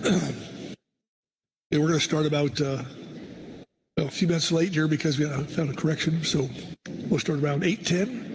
we're going to start about a few minutes late here because we found a correction. So we'll start around 8:10.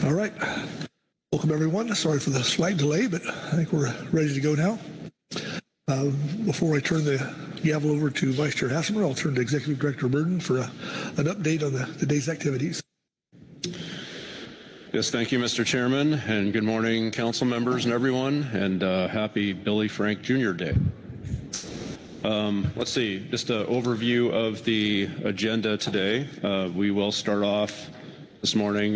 All right. Welcome, everyone. Sorry for the slight delay, but I think we're ready to go now. Before I turn the gavel over to Vice Chair Hassemer, I'll turn to Executive Director Burden for an update on the day's activities. Yes, thank you, Mr. Chairman, and good morning, council members and everyone, and happy Billy Frank Jr. Day. Let's see, just an overview of the agenda today. We will start off this morning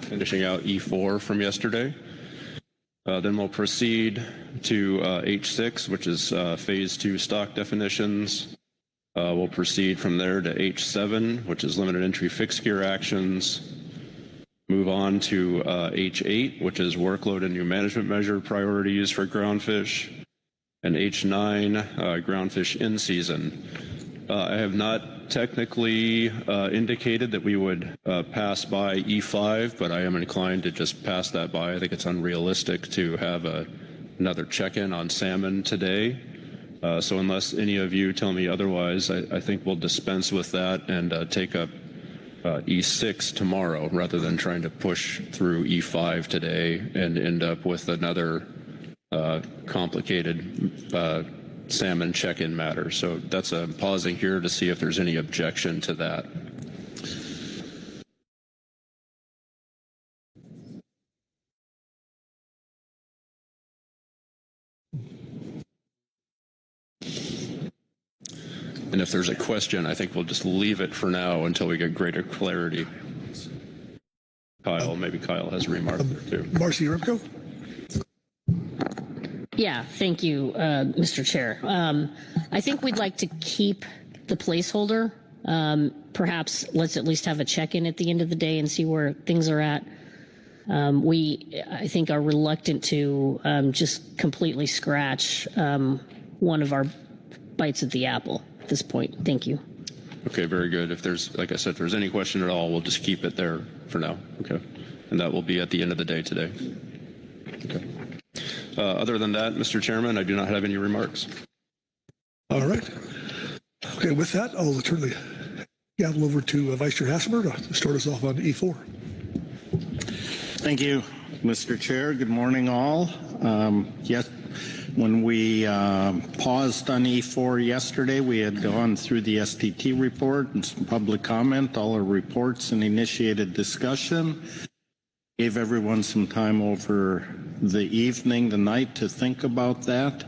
finishing out E4 from yesterday. Then we'll proceed to H6, which is Phase 2 stock definitions. We'll proceed from there to H7, which is limited entry fixed gear actions. Move on to H8, which is workload and new management measure priorities for Groundfish. And H9, Groundfish in season. I have not technically indicated that we would pass by E5, but I am inclined to just pass that by. I think it's unrealistic to have another check-in on salmon today. So unless any of you tell me otherwise, I think we'll dispense with that and take up E6 tomorrow rather than trying to push through E5 today and end up with another complicated salmon check-in matter. So that's pausing here to see if there's any objection to that. And if there's a question, I think we'll just leave it for now until we get greater clarity. Kyle, maybe Kyle has a remark there too. Marcy Remco. Yeah, thank you, Mr. Chair. I think we'd like to keep the placeholder. Perhaps let's at least have a check-in at the end of the day and see where things are at. I think, are reluctant to just completely scratch one of our bites at the apple at this point. Thank you. Okay, very good. If there's, like I said, if there's any question at all, we'll just keep it there for now. Okay. And that will be at the end of the day today. Okay. Other than that, Mr. Chairman, I do not have any remarks. All right. Okay, with that, I'll turn the gavel over to Vice Chair Hassemer to start us off on E4. Thank you, Mr. Chair. Good morning, all. Yes, when we paused on E4 yesterday, we had gone through the STT report and some public comment, all our reports and initiated discussion. Gave everyone some time over the evening, the night to think about that.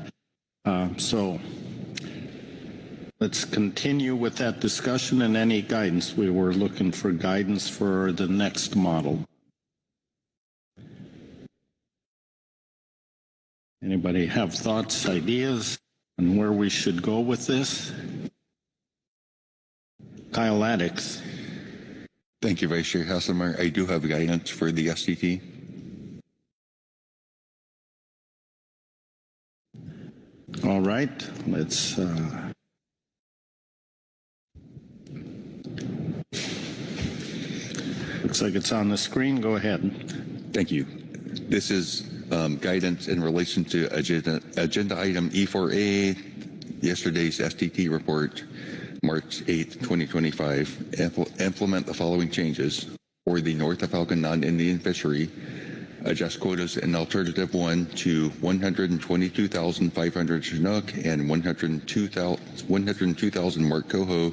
So let's continue with that discussion and any guidance. We were looking for guidance for the next model. Anybody have thoughts, ideas on where we should go with this? Kyle Addix. Thank you, Vice Chair Hassemer. I do have guidance for the STT. All right, let's looks like it's on the screen. Go ahead. Thank you. This is guidance in relation to agenda item E4A, yesterday's STT report, March 8th, 2025. Implement the following changes. For the North of Falcon non-Indian fishery, adjust quotas in alternative 1 to 122,500 Chinook and 102,000 Mark Coho.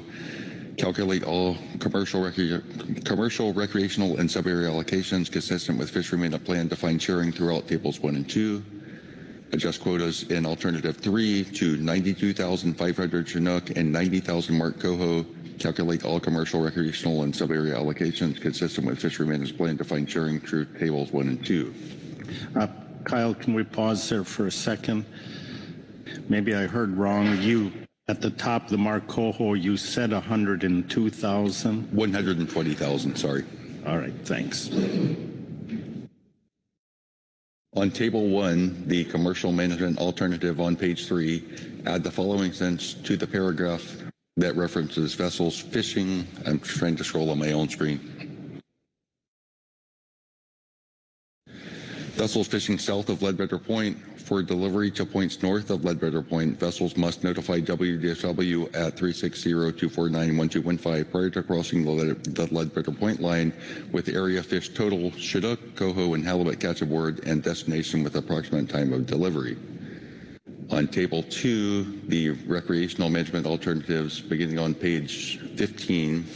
Calculate all commercial, recreational, and sub-area allocations consistent with fishermen plan defined sharing throughout tables 1 and 2. Adjust quotas in alternative 3 to 92,500 Chinook and 90,000 Mark Coho. Calculate all commercial, recreational, and sub-area allocations consistent with fishermen's plan defined sharing through tables 1 and 2. Kyle, can we pause there for a second? Maybe I heard wrong. You, at the top, the Mark Coho, you said 102,000? 120,000, sorry. All right, thanks. On table 1, the commercial management alternative on page 3, add the following sentence to the paragraph that references vessels fishing. I'm trying to scroll on my own screen. Vessels fishing south of Ledbetter Point. For delivery to points north of Ledbetter Point, vessels must notify WDFW at 360-249-1215 prior to crossing the Ledbetter Point line with area fish total, Chinook, coho, and halibut catch aboard and destination with approximate time of delivery. On Table 2, the recreational management alternatives beginning on page 15.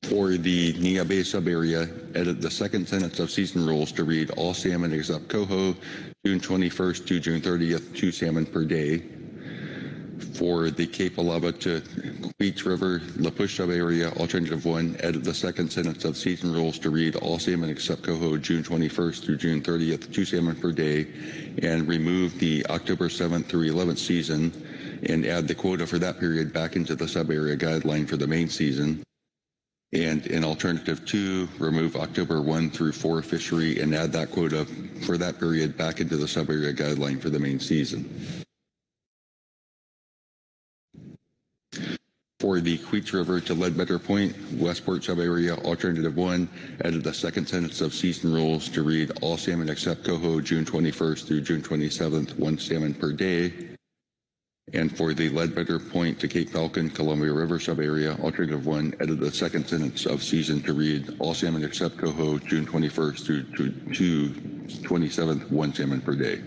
For the Nia Bay sub-area, edit the second sentence of season rules to read all salmon except coho, June 21st to June 30th, 2 salmon per day. For the Cape Alaba to Queets River, La Push sub-area, alternative 1, edit the second sentence of season rules to read all salmon except coho, June 21st through June 30th, 2 salmon per day, and remove the October 7th through 11th season and add the quota for that period back into the sub-area guideline for the main season. And in alternative 2, remove October 1 through 4 fishery and add that quota for that period back into the sub-area guideline for the main season. For the Queets River to Ledbetter Point, Westport sub-area, alternative 1, edit the second sentence of season rules to read all salmon except coho, June 21st through June 27th, 1 salmon per day. And for the Ledbetter Point to Cape Falcon, Columbia River sub-area, alternative 1, edit the second sentence of season to read all salmon except coho, June 21st through June 27th, 1 salmon per day.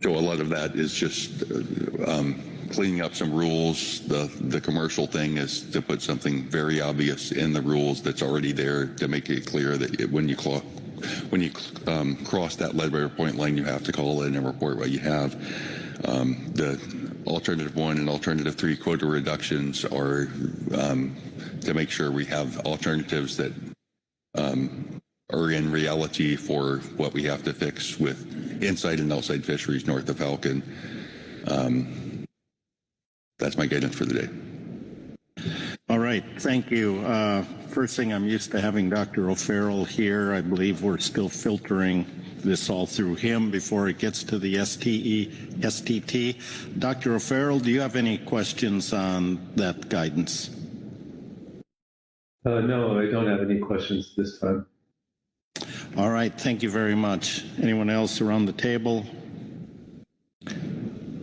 So a lot of that is just cleaning up some rules. The commercial thing is to put something very obvious in the rules that's already there to make it clear that when you cross that Ledbetter Point line, you have to call in and report what you have. The alternative 1 and alternative 3 quota reductions are to make sure we have alternatives that are in reality for what we have to fix with inside and outside fisheries north of Falcon. That's my guidance for the day. All right, thank you. First thing, I'm used to having Dr. O'Farrell here. I believe we're still filtering this all through him before it gets to the STT. Dr. O'Farrell, do you have any questions on that guidance? No, I don't have any questions this time. All right, thank you very much. Anyone else around the table?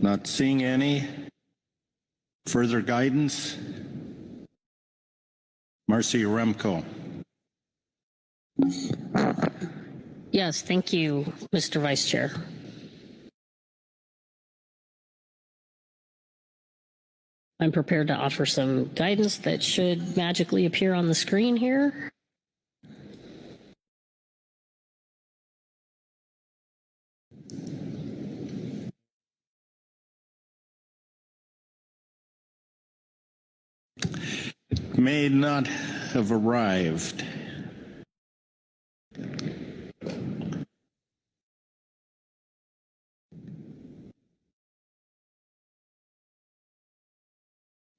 Not seeing any. Further guidance? Marcy Remco. Yes, thank you, Mr. Vice Chair. I'm prepared to offer some guidance that should magically appear on the screen here. May not have arrived.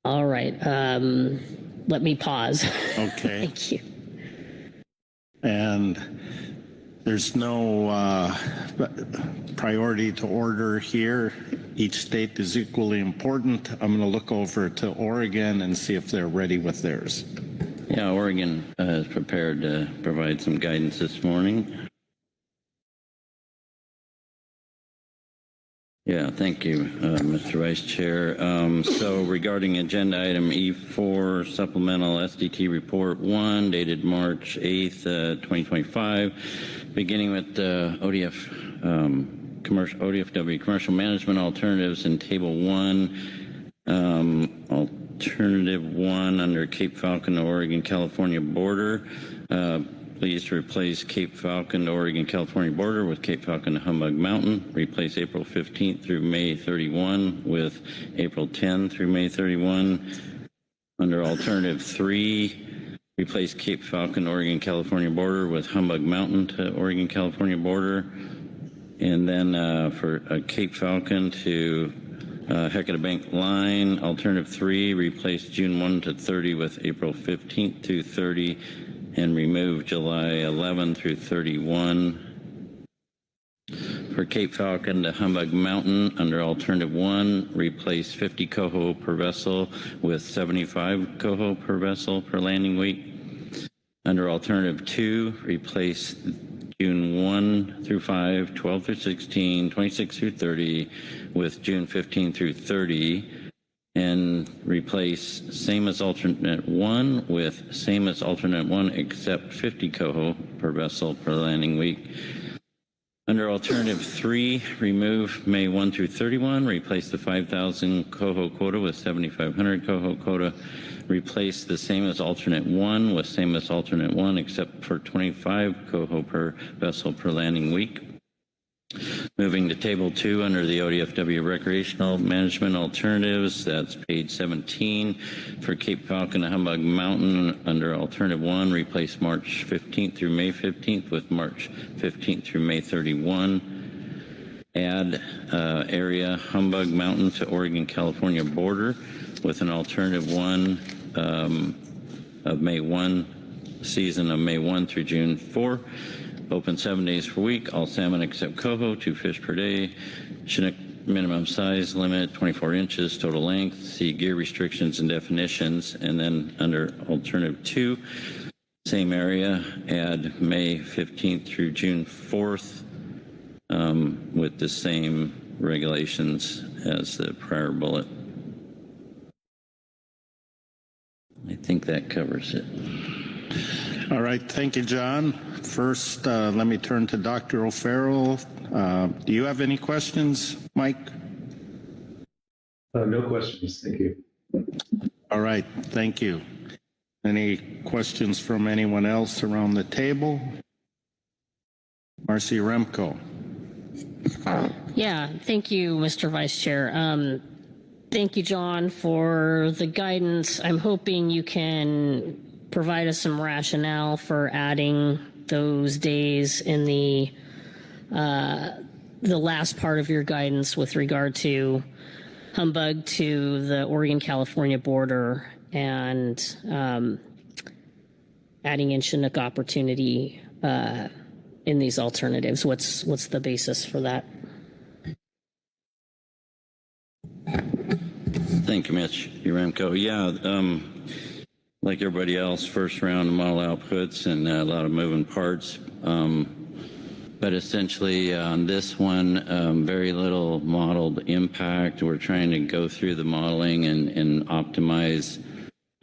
All right, let me pause. Okay. Thank you. And there's no priority to order here. Each state is equally important. I'm going to look over to Oregon and see if they're ready with theirs. Yeah, Oregon is prepared to provide some guidance this morning. Yeah, thank you, Mr. Vice Chair. So regarding agenda item E4, supplemental SDT report 1, dated March 8th, 2025, beginning with ODFW commercial management alternatives in table 1, alternative 1 under Cape Falcon, Oregon, California border. Please replace Cape Falcon, Oregon, California border with Cape Falcon to Humbug Mountain. Replace April 15th through May 31 with April 10 through May 31. Under alternative 3, replace Cape Falcon, Oregon, California border with Humbug Mountain to Oregon, California border. And then for Cape Falcon to Hecate Bank line, alternative 3, replace June 1 to 30 with April 15th to 30. And remove July 11 through 31. for Cape Falcon to Humbug Mountain, under Alternative 1, replace 50 coho per vessel with 75 coho per vessel per landing week. Under Alternative 2, replace June 1 through 5, 12 through 16, 26 through 30 with June 15 through 30, and replace same as alternate 1 with same as alternate 1 except 50 coho per vessel per landing week. Under Alternative 3, remove May 1 through 31, replace the 5,000 coho quota with 7,500 coho quota, replace the same as alternate 1 with same as alternate 1 except for 25 coho per vessel per landing week. Moving to Table 2 under the ODFW Recreational Management Alternatives, that's page 17. For Cape Falcon to Humbug Mountain, under Alternative 1, replace March 15th through May 15th with March 15th through May 31. Add area Humbug Mountain to Oregon-California border with an Alternative 1 of May 1, season of May 1 through June 4. Open 7 days per week, all salmon except coho, 2 fish per day. Chinook minimum size limit, 24 inches, total length. See gear restrictions and definitions. And then under Alternative 2, same area, add May 15th through June 4th with the same regulations as the prior bullet. I think that covers it. All right, thank you, John. First, let me turn to Dr. O'Farrell. Do you have any questions, Mike? No questions. Thank you. All right, thank you. Any questions from anyone else around the table? Marcy Remco. Yeah, thank you, Mr. Vice Chair. Thank you, John, for the guidance. I'm hoping you can provide us some rationale for adding those days in the last part of your guidance with regard to Humbug to the Oregon-California border and adding in Chinook opportunity in these alternatives. What's the basis for that? Thank you, Mitch Uremko. Yeah, like everybody else, first round of model outputs and a lot of moving parts. But essentially on this one, very little modeled impact. We're trying to go through the modeling and optimize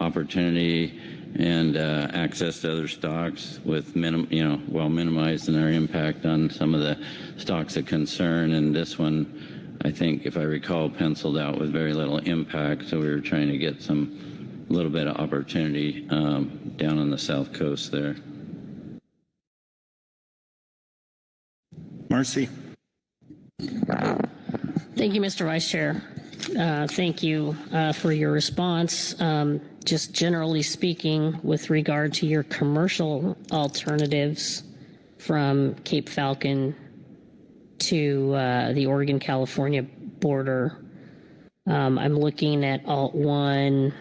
opportunity and access to other stocks with while minimizing our impact on some of the stocks of concern. And this one, I think, if I recall, penciled out with very little impact. So we were trying to get a little bit of opportunity down on the south coast there. Marcy. Thank you, Mr. Vice Chair. Thank you for your response. Just generally speaking, with regard to your commercial alternatives from Cape Falcon to the Oregon-California border, I'm looking at Alt 1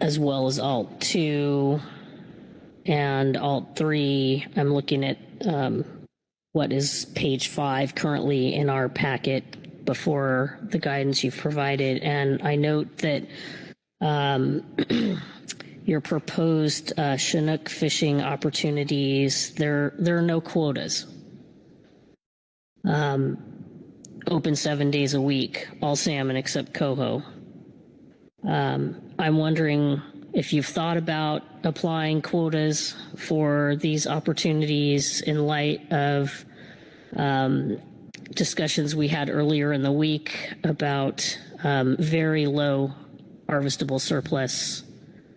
as well as Alt 2 and Alt 3. I'm looking at what is page 5 currently in our packet before the guidance you've provided. And I note that your proposed Chinook fishing opportunities, there are no quotas. Open 7 days a week, all salmon except coho. I'm wondering if you've thought about applying quotas for these opportunities in light of discussions we had earlier in the week about very low harvestable surplus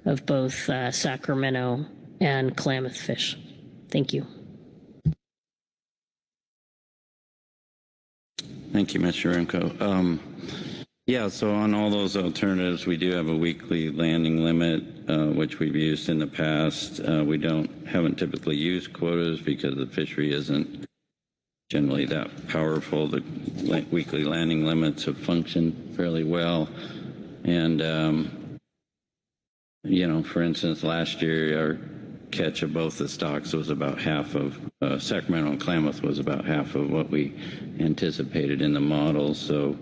of both Sacramento and Klamath fish. Thank you. Thank you, Mr. Remco. Yeah, so on all those alternatives, we do have a weekly landing limit, which we've used in the past. We haven't typically used quotas because the fishery isn't generally that powerful. The weekly landing limits have functioned fairly well. And, for instance, last year, catch of both the stocks was about half of, Sacramento and Klamath was about half of what we anticipated in the model. So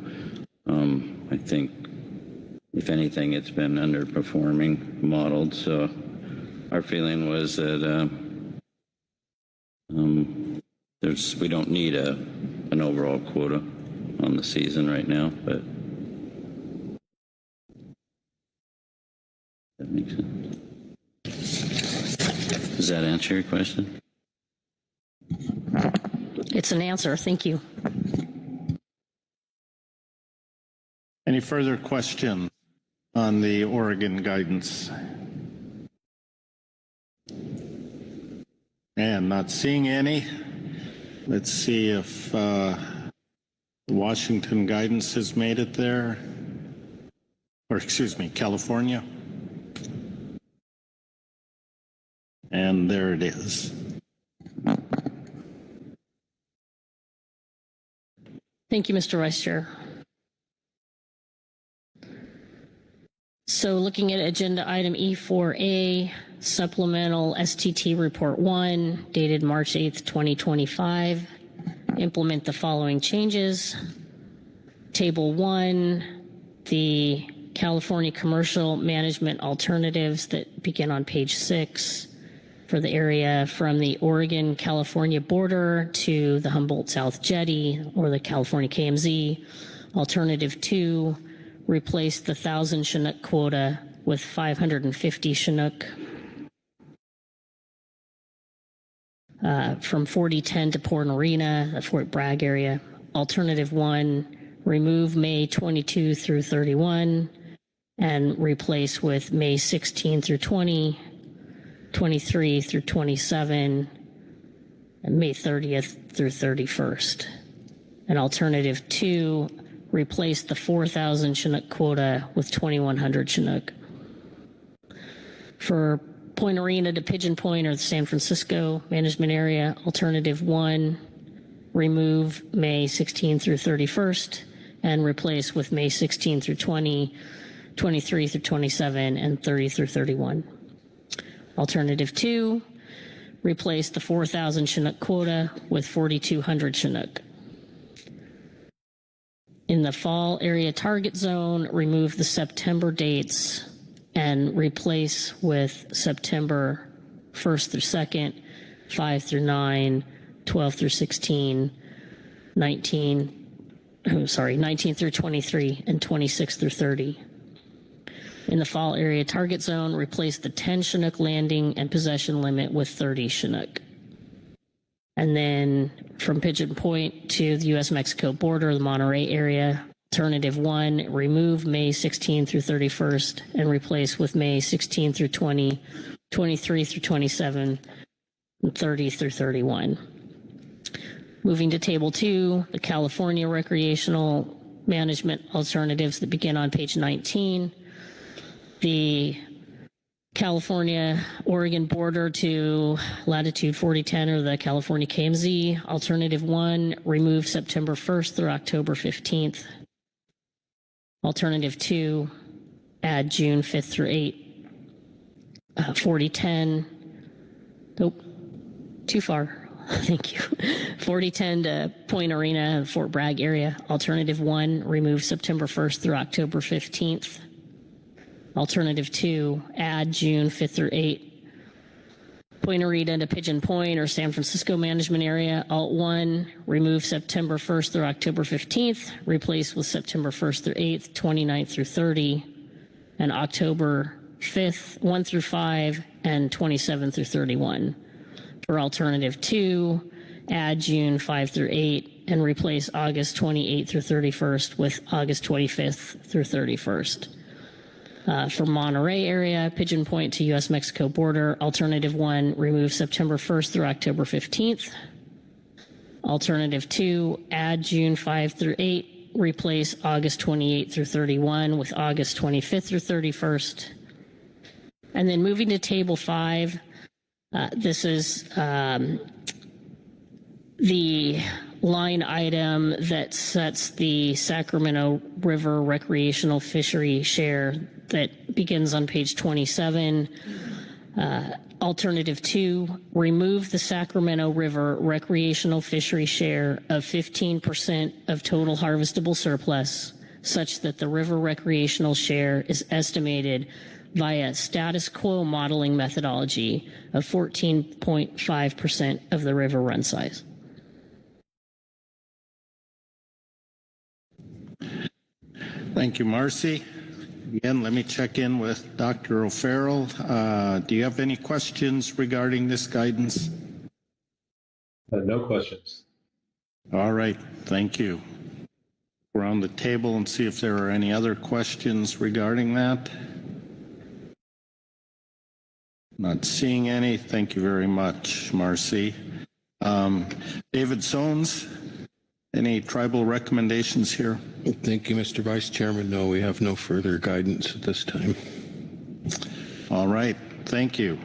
I think, if anything, it's been underperforming modeled. So our feeling was that we don't need an overall quota on the season right now, but that makes sense. Does that answer your question? It's an answer. Thank you. Any further questions on the Oregon guidance? And not seeing any. Let's see if Washington guidance has made it there. Or excuse me, California. And there it is. Thank you, Mr. Vice Chair. So looking at agenda item E4A, supplemental STT report 1, dated March 8th, 2025. Implement the following changes. Table 1, the California commercial management alternatives that begin on page 6 for the area from the Oregon-California border to the Humboldt South Jetty or the California KMZ. Alternative 2, replace the 1,000 Chinook quota with 550 Chinook. From 4010 to Port Arena, the Fort Bragg area. Alternative 1, remove May 22 through 31 and replace with May 16 through 20, 23 through 27, and May 30th through 31st. And alternative 2, replace the 4,000 Chinook quota with 2,100 Chinook. For Point Arena to Pigeon Point or the San Francisco management area, alternative 1, remove May 16 through 31st and replace with May 16 through 20, 23 through 27, and 30 through 31. Alternative 2, replace the 4,000 Chinook quota with 4,200 Chinook. In the fall area target zone, remove the September dates and replace with September 1st through 2nd, 5 through 9, 12 through 16, 19 through 23, and 26 through 30. In the fall area target zone, replace the 10 Chinook landing and possession limit with 30 Chinook. And then from Pigeon Point to the U.S.-Mexico border, the Monterey area, alternative 1, remove May 16 through 31st and replace with May 16 through 20, 23 through 27, and 30 through 31. Moving to Table 2, the California recreational management alternatives that begin on page 19. The California-Oregon border to latitude 4010 or the California KMZ. Alternative 1, remove September 1st through October 15th. Alternative 2, add June 5th through 8. 4010, nope, too far. Thank you. 4010 to Point Arena, Fort Bragg area. Alternative 1, remove September 1st through October 15th. Alternative 2, add June 5th through 8. Point Arena to Pigeon Point or San Francisco management area. Alt 1, remove September 1st through October 15th. Replace with September 1st through 8th, 29th through 30, and October 5th, 1 through 5, and 27 through 31. For Alternative 2, add June 5 through 8 and replace August 28th through 31st with August 25th through 31st. For Monterey area, Pigeon Point to U.S.-Mexico border, Alternative 1, remove September 1st through October 15th. Alternative 2, add June 5 through 8, replace August 28th through 31 with August 25th through 31st. And then moving to Table 5, this is the line item that sets the Sacramento River recreational fishery share that begins on page 27. Alternative 2, remove the Sacramento River recreational fishery share of 15% of total harvestable surplus, such that the river recreational share is estimated via status quo modeling methodology of 14.5% of the river run size. Thank you, Marcy. Again, let me check in with Dr. O'Farrell. Do you have any questions regarding this guidance? No questions. All right, thank you. Around the table and see if there are any other questions regarding that. Not seeing any. Thank you very much, Marcy. David Sones, any tribal recommendations here? Thank you, Mr. Vice Chairman. No, we have no further guidance at this time. All right, thank you.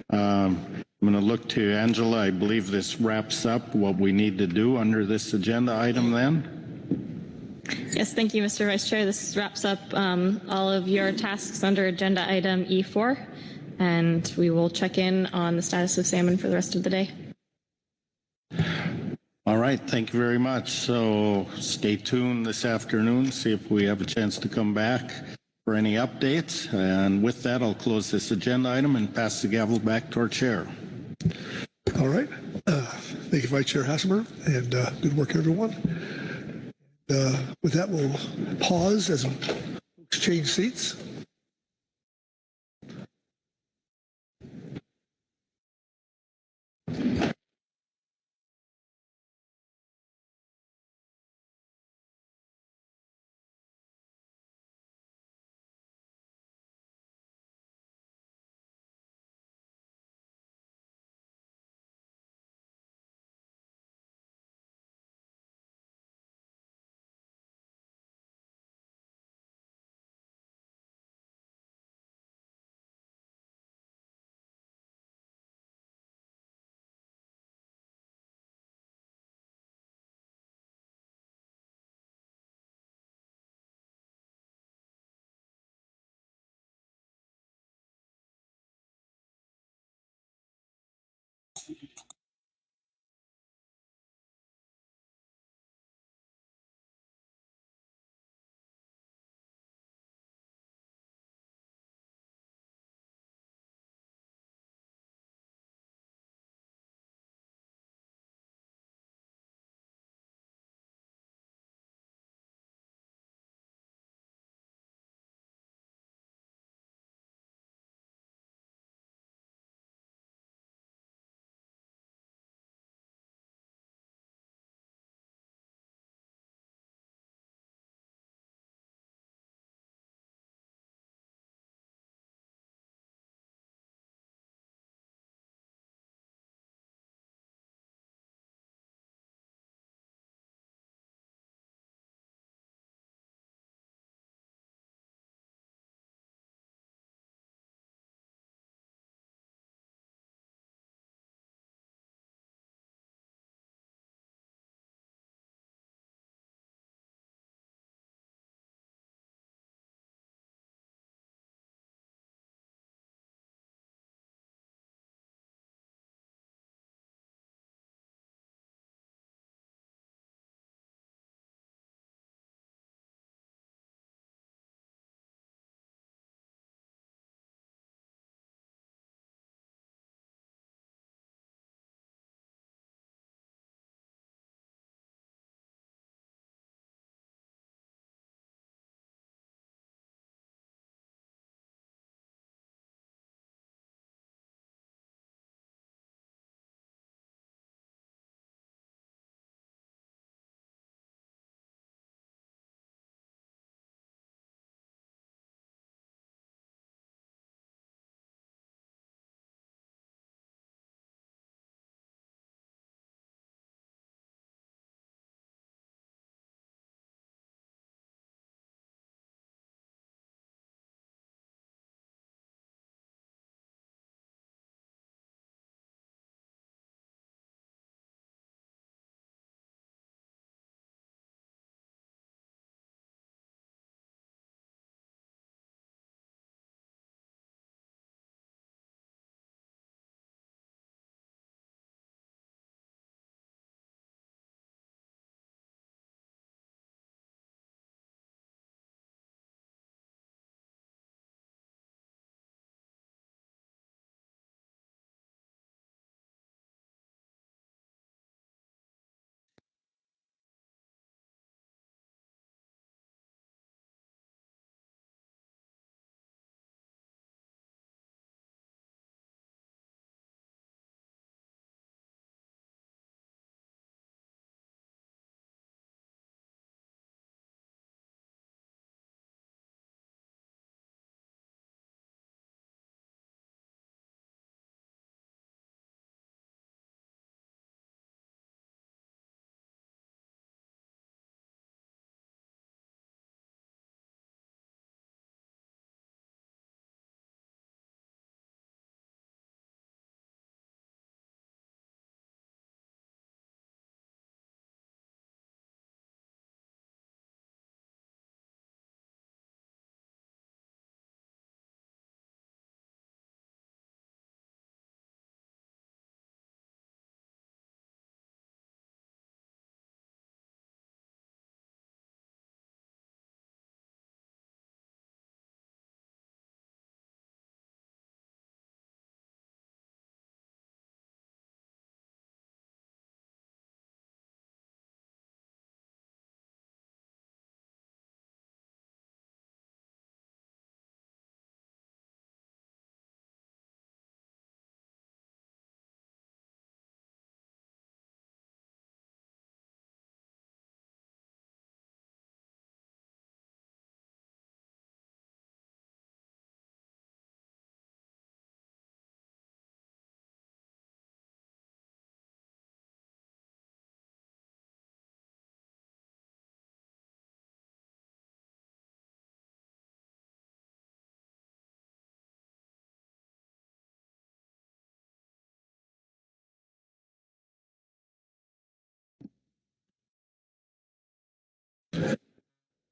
I'm going to look to Angela. I believe this wraps up what we need to do under this agenda item then. Yes, thank you, Mr. Vice Chair. This wraps up all of your tasks under agenda item E4, and we will check in on the status of salmon for the rest of the day. All right, thank you very much. So stay tuned this afternoon, see if we have a chance to come back for any updates. And with that, I'll close this agenda item and pass the gavel back to our chair. All right. Thank you, Vice Chair Hassemer, and good work, everyone. With that, we'll pause as folks change seats.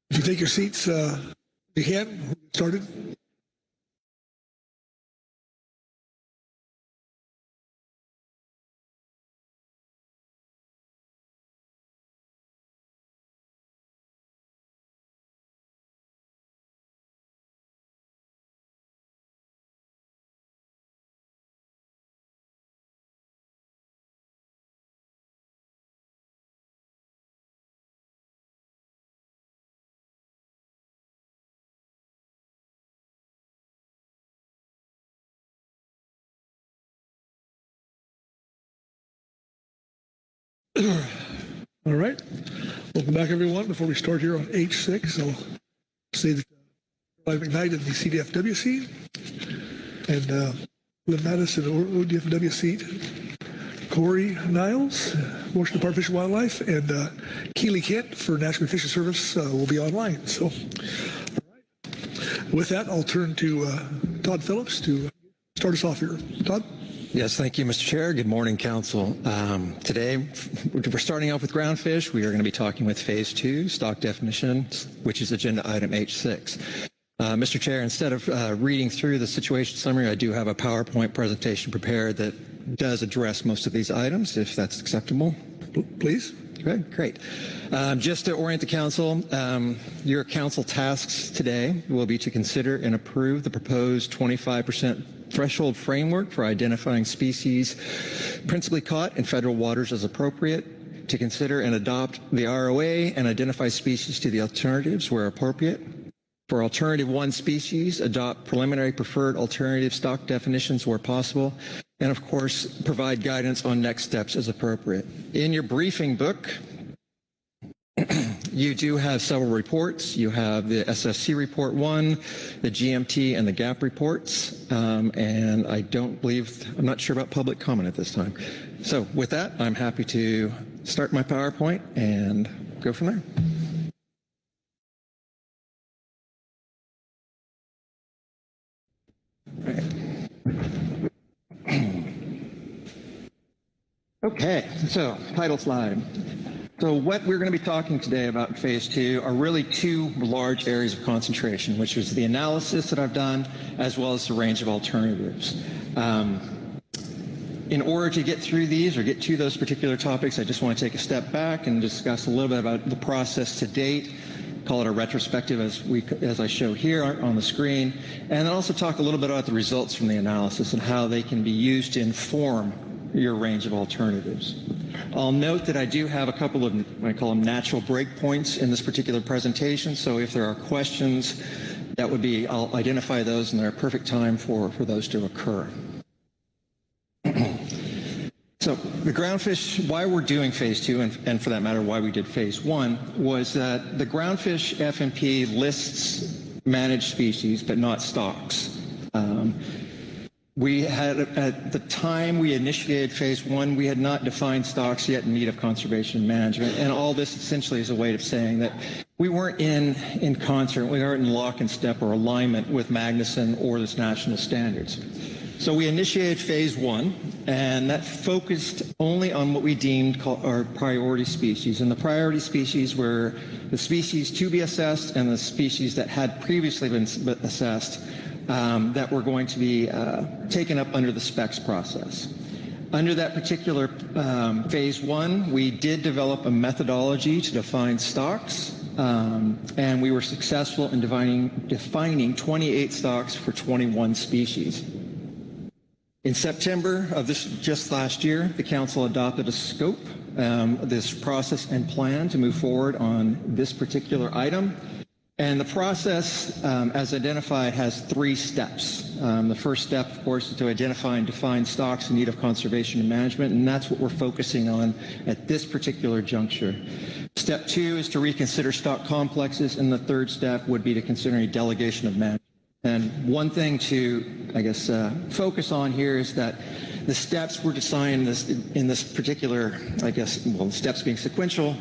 If you take your seats, you can. We'll get started. All right. Welcome back, everyone. Before we start here on H6, I'll say that Ryan McKnight in the CDFW and Lynn Mattis in the ODFW seat, Corey Niles, Washington Department of Fish and Wildlife, and Keely Kent for National Fish and Service will be online. So, all right. With that, I'll turn to Todd Phillips to start us off here. Todd? Yes, thank you, Mr. Chair. Good morning, Council. Today, we're starting off with Groundfish. We are going to be talking with Phase 2, stock definitions, which is agenda item H6. Mr. Chair, instead of reading through the situation summary, I do have a PowerPoint presentation prepared that does address most of these items, if that's acceptable. Please. Okay, great. Just to orient the Council, your Council tasks today will be to consider and approve the proposed 25% threshold framework for identifying species principally caught in federal waters as appropriate, to consider and adopt the ROA and identify species to the alternatives where appropriate. For alternative 1 species, adopt preliminary preferred alternative stock definitions where possible, and of course, provide guidance on next steps as appropriate. In your briefing book, you do have several reports. You have the SFC Report 1, the GMT, and the GAP reports. And I'm not sure about public comment at this time. So with that, I'm happy to start my PowerPoint and go from there. Okay, so title slide. So what we're going to be talking today about in Phase 2 are really 2 large areas of concentration, which is the analysis that I've done, as well as the range of alternatives. In order to get through these or get to those particular topics, I just want to take a step back and discuss a little bit about the process to date, call it a retrospective as I show here on the screen, and then also talk a little bit about the results from the analysis and how they can be used to inform your range of alternatives. I'll note that I do have a couple of, I call them natural breakpoints in this particular presentation, so if there are questions, I'll identify those, and they're a perfect time for those to occur. So the Groundfish, why we're doing Phase 2, and for that matter, why we did Phase 1, was that the Groundfish FMP lists managed species, but not stocks. We had, at the time we initiated Phase 1, we had not defined stocks yet in need of conservation management, and all this essentially is a way of saying that we weren't in concert, we weren't in lock and step or alignment with Magnuson or the national standards. So we initiated Phase 1, and that focused only on what we deemed our priority species, and the priority species were the species to be assessed and the species that had previously been assessed that were going to be taken up under the specs process. Under that particular Phase 1, we did develop a methodology to define stocks, and we were successful in defining 28 stocks for 21 species. In September of just last year, the Council adopted a scope, this process and plan to move forward on this particular item. And the process, as identified, has 3 steps. The first step, of course, is to identify and define stocks in need of conservation and management, and that's what we're focusing on at this particular juncture. Step 2 is to reconsider stock complexes, and the third step would be to consider a delegation of management. And one thing to, focus on here is that the steps we're deciding in this particular, the steps being sequential,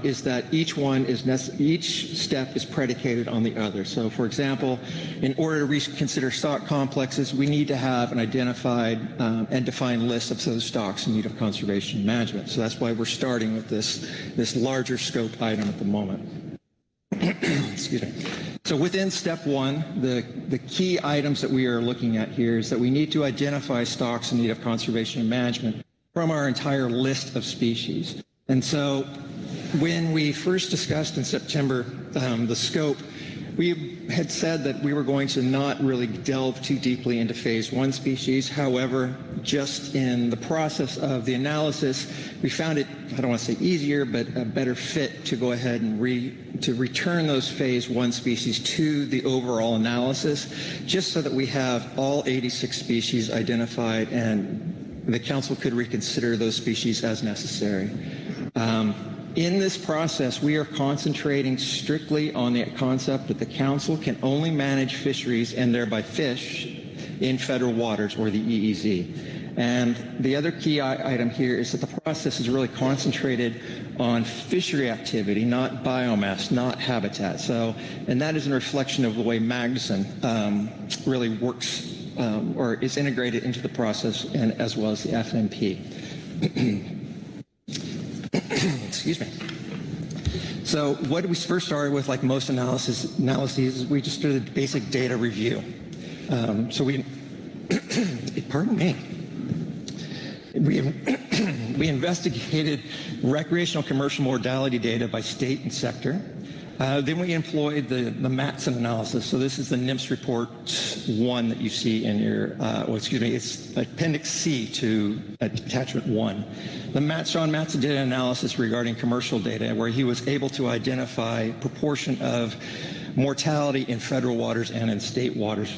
is that each step is predicated on the other. So, for example, in order to reconsider stock complexes, we need to have an identified and defined list of those stocks in need of conservation management. So that's why we're starting with this larger scope item at the moment. excuse me. So within step one, the key items that we are looking at here is that we need to identify stocks in need of conservation and management from our entire list of species. And so when we first discussed in September the scope, we had said that we were going to not really delve too deeply into phase one species. However, just in the process of the analysis, we found it, I don't want to say easier, but a better fit to go ahead and return those phase one species to the overall analysis, just so that we have all 86 species identified and the council could reconsider those species as necessary. In this process, we are concentrating strictly on the concept that the council can only manage fisheries and thereby fish in federal waters, or the EEZ. And the other key item here is that the process is really concentrated on fishery activity, not biomass, not habitat. So, and that is a reflection of the way Magnuson really works or is integrated into the process, and as well as the FMP. Excuse me. So what we first started with, like most analyses, is we just did a basic data review. So we, pardon me, we investigated recreational commercial mortality data by state and sector. Then we employed the Matson analysis. So this is the NIMS report 1 that you see in your, it's Appendix C to Attachment 1. Sean Matson did an analysis regarding commercial data where he was able to identify proportion of mortality in federal waters and in state waters.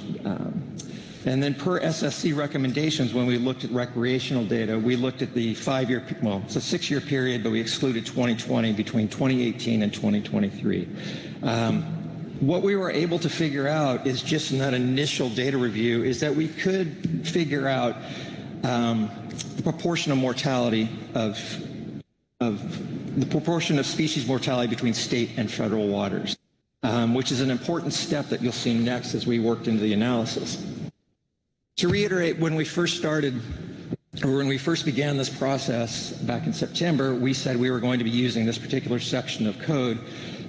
And then per SSC recommendations, when we looked at recreational data, we looked at the 5-year, well, it's a 6-year period, but we excluded 2020 between 2018 and 2023. What we were able to figure out is just in that initial data review is that we could figure out the proportion of mortality of the proportion of species mortality between state and federal waters, which is an important step that you'll see next as we worked into the analysis. To reiterate, when we first started, or when we first began this process back in September, we said we were going to be using this particular section of code,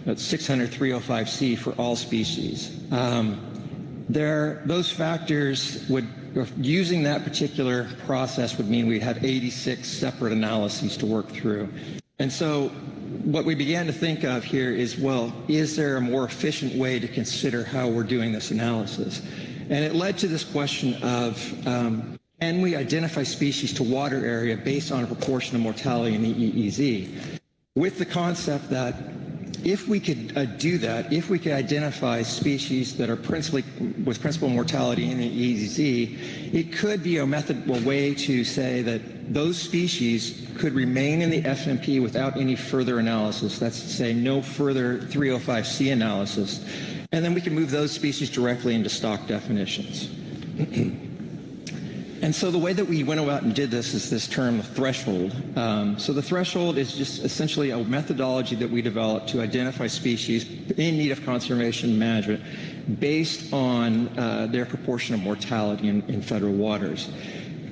that's 600-305C, for all species. Those factors would, using that particular process would mean we'd have 86 separate analyses to work through. And so what we began to think of here is, well, is there a more efficient way to consider how we're doing this analysis? And it led to this question of, can we identify species to water area based on a proportion of mortality in the EEZ? With the concept that if we could do that, if we could identify species that are with principal mortality in the EEZ, it could be a way to say that those species could remain in the FMP without any further analysis. That's to say, no further 305C analysis. And then we can move those species directly into stock definitions. And so the way that we went about and did this is this term, the threshold. So the threshold is just essentially a methodology that we developed to identify species in need of conservation management based on their proportion of mortality in federal waters.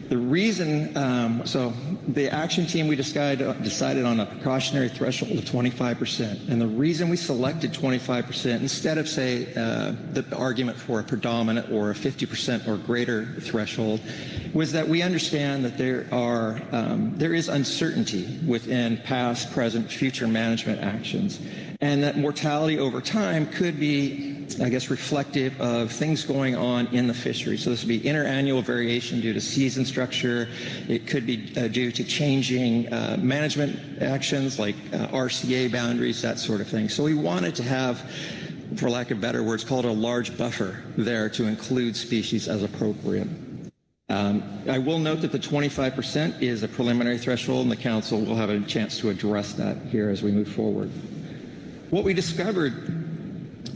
The reason, so the action team, we decided on a precautionary threshold of 25%. And the reason we selected 25% instead of, say, the argument for a predominant or a 50% or greater threshold was that we understand that there is uncertainty within past, present, future management actions, and that mortality over time could be, I guess, reflective of things going on in the fishery. So this would be interannual variation due to season structure. It could be due to changing management actions like RCA boundaries, that sort of thing. So we wanted to have, for lack of better words, called a large buffer there to include species as appropriate. I will note that the 25% is a preliminary threshold, and the council will have a chance to address that here as we move forward. What we discovered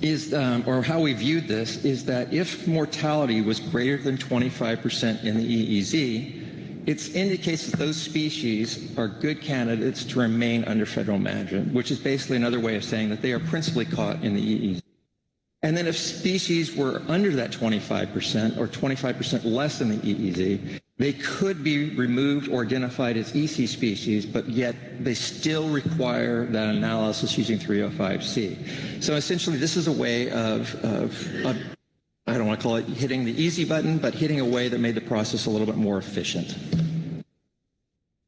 is, or how we viewed this, is that if mortality was greater than 25% in the EEZ, it indicates that those species are good candidates to remain under federal management, which is basically another way of saying that they are principally caught in the EEZ. And then if species were under that 25% or 25% less than the EEZ, They could be removed or identified as EC species, but yet they still require that analysis using 305C. So essentially, this is a way of I don't want to call it hitting the easy button, but hitting a way that made the process a little bit more efficient.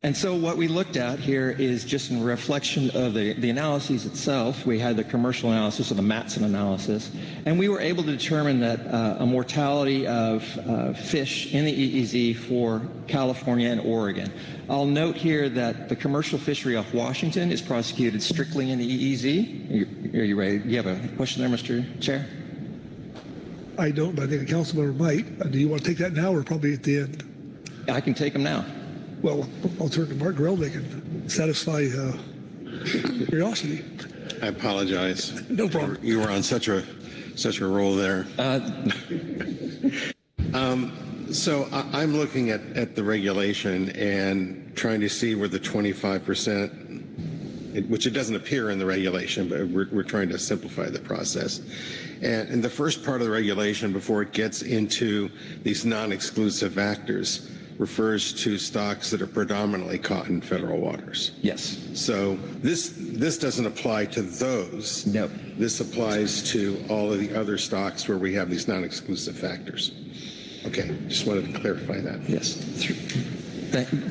And so what we looked at here is just in reflection of the analyses itself. We had the commercial analysis, or the Matson analysis, and we were able to determine that a mortality of fish in the EEZ for California and Oregon. I'll note here that the commercial fishery off Washington is prosecuted strictly in the EEZ. Are you ready? You have a question there, Mr. Chair? I don't, but I think a council member might. Do you want to take that now or probably at the end? I can take them now. Well, I'll turn to Mark Grell. They can satisfy curiosity. I apologize. No problem. You were on such a roll there. So I'm looking at the regulation and trying to see where the 25%, which it doesn't appear in the regulation, but we're trying to simplify the process. And in the first part of the regulation, before it gets into these non-exclusive factors, refers to stocks that are predominantly caught in federal waters. Yes. So this doesn't apply to those. No. This applies to all of the other stocks where we have these non-exclusive factors. Okay, just wanted to clarify that. Yes.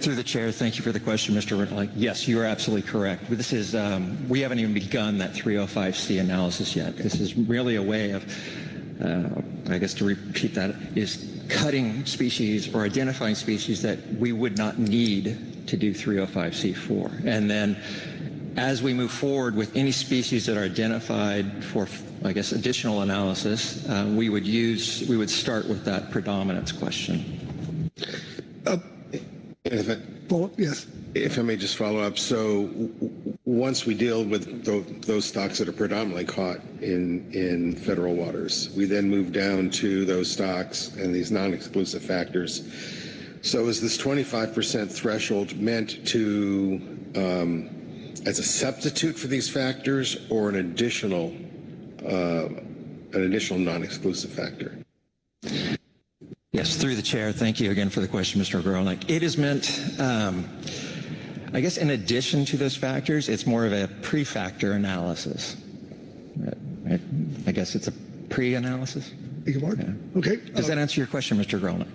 Through the chair, thank you for the question, Mr. Rittenhouse. Yes, you are absolutely correct. This is we haven't even begun that 305C analysis yet. This is really a way of, I guess to repeat that, is cutting species or identifying species that we would not need to do 305C for. And then as we move forward with any species that are identified for, I guess, additional analysis, we would start with that predominance question. Yes. If I may just follow up. So once we deal with those stocks that are predominantly caught in federal waters, we then move down to those stocks and these non-exclusive factors. So is this 25% threshold meant to, as a substitute for these factors, or an additional non-exclusive factor? Yes, through the chair. Thank you again for the question, Mr. Groenick. It is meant, I guess, in addition to those factors, it's more of a pre-factor analysis. I guess it's a pre-analysis. Thank you, Mark. Yeah. Okay. Does that answer your question, Mr. Groenick?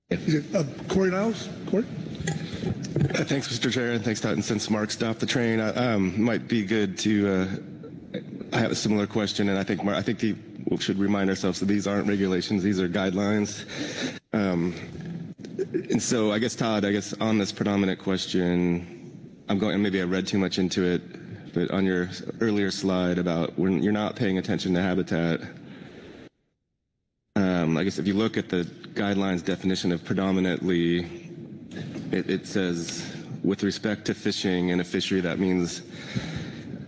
Is it Corey Niles? Corey? Thanks, Mr. Chair, and thanks, Todd. And since Mark stopped the train, might be good to. I have a similar question, and I think we should remind ourselves that these aren't regulations; these are guidelines. And so, I guess, Todd, on this predominant question, maybe I read too much into it, but on your earlier slide about when you're not paying attention to habitat, I guess if you look at the guidelines definition of predominantly, it says, with respect to fishing in a fishery, that means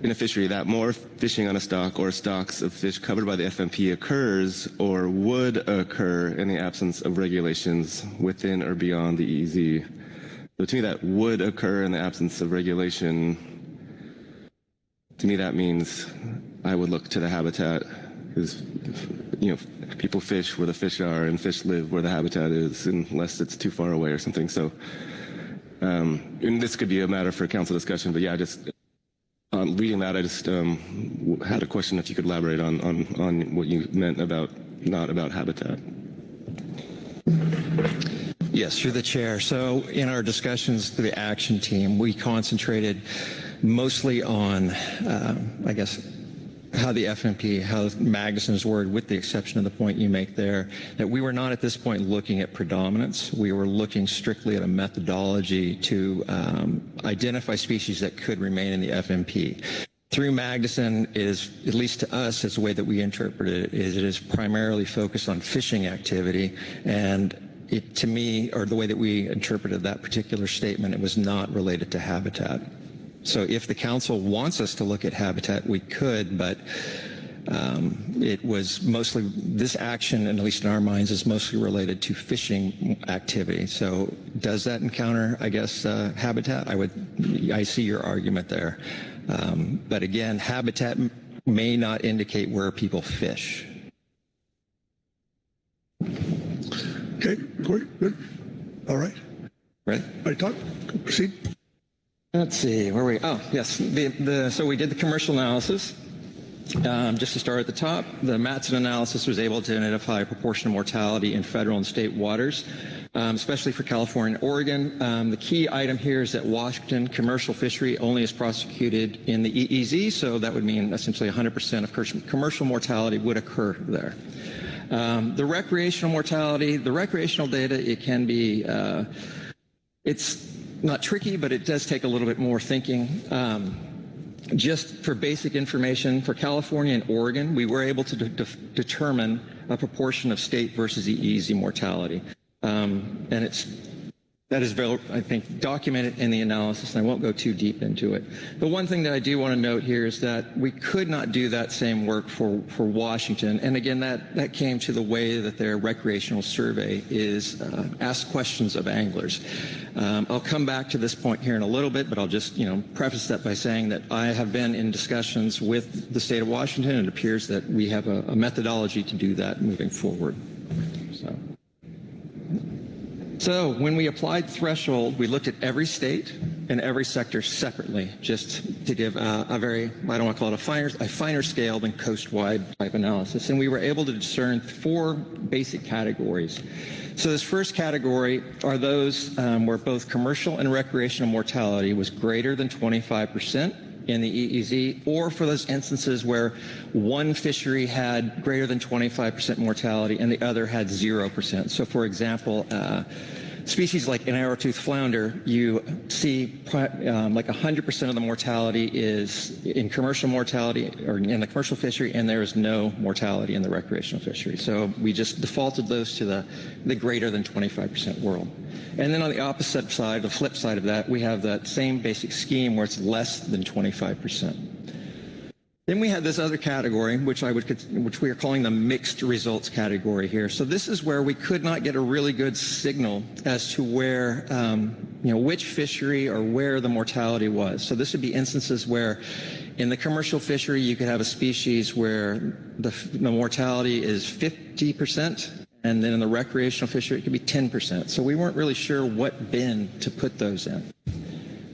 in a fishery that more fishing on a stock or stocks of fish covered by the FMP occurs or would occur in the absence of regulations within or beyond the EEZ. So to me, that would occur in the absence of regulation. To me, that means I would look to the habitat, because people fish where the fish are and fish live where the habitat is, unless it's too far away or something. So, and this could be a matter for council discussion, but yeah, just on reading that, I just had a question if you could elaborate on what you meant about not about habitat. Yes, through the chair. So in our discussions to the action team, we concentrated mostly on, I guess, how the FMP, how Magnuson's word, with the exception of the point you make there, that we were not at this point looking at predominance. We were looking strictly at a methodology to identify species that could remain in the FMP. Through Magnuson, is, at least to us, as the way that we interpret it is primarily focused on fishing activity, and it, to me, or the way that we interpreted that particular statement, it was not related to habitat. So if the council wants us to look at habitat, we could, but it was mostly, this action, and at least in our minds, is mostly related to fishing activity. So does that encounter, I guess, habitat? I see your argument there. But again, habitat may not indicate where people fish. Okay, Corey, good. All right. Ready? All right, Todd, proceed. Let's see, where were we? Oh, yes. So we did the commercial analysis. Just to start at the top, the Matson analysis was able to identify a proportion of mortality in federal and state waters, especially for California and Oregon. The key item here is that Washington commercial fishery only is prosecuted in the EEZ, so that would mean essentially 100% of commercial mortality would occur there. The recreational mortality, the recreational data, it can be, it's not tricky, but it does take a little bit more thinking. Just for basic information, for California and Oregon, we were able to determine a proportion of state versus EEZ mortality. And that is very, I think, documented in the analysis, and I won't go too deep into it. The one thing that I do want to note here is that we could not do that same work for Washington. And again, that came to the way that their recreational survey is asked questions of anglers. I'll come back to this point here in a little bit, but I'll just, preface that by saying that I have been in discussions with the state of Washington, and it appears that we have a methodology to do that moving forward. So when we applied threshold, we looked at every state and every sector separately, just to give a very, I don't want to call it a finer scale than coast-wide type analysis. And we were able to discern 4 basic categories. So this first category are those where both commercial and recreational mortality was greater than 25% in the EEZ, or for those instances where one fishery had greater than 25% mortality and the other had 0%. So for example, species like an arrowtooth flounder, you see like 100% of the mortality is in commercial mortality or in the commercial fishery, and there is no mortality in the recreational fishery. So we just defaulted those to the greater than 25% world. And then on the opposite side, the flip side of that, we have that same basic scheme where it's less than 25%. Then we had this other category, which we are calling the mixed results category here. So this is where we could not get a really good signal as to where, which fishery or where the mortality was. So this would be instances where in the commercial fishery, you could have a species where the mortality is 50%. And then in the recreational fishery, it could be 10%. So we weren't really sure what bin to put those in.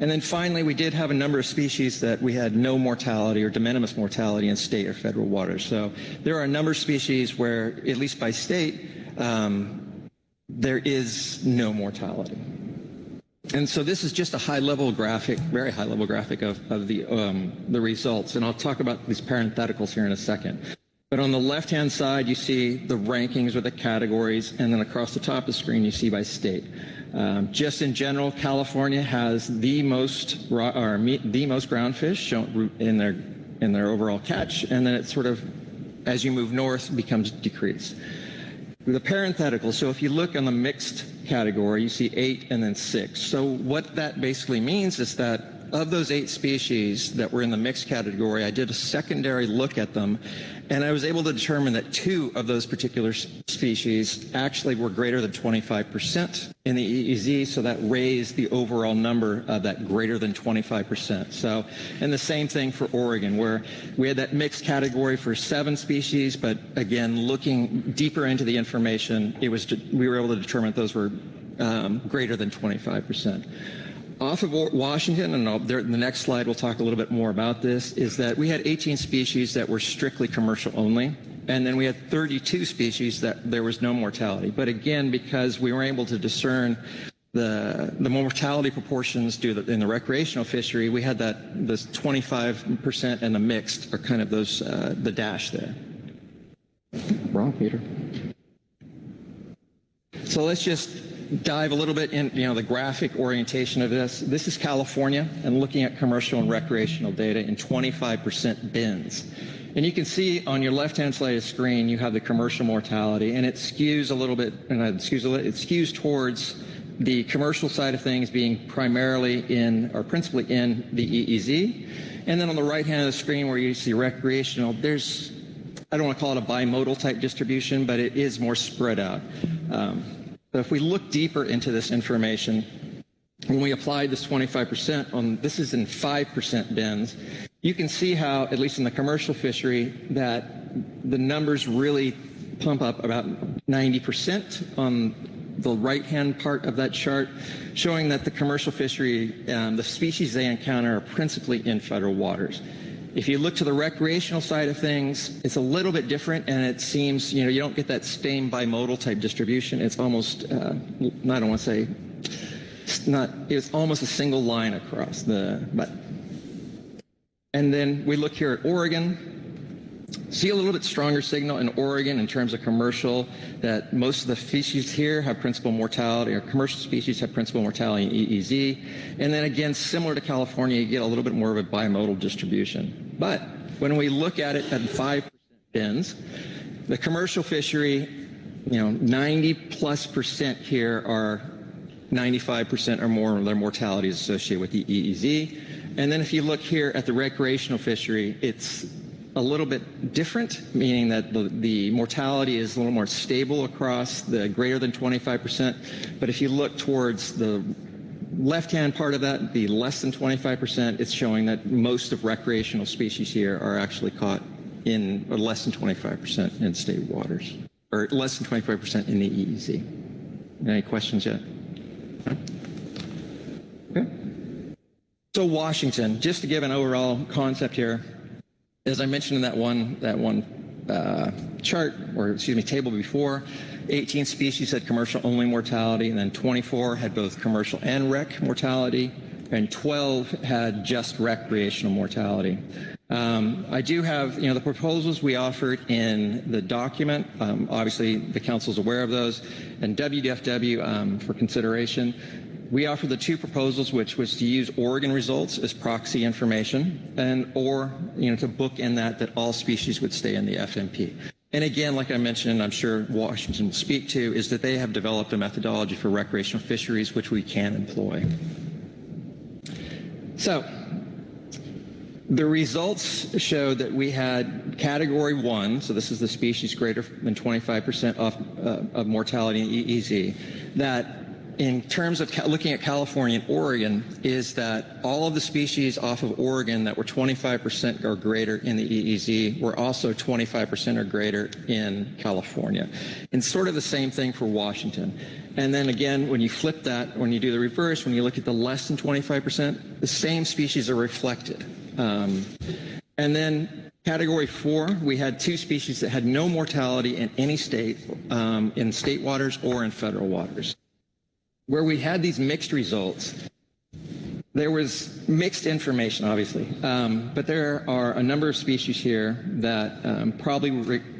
And then finally, we did have a number of species that we had no mortality or de minimis mortality in state or federal waters. So there are a number of species where, at least by state, there is no mortality. And so this is just a high-level graphic, very high-level graphic of the results. And I'll talk about these parentheticals here in a second. But on the left-hand side, you see the rankings or the categories, and then across the top of the screen, you see by state. Just in general, California has the most groundfish shown in their overall catch, and then it sort of, as you move north, becomes decreased. The parenthetical, so if you look on the mixed category, you see 8 and then 6. So what that basically means is that of those 8 species that were in the mixed category, I did a secondary look at them, and I was able to determine that 2 of those particular species actually were greater than 25% in the EEZ, so that raised the overall number of that greater than 25%. So, and the same thing for Oregon, where we had that mixed category for 7 species, but again, looking deeper into the information, we were able to determine that those were greater than 25%. Off of Washington, and the next slide we'll talk a little bit more about this, is that we had 18 species that were strictly commercial only, and then we had 32 species that there was no mortality. But again, because we were able to discern the mortality proportions in the recreational fishery, we had this 25% and the mixed are kind of those, the dash there. Wrong, Peter. So let's just dive a little bit in, the graphic orientation of this. This is California, and looking at commercial and recreational data in 25% bins. And you can see on your left-hand side of the screen, you have the commercial mortality, and it skews a little bit, it skews towards the commercial side of things being principally in the EEZ. And then on the right hand of the screen where you see recreational, there's, I don't want to call it a bimodal type distribution, but it is more spread out. So if we look deeper into this information, when we applied this 25% this is in 5% bins, you can see how, at least in the commercial fishery, that the numbers really pump up about 90% on the right-hand part of that chart, showing that the commercial fishery, the species they encounter are principally in federal waters. If you look to the recreational side of things, it's a little bit different, and it seems, you don't get that same bimodal type distribution. It's almost, I don't want to say, it's almost a single line across and then we look here at Oregon, see a little bit stronger signal in Oregon in terms of commercial, that most of the species here have principal mortality, or commercial species have principal mortality in EEZ. And then again, similar to California, you get a little bit more of a bimodal distribution. But when we look at it at 5% bins, the commercial fishery, 90+% here are 95% or more of their mortality is associated with the EEZ. And then if you look here at the recreational fishery, it's a little bit different, meaning that the mortality is a little more stable across the greater than 25%. But if you look towards the left-hand part of that, the less than 25%, it's showing that most of recreational species here are actually caught in, or less than 25% in state waters, or less than 25% in the EEZ. Any questions yet? Okay. So Washington, just to give an overall concept here, as I mentioned in that one chart, or excuse me, table before, 18 species had commercial only mortality, and then 24 had both commercial and rec mortality, and 12 had just recreational mortality. I do have, the proposals we offered in the document. Obviously, the council's aware of those, and WDFW for consideration. We offered the two proposals, which was to use Oregon results as proxy information, or to bookend that all species would stay in the FMP. And again, like I mentioned, and I'm sure Washington will speak to, is that they have developed a methodology for recreational fisheries, which we can employ. So the results showed that we had category 1, so this is the species greater than 25% of mortality in EEZ, that in terms of looking at California and Oregon, is that all of the species off of Oregon that were 25% or greater in the EEZ were also 25% or greater in California. And sort of the same thing for Washington. And then again, when you flip that, when you do the reverse, when you look at the less than 25%, the same species are reflected. And then category 4, we had 2 species that had no mortality in any state, in state waters or in federal waters. Where we had these mixed results, there was mixed information, obviously, but there are a number of species here that probably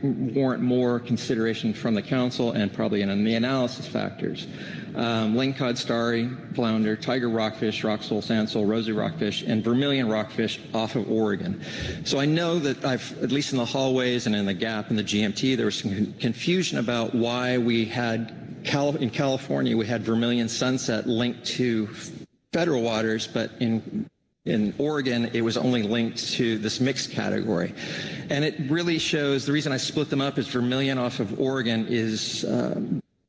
warrant more consideration from the council and probably in the analysis factors. Lingcod, starry, flounder, tiger rockfish, rock sole, sand sole, rosy rockfish, and vermilion rockfish off of Oregon. So I know that at least in the hallways and in the gap in the GMT, there was some confusion about why we had in California, we had vermilion sunset linked to federal waters, but in Oregon, it was only linked to this mixed category. And it really shows, the reason I split them up is vermilion off of Oregon is,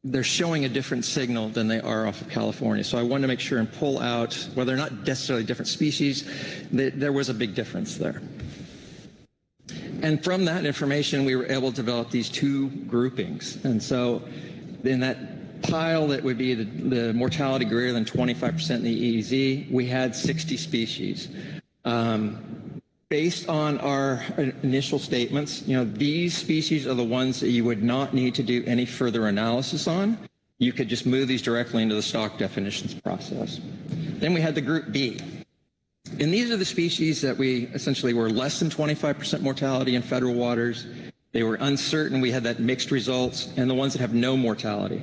they're showing a different signal than they are off of California. So I wanted to make sure and pull out, while they're not necessarily different species, there was a big difference there. And from that information, we were able to develop these 2 groupings. And so in that pile that would be the mortality greater than 25% in the EEZ, we had 60 species. Based on our initial statements, these species are the ones that you would not need to do any further analysis on. You could just move these directly into the stock definitions process. Then we had the group B. And these are the species that we essentially were less than 25% mortality in federal waters. They were uncertain. We had that mixed results, and the ones that have no mortality.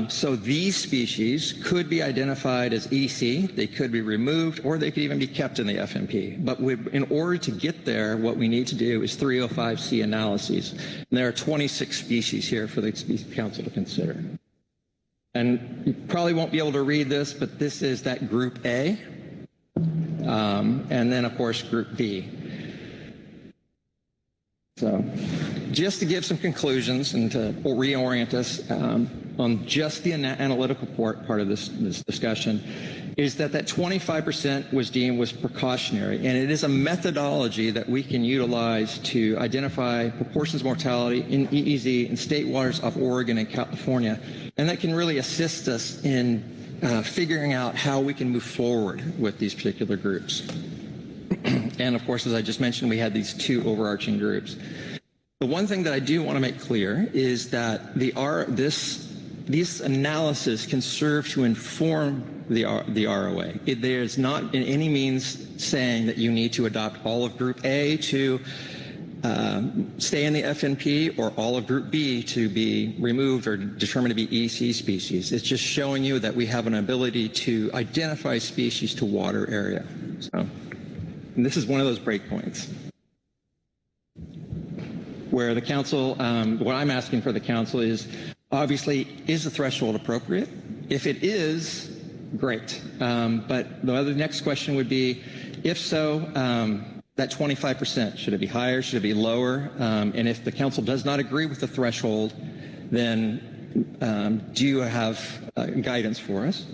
So these species could be identified as EC, they could be removed, or they could even be kept in the FMP. But in order to get there, what we need to do is 305C analyses. And there are 26 species here for the Species Council to consider. And you probably won't be able to read this, but this is that group A. And then, of course, group B. So just to give some conclusions and to reorient us on just the analytical part of this discussion, is that 25% was deemed was precautionary, and it is a methodology that we can utilize to identify proportions of mortality in EEZ and state waters off Oregon and California, and that can really assist us in figuring out how we can move forward with these particular groups. And of course, as I just mentioned, we had these two overarching groups. The one thing that I do want to make clear is that this analysis can serve to inform the ROA. There is not in any means saying that you need to adopt all of Group A to stay in the FNP or all of Group B to be removed or determined to be EC species. It's just showing you that we have an ability to identify species to water area. So, and this is one of those breakpoints where the council, what I'm asking for the council is, obviously, is the threshold appropriate? If it is, great. But the next question would be, if so, that 25%, should it be higher, should it be lower? And if the council does not agree with the threshold, then do you have guidance for us?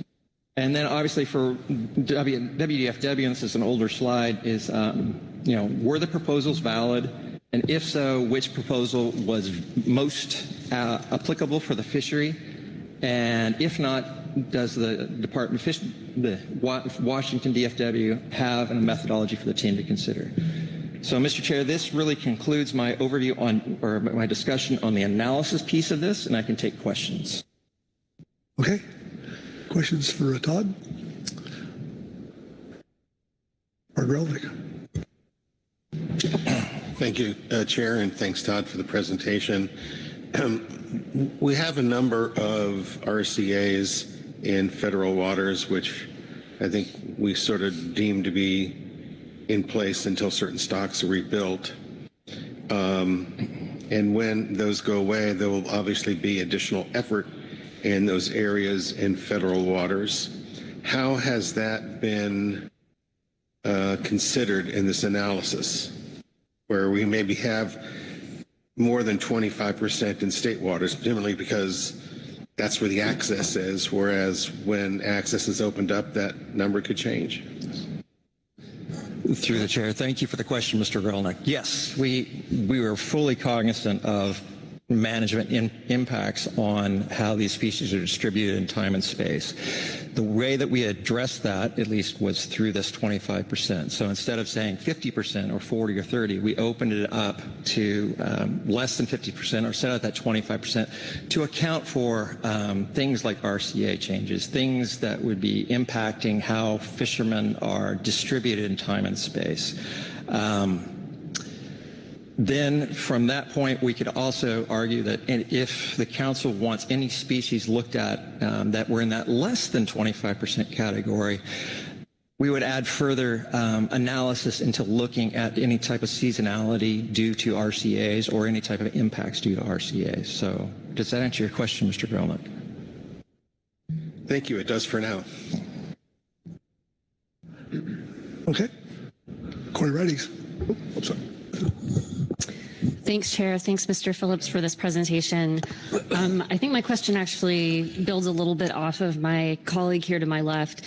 And then obviously for WDFW, and this is an older slide, is, were the proposals valid? And if so, which proposal was most applicable for the fishery? And if not, does the Department of Fish, the Washington DFW, have a methodology for the team to consider? So, Mr. Chair, this really concludes my overview on, or my discussion on the analysis piece of this, and I can take questions. Okay. Questions for Todd? Or Grelnick? Thank you, Chair, and thanks, Todd, for the presentation. We have a number of RCAs in federal waters, which I think we sort of deem to be in place until certain stocks are rebuilt. And when those go away, there will obviously be additional effort in those areas in federal waters. How has that been considered in this analysis, where we maybe have more than 25% in state waters, generally because that's where the access is, whereas when access is opened up, that number could change? Through the chair, thank you for the question, Mr. Grelnick. Yes, we were fully cognizant of management impacts on how these species are distributed in time and space. The way that we addressed that, at least, was through this 25%. So instead of saying 50% or 40 or 30, we opened it up to less than 50% or set out that 25% to account for things like RCA changes, things that would be impacting how fishermen are distributed in time and space. Then from that point, we could also argue that if the council wants any species looked at that were in that less than 25% category, we would add further analysis into looking at any type of seasonality due to RCAs or any type of impacts due to RCAs. So does that answer your question, Mr. Grelnick? Thank you. It does for now. Okay. Corey Ridings. I'm sorry. Thanks, Chair. Thanks, Mr. Phillips, for this presentation. I think my question actually builds a little bit off of my colleague here to my left,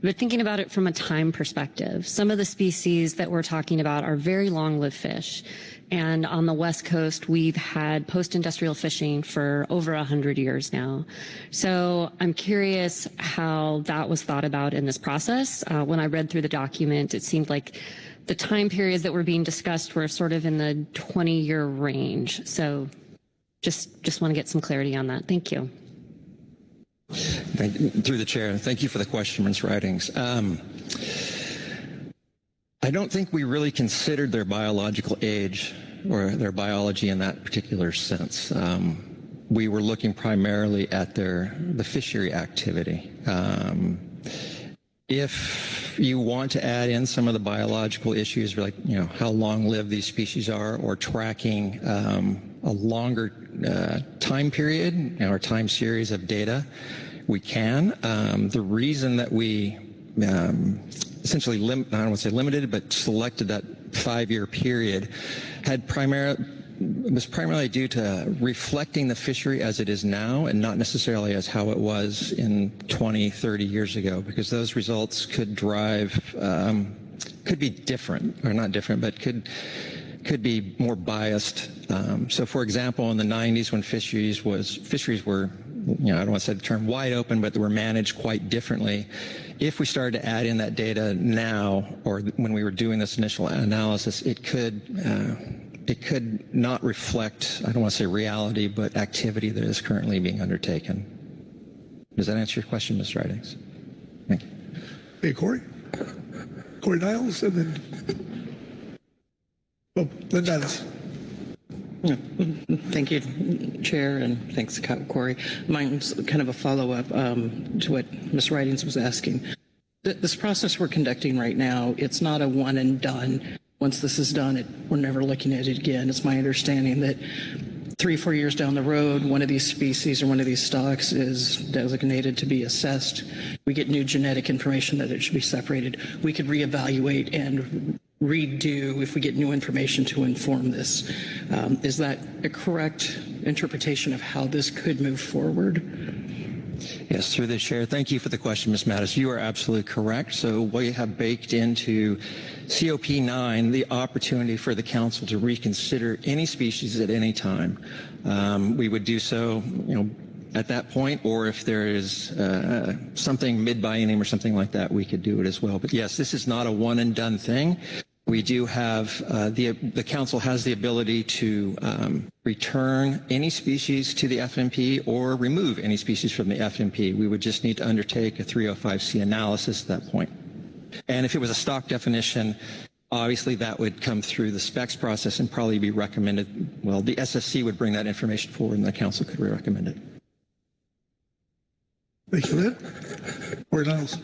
but thinking about it from a time perspective. Some of the species that we're talking about are very long-lived fish. And on the West Coast, we've had post-industrial fishing for over 100 years now. So I'm curious how that was thought about in this process. When I read through the document, it seemed like the time periods that were being discussed were sort of in the 20-year range. So just want to get some clarity on that. Thank you. Through the chair, thank you for the question, Ms. Ridings. I don't think we really considered their biological age or their biology in that particular sense. We were looking primarily at the fishery activity. If you want to add in some of the biological issues, like how long-lived these species are, or tracking a longer time period or time series of data, we can. The reason that we essentially, I don't want to say limited, but selected that 5-year period had was primarily due to reflecting the fishery as it is now and not necessarily as how it was in 20, 30 years ago, because those results could drive, could be different, or not different, but could be more biased. So for example, in the 90s when fisheries were, I don't want to say the term wide open, but they were managed quite differently. If we started to add in that data now, or when we were doing this initial analysis, it could not reflect, I don't want to say reality, but activity that is currently being undertaken. Does that answer your question, Ms. Ridings? Thank you. Hey, Corey Niles, and then, Lynn Dennis. Thank you, Chair, and thanks, Corey. Mine's kind of a follow-up to what Ms. Ridings was asking. This process we're conducting right now, it's not a one and done. Once this is done, we're never looking at it again. It's my understanding that 3-4 years down the road, one of these species or one of these stocks is designated to be assessed. We get new genetic information that it should be separated. We could reevaluate and redo if we get new information to inform this. Is that a correct interpretation of how this could move forward? Yes, through the chair. Thank you for the question, Ms. Mattis. You are absolutely correct. So we have baked into COP9 the opportunity for the council to reconsider any species at any time. We would do so, at that point, or if there is something mid-biennium or something like that, we could do it as well. But yes, this is not a one and done thing. We do have, the council has the ability to return any species to the FMP or remove any species from the FMP. We would just need to undertake a 305C analysis at that point. And if it was a stock definition, obviously that would come through the specs process and probably be recommended. Well, the SSC would bring that information forward and the council could recommend it. Thank you, Lynn. Corey Niles.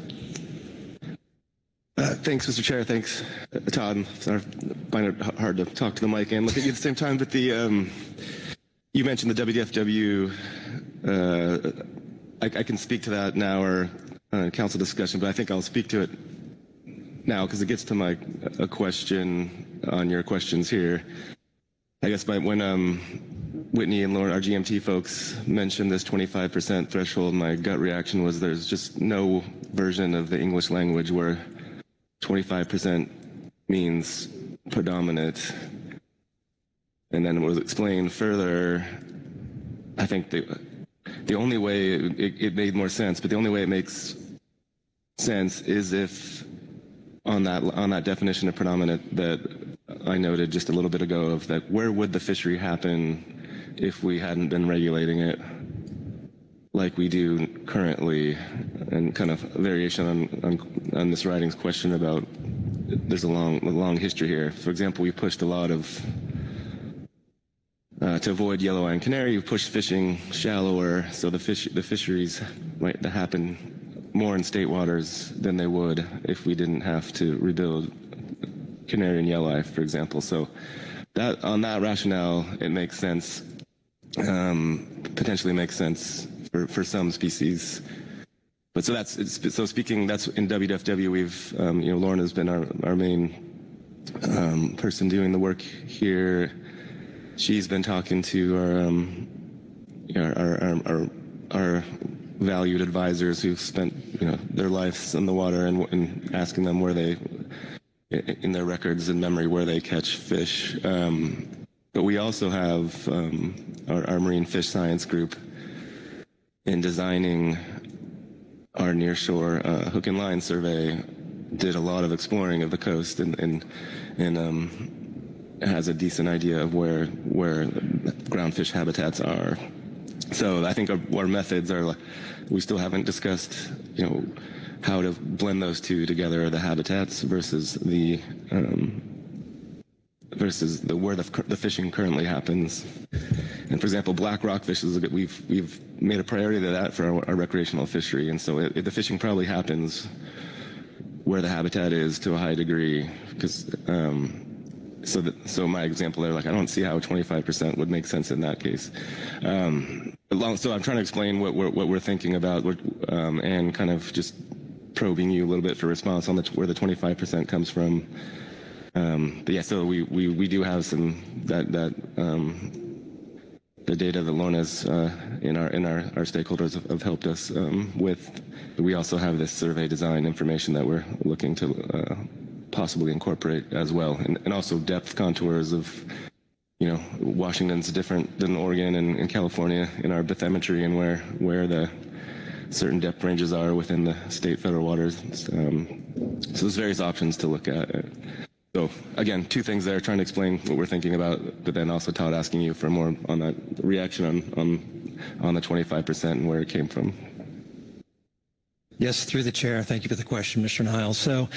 Thanks, Mr. Chair. Thanks, Todd. Sorry, I find it hard to talk to the mic and look at you at the same time. But you mentioned the WDFW. I can speak to that now or council discussion, but I think I'll speak to it now because it gets to a question on your questions here. I guess when Whitney and Lauren, our GMT folks, mentioned this 25% threshold, my gut reaction was there's just no version of the English language where 25% means predominant. And then it was explained further. I think the only way it made more sense, but the only way it makes sense is if on that definition of predominant that I noted just a little bit ago of that, where would the fishery happen if we hadn't been regulating it like we do currently, and kind of variation on Ms. Riding's question about there's a long history here. For example, we pushed a lot of to avoid yellow eye and canary. We pushed fishing shallower, so the fisheries might happen more in state waters than they would if we didn't have to rebuild canary and yellow eye, for example. So that on that rationale, it makes sense. Potentially makes sense for some species, but so speaking. That's in WDFW. We've Lauren has been our main person doing the work here. She's been talking to our valued advisors who've spent their lives in the water and asking them where they in their records and memory where they catch fish. But we also have our marine fish science group in designing our nearshore hook and line survey, did a lot of exploring of the coast and has a decent idea of where groundfish habitats are. So I think our methods are, we still haven't discussed, how to blend those two together, the habitats versus where the fishing currently happens. And for example, black rockfish is we've made a priority to that for our recreational fishery, and so the fishing probably happens where the habitat is to a high degree. Because so my example there, I don't see how 25% would make sense in that case. So I'm trying to explain what we're thinking about, and kind of just probing you a little bit for response on where the 25% comes from. But yeah, so we do have some the data that Lona's in our stakeholders have helped us with. We also have this survey design information that we're looking to possibly incorporate as well, and also depth contours of, Washington's different than Oregon and California in our bathymetry and where the certain depth ranges are within the state federal waters. So there's various options to look at. So again, two things there, trying to explain what we're thinking about, but then also Todd asking you for more on that reaction on the 25% and where it came from. Yes, through the chair. Thank you for the question, Mr. Niles. So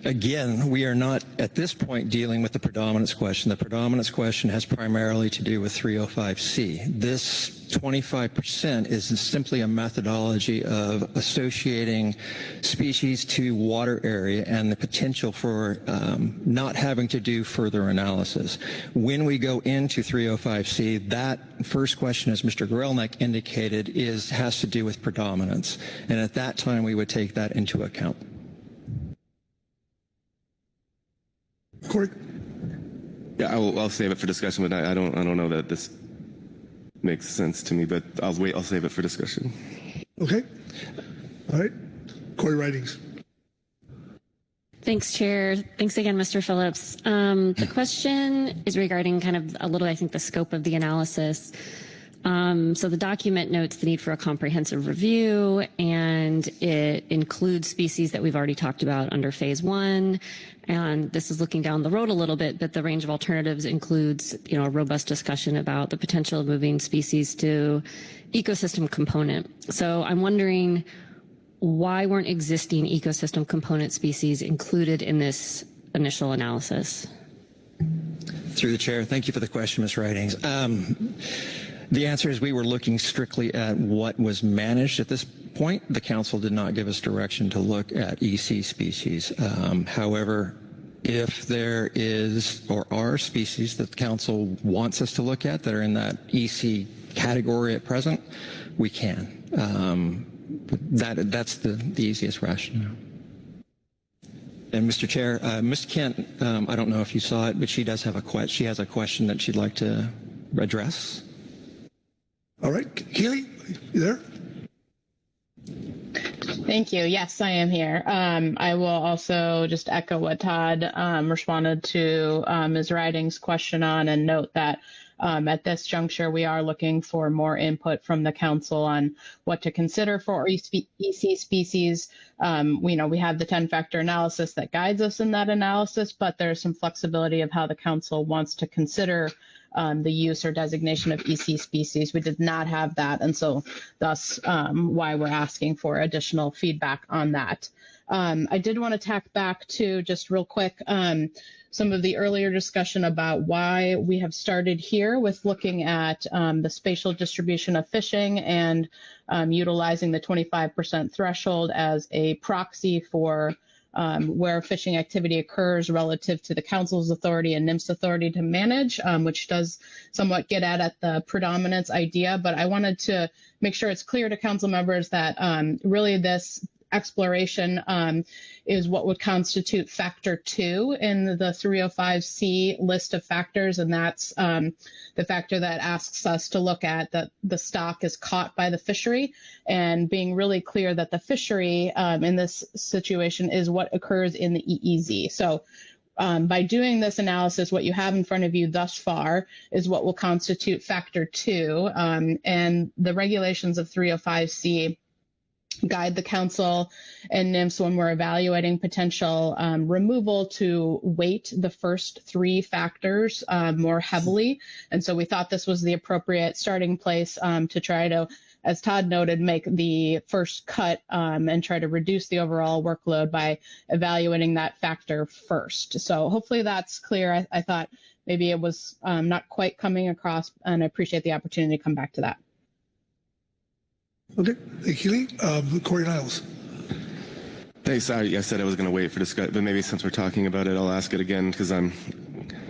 again, we are not at this point dealing with the predominance question. The predominance question has primarily to do with 305C. This 25% is simply a methodology of associating species to water area and the potential for not having to do further analysis. When we go into 305C, that first question, as Mr. Gorelnik indicated, has to do with predominance. And at that time, we would take that into account. Corey? Yeah, I'll save it for discussion, but I don't know that this makes sense to me, but I'll save it for discussion. Okay. All right. Corey Ridings. Thanks, Chair. Thanks again, Mr. Phillips. The question is regarding kind of a little, I think, the scope of the analysis. So the document notes the need for a comprehensive review, and it includes species that we've already talked about under phase 1. And this is looking down the road a little bit, but the range of alternatives includes, a robust discussion about the potential of moving species to ecosystem component. So I'm wondering, why weren't existing ecosystem component species included in this initial analysis? Through the chair, thank you for the question, Ms. Ridings. The answer is we were looking strictly at what was managed at this point. The council did not give us direction to look at EC species. However, if there is or are species that the council wants us to look at that are in that EC category at present, we can. That's the easiest rationale. And Mr. Chair, Ms. Kent, I don't know if you saw it, but she has a question that she'd like to address. All right. Keely, you there? Thank you. Yes, I am here. I will also just echo what Todd responded to Ms. Riding's question on, and note that at this juncture, we are looking for more input from the council on what to consider for EC species. We have the 10-factor analysis that guides us in that analysis, but there's some flexibility of how the council wants to consider the use or designation of EC species. We did not have that, and so thus why we're asking for additional feedback on that. I did want to tack back to just real quick some of the earlier discussion about why we have started here with looking at the spatial distribution of fishing and utilizing the 25% threshold as a proxy for where fishing activity occurs relative to the council's authority and NIMS authority to manage, which does somewhat get at the predominance idea. But I wanted to make sure it's clear to council members that really this exploration is what would constitute factor 2 in the 305C list of factors, and that's the factor that asks us to look at that the stock is caught by the fishery, and being really clear that the fishery in this situation is what occurs in the EEZ. So by doing this analysis, what you have in front of you thus far is what will constitute factor 2, and the regulations of 305C guide the council and NIMS when we're evaluating potential removal to weight the first 3 factors more heavily. And so we thought this was the appropriate starting place to try to, as Todd noted, make the first cut and try to reduce the overall workload by evaluating that factor first. So hopefully that's clear. I thought maybe it was not quite coming across, and I appreciate the opportunity to come back to that. Okay. Thank you, Lee. Corey Niles. Thanks. Sorry, I said I was going to wait for discussion, but maybe since we're talking about it, I'll ask it again because I'm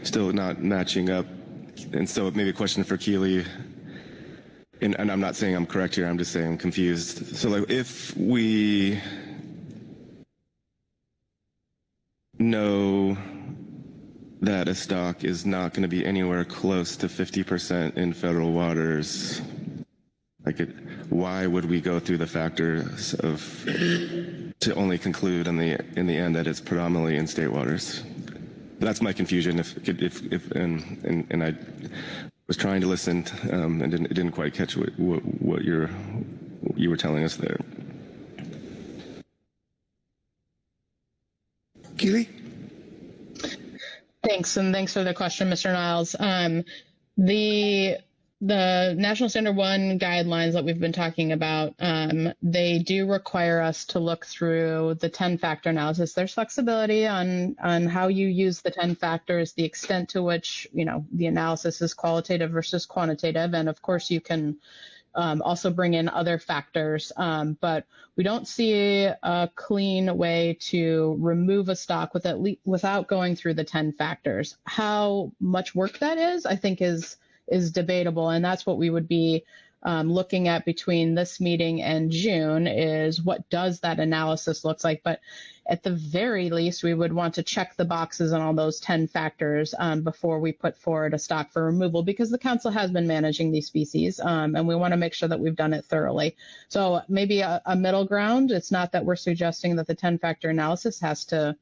still not matching up. And so maybe a question for Keely. And I'm not saying I'm correct here. I'm just saying I'm confused. So like if we know status stock is not going to be anywhere close to 50% in federal waters, why would we go through the factors to only conclude in the end that it's predominantly in state waters? That's my confusion. And I was trying to listen and didn't quite catch what you were telling us there. Keely? Thanks, and thanks for the question, Mr. Niles. The National Standard 1 guidelines that we've been talking about, they do require us to look through the 10-factor analysis. There's flexibility on how you use the 10 factors, the extent to which, the analysis is qualitative versus quantitative. And of course, you can also bring in other factors, but we don't see a clean way to remove a stock without going through the 10 factors. How much work that is, I think is debatable, and that's what we would be looking at between this meeting and June, is what does that analysis look like. But at the very least, we would want to check the boxes on all those 10 factors before we put forward a stock for removal, because the council has been managing these species, and we want to make sure that we've done it thoroughly. So maybe a middle ground. It's not that we're suggesting that the 10-factor analysis has to,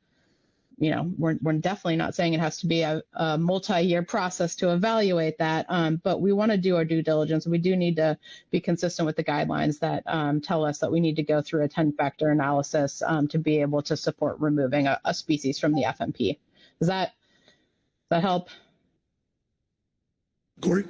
we're definitely not saying it has to be a multi-year process to evaluate that, but we want to do our due diligence. We do need to be consistent with the guidelines that tell us that we need to go through a 10-factor analysis to be able to support removing a species from the FMP. Does that help? Corey?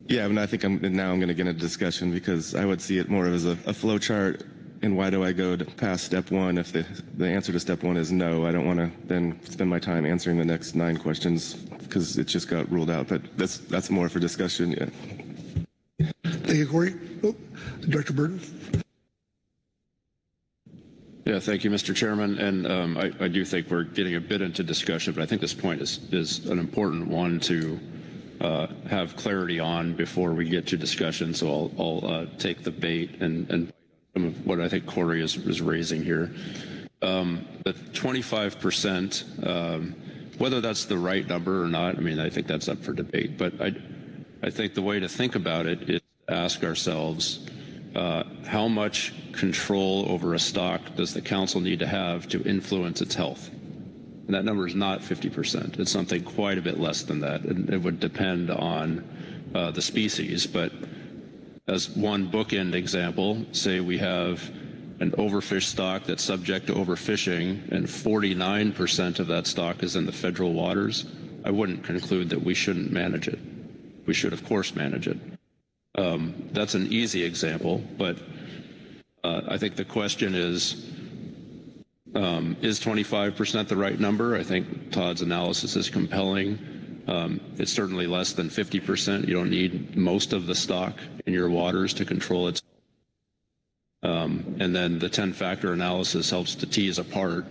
Yeah, I think I'm going to get into discussion, because I would see it more as a flow chart. And why do I go past step one if the answer to step one is no? I don't want to then spend my time answering the next 9 questions because it just got ruled out. But that's more for discussion. Yeah. Thank you, Corey. Director Burton. Yeah, thank you, Mr. Chairman. And I do think we're getting a bit into discussion, but I think this point is an important one to have clarity on before we get to discussion. So I'll take the bait and some of what I think Corey is raising here. The 25%, whether that's the right number or not, I think that's up for debate. But I think the way to think about it is to ask ourselves, how much control over a stock does the council need to have to influence its health? And that number is not 50%. It's something quite a bit less than that. And it would depend on the species. But as one bookend example, say we have an overfish stock that's subject to overfishing and 49% of that stock is in the federal waters, I wouldn't conclude that we shouldn't manage it. We should, of course, manage it. That's an easy example, but I think the question is 25% the right number? I think Todd's analysis is compelling. It's certainly less than 50%. You don't need most of the stock in your waters to control its. And then the 10-factor analysis helps to tease apart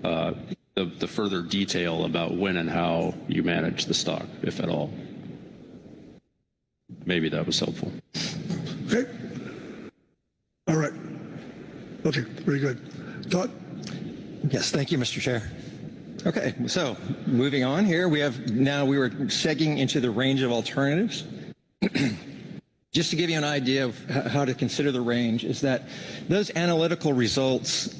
the further detail about when and how you manage the stock, if at all. Maybe that was helpful. Okay. All right. Okay, very good. Todd? Yes, thank you, Mr. Chair. Okay, so moving on here, we were segging into the range of alternatives. Just to give you an idea of how to consider the range, is that those analytical results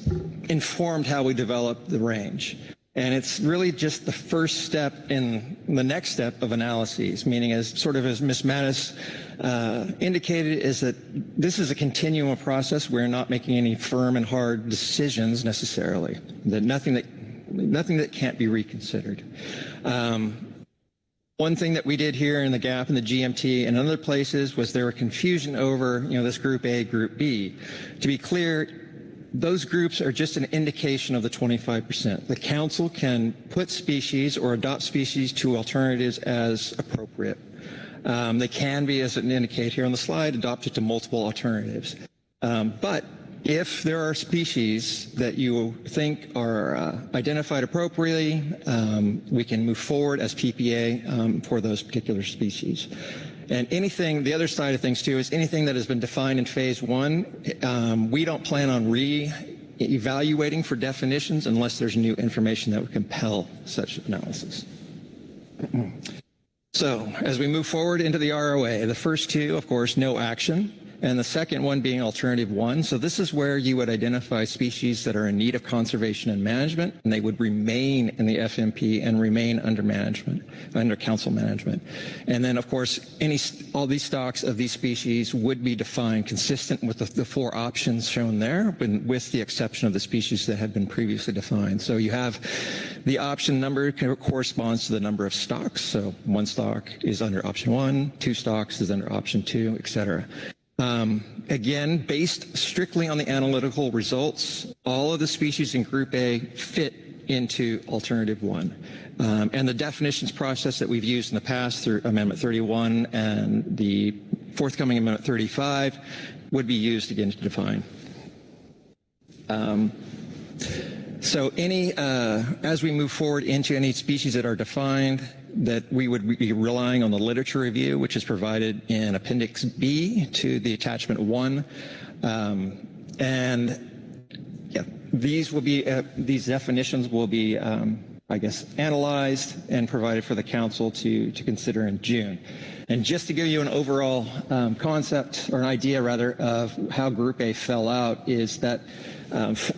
informed how we developed the range. And it's really just the first step in the next step of analyses, meaning as Ms. Mattis indicated, is that this is a continuum process. We're not making any firm and hard decisions necessarily, that nothing that can't be reconsidered. One thing that we did here in the GAP and the GMT and other places was there were confusion over, this group A, group B. To be clear, those groups are just an indication of the 25%. The council can put species or adopt species to alternatives as appropriate. They can be, as it indicates here on the slide, adopted to multiple alternatives. But if there are species that you think are identified appropriately, we can move forward as PPA for those particular species. And the other side of things too, is anything that has been defined in phase 1, we don't plan on evaluating for definitions unless there's new information that would compel such analysis. So as we move forward into the ROA, the first two, of course, no action, and the second one being alternative one. So this is where you would identify species that are in need of conservation and management, and they would remain in the FMP and remain under management, under council management. And then, of course, all these stocks of these species would be defined consistent with the four options shown there, with the exception of the species that had been previously defined. So you have the option number corresponds to the number of stocks. So one stock is under option one, two stocks is under option two, et cetera. Again, based strictly on the analytical results, all of the species in Group A fit into Alternative 1. And the definitions process that we've used in the past through Amendment 31 and the forthcoming Amendment 35 would be used again to define. So as we move forward into any species that are defined, that we would be relying on the literature review, which is provided in Appendix B to the Attachment 1. And yeah, these definitions will be, I guess, analyzed and provided for the council to consider in June. And just to give you an overall concept, or an idea rather, of how Group A fell out is that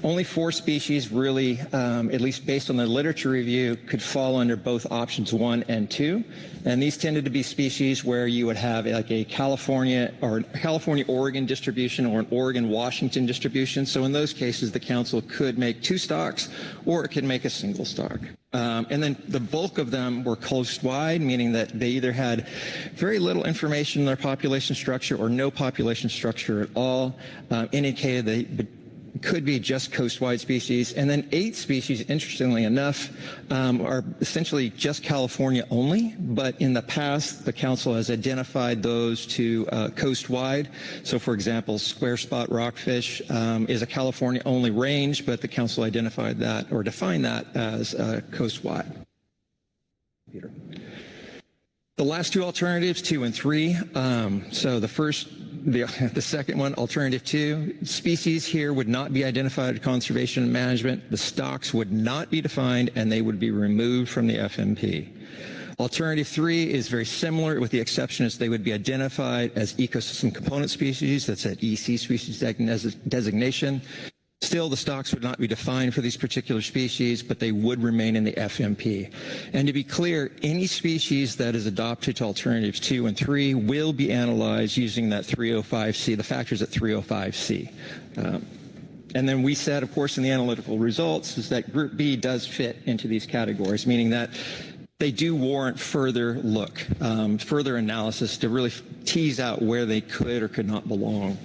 only 4 species really, at least based on the literature review, could fall under both options 1 and 2. And these tended to be species where you would have like a California-Oregon distribution or an Oregon-Washington distribution. So in those cases, the council could make 2 stocks or it could make a single stock. And then the bulk of them were coast-wide, meaning that they either had very little information in their population structure or no population structure at all, indicated they could be just coast-wide species. And then 8 species, interestingly enough, are essentially just California only, but in the past, the council has identified those to coast-wide. So for example, square spot rockfish is a California-only range, but the council identified that or defined that as coast-wide. Peter. The last 2 alternatives, 2 and 3. So the second one, Alternative 2, species here would not be identified at conservation and management. The stocks would not be defined, and they would be removed from the FMP. Alternative 3 is very similar, with the exception is they would be identified as ecosystem component species. That's at EC species designation. Still, the stocks would not be defined for these particular species, but they would remain in the FMP. And to be clear, any species that is adopted to alternatives 2 and 3 will be analyzed using that 305C, the factors at 305C. And then we said, of course, in the analytical results, is that Group B does fit into these categories, meaning that they do warrant further further analysis to really tease out where they could or could not belong.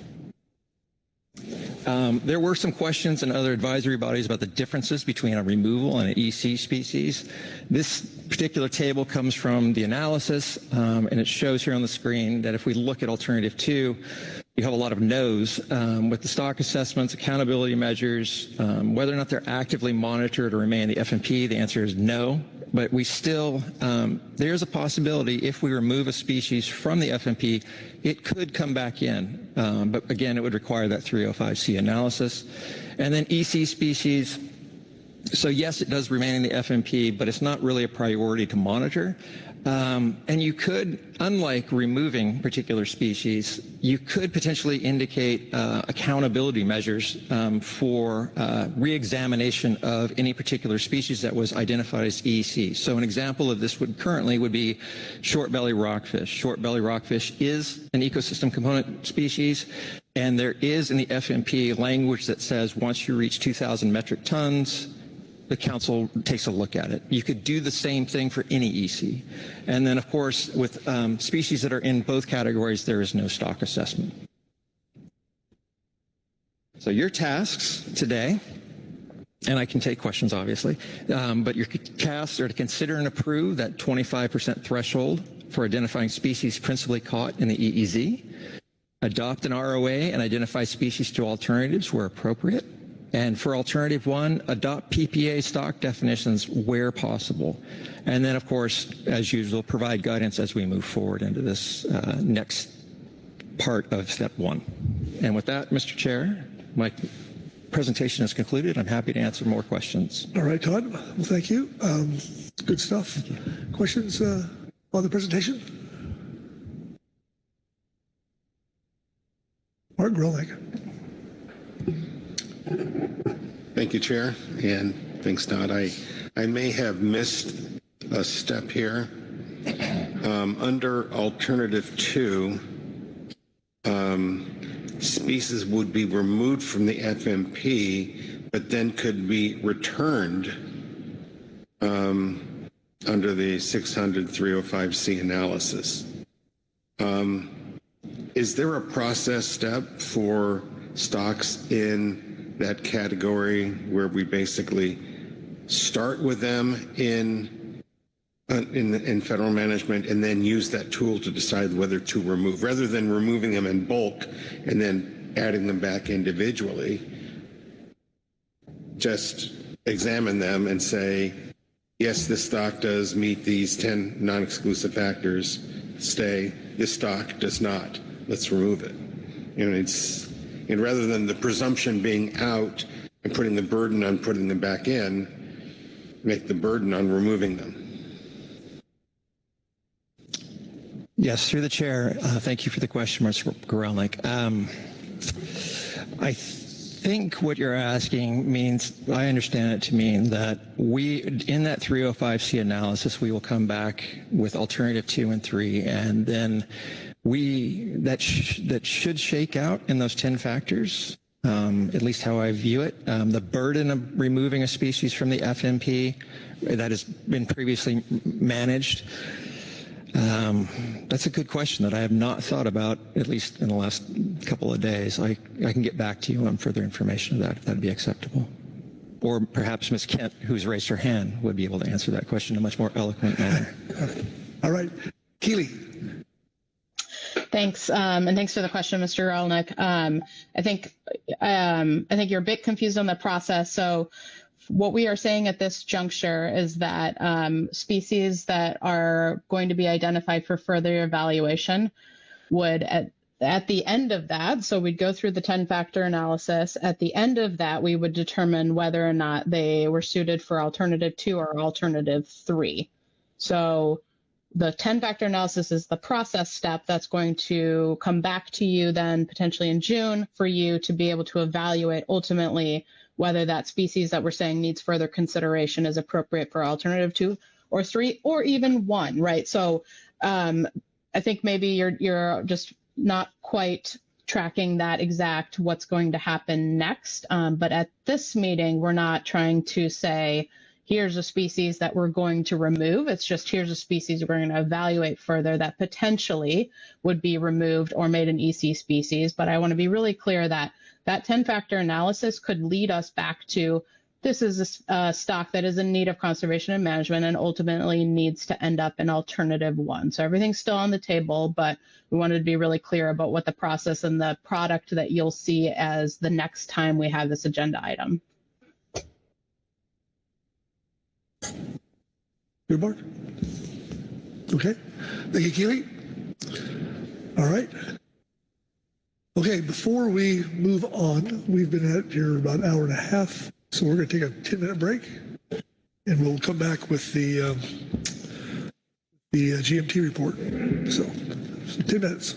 There were some questions in other advisory bodies about the differences between a removal and an EC species. This particular table comes from the analysis, and it shows here on the screen that if we look at Alternative 2, you have a lot of no's. With the stock assessments, accountability measures, whether or not they're actively monitored or remain in the FMP, the answer is no. But we still, there's a possibility if we remove a species from the FMP, it could come back in. But again, it would require that 305C analysis. And then EC species, so yes, it does remain in the FMP, but it's not really a priority to monitor. And you could, unlike removing particular species, you could potentially indicate accountability measures for re-examination of any particular species that was identified as EC. So an example of this would be short-belly rockfish. Short-belly rockfish is an ecosystem component species, and there is in the FMP language that says once you reach 2,000 metric tons, the council takes a look at it. You could do the same thing for any EC. And then, of course, with species that are in both categories, there is no stock assessment. So your tasks today, and I can take questions, obviously, but your tasks are to consider and approve that 25% threshold for identifying species principally caught in the EEZ, adopt an ROA and identify species to alternatives where appropriate, and for Alternative 1, adopt PPA stock definitions where possible. And then, of course, as usual, provide guidance as we move forward into this next part of Step 1. And with that, Mr. Chair, Mike. presentation is concluded. I'm happy to answer more questions. All right, Todd. Well, thank you. Good stuff. Questions on the presentation? Mark Grolnick. Thank you, Chair, and thanks, Todd. I may have missed a step here. Under Alternative 2, species would be removed from the FMP, but then could be returned under the 600-305C analysis. Is there a process step for stocks in that category where we basically start with them in federal management and then use that tool to decide whether to remove, rather than removing them in bulk and then adding them back individually? Just examine them and say, yes, this stock does meet these 10 non-exclusive factors, stay. This stock does not. Let's remove it. And rather than the presumption being out and putting the burden on putting them back in, make the burden on removing them. Yes, through the chair. Thank you for the question, Mr. Gorelnik. I think what you're asking means, I understand it to mean that in that 305C analysis, we will come back with alternative 2 and 3, and then that should shake out in those 10 factors, at least how I view it. The burden of removing a species from the FMP that has been previously managed, that's a good question that I have not thought about, at least in the last couple of days. I can get back to you on further information of that, if that'd be acceptable. Or perhaps Ms. Kent, who's raised her hand, would be able to answer that question in a much more eloquent manner. All right. Keely. Thanks, and thanks for the question, Mr. Rolnick. I think you're a bit confused on the process. So what we are saying at this juncture is that species that are going to be identified for further evaluation would, at the end of that, so we'd go through the 10-factor analysis. At the end of that, we would determine whether or not they were suited for alternative 2 or alternative 3. So the 10-factor analysis is the process step that's going to come back to you then potentially in June for you to be able to evaluate ultimately whether that species that we're saying needs further consideration is appropriate for alternative 2 or 3 or even 1, right? So I think maybe you're just not quite tracking that exact what's going to happen next. But at this meeting, we're not trying to say, here's a species that we're going to remove. It's just, here's a species we're going to evaluate further that potentially would be removed or made an EC species. But I want to be really clear that that 10-factor analysis could lead us back to, this is a stock that is in need of conservation and management and ultimately needs to end up in alternative 1. So everything's still on the table, but we wanted to be really clear about what the process and the product that you'll see as the next time we have this agenda item. Good, Mark? Okay. Thank you, Keely. All right. Okay, before we move on, we've been at here about an hour and a half, so we're going to take a 10-minute break, and we'll come back with the GMT report. So 10 minutes.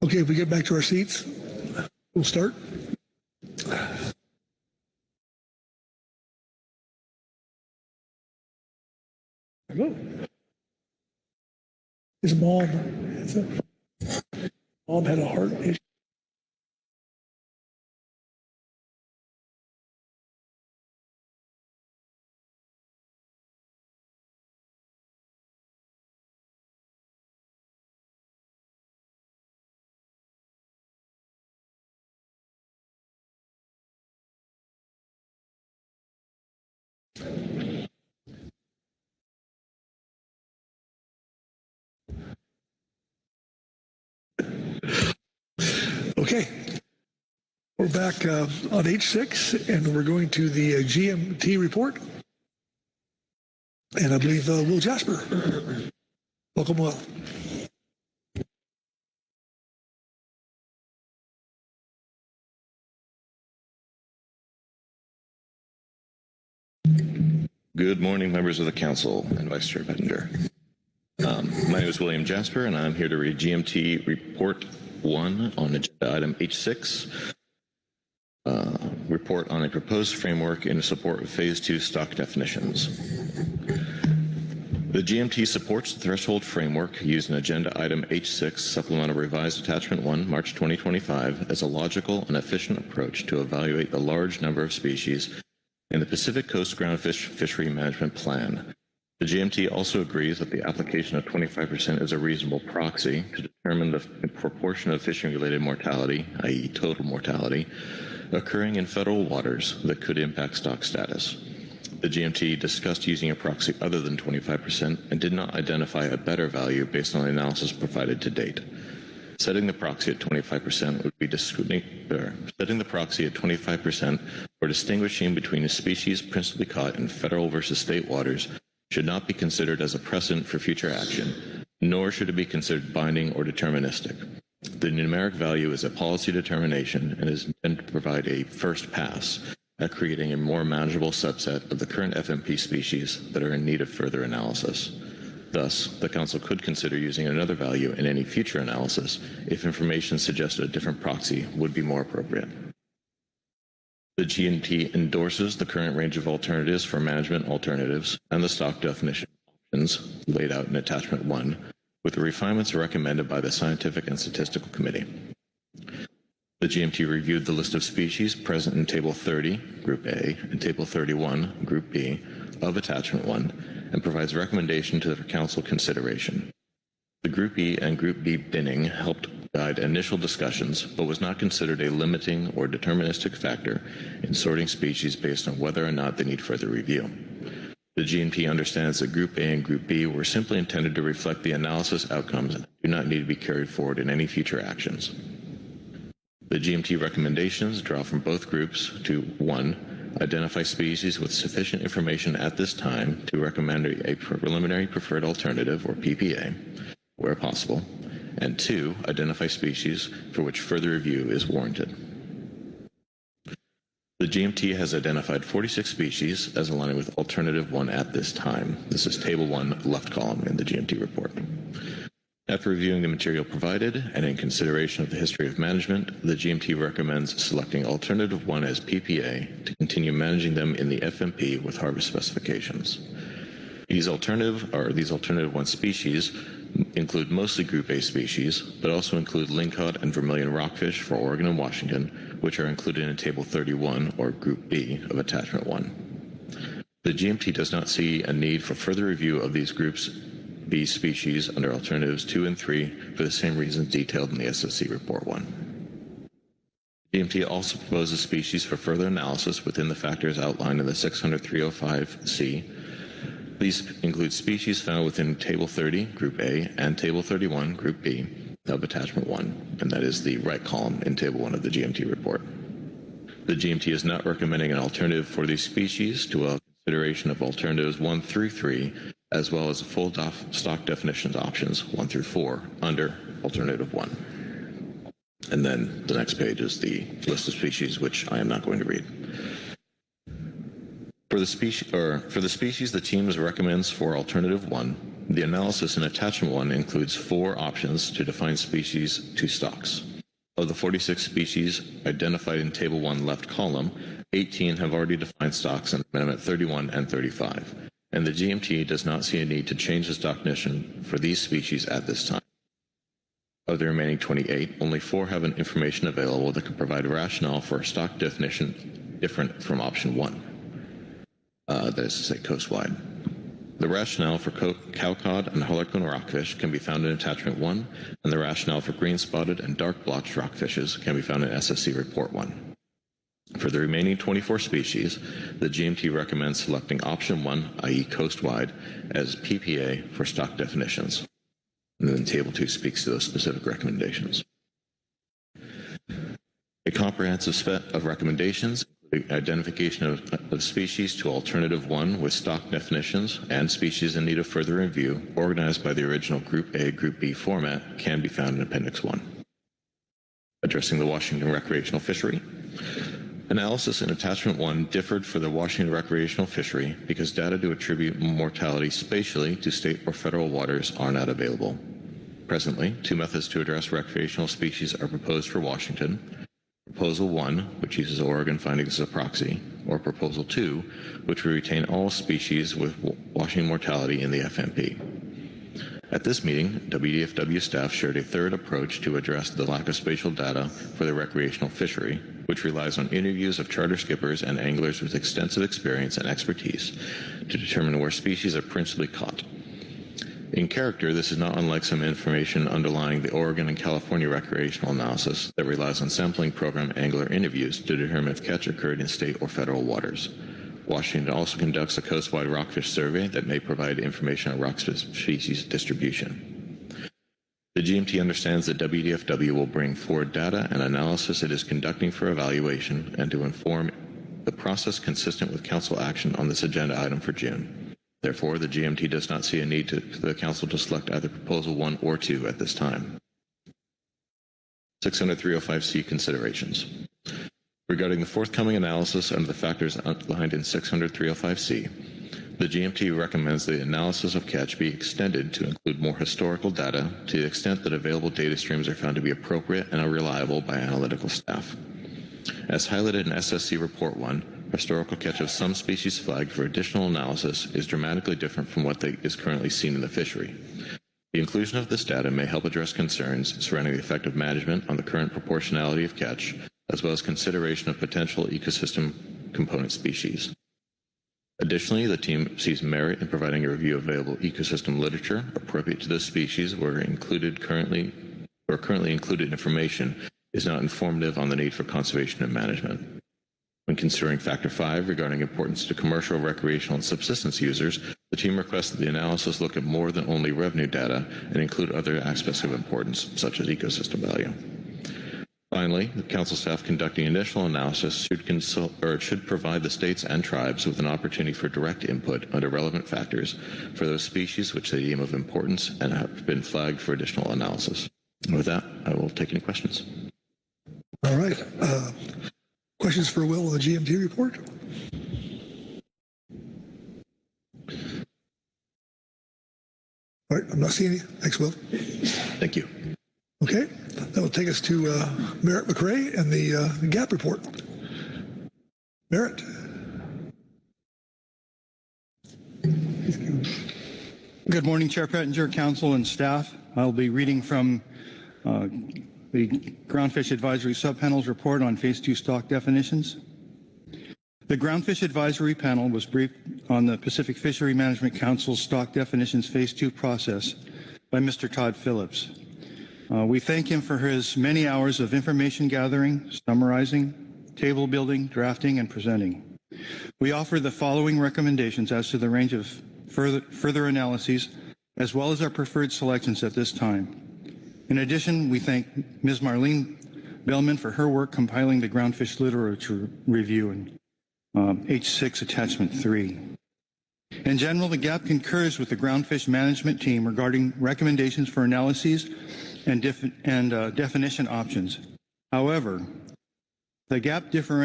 Okay, if we get back to our seats, we'll start. Hello. His mom had a heart issue. Okay, we're back on H6, and we're going to the GMT report. And I believe Will Jasper. Welcome, Will. Good morning, members of the Council and Vice Chair Bettinger. My name is William Jasper, and I'm here to read GMT Report 1 on Agenda Item H6, report on a proposed framework in support of Phase 2 stock definitions. The GMT supports the threshold framework used in Agenda Item H6, Supplemental Revised Attachment 1, March 2025, as a logical and efficient approach to evaluate the large number of species in the Pacific Coast Groundfish Fishery Management Plan. The GMT also agrees that the application of 25% is a reasonable proxy to determine the proportion of fishing-related mortality, i.e. total mortality, occurring in federal waters that could impact stock status. The GMT discussed using a proxy other than 25% and did not identify a better value based on the analysis provided to date. Setting the proxy at 25% would be setting the proxy at 25% for distinguishing between a species principally caught in federal versus state waters should not be considered as a precedent for future action, nor should it be considered binding or deterministic. The numeric value is a policy determination and is intended to provide a first pass at creating a more manageable subset of the current FMP species that are in need of further analysis. Thus, the Council could consider using another value in any future analysis if information suggested a different proxy would be more appropriate. The GMT endorses the current range of alternatives for management alternatives and the stock definition options laid out in Attachment 1, with the refinements recommended by the Scientific and Statistical Committee. The GMT reviewed the list of species present in Table 30, Group A, and Table 31, Group B, of Attachment 1, and provides recommendation to the Council consideration. The Group E and Group B binning helped guide initial discussions, but was not considered a limiting or deterministic factor in sorting species based on whether or not they need further review. The GMT understands that Group A and Group B were simply intended to reflect the analysis outcomes and do not need to be carried forward in any future actions. The GMT recommendations draw from both groups to 1. Identify species with sufficient information at this time to recommend a preliminary preferred alternative, or PPA, where possible, and 2. Identify species for which further review is warranted. The GMT has identified 46 species as aligning with Alternative 1 at this time. This is Table 1, left column in the GMT report. After reviewing the material provided and in consideration of the history of management, the GMT recommends selecting Alternative 1 as PPA to continue managing them in the FMP with harvest specifications. These Alternative 1 species include mostly Group A species, but also include lingcod and vermilion rockfish for Oregon and Washington, which are included in Table 31, or Group B, of Attachment 1. The GMT does not see a need for further review of these Groups B species under Alternatives 2 and 3 for the same reasons detailed in the SOC Report 1. GMT also proposes species for further analysis within the factors outlined in the 600-305C. These include species found within Table 30, Group A, and Table 31, Group B, of Attachment 1, and that is the right column in Table 1 of the GMT report. The GMT is not recommending an alternative for these species to allow consideration of Alternatives 1 through 3, as well as full stock definitions options 1 through 4 under Alternative 1. And then the next page is the list of species, which I am not going to read. For the species the team recommends for Alternative 1, The analysis in Attachment 1 includes 4 options to define species to stocks. Of the 46 species identified in Table 1 left column, 18 have already defined stocks in Amendment 31 and 35, and the GMT does not see a need to change the stock definition for these species at this time. Of the remaining 28, only 4 have information available that can provide a rationale for a stock definition different from Option 1, that is to say coastwide. The rationale for cowcod and harlequin rockfish can be found in Attachment 1, and the rationale for green-spotted and dark-blotched rockfishes can be found in SSC Report 1. For the remaining 24 species, the GMT recommends selecting Option 1, i.e. coastwide, as PPA for stock definitions. And then Table 2 speaks to those specific recommendations. A comprehensive set of recommendations, identification of species to Alternative 1 with stock definitions and species in need of further review, organized by the original Group A, Group B format, can be found in Appendix 1. Addressing the Washington recreational fishery. Analysis in Attachment 1 differed for the Washington recreational fishery because data to attribute mortality spatially to state or federal waters are not available. Presently, 2 methods to address recreational species are proposed for Washington. Proposal 1, which uses Oregon findings as a proxy, or Proposal 2, which would retain all species with Washington mortality in the FMP. At this meeting, WDFW staff shared a third approach to address the lack of spatial data for the recreational fishery, which relies on interviews of charter skippers and anglers with extensive experience and expertise to determine where species are principally caught. In character, this is not unlike some information underlying the Oregon and California recreational analysis that relies on sampling program angler interviews to determine if catch occurred in state or federal waters. Washington also conducts a coastwide rockfish survey that may provide information on rockfish species distribution. The GMT understands that WDFW will bring forward data and analysis it is conducting for evaluation and to inform the process consistent with Council action on this agenda item for June. Therefore, the GMT does not see a need for the Council to select either Proposal 1 or 2 at this time. 600-305C considerations. Regarding the forthcoming analysis and the factors outlined in 600-305C, the GMT recommends the analysis of catch be extended to include more historical data to the extent that available data streams are found to be appropriate and are reliable by analytical staff. As highlighted in SSC Report 1, historical catch of some species flagged for additional analysis is dramatically different from what is currently seen in the fishery. The inclusion of this data may help address concerns surrounding the effective management on the current proportionality of catch, as well as consideration of potential ecosystem component species. Additionally, the team sees merit in providing a review of available ecosystem literature appropriate to those species where currently included information is not informative on the need for conservation and management. When considering Factor 5 regarding importance to commercial, recreational, and subsistence users, the team requests that the analysis look at more than only revenue data and include other aspects of importance, such as ecosystem value. Finally, the Council staff conducting initial analysis should provide the states and tribes with an opportunity for direct input under relevant factors for those species which they deem of importance and have been flagged for additional analysis. And with that, I will take any questions. All right. Questions for Will on the GMT report? All right, I'm not seeing any. Thanks, Will. Thank you. Okay, that will take us to Merritt McRae and the GAP report. Merritt. Good morning, Chair Pettinger, Council, and staff. I'll be reading from the Groundfish Advisory Subpanel's report on Phase 2 stock definitions. The Groundfish Advisory Panel was briefed on the Pacific Fishery Management Council's stock definitions Phase 2 process by Mr. Todd Phillips. We thank him for his many hours of information gathering, summarizing, table building, drafting, and presenting. We offer the following recommendations as to the range of further analyses, as well as our preferred selections at this time. In addition, we thank Ms. Marlene Bellman for her work compiling the Groundfish Literature Review in H6 Attachment 3. In general, the GAP concurs with the Groundfish Management Team regarding recommendations for analyses and definition options. However, the GAP differed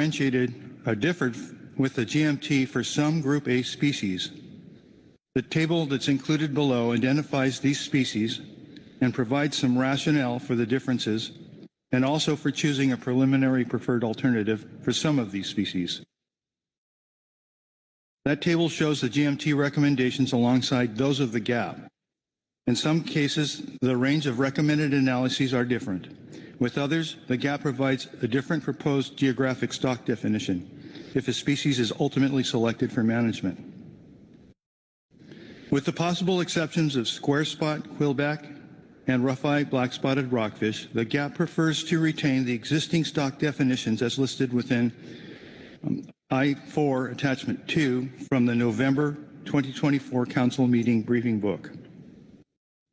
with the GMT for some Group A species. The table that's included below identifies these species and provides some rationale for the differences and also for choosing a preliminary preferred alternative for some of these species. That table shows the GMT recommendations alongside those of the GAP. In some cases, the range of recommended analyses are different. With others, the GAP provides a different proposed geographic stock definition if a species is ultimately selected for management. With the possible exceptions of square spot quillback and rough-eye black-spotted rockfish, the GAP prefers to retain the existing stock definitions as listed within I-4 Attachment 2 from the November 2024 Council meeting briefing book.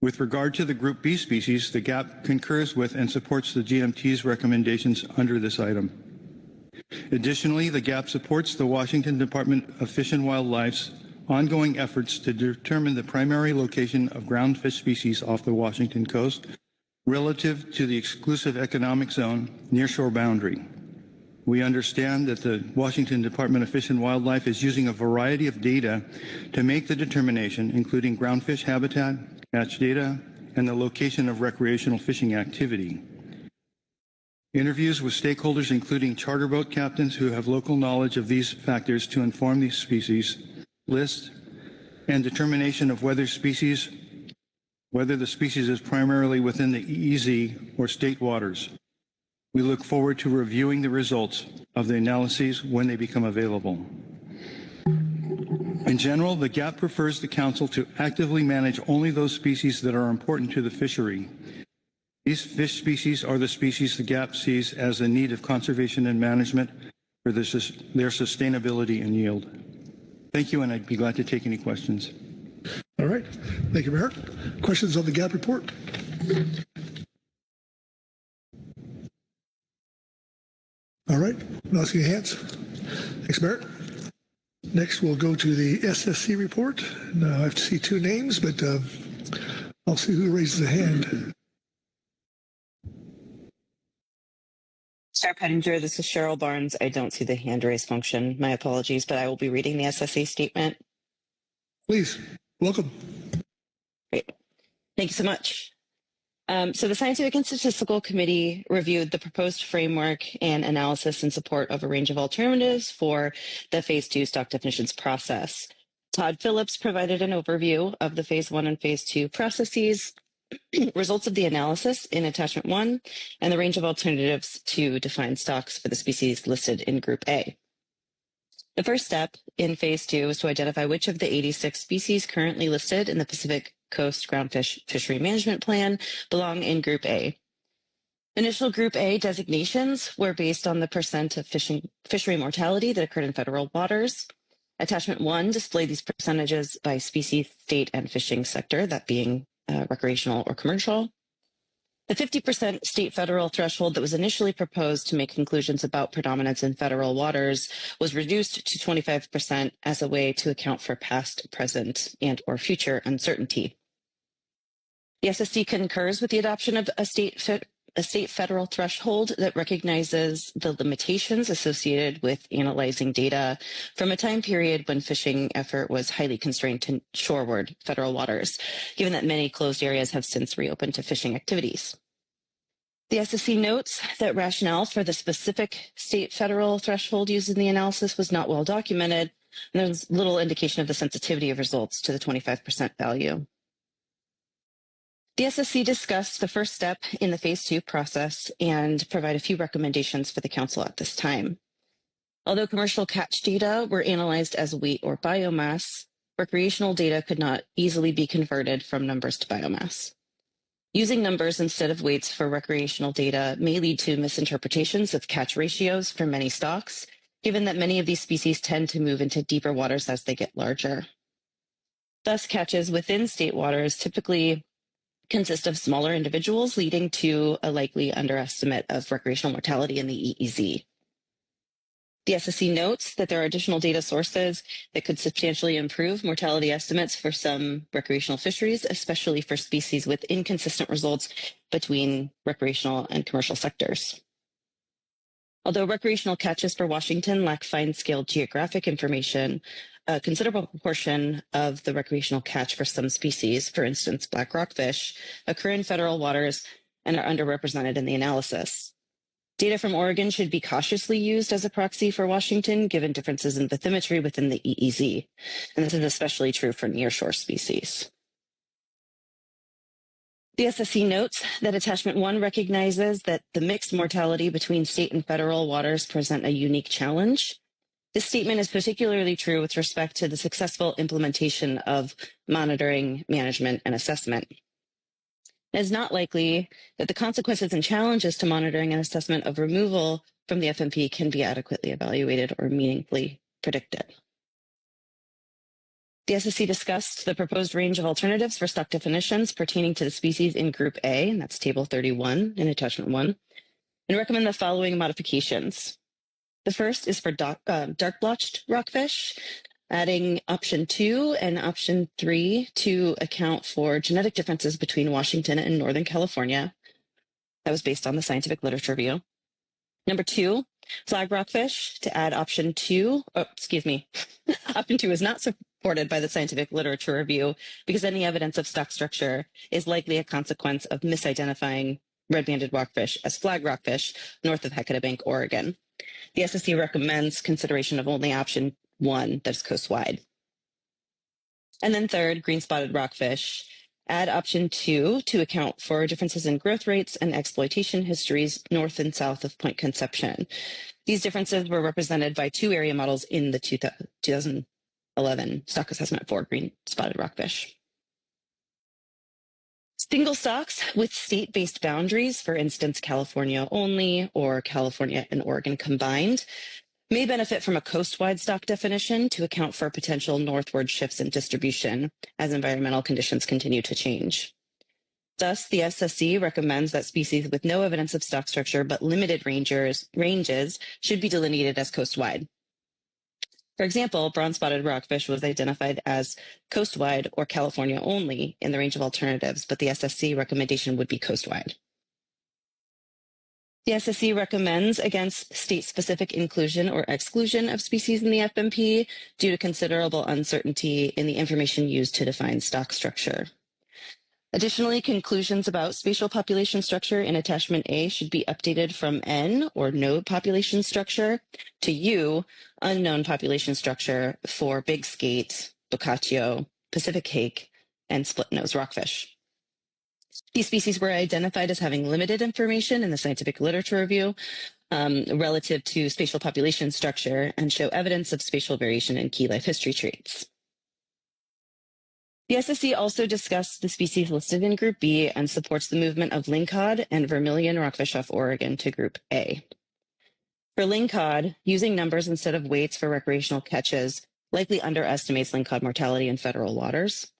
With regard to the Group B species, the GAP concurs with and supports the GMT's recommendations under this item. Additionally, the GAP supports the Washington Department of Fish and Wildlife's ongoing efforts to determine the primary location of groundfish species off the Washington coast relative to the exclusive economic zone nearshore boundary. We understand that the Washington Department of Fish and Wildlife is using a variety of data to make the determination, including groundfish habitat, catch data, and the location of recreational fishing activity. Interviews with stakeholders, including charter boat captains who have local knowledge of these factors to inform these species list, and determination of whether the species is primarily within the EEZ or state waters. We look forward to reviewing the results of the analyses when they become available. In general, the GAP prefers the Council to actively manage only those species that are important to the fishery. These fish species are the species the GAP sees as in need of conservation and management for their sustainability and yield. Thank you, and I'd be glad to take any questions. All right. Thank you, Mayor. Questions on the GAP report? All right. Not seeing hands. Thanks, Mayor. Next, we'll go to the SSC report. Now, I have to see two names, but I'll see who raises a hand. Chair Pettinger, this is Cheryl Barnes. I don't see the hand raise function. My apologies, but I will be reading the SSA statement. Please, welcome. Great. Thank you so much. So the Scientific and Statistical Committee reviewed the proposed framework and analysis in support of a range of alternatives for the Phase 2 stock definitions process. Todd Phillips provided an overview of the Phase 1 and Phase 2 processes, results of the analysis in Attachment 1, and the range of alternatives to define stocks for the species listed in Group A. The first step in Phase 2 is to identify which of the 86 species currently listed in the Pacific Coast Groundfish Fishery Management Plan belong in Group A. Initial Group A designations were based on the percent of fishery mortality that occurred in federal waters. Attachment 1 displayed these percentages by species, state, and fishing sector, that being recreational or commercial. The 50% state federal threshold that was initially proposed to make conclusions about predominance in federal waters was reduced to 25% as a way to account for past, present, and or future uncertainty. The SSC concurs with the adoption of a state federal threshold that recognizes the limitations associated with analyzing data from a time period when fishing effort was highly constrained to shoreward federal waters, given that many closed areas have since reopened to fishing activities. The SSC notes that rationale for the specific state federal threshold used in the analysis was not well documented, and there's little indication of the sensitivity of results to the 25% value. The SSC discussed the first step in the Phase 2 process and provide a few recommendations for the Council at this time. Although commercial catch data were analyzed as weight or biomass, recreational data could not easily be converted from numbers to biomass. Using numbers instead of weights for recreational data may lead to misinterpretations of catch ratios for many stocks, given that many of these species tend to move into deeper waters as they get larger. Thus, catches within state waters typically consist of smaller individuals, leading to a likely underestimate of recreational mortality in the EEZ. The SSC notes that there are additional data sources that could substantially improve mortality estimates for some recreational fisheries, especially for species with inconsistent results between recreational and commercial sectors. Although recreational catches for Washington lack fine-scale geographic information, a considerable proportion of the recreational catch for some species, for instance, black rockfish, occur in federal waters and are underrepresented in the analysis. Data from Oregon should be cautiously used as a proxy for Washington, given differences in bathymetry within the EEZ. And this is especially true for nearshore species. The SSC notes that Attachment 1 recognizes that the mixed mortality between state and federal waters present a unique challenge. This statement is particularly true with respect to the successful implementation of monitoring, management, and assessment. It is not likely that the consequences and challenges to monitoring and assessment of removal from the FMP can be adequately evaluated or meaningfully predicted. The SSC discussed the proposed range of alternatives for stock definitions pertaining to the species in Group A, and that's Table 31 in Attachment 1, and recommend the following modifications. The first is for dark blotched rockfish, adding option 2 and option 3 to account for genetic differences between Washington and Northern California. That was based on the scientific literature review. Number 2, flag rockfish, to add option 2. Option 2 is not supported by the scientific literature review because any evidence of stock structure is likely a consequence of misidentifying red-banded rockfish as flag rockfish north of Hecate Bank, Oregon. The SSC recommends consideration of only option 1 that's coast-wide. And then third, green-spotted rockfish. Add option 2 to account for differences in growth rates and exploitation histories north and south of Point Conception. These differences were represented by 2 area models in the 2011 stock assessment for green-spotted rockfish. Single stocks with state-based boundaries, for instance, California only or California and Oregon combined, may benefit from a coast-wide stock definition to account for potential northward shifts in distribution as environmental conditions continue to change. Thus, the SSC recommends that species with no evidence of stock structure but limited ranges should be delineated as coast-wide. For example, brown-spotted rockfish was identified as coast-wide or California only in the range of alternatives, but the SSC recommendation would be coast-wide. The SSC recommends against state-specific inclusion or exclusion of species in the FMP due to considerable uncertainty in the information used to define stock structure. Additionally, conclusions about spatial population structure in Attachment A should be updated from N, or no population structure, to U, unknown population structure for big skate, Boccaccio, Pacific hake, and split-nose rockfish. These species were identified as having limited information in the scientific literature review relative to spatial population structure and show evidence of spatial variation in key life history traits. The SSC also discussed the species listed in Group B and supports the movement of lingcod and vermilion rockfish off Oregon to Group A. For lingcod, using numbers instead of weights for recreational catches likely underestimates lingcod mortality in federal waters.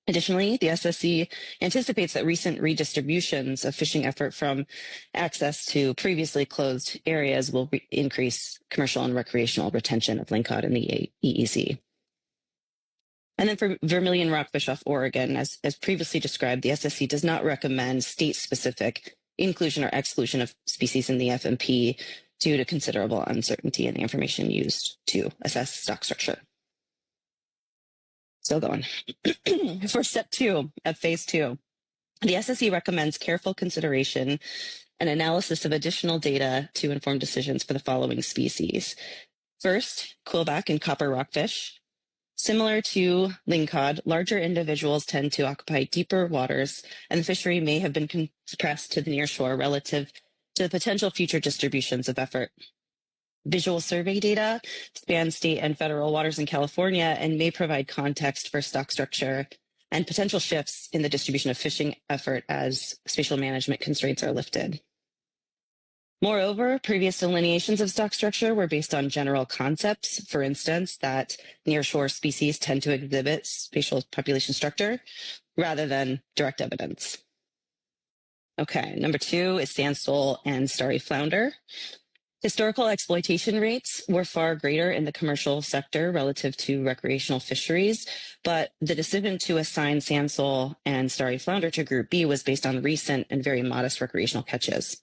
Additionally, the SSC anticipates that recent redistributions of fishing effort from access to previously closed areas will increase commercial and recreational retention of lingcod in the EEZ. And then for vermilion rockfish off Oregon, as previously described, the SSC does not recommend state-specific inclusion or exclusion of species in the FMP due to considerable uncertainty in the information used to assess stock structure. Still going. For step 2 of phase 2, the SSC recommends careful consideration and analysis of additional data to inform decisions for the following species. First, quillback and copper rockfish. Similar to lingcod, larger individuals tend to occupy deeper waters, and the fishery may have been compressed to the near shore relative to the potential future distributions of effort. Visual survey data span state and federal waters in California and may provide context for stock structure and potential shifts in the distribution of fishing effort as spatial management constraints are lifted. Moreover, previous delineations of stock structure were based on general concepts, for instance, that nearshore species tend to exhibit spatial population structure rather than direct evidence. Okay, number 2 is sandstole and starry flounder. Historical exploitation rates were far greater in the commercial sector relative to recreational fisheries, but the decision to assign sandstole and starry flounder to Group B was based on recent and very modest recreational catches.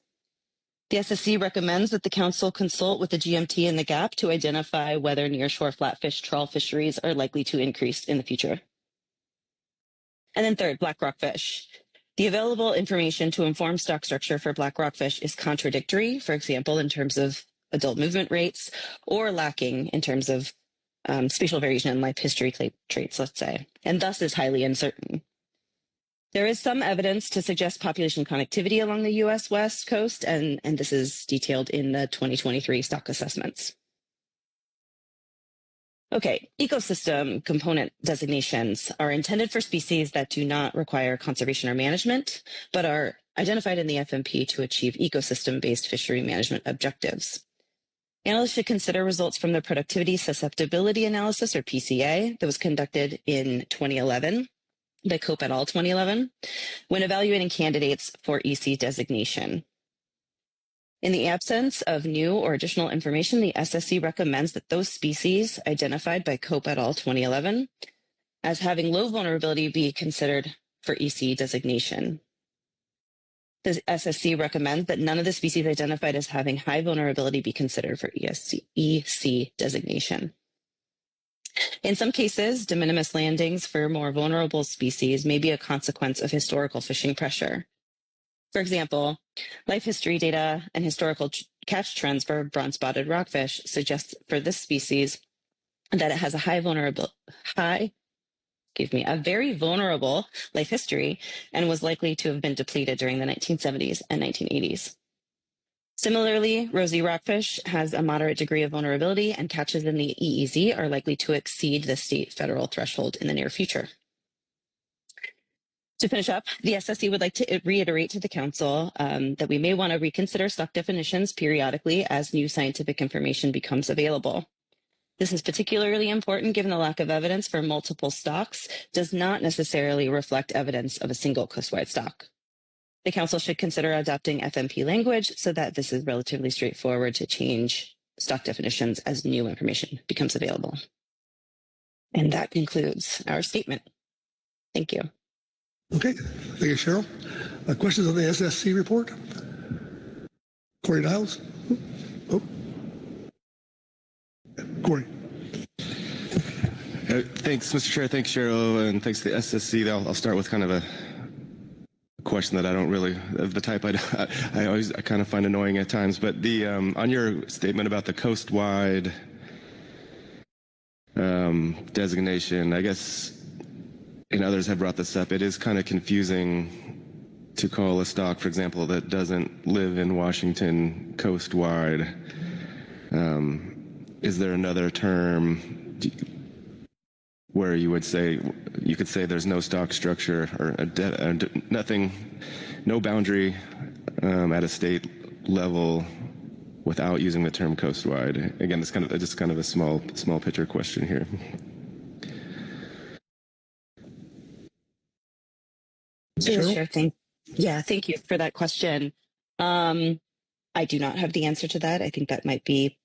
The SSC recommends that the council consult with the GMT and the GAP to identify whether nearshore flatfish trawl fisheries are likely to increase in the future. And then third, black rockfish. The available information to inform stock structure for black rockfish is contradictory, for example, in terms of adult movement rates, or lacking in terms of spatial variation in life history traits, let's say, and thus is highly uncertain. There is some evidence to suggest population connectivity along the U.S. West Coast, and this is detailed in the 2023 stock assessments. Okay, ecosystem component designations are intended for species that do not require conservation or management, but are identified in the FMP to achieve ecosystem-based fishery management objectives. Analysts should consider results from the Productivity Susceptibility Analysis, or PCA, that was conducted in 2011. By Cope et al. 2011, when evaluating candidates for EC designation. In the absence of new or additional information, the SSC recommends that those species identified by Cope et al. 2011 as having low vulnerability be considered for EC designation. The SSC recommends that none of the species identified as having high vulnerability be considered for EC designation. In some cases, de minimis landings for more vulnerable species may be a consequence of historical fishing pressure. For example, life history data and historical catch trends for bronze-spotted rockfish suggest for this species that it has a very vulnerable life history and was likely to have been depleted during the 1970s and 1980s. Similarly, rosy rockfish has a moderate degree of vulnerability, and catches in the EEZ are likely to exceed the state federal threshold in the near future. To finish up, the SSC would like to reiterate to the Council that we may want to reconsider stock definitions periodically as new scientific information becomes available. This is particularly important given the lack of evidence for multiple stocks does not necessarily reflect evidence of a single coastwide stock. The Council should consider adopting FMP language so that this is relatively straightforward to change stock definitions as new information becomes available. And that concludes our statement. Thank you. Okay, thank you, Cheryl. Questions on the SSC report? Corey Niles? Oh. Corey. Thanks, Mr. Chair. Thanks, Cheryl, and thanks to the SSC. I'll start with kind of a question that I don't really, of the type I kind of find annoying at times, but the on your statement about the coast-wide designation, I guess, and others have brought this up, it is kind of confusing to call a stock, for example, that doesn't live in Washington coast-wide. Is there another term where you would say, you could say there's no stock structure or nothing, no boundary at a state level without using the term coastwide? Again, it's just kind of a small picture question here. Sure. Thank you for that question. I do not have the answer to that. I think that might be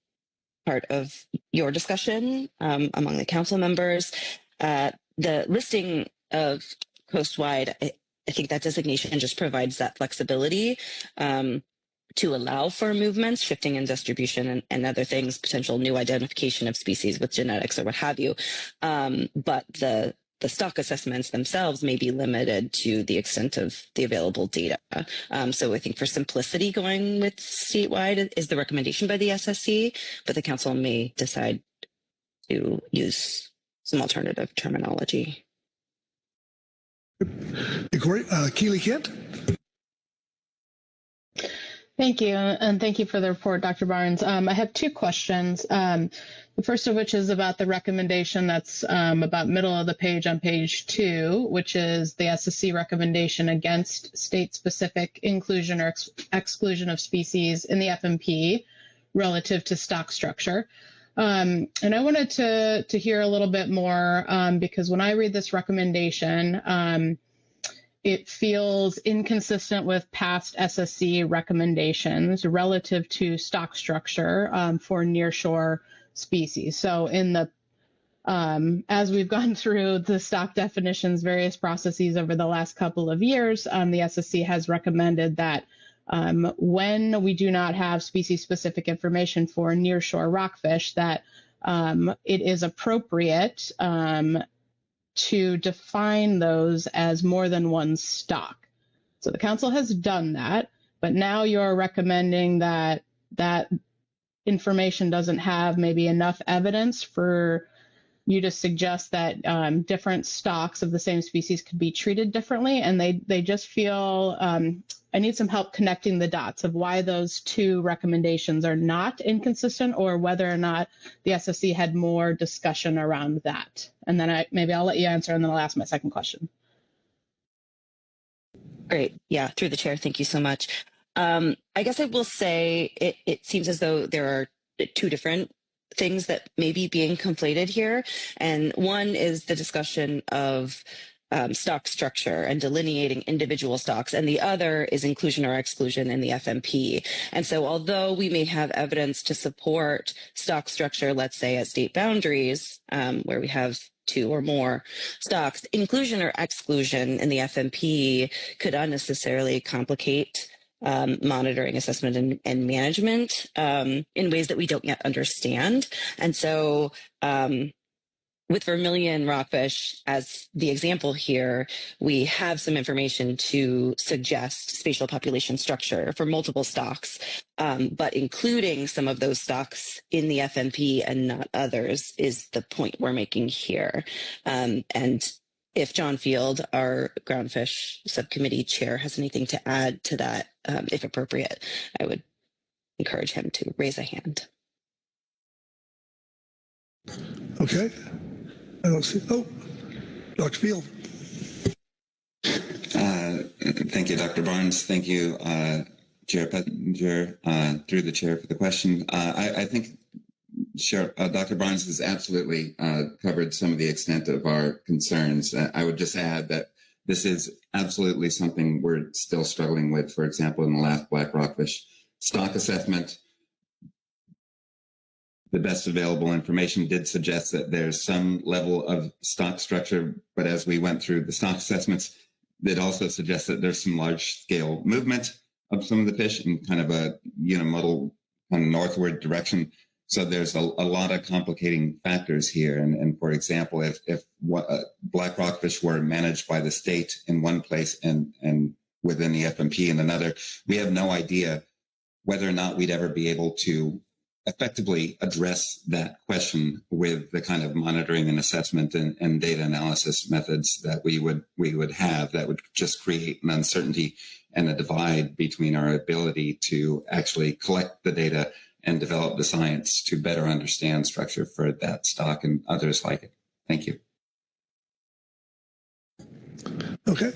part of your discussion among the council members. The listing of coastwide, I think that designation just provides that flexibility to allow for movements, shifting in distribution and other things, potential new identification of species with genetics or what have you. But the stock assessments themselves may be limited to the extent of the available data. So I think for simplicity, going with statewide is the recommendation by the SSC, but the council may decide to use some alternative terminology. Hey, Corey, Keely Kent. Thank you, and thank you for the report, Dr. Barnes. I have two questions. The first of which is about the recommendation that's about middle of the page on page 2, which is the SSC recommendation against state-specific inclusion or exclusion of species in the FMP relative to stock structure. And I wanted to hear a little bit more because when I read this recommendation, it feels inconsistent with past SSC recommendations relative to stock structure for nearshore species. So in the as we've gone through the stock definitions, various processes over the last couple of years, the SSC has recommended that when we do not have species-specific information for nearshore rockfish, that it is appropriate to define those as more than one stock. So the council has done that, but now you're recommending that that information doesn't have maybe enough evidence for you to suggest that different stocks of the same species could be treated differently, and they just feel I need some help connecting the dots of why those two recommendations are not inconsistent, or whether or not the SSC had more discussion around that. And then maybe I'll let you answer, and then I'll ask my second question. Great. Yeah, through the chair. Thank you so much. I guess I will say it seems as though there are two different things that may be being conflated here. And one is the discussion of stock structure and delineating individual stocks, and the other is inclusion or exclusion in the FMP. And so although we may have evidence to support stock structure, let's say at state boundaries, where we have two or more stocks, inclusion or exclusion in the FMP could unnecessarily complicate monitoring, assessment, and management in ways that we don't yet understand. And so with vermilion rockfish as the example here, we have some information to suggest spatial population structure for multiple stocks, but including some of those stocks in the FMP and not others is the point we're making here. And if John Field, our Groundfish Subcommittee Chair, has anything to add to that, if appropriate, I would encourage him to raise a hand. Okay. I don't see. Oh, Dr. Field. Thank you, Dr. Barnes. Thank you, Chair Pettinger, through the chair for the question. I think Dr. Barnes has absolutely covered some of the extent of our concerns. I would just add that this is absolutely something we're still struggling with. For example, in the last black rockfish stock assessment, the best available information did suggest that there's some level of stock structure, but as we went through the stock assessments, it also suggests that there's some large-scale movement of some of the fish in kind of a unimodal kind of northward direction. So there's a lot of complicating factors here. And for example, if black rockfish were managed by the state in one place and within the FMP in another, we have no idea whether or not we'd ever be able to effectively address that question with the kind of monitoring and assessment and data analysis methods that we would have. That would just create an uncertainty and a divide between our ability to actually collect the data and develop the science to better understand structure for that stock and others like it. Thank you. Okay.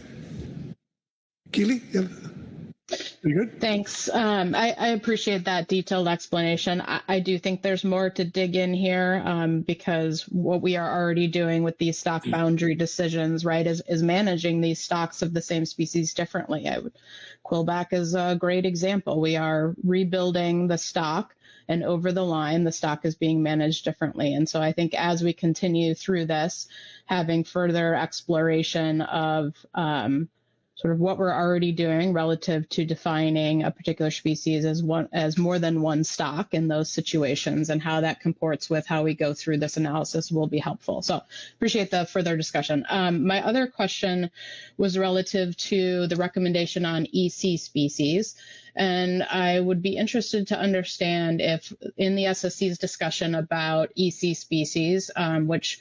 Keely, you good? Thanks. I appreciate that detailed explanation. I do think there's more to dig in here because what we are already doing with these stock boundary decisions, right, is managing these stocks of the same species differently. Quillback is a great example. We are rebuilding the stock, and over the line, the stock is being managed differently. And so I think as we continue through this, having further exploration of sort of what we're already doing relative to defining a particular species as more than one stock in those situations, and how that comports with how we go through this analysis will be helpful. So appreciate the further discussion. My other question was relative to the recommendation on EC species. And I would be interested to understand if in the SSC's discussion about EC species, which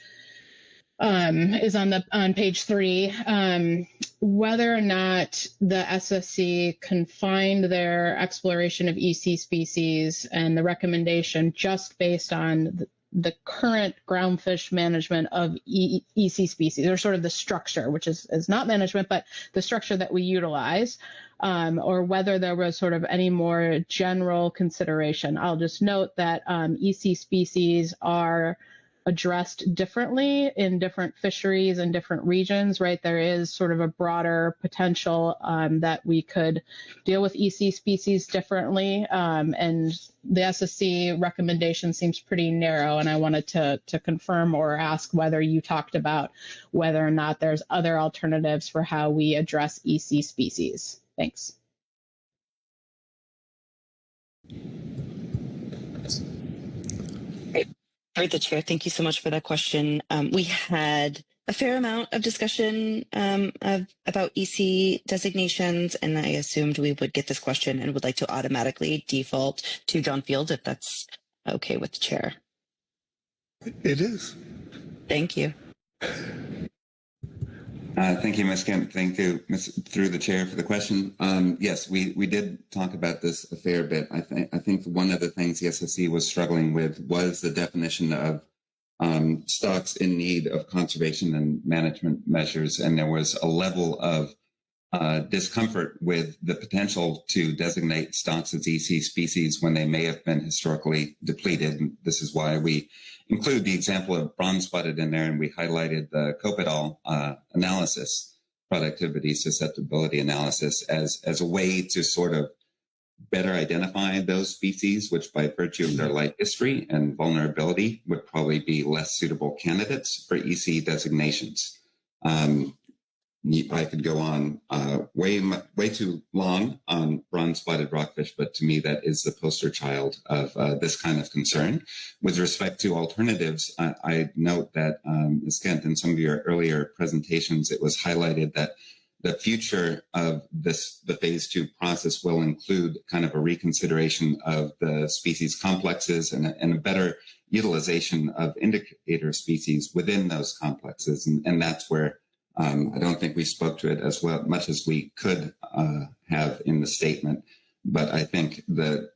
is on page 3, whether or not the SSC confined their exploration of EC species and the recommendation just based on the current groundfish management of EC species, or sort of the structure, which is not management, but the structure that we utilize, or whether there was sort of any more general consideration. I'll just note that EC species are addressed differently in different fisheries and different regions, right? There is sort of a broader potential that we could deal with EC species differently. And the SSC recommendation seems pretty narrow, and I wanted to confirm or ask whether you talked about whether or not there's other alternatives for how we address EC species. Thanks. Great. Through the chair, thank you so much for that question. We had a fair amount of discussion about EC designations, and I assumed we would get this question and would like to automatically default to John Field if that's okay with the chair. It is. Thank you. Thank you, Ms. Kemp. Thank you, through the chair, for the question. Yes, we did talk about this a fair bit. I think one of the things the SSC was struggling with was the definition of stocks in need of conservation and management measures, and there was a level of discomfort with the potential to designate stocks as EC species when they may have been historically depleted. And this is why we include the example of bronze spotted in there, and we highlighted the Copedal analysis, productivity susceptibility analysis, as a way to sort of better identify those species, which by virtue of their life history and vulnerability would probably be less suitable candidates for EC designations. I could go on way too long on bronze-spotted rockfish, but to me that is the poster child of this kind of concern. With respect to alternatives, I note that, Ms. Kent, in some of your earlier presentations, it was highlighted that the future of the phase 2 process will include kind of a reconsideration of the species complexes and a better utilization of indicator species within those complexes, and that's where I don't think we spoke to it as much as we could have in the statement, but I think the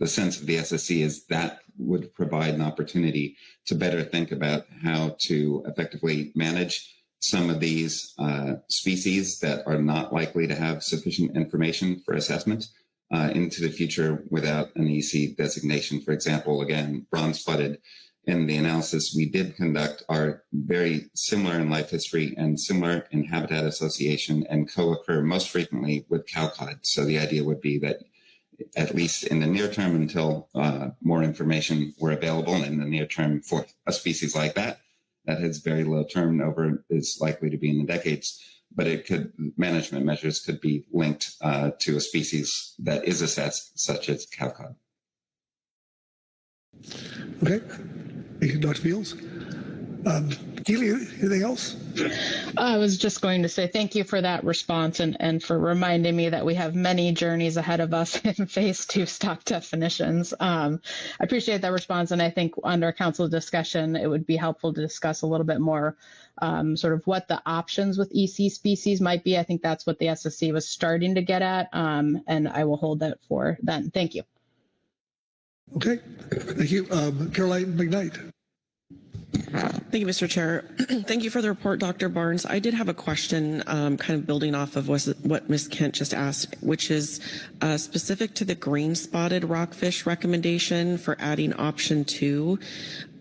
sense of the SSC is that would provide an opportunity to better think about how to effectively manage some of these species that are not likely to have sufficient information for assessment into the future without an EC designation. For example, again, bronze-spotted in the analysis we did conduct are very similar in life history and similar in habitat association and co-occur most frequently with cowcod. So the idea would be that at least in the near term, until more information were available, and in the near term for a species like that has very low turnover, is likely to be in the decades, but management measures could be linked to a species that is assessed, such as cowcod. Okay. Thank you, Dr. Fields. Keely, anything else? I was just going to say thank you for that response and for reminding me that we have many journeys ahead of us in phase 2 stock definitions. I appreciate that response, and I think under council discussion, it would be helpful to discuss a little bit more sort of what the options with EC species might be. I think that's what the SSC was starting to get at, and I will hold that for then. Thank you. Okay, thank you. Caroline McKnight. Thank you, Mr. Chair. Thank you for the report, Dr. Barnes. I did have a question kind of building off of what Ms. Kent just asked, which is specific to the green-spotted rockfish recommendation for adding option 2.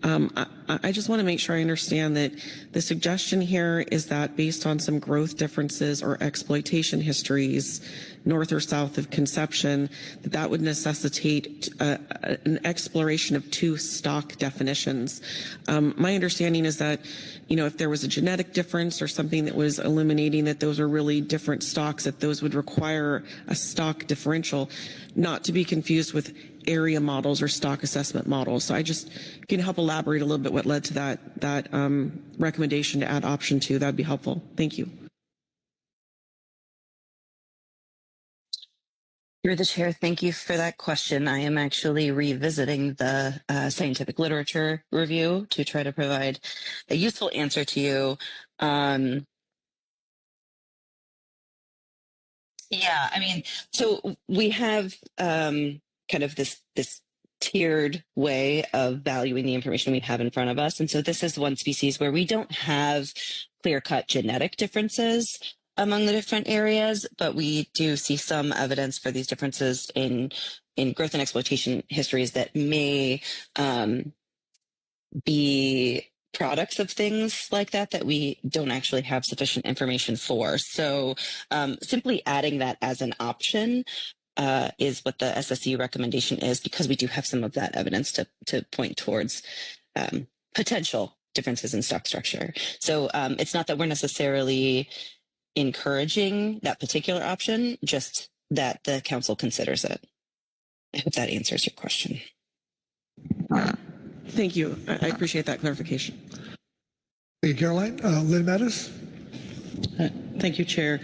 I just want to make sure I understand that the suggestion here is that based on some growth differences or exploitation histories north or south of conception, that would necessitate an exploration of 2 stock definitions. My understanding is that, if there was a genetic difference or something that was eliminating that those are really different stocks, that those would require a stock differential, not to be confused with area models or stock assessment models. So I just can help elaborate a little bit what led to that recommendation to add option 2. That'd be helpful. Thank you. Through the chair, thank you for that question. I am actually revisiting the scientific literature review to try to provide a useful answer to you. So we have kind of this tiered way of valuing the information we have in front of us. And so this is one species where we don't have clear-cut genetic differences among the different areas, but we do see some evidence for these differences in growth and exploitation histories that may be products of things like that we don't actually have sufficient information for. So simply adding that as an option is what the SSC recommendation is, because we do have some of that evidence to point towards potential differences in stock structure. So it's not that we're necessarily encouraging that particular option, just that the council considers it. I hope that answers your question. Thank you. I appreciate that clarification. Thank you, Caroline. Lynn Mattis. Thank you, Chair.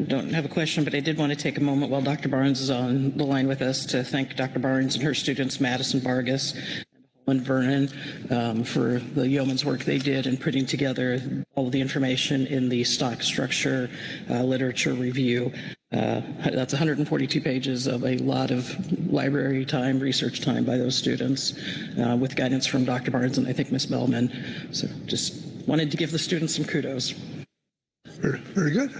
Don't have a question, but I did want to take a moment while Dr. Barnes is on the line with us to thank Dr. Barnes and her students, Madison Vargas and Vernon, for the yeoman's work they did in putting together all of the information in the stock structure literature review. That's 142 pages of a lot of library time, research time by those students with guidance from Dr. Barnes and I think Ms. Bellman. So just wanted to give the students some kudos. Very good.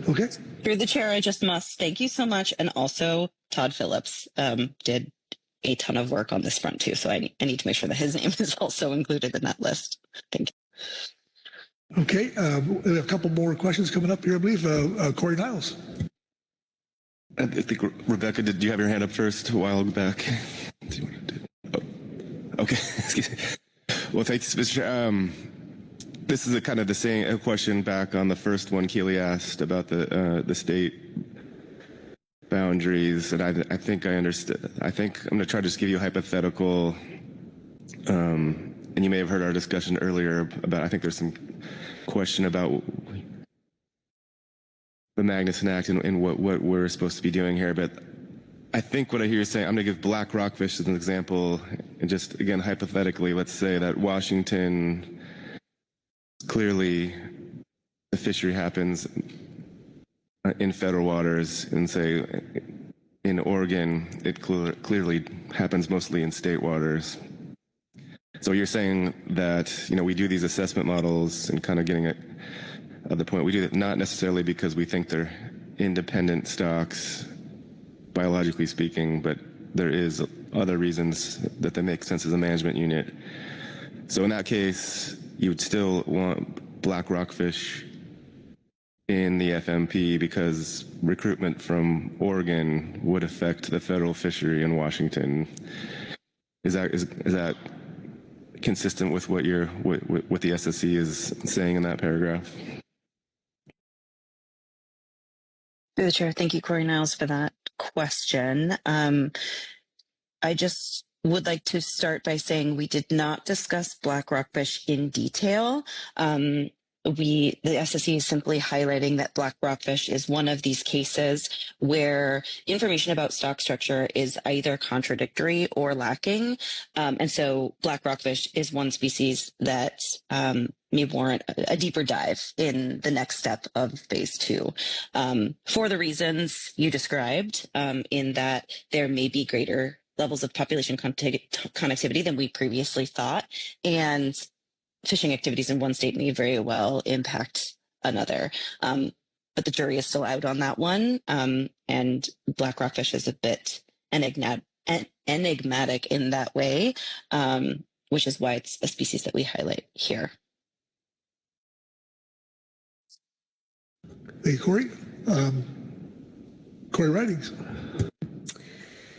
Okay. Through the chair, I just must thank you so much. And also Todd Phillips did a ton of work on this front too. So I need to make sure that his name is also included in that list. Thank you. Okay. We have a couple more questions coming up here, I believe. Corey Niles. I think, Rebecca, did you have your hand up first a while back? Oh, okay. Excuse me. Well, thanks, Mr. Chair. This is kind of the same question back on the first one Keely asked about the state boundaries, and I think I understood. I think I'm going to try to just give you a hypothetical, and you may have heard our discussion earlier about, I think there's some question about the Magnuson Act and what we're supposed to be doing here, but I think what I hear you saying, I'm going to give black rockfish as an example, and just, again, hypothetically, let's say that Washington, clearly the fishery happens in federal waters, and say in Oregon, it clearly happens mostly in state waters. So you're saying that, we do these assessment models and kind of getting at the point, we do that not necessarily because we think they're independent stocks, biologically speaking, but there is other reasons that they make sense as a management unit. So in that case, you would still want black rockfish in the FMP because recruitment from Oregon would affect the federal fishery in Washington. Is that consistent with what what the SSC is saying in that paragraph? Through the chair, thank you, Corey Niles, for that question. I just would like to start by saying we did not discuss black rockfish in detail. The SSC is simply highlighting that black rockfish is one of these cases where information about stock structure is either contradictory or lacking. And so black rockfish is one species that may warrant a deeper dive in the next step of phase 2. For the reasons you described, in that there may be greater levels of population connectivity than we previously thought, and fishing activities in one state may very well impact another. But the jury is still out on that one, and black rockfish is a bit enigmatic in that way, which is why it's a species that we highlight here. Thank you, Corey. Corey Ridings.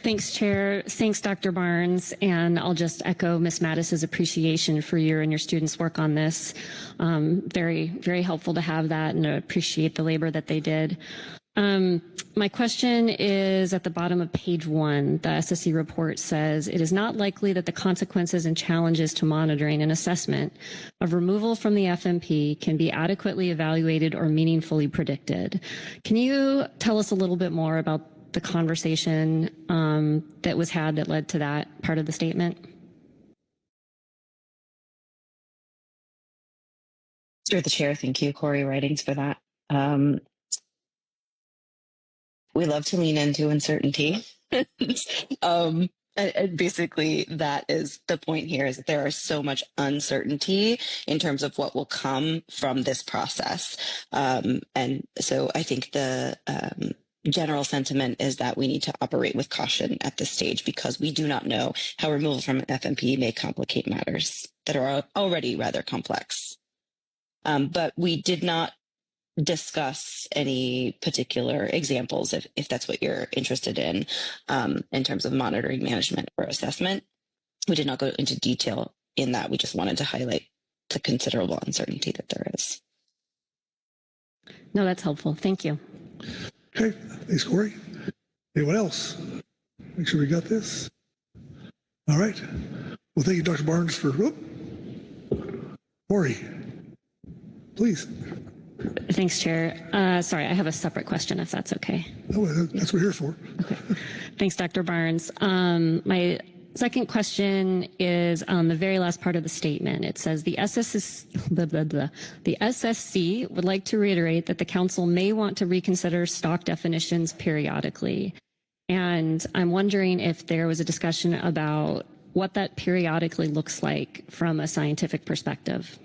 Thanks, Chair. Thanks, Dr. Barnes. And I'll just echo Ms. Mattis's appreciation for your and your students' work on this. Very, very helpful to have that, and I appreciate the labor that they did. My question is at the bottom of page 1. The SSC report says, it is not likely that the consequences and challenges to monitoring and assessment of removal from the FMP can be adequately evaluated or meaningfully predicted. Can you tell us a little bit more about the conversation that was had that led to that part of the statement? Through the chair, thank you, Corey Ridings, for that. We love to lean into uncertainty. And basically, that is the point here, is that there is so much uncertainty in terms of what will come from this process. And so I think the general sentiment is that we need to operate with caution at this stage, because we do not know how removal from FMP may complicate matters that are already rather complex. But we did not discuss any particular examples, if that's what you're interested in terms of monitoring, management, or assessment. We did not go into detail in that. We just wanted to highlight the considerable uncertainty that there is. No, that's helpful. Thank you. Okay, thanks, Corey. Anyone else? make sure we got this. All right. Well, thank you, Dr. Barnes, for, Corey, please. Thanks, Chair. Sorry, I have a separate question, if that's okay. Oh, that's what we're here for. Okay. Thanks, Dr. Barnes. My second question is on the very last part of the statement. It says the SSC would like to reiterate that the council may want to reconsider stock definitions periodically. And I'm wondering if there was a discussion about what that periodically looks like from a scientific perspective.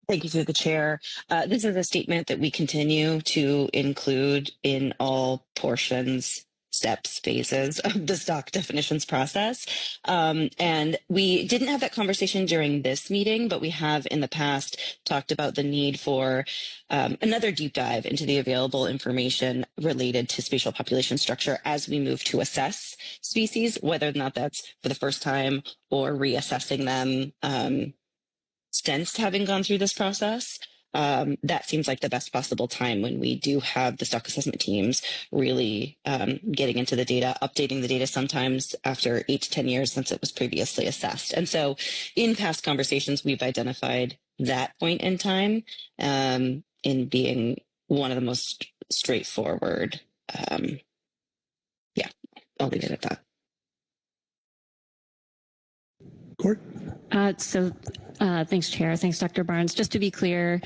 Thank you through the chair. This is a statement that we continue to include in all portions, steps, phases of the stock definitions process. And we didn't have that conversation during this meeting, but we have in the past talked about the need for another deep dive into the available information related to spatial population structure as we move to assess species, whether or not that's for the first time or reassessing them since having gone through this process. That seems like the best possible time when we do have the stock assessment teams really getting into the data, updating the data sometimes after 8 to 10 years since it was previously assessed. And so in past conversations, we've identified that point in time in being one of the most straightforward. Yeah, I'll leave it at that. Court? Thanks, Chair. Thanks, Dr. Barnes. Just to be clear,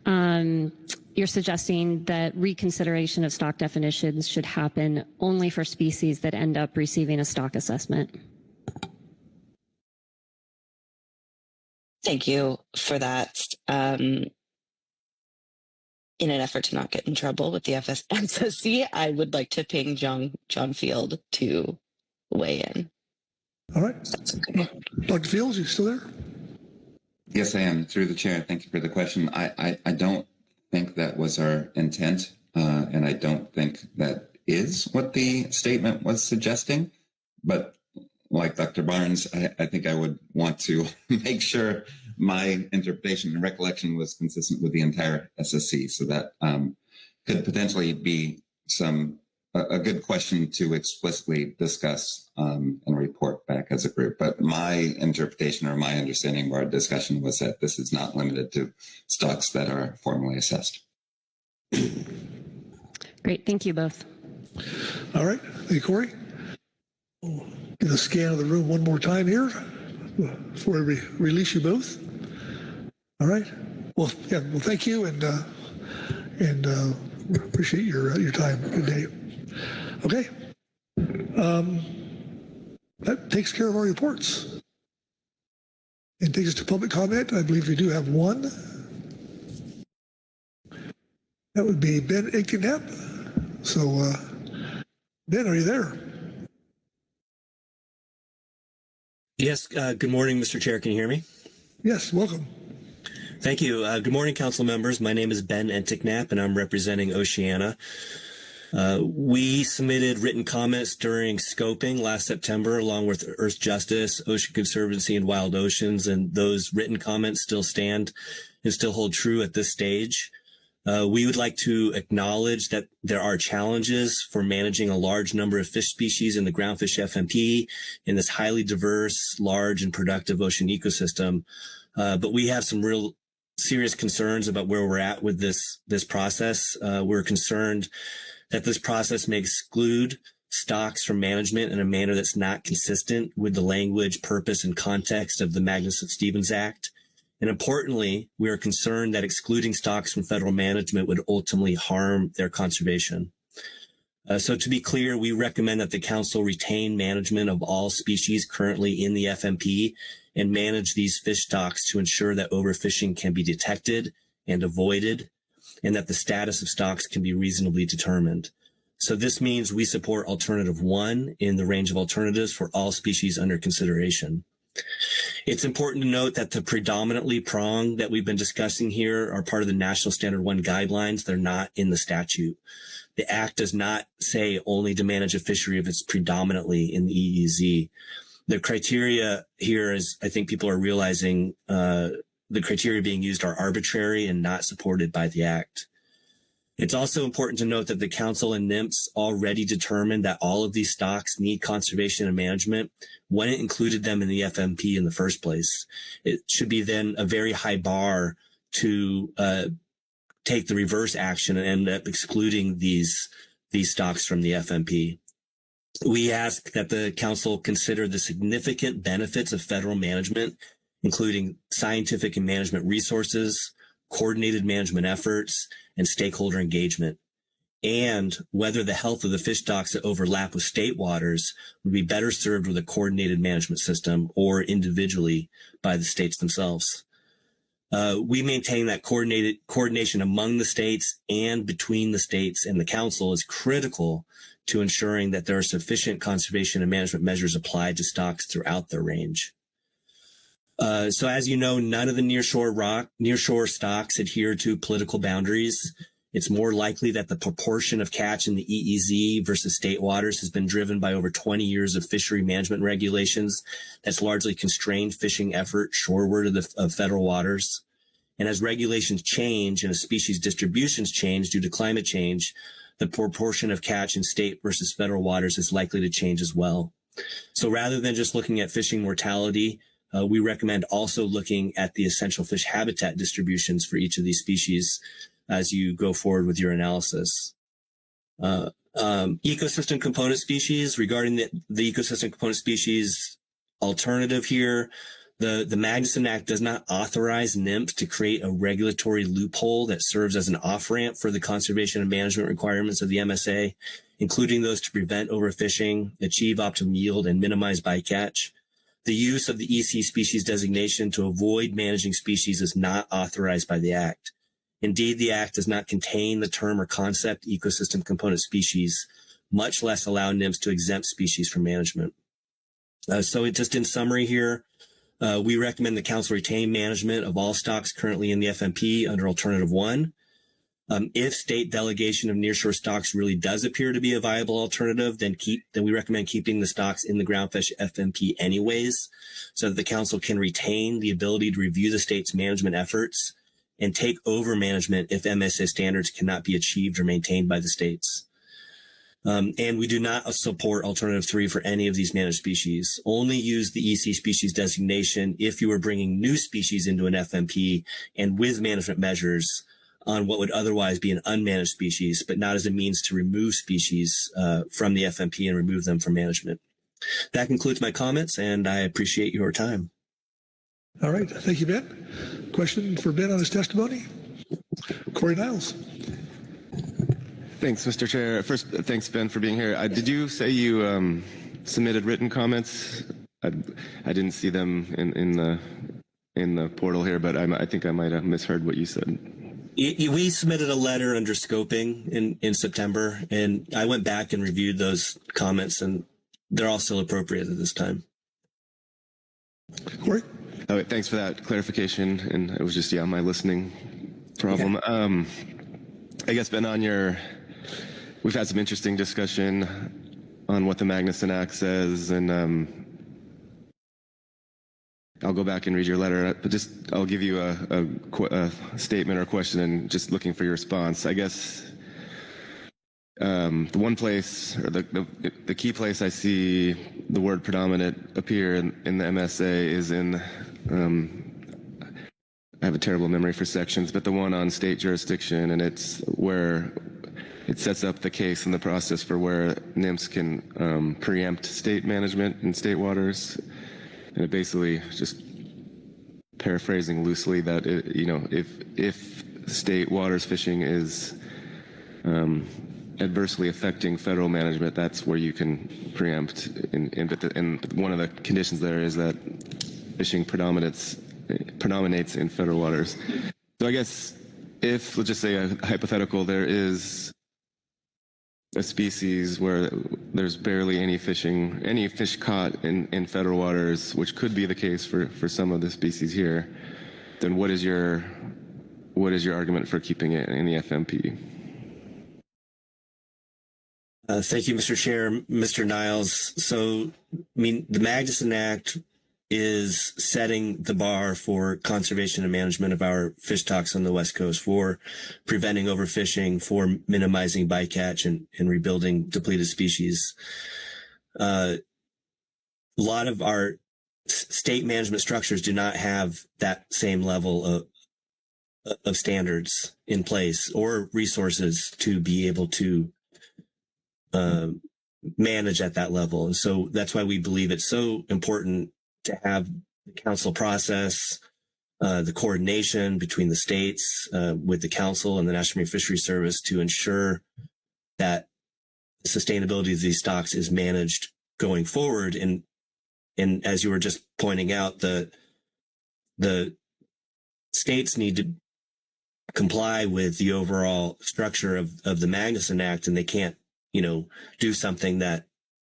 you're suggesting that reconsideration of stock definitions should happen only for species that end up receiving a stock assessment. Thank you for that. In an effort to not get in trouble with the FSSC, I would like to ping John Field to weigh in. All right. Dr. Fields, you still there? Yes, I am. Through the chair, thank you for the question. I don't think that was our intent, and I don't think that is what the statement was suggesting. But like Dr. Barnes, I think I would want to make sure my interpretation and recollection was consistent with the entire SSC. So that could potentially be a good question to explicitly discuss and report back as a group. But my interpretation or my understanding of our discussion was that this is not limited to stocks that are formally assessed. Great. Thank you both. All right. Thank you, Corey. We'll get a scan of the room one more time here before we release you both. All right. Well, yeah. Well, thank you, and appreciate your time. Good day. Okay. That takes care of our reports. And takes us to public comment. I believe we do have one. That would be Ben Igtenap. So, Ben, are you there? Yes. Good morning, Mr. Chair. Can you hear me? Yes. Welcome. Thank you. Good morning, council members. My name is Ben Igtenap, and I'm representing Oceana. We submitted written comments during scoping last September, along with Earth Justice, Ocean Conservancy, and Wild Oceans, and those written comments still stand and still hold true at this stage. We would like to acknowledge that there are challenges for managing a large number of fish species in the Groundfish FMP in this highly diverse, large, and productive ocean ecosystem. But we have some real serious concerns about where we're at with this process. We're concerned that this process may exclude stocks from management in a manner that's not consistent with the language, purpose, and context of the Magnuson-Stevens Act. And importantly, we are concerned that excluding stocks from federal management would ultimately harm their conservation. So to be clear, we recommend that the council retain management of all species currently in the FMP and manage these fish stocks to ensure that overfishing can be detected and avoided, and that the status of stocks can be reasonably determined. So this means we support alternative 1 in the range of alternatives for all species under consideration. It's important to note that the predominantly prong that we've been discussing here are part of the National Standard 1 guidelines. They're not in the statute. The Act does not say only to manage a fishery if it's predominantly in the EEZ. The criteria here, as I think people are realizing, the criteria being used are arbitrary and not supported by the Act. It's also important to note that the Council and NIMS already determined that all of these stocks need conservation and management when it included them in the FMP in the first place. It should be then a very high bar to take the reverse action and end up excluding these stocks from the FMP. We ask that the Council consider the significant benefits of federal management, including scientific and management resources, coordinated management efforts, and stakeholder engagement, and whether the health of the fish stocks that overlap with state waters would be better served with a coordinated management system or individually by the states themselves. We maintain that coordination among the states and between the states and the Council is critical to ensuring that there are sufficient conservation and management measures applied to stocks throughout their range. So as you know, none of the nearshore stocks adhere to political boundaries. It's more likely that the proportion of catch in the EEZ versus state waters has been driven by over 20 years of fishery management regulations that's largely constrained fishing effort shoreward of federal waters. And as regulations change and as species distributions change due to climate change, the proportion of catch in state versus federal waters is likely to change as well. So rather than just looking at fishing mortality, we recommend also looking at the essential fish habitat distributions for each of these species as you go forward with your analysis. Ecosystem component species, regarding the ecosystem component species alternative here, the Magnuson Act does not authorize NIMP to create a regulatory loophole that serves as an off-ramp for the conservation and management requirements of the MSA, including those to prevent overfishing, achieve optimum yield, and minimize bycatch. The use of the EC species designation to avoid managing species is not authorized by the Act. Indeed, the Act does not contain the term or concept ecosystem component species, much less allow NIMS to exempt species from management. So just in summary here, we recommend the Council retain management of all stocks currently in the FMP under Alternative 1. If state delegation of nearshore stocks really does appear to be a viable alternative, then we recommend keeping the stocks in the Groundfish FMP anyways, so that the Council can retain the ability to review the state's management efforts and take over management if MSA standards cannot be achieved or maintained by the states. And we do not support Alternative 3 for any of these managed species. Only use the EC species designation if you are bringing new species into an FMP and with management measures on what would otherwise be an unmanaged species, but not as a means to remove species from the FMP and remove them from management. That concludes my comments, and I appreciate your time. All right. Thank you, Ben. Question for Ben on his testimony? Corey Niles. Thanks, Mr. Chair. First, thanks, Ben, for being here. Did you say you submitted written comments? I didn't see them in the portal here, but I think I might have misheard what you said. We submitted a letter under scoping in September, and I went back and reviewed those comments, and they're all still appropriate at this time. Corey? Oh, thanks for that clarification, and it was just, my listening problem. Yeah. I guess, Ben, we've had some interesting discussion on what the Magnuson Act says, and I'll go back and read your letter, but I'll give you a statement or question and just looking for your response. I guess the one place, or the key place I see the word predominant appear in the MSA is in, I have a terrible memory for sections, but the one on state jurisdiction, and it's where it sets up the case and the process for where NIMS can preempt state management in state waters. And it basically, just paraphrasing loosely, that if state waters fishing is adversely affecting federal management, that's where you can preempt. And one of the conditions there is that fishing predominates in federal waters. So I guess if, let's just say a hypothetical, there is a species where there's barely any fish caught in federal waters, which could be the case for some of the species here, then what is your argument for keeping it in the FMP? Thank you, Mr. Chair. Mr. Niles. So, the Magnuson Act is setting the bar for conservation and management of our fish stocks on the West Coast, for preventing overfishing, for minimizing bycatch and rebuilding depleted species. A lot of our state management structures do not have that same level of standards in place or resources to be able to manage at that level. And so that's why we believe it's so important to have the council process, the coordination between the states with the council and the National Marine Fisheries Service to ensure that the sustainability of these stocks is managed going forward. And as you were just pointing out, the states need to comply with the overall structure of the Magnuson Act, and they can't, do something that,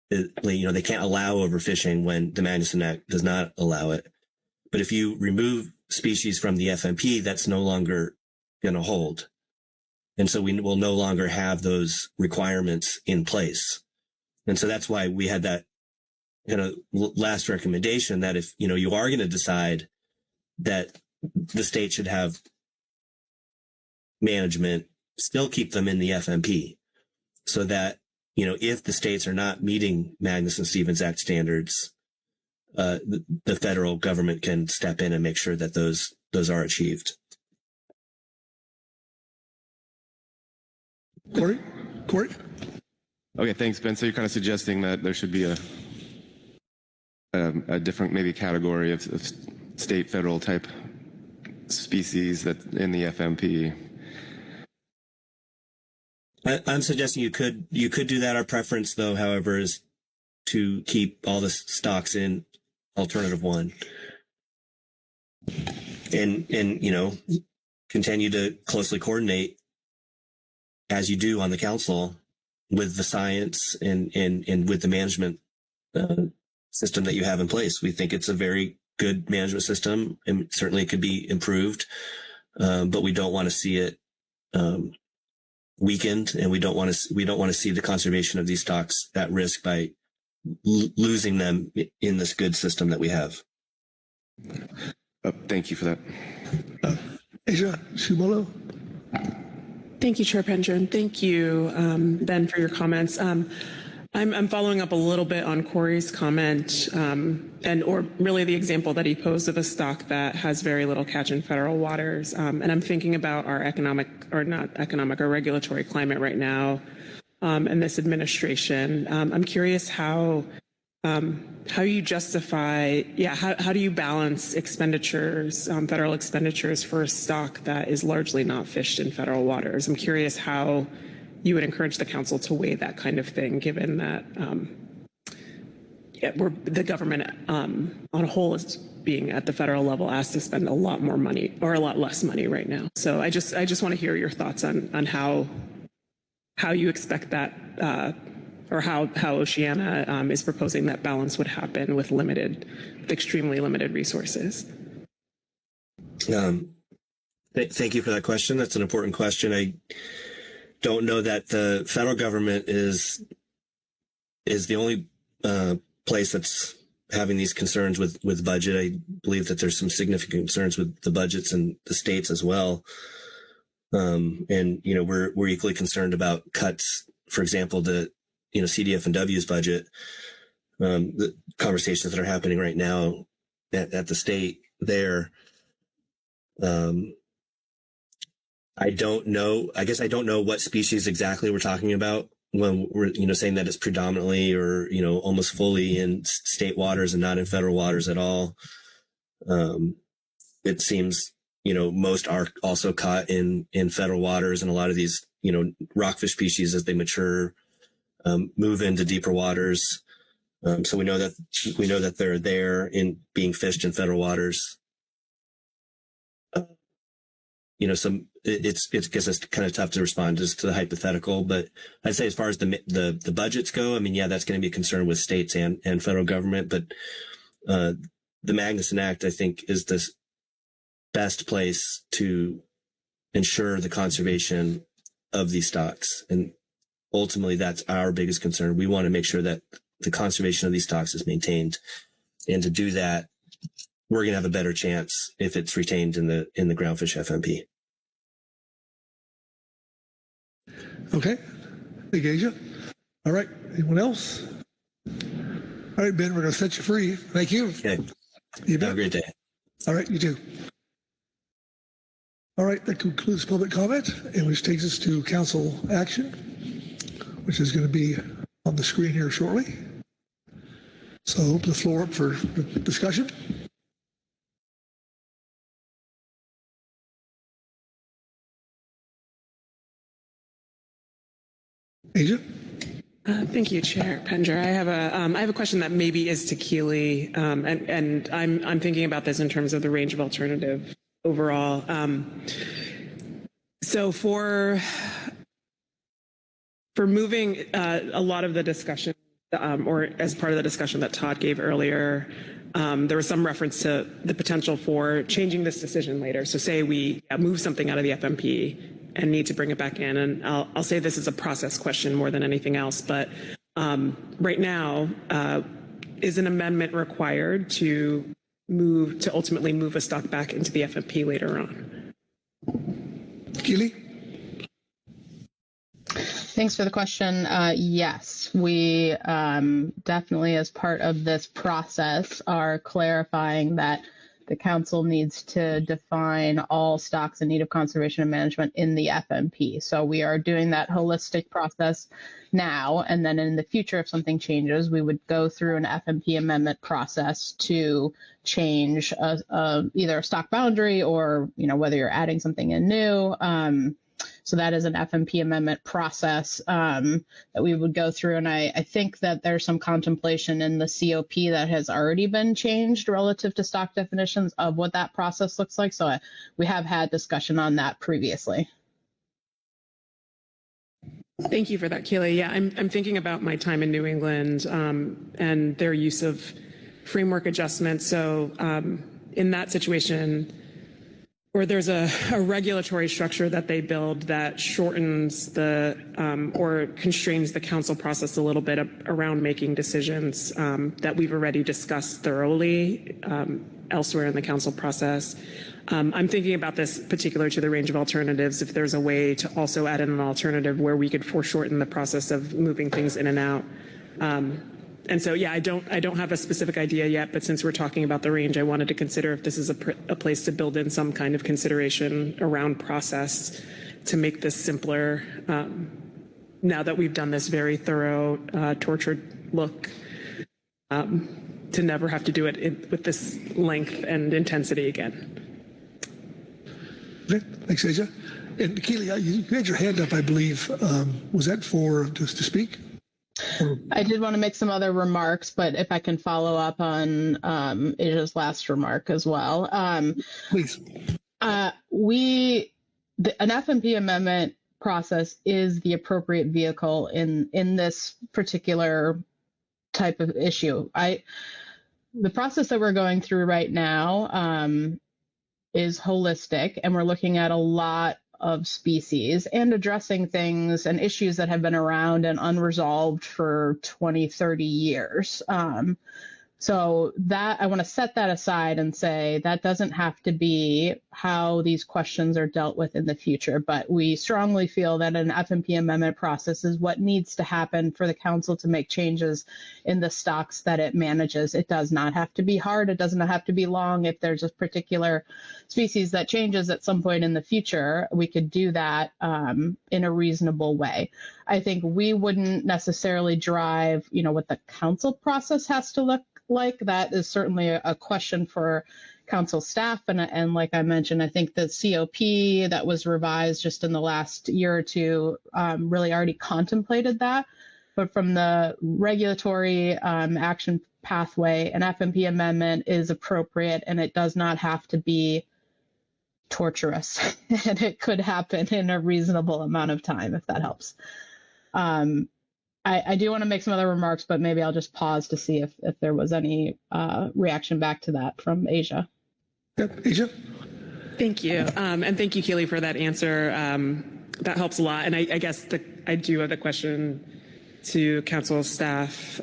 they can't allow overfishing when the Magnuson Act does not allow it. But if you remove species from the FMP, that's no longer going to hold. And so we will no longer have those requirements in place. And so that's why we had that last recommendation that if, you are going to decide that the state should have management, still keep them in the FMP so that, if the states are not meeting Magnuson-Stevens Act standards, the federal government can step in and make sure that those are achieved. Corey? Okay, thanks, Ben. So you're kind of suggesting that there should be a different maybe category of state, federal type species that in the FMP. I'm suggesting you could do that. Our preference, though, however, is to keep all the stocks in alternative one, and continue to closely coordinate as you do on the council with the science and with the management system that you have in place. We think it's a very good management system, and certainly it could be improved, but we don't want to see it weakened, and we don't want to see the conservation of these stocks at risk by losing them in this good system that we have. Thank you for that. Asia Shumolo. Thank you, Chair Pendrin. Thank you, Ben, for your comments. I'm following up a little bit on Corey's comment, or really the example that he posed of a stock that has very little catch in federal waters. And I'm thinking about our our regulatory climate right now, and this administration. I'm curious how you justify, how do you balance expenditures, federal expenditures for a stock that is largely not fished in federal waters? I'm curious how you would encourage the council to weigh that kind of thing, given that the government on a whole is being at the federal level asked to spend a lot more money or a lot less money right now. So I just want to hear your thoughts on how you expect that, or how Oceana is proposing that balance would happen with extremely limited resources. Thank you for that question. That's an important question. I don't know that the federal government is the only place that's having these concerns with budget. I believe that there's some significant concerns with the budgets in the states as well. And we're equally concerned about cuts, for example, the CDF&W's budget. The conversations that are happening right now at the state there. I don't know. I guess I don't know what species exactly we're talking about when we're, saying that it's predominantly or, almost fully in state waters and not in federal waters at all. It seems, most are also caught in federal waters, and a lot of these, rockfish species as they mature, move into deeper waters. So we know that they're there in being fished in federal waters. It's because it's kind of tough to respond just to the hypothetical, but I'd say as far as the budgets go, that's going to be a concern with states and federal government. But the Magnuson Act, I think, is the best place to ensure the conservation of these stocks. And ultimately, that's our biggest concern. We want to make sure that the conservation of these stocks is maintained. And to do that, we're going to have a better chance if it's retained in the Groundfish FMP. Okay. Thank you, Asia. All right. Anyone else? All right, Ben, we're going to set you free. Thank you. Okay. You bet. Have a great day. All right, you too. All right, that concludes public comment, and which takes us to council action, which is going to be on the screen here shortly. So I'll open the floor up for discussion. Asia? Thank you, Chair Penger. I have a question that maybe is to Keely, and I'm thinking about this in terms of the range of alternative overall. So for moving a lot of the discussion, or as part of the discussion that Todd gave earlier, there was some reference to the potential for changing this decision later. So say we move something out of the FMP and need to bring it back in. And I'll say this is a process question more than anything else, but right now, is an amendment required to ultimately move a stock back into the FMP later on? Keely? Thanks for the question. Yes, we definitely, as part of this process, are clarifying that the council needs to define all stocks in need of conservation and management in the FMP. So we are doing that holistic process now, and then in the future, if something changes, we would go through an FMP amendment process to change either a stock boundary or, whether you're adding something in new. So that is an FMP amendment process that we would go through. And I think that there's some contemplation in the COP that has already been changed relative to stock definitions of what that process looks like. So we have had discussion on that previously. Thank you for that, Keely. Yeah, I'm thinking about my time in New England and their use of framework adjustments. So in that situation, or there's a regulatory structure that they build that shortens or constrains the council process a little bit around making decisions that we've already discussed thoroughly elsewhere in the council process. I'm thinking about this particular to the range of alternatives, if there's a way to also add in an alternative where we could foreshorten the process of moving things in and out. And so, yeah, I don't have a specific idea yet, but since we're talking about the range, I wanted to consider if this is a place to build in some kind of consideration around process to make this simpler. Now that we've done this very thorough, tortured look, to never have to do it with this length and intensity again. Okay, thanks, Asia. And Keely, you had your hand up, I believe. Was that for just to speak? I did want to make some other remarks, but if I can follow up on Asia's last remark as well. Please. An FMP amendment process is the appropriate vehicle in this particular type of issue. The process that we're going through right now is holistic, and we're looking at a lot of species and addressing things and issues that have been around and unresolved for 20, 30 years. So that I want to set that aside and say that doesn't have to be how these questions are dealt with in the future, but we strongly feel that an FMP amendment process is what needs to happen for the council to make changes in the stocks that it manages. It does not have to be hard. It doesn't have to be long. If there's a particular species that changes at some point in the future, we could do that in a reasonable way. I think we wouldn't necessarily drive, what the council process has to look like. That is certainly a question for council staff. And like I mentioned, I think the COP that was revised just in the last year or two really already contemplated that. But from the regulatory action pathway, an FMP amendment is appropriate, and it does not have to be torturous. And it could happen in a reasonable amount of time, if that helps. I do want to make some other remarks, but maybe I'll just pause to see if there was any reaction back to that from Asia. Yep, Asia. Thank you. And thank you, Keely, for that answer. That helps a lot. And I guess I do have the question to council staff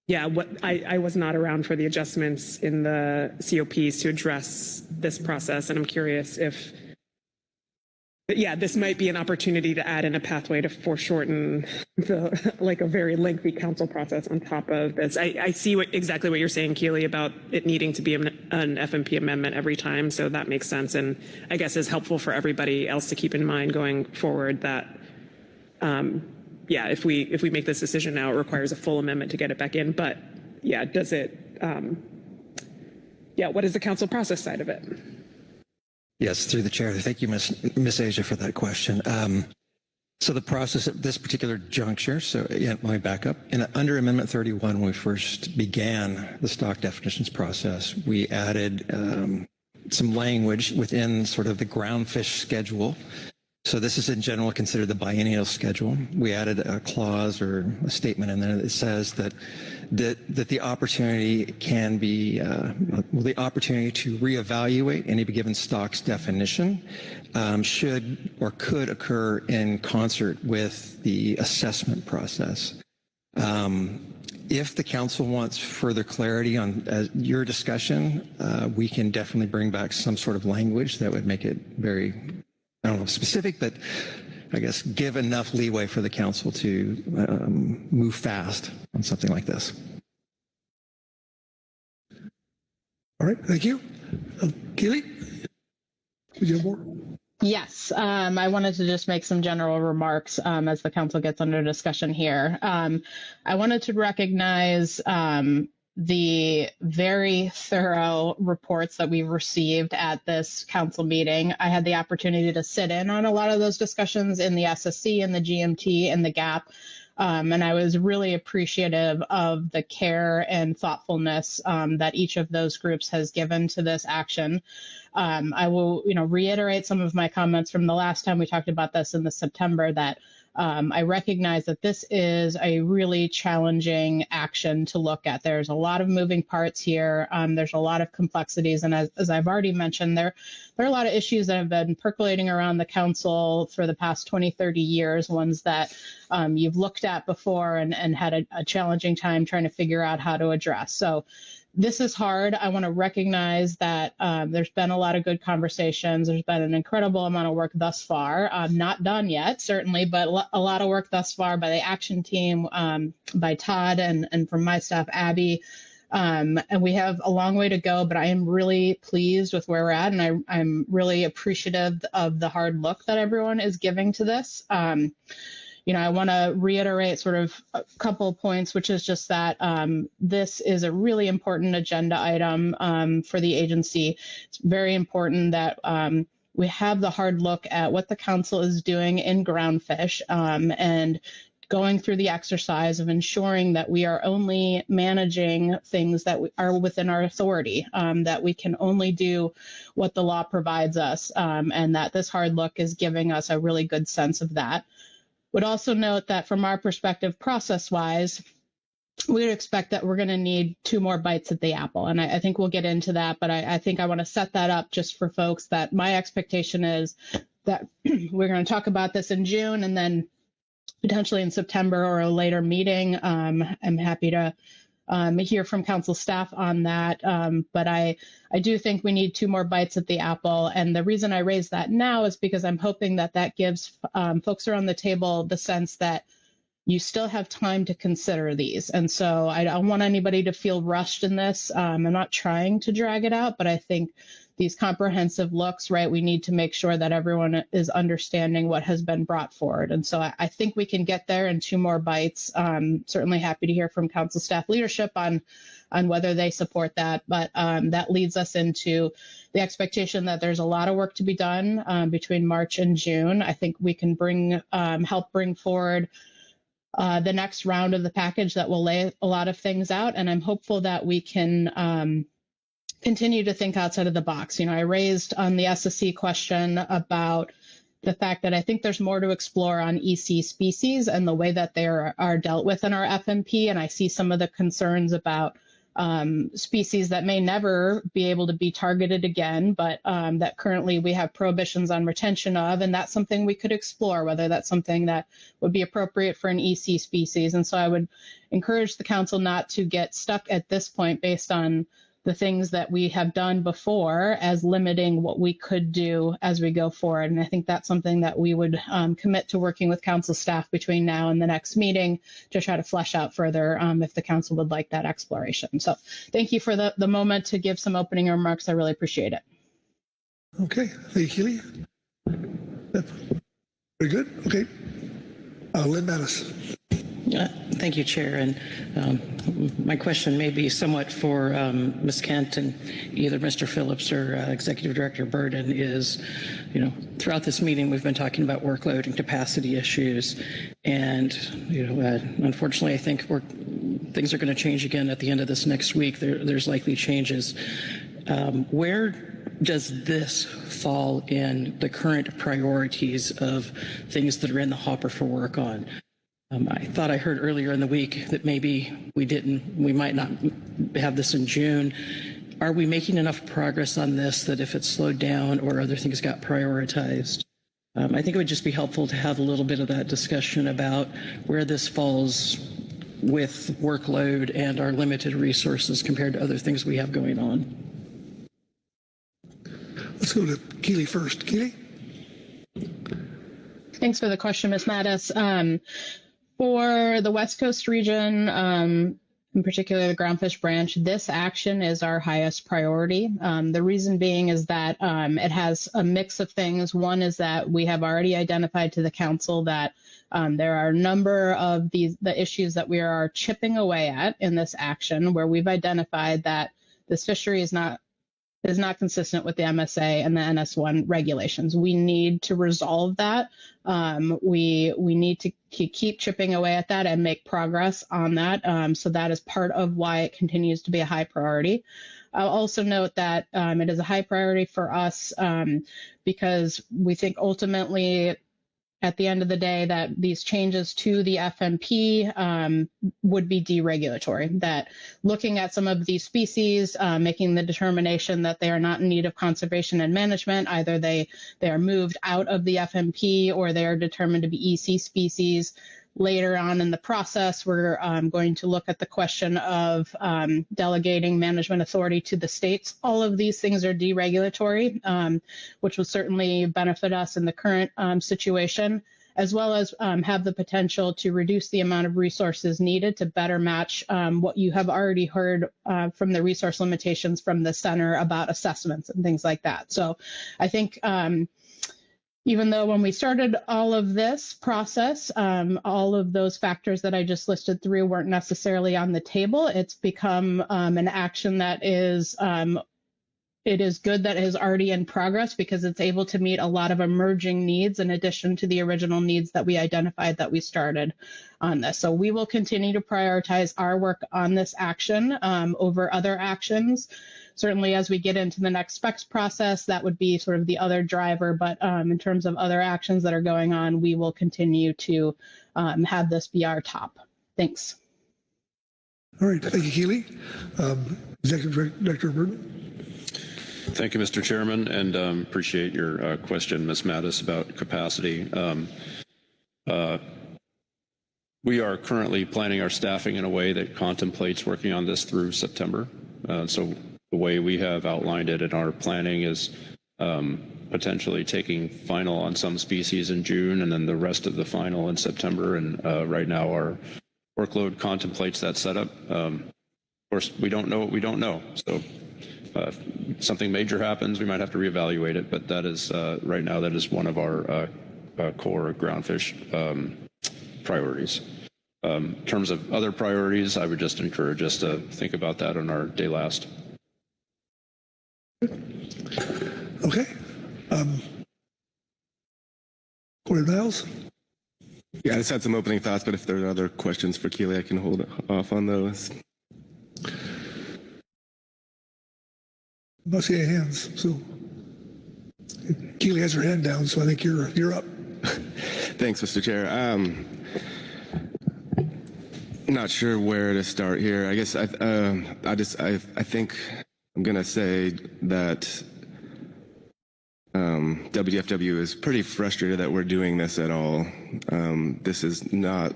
Yeah, I was not around for the adjustments in the COPs to address this process, and I'm curious if, yeah, this might be an opportunity to add in a pathway to foreshorten like a very lengthy council process on top of this. I see exactly what you're saying, Keely, about it needing to be an FMP amendment every time, so that makes sense, and I guess is helpful for everybody else to keep in mind going forward that, yeah, if we make this decision now, it requires a full amendment to get it back in, but yeah, does it, yeah, what is the council process side of it? Yes, through the chair. Thank you, Ms. Asia, for that question. So the process at this particular juncture, so yeah, let me back up. Under Amendment 31, when we first began the stock definitions process, we added some language within sort of the groundfish schedule. So this is in general considered the biennial schedule. We added a clause or a statement in there that says that the opportunity can be, the opportunity to reevaluate any given stock's definition should or could occur in concert with the assessment process. If the council wants further clarity on your discussion, we can definitely bring back some sort of language that would make it very, I don't know, specific, but I guess give enough leeway for the council to move fast on something like this. All right, thank you. Keely, would you have more? Yes, I wanted to just make some general remarks as the council gets under discussion here. I wanted to recognize the very thorough reports that we've received at this council meeting. I had the opportunity to sit in on a lot of those discussions in the SSC and the GMT and the GAP. And I was really appreciative of the care and thoughtfulness that each of those groups has given to this action. I will, reiterate some of my comments from the last time we talked about this in the September that I recognize that this is a really challenging action to look at. There's a lot of moving parts here. There's a lot of complexities. And as I've already mentioned, there are a lot of issues that have been percolating around the council for the past 20, 30 years, ones that you've looked at before and had a challenging time trying to figure out how to address. So this is hard. I want to recognize that there's been a lot of good conversations. There's been an incredible amount of work thus far. Not done yet, certainly, but a lot of work thus far by the action team, by Todd, and from my staff, Abby. And we have a long way to go, but I am really pleased with where we're at, and I'm really appreciative of the hard look that everyone is giving to this. I want to reiterate sort of a couple of points, which is just that this is a really important agenda item for the agency. It's very important that we have the hard look at what the council is doing in Groundfish and going through the exercise of ensuring that we are only managing things that are within our authority, that we can only do what the law provides us, and that this hard look is giving us a really good sense of that. Would also note that from our perspective, process-wise, we would expect that we're going to need 2 more bites at the apple. And I think we'll get into that, but I think I want to set that up just for folks that my expectation is that we're going to talk about this in June and then potentially in September or a later meeting. I'm happy to hear from council staff on that. But I do think we need 2 more bites at the apple. And the reason I raise that now is because I'm hoping that gives folks around the table the sense that you still have time to consider these. And so I don't want anybody to feel rushed in this. I'm not trying to drag it out, but I think these comprehensive looks, right, we need to make sure that everyone is understanding what has been brought forward. And so I think we can get there in 2 more bites. Certainly happy to hear from council staff leadership on whether they support that. But that leads us into the expectation that there's a lot of work to be done between March and June. I think we can help bring forward the next round of the package that will lay a lot of things out. And I'm hopeful that we can continue to think outside of the box. I raised on the SSC question about the fact that I think there's more to explore on EC species and the way that they are dealt with in our FMP. And I see some of the concerns about species that may never be able to be targeted again, but that currently we have prohibitions on retention of, and that's something we could explore, whether that's something that would be appropriate for an EC species. And so I would encourage the council not to get stuck at this point based on the things that we have done before as limiting what we could do as we go forward. And I think that's something that we would commit to working with council staff between now and the next meeting to try to flesh out further if the council would like that exploration. So thank you for the moment to give some opening remarks. I really appreciate it. Okay, thank you, Keely. Very good. Okay. Lynn Mattis. Thank you, Chair. And my question may be somewhat for Ms. Kent and either Mr. Phillips or Executive Director Burden is, throughout this meeting, we've been talking about workload and capacity issues. And, unfortunately, I think things are going to change again at the end of this next week. There's likely changes. Where does this fall in the current priorities of things that are in the hopper for work on? I thought I heard earlier in the week that maybe we might not have this in June. Are we making enough progress on this that if it's slowed down or other things got prioritized? I think it would just be helpful to have a little bit of that discussion about where this falls with workload and our limited resources compared to other things we have going on. Let's go to Keely first. Keely? Thanks for the question, Ms. Mattis. For the West Coast region, in particular the Groundfish branch, this action is our highest priority. The reason being is that it has a mix of things. One is that we have already identified to the council that there are a number of the issues that we are chipping away at in this action, where we've identified that this fishery is not consistent with the MSA and the NS1 regulations. We need to resolve that. We need to keep chipping away at that and make progress on that. So that is part of why it continues to be a high priority. I'll also note that it is a high priority for us because we think ultimately at the end of the day that these changes to the FMP would be deregulatory, that looking at some of these species, making the determination that they are not in need of conservation and management, either they are moved out of the FMP or they are determined to be EC species. Later on in the process, we're going to look at the question of delegating management authority to the states. All of these things are deregulatory, which will certainly benefit us in the current situation, as well as have the potential to reduce the amount of resources needed to better match what you have already heard from the resource limitations from the center about assessments and things like that. So I think even though when we started all of this process, all of those factors that I just listed through weren't necessarily on the table, it's become an action that is, it is good that is already in progress because it's able to meet a lot of emerging needs in addition to the original needs that we identified that we started on this. So we will continue to prioritize our work on this action over other actions. Certainly as we get into the next specs process, that would be sort of the other driver. But in terms of other actions that are going on, we will continue to have this be our top. Thanks. All right. Thank you, Keely. Executive Director Burton. Thank you, Mr. Chairman, and appreciate your question, Ms. Mattis, about capacity. We are currently planning our staffing in a way that contemplates working on this through September. So the way we have outlined it in our planning is potentially taking final on some species in June and then the rest of the final in September. And right now our workload contemplates that setup. Of course, we don't know what we don't know. So if something major happens, we might have to reevaluate it. But that is right now, that is one of our core groundfish priorities. In terms of other priorities, I would just encourage us to think about that on our day last. Okay. Corey Niles? Yeah, I just had some opening thoughts, but if there are other questions for Keely, I can hold off on those. I don't see any hands, so Keely has her hand down, so I think you're up. Thanks, Mr. Chair. not sure where to start here. I guess I think I'm going to say that WFW is pretty frustrated that we're doing this at all. This is not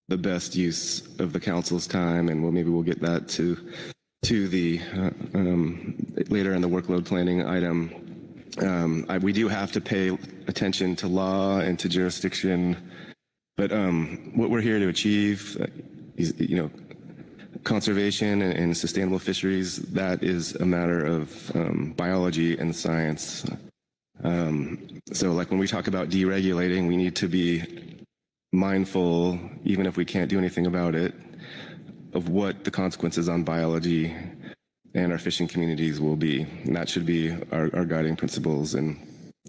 the best use of the council's time, and maybe we'll get that to the later in the workload planning item. We do have to pay attention to law and to jurisdiction, but what we're here to achieve is, conservation and sustainable fisheries. That is a matter of biology and science. So like when we talk about deregulating, we need to be mindful, even if we can't do anything about it, of what the consequences on biology and our fishing communities will be. And that should be our guiding principles. And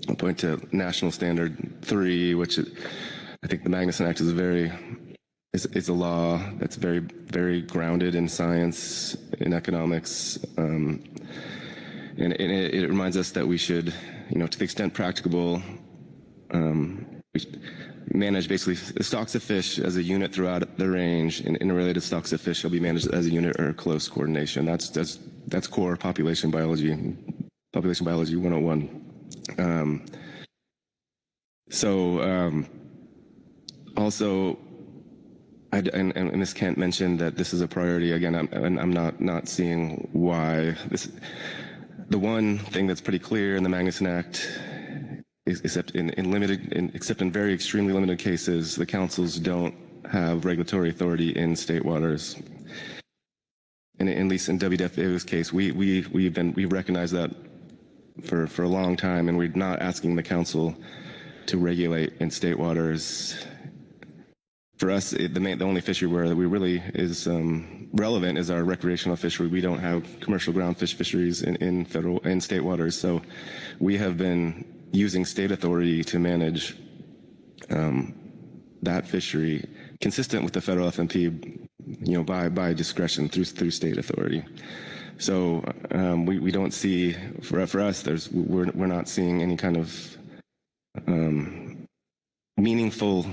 I'll point to National Standard 3, which I think the Magnuson Act is a law that's very, very grounded in science, in economics, and it reminds us that we should, to the extent practicable, we should manage basically the stocks of fish as a unit throughout the range, and interrelated stocks of fish shall be managed as a unit or close coordination. That's core population biology 101. Also, and Ms. Kent mentioned that this is a priority. Again, I'm not seeing why this. The one thing that's pretty clear in the Magnuson Act, except in very extremely limited cases, the councils don't have regulatory authority in state waters. And at least in WWF's case, we've recognized that for a long time, and we're not asking the council to regulate in state waters. For us, the only fishery where we really is relevant is our recreational fishery. We don't have commercial groundfish fisheries in federal and state waters, so we have been using state authority to manage that fishery, consistent with the federal FMP, by discretion through state authority. So we don't see, for us, we're not seeing any kind of meaningful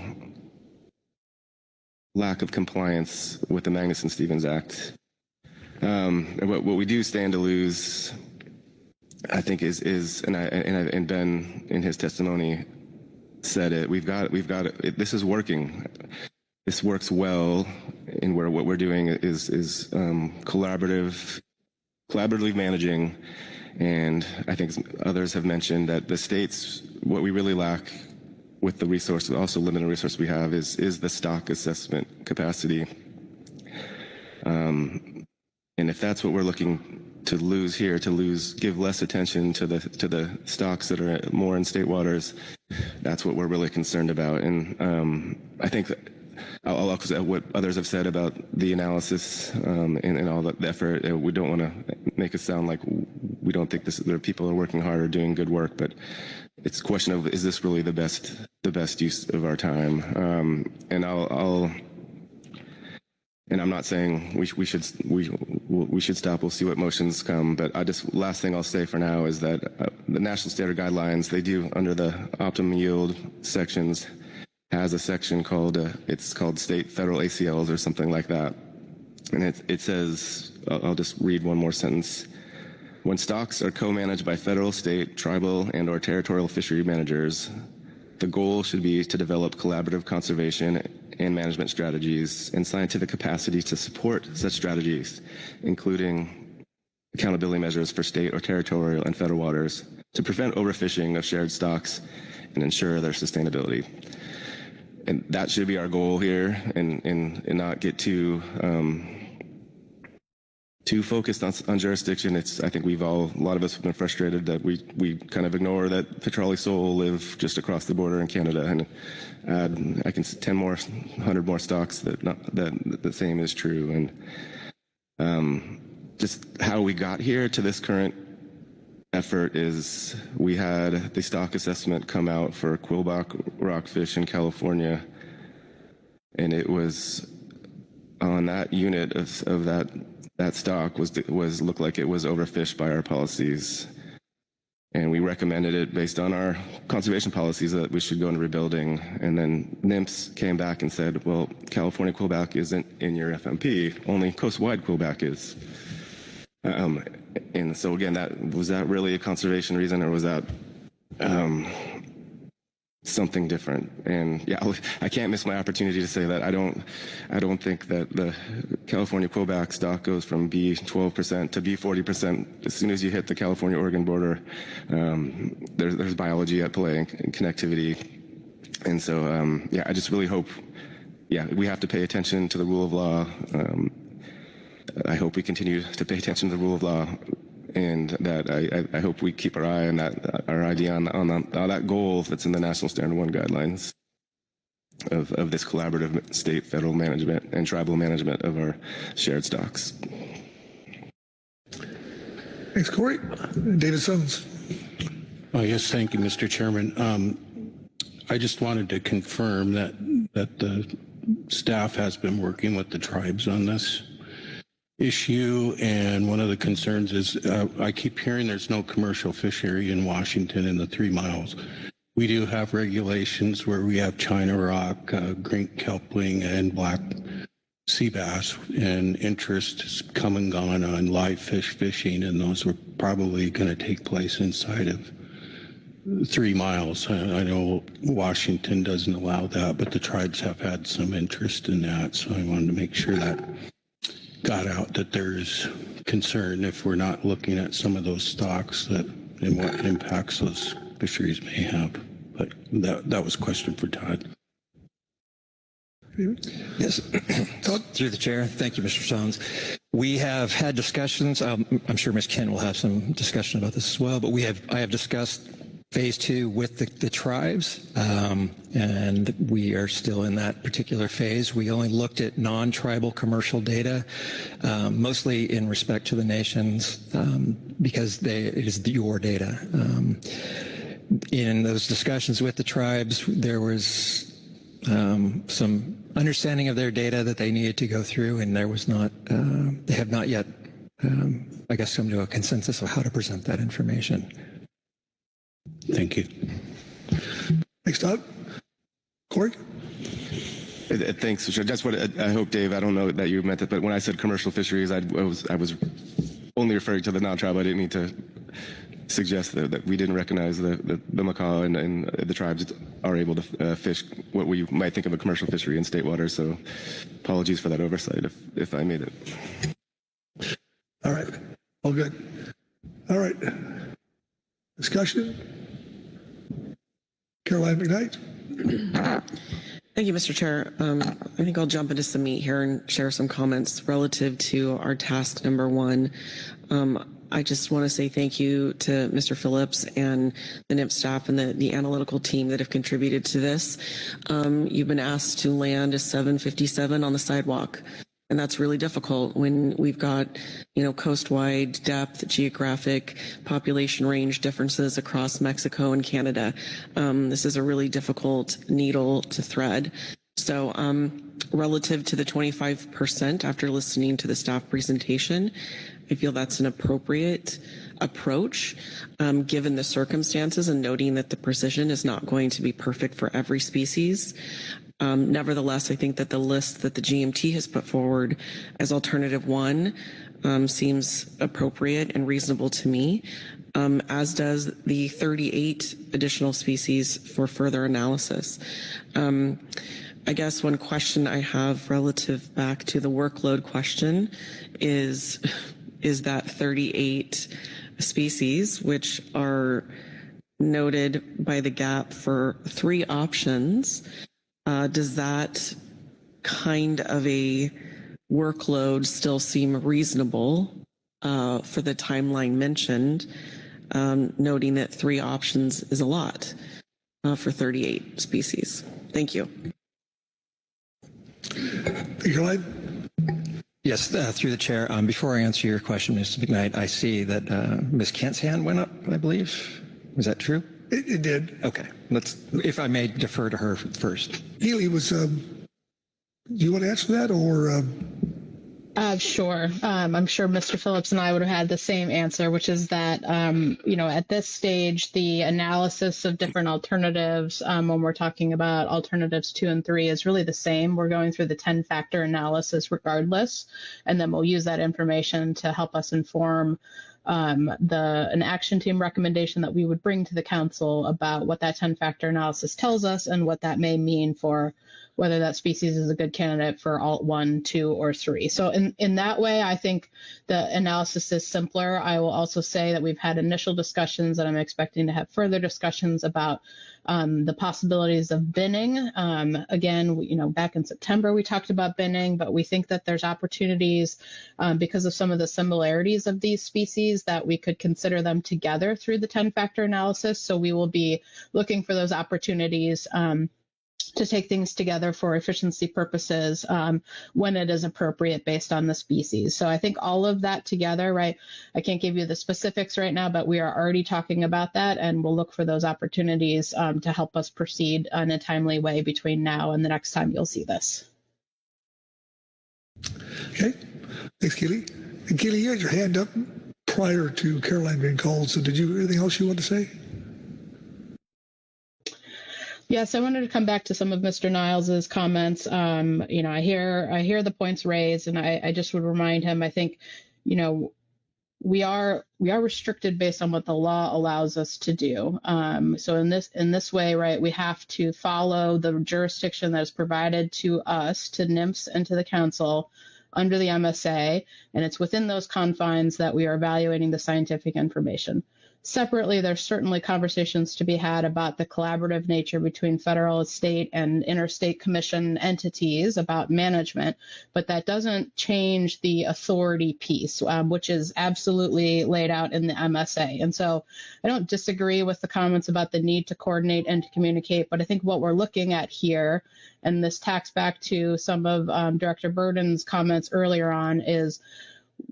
lack of compliance with the Magnuson-Stevens Act. What we do stand to lose, I think, and Ben in his testimony said it. We've got it. This is working. This works well, and what we're doing is collaboratively managing. And I think others have mentioned that the states, what we really lack with the resource, also limited resource we have, is the stock assessment capacity. And if that's what we're looking to lose here, give less attention to the stocks that are more in state waters, that's what we're really concerned about. And I think that I'll echo what others have said about the analysis and all the effort. We don't want to make it sound like we don't think there people are working hard or doing good work, but it's a question of, is this really the best use of our time? And and I'm not saying we should stop. We'll see what motions come. But last thing I'll say for now is that the National Standard Guidelines, they do, under the optimum yield sections, has a section called it's called state federal ACLs or something like that, and it says, I'll just read one more sentence. When stocks are co-managed by federal, state, tribal, and/or territorial fishery managers, the goal should be to develop collaborative conservation and management strategies and scientific capacity to support such strategies, including accountability measures for state or territorial and federal waters to prevent overfishing of shared stocks and ensure their sustainability. And that should be our goal here, and not get too focused on jurisdiction. I think a lot of us have been frustrated that we kind of ignore that Petrali sole live just across the border in Canada, and I can 100 more stocks that the same is true. And just how we got here to this current effort is we had the stock assessment come out for quillback rockfish in California, and it was on that unit of that stock looked like it was overfished by our policies. And we recommended it based on our conservation policies that we should go into rebuilding. And then NIMS came back and said, well, California quillback isn't in your FMP, only coast-wide quillback is. And so again, was that really a conservation reason, or was that something different? And yeah, I can't miss my opportunity to say that I don't think that the California quillback stock goes from B 12% to B 40%. As soon as you hit the California-Oregon border, there's biology at play and connectivity. And so, yeah, I just really hope, yeah, we have to pay attention to the rule of law. I hope we continue to pay attention to the rule of law, and that I hope we keep our eye on that, our idea on that goal that's in the National Standard 1 guidelines of this collaborative state, federal management, and tribal management of our shared stocks. Thanks, Corey. David Sons. Oh, yes, thank you, Mr. Chairman. I just wanted to confirm that the staff has been working with the tribes on this issue, and one of the concerns is I keep hearing there's no commercial fishery in Washington in the 3 miles. We do have regulations where we have China rock, green kelpling, and black sea bass, and interest has come and gone on live fish fishing, and those were probably going to take place inside of 3 miles. I know Washington doesn't allow that, but the tribes have had some interest in that, so I wanted to make sure that got out, that there's concern if we're not looking at some of those stocks and what impacts those fisheries may have. But that was a question for Todd. Yes, through the chair. Thank you, Mr. Stones. We have had discussions. I'm sure Ms. Kent will have some discussion about this as well, but I have discussed phase 2 with the tribes, and we are still in that particular phase. We only looked at non-tribal commercial data, mostly in respect to the nations, because it is your data. In those discussions with the tribes, there was some understanding of their data that they needed to go through, and there was not, they have not yet, I guess, come to a consensus of how to present that information. Thank you. Thanks, Todd. Corey? Thanks. That's what I hope, Dave. I don't know that you meant it, but when I said commercial fisheries, I was only referring to the non-tribal. I didn't need to suggest that we didn't recognize the macaw and the tribes are able to fish what we might think of a commercial fishery in state waters. So apologies for that oversight if I made it. All right. All good. All right. Discussion? Caroline McKnight. Thank you, Mr. Chair. I think I'll jump into some meat here and share some comments relative to our task number 1. I just want to say thank you to Mr. Phillips and the NIP staff and the analytical team that have contributed to this. You've been asked to land a 757 on the sidewalk. And that's really difficult when we've got, coast-wide depth, geographic, population range differences across Mexico and Canada. This is a really difficult needle to thread. So relative to the 25%, after listening to the staff presentation, I feel that's an appropriate approach given the circumstances and noting that the precision is not going to be perfect for every species. Nevertheless, I think that the list that the GMT has put forward as alternative 1 seems appropriate and reasonable to me, as does the 38 additional species for further analysis. I guess one question I have relative back to the workload question is that 38 species, which are noted by the GAP for 3 options, does that kind of a workload still seem reasonable for the timeline mentioned, noting that 3 options is a lot for 38 species? Thank you. Yes, through the chair. Before I answer your question, Ms. McKnight, I see that Ms. Kent's hand went up, I believe. Was that true? It did. Okay. If I may defer to her first. Healy was, do you want to answer that or? Sure. I'm sure Mr. Phillips and I would have had the same answer, which is that, at this stage, the analysis of different alternatives, when we're talking about alternatives 2 and 3, is really the same. We're going through the 10-factor analysis regardless, and then we'll use that information to help us inform an action team recommendation that we would bring to the council about what that 10-factor analysis tells us and what that may mean for whether that species is a good candidate for alt 1, 2, or 3. So in that way, I think the analysis is simpler. I will also say that we've had initial discussions, and I'm expecting to have further discussions about the possibilities of binning. Again, back in September, we talked about binning, but we think that there's opportunities because of some of the similarities of these species that we could consider them together through the 10-factor analysis. So we will be looking for those opportunities to take things together for efficiency purposes when it is appropriate based on the species. So I think all of that together, right? I can't give you the specifics right now, but we are already talking about that, and we'll look for those opportunities to help us proceed in a timely way between now and the next time you'll see this. Okay, thanks, Keely. And Keely, you had your hand up prior to Caroline being called, so did you anything else you want to say? Yes, I wanted to come back to some of Mr. Niles's comments. I hear the points raised, and I just would remind him. I think, we are restricted based on what the law allows us to do. So in this way, right, we have to follow the jurisdiction that is provided to us, to NIMS, and to the council under the MSA, and it's within those confines that we are evaluating the scientific information. Separately, there's certainly conversations to be had about the collaborative nature between federal, state, and interstate commission entities about management, but that doesn't change the authority piece, which is absolutely laid out in the MSA. And so I don't disagree with the comments about the need to coordinate and to communicate, but I think what we're looking at here, and this tacks back to some of Director Burden's comments earlier on, is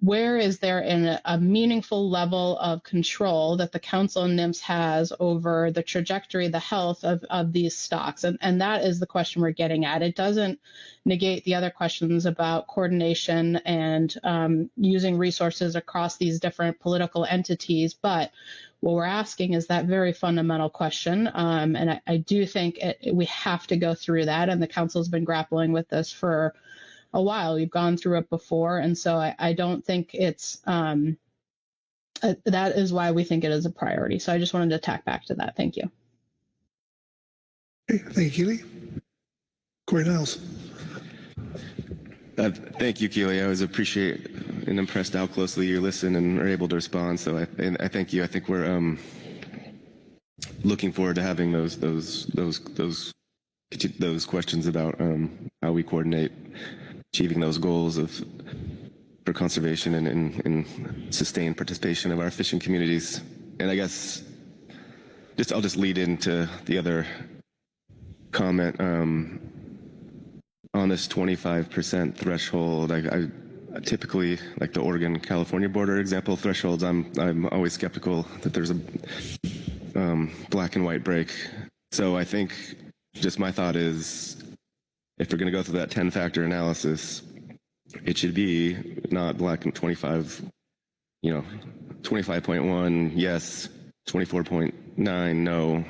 where is there a meaningful level of control that the council and NIMS has over the trajectory, the health of these stocks? And that is the question we're getting at. It doesn't negate the other questions about coordination and using resources across these different political entities, but what we're asking is that very fundamental question. And I do think we have to go through that, and the council's been grappling with this for a while. We've gone through it before, and so I don't think it's that is why we think it is a priority. So I just wanted to tack back to that. Thank you. Okay, thank you, Keely. Corey Niles. Thank you, Keely. I always appreciate and impressed how closely you listen and are able to respond. So I thank you. I think we're looking forward to having those questions about how we coordinate achieving those goals for conservation and sustained participation of our fishing communities. And I guess I'll just lead into the other comment on this 25% threshold. I typically, like the Oregon-California border example thresholds, I'm always skeptical that there's a black and white break. So I think just my thought is, if we're going to go through that 10-factor analysis, it should be not black and 25.1 yes, 24.9 no.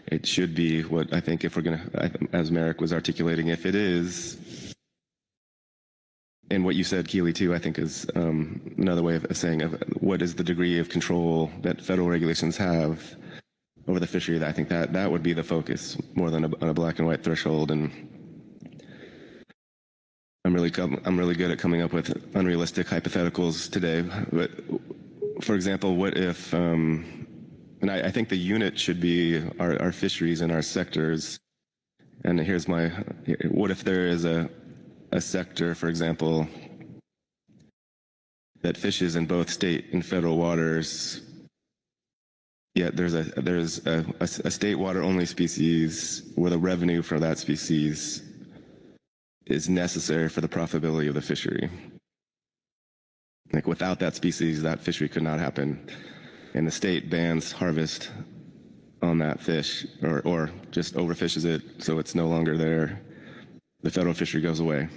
It should be what I think, if we're going to, as Merrick was articulating, if it is, and what you said, Keely, too, I think is another way of saying what is the degree of control that federal regulations have over the fishery. I think that would be the focus more than a black and white threshold. And I'm really good at coming up with unrealistic hypotheticals today. But for example, what if, and I think the unit should be our fisheries and our sectors. And what if there is a sector, for example, that fishes in both state and federal waters, yet there's a state water only species where the revenue for that species is necessary for the profitability of the fishery. Like, without that species, that fishery could not happen. And the state bans harvest on that fish, or just overfishes it so it's no longer there. The federal fishery goes away.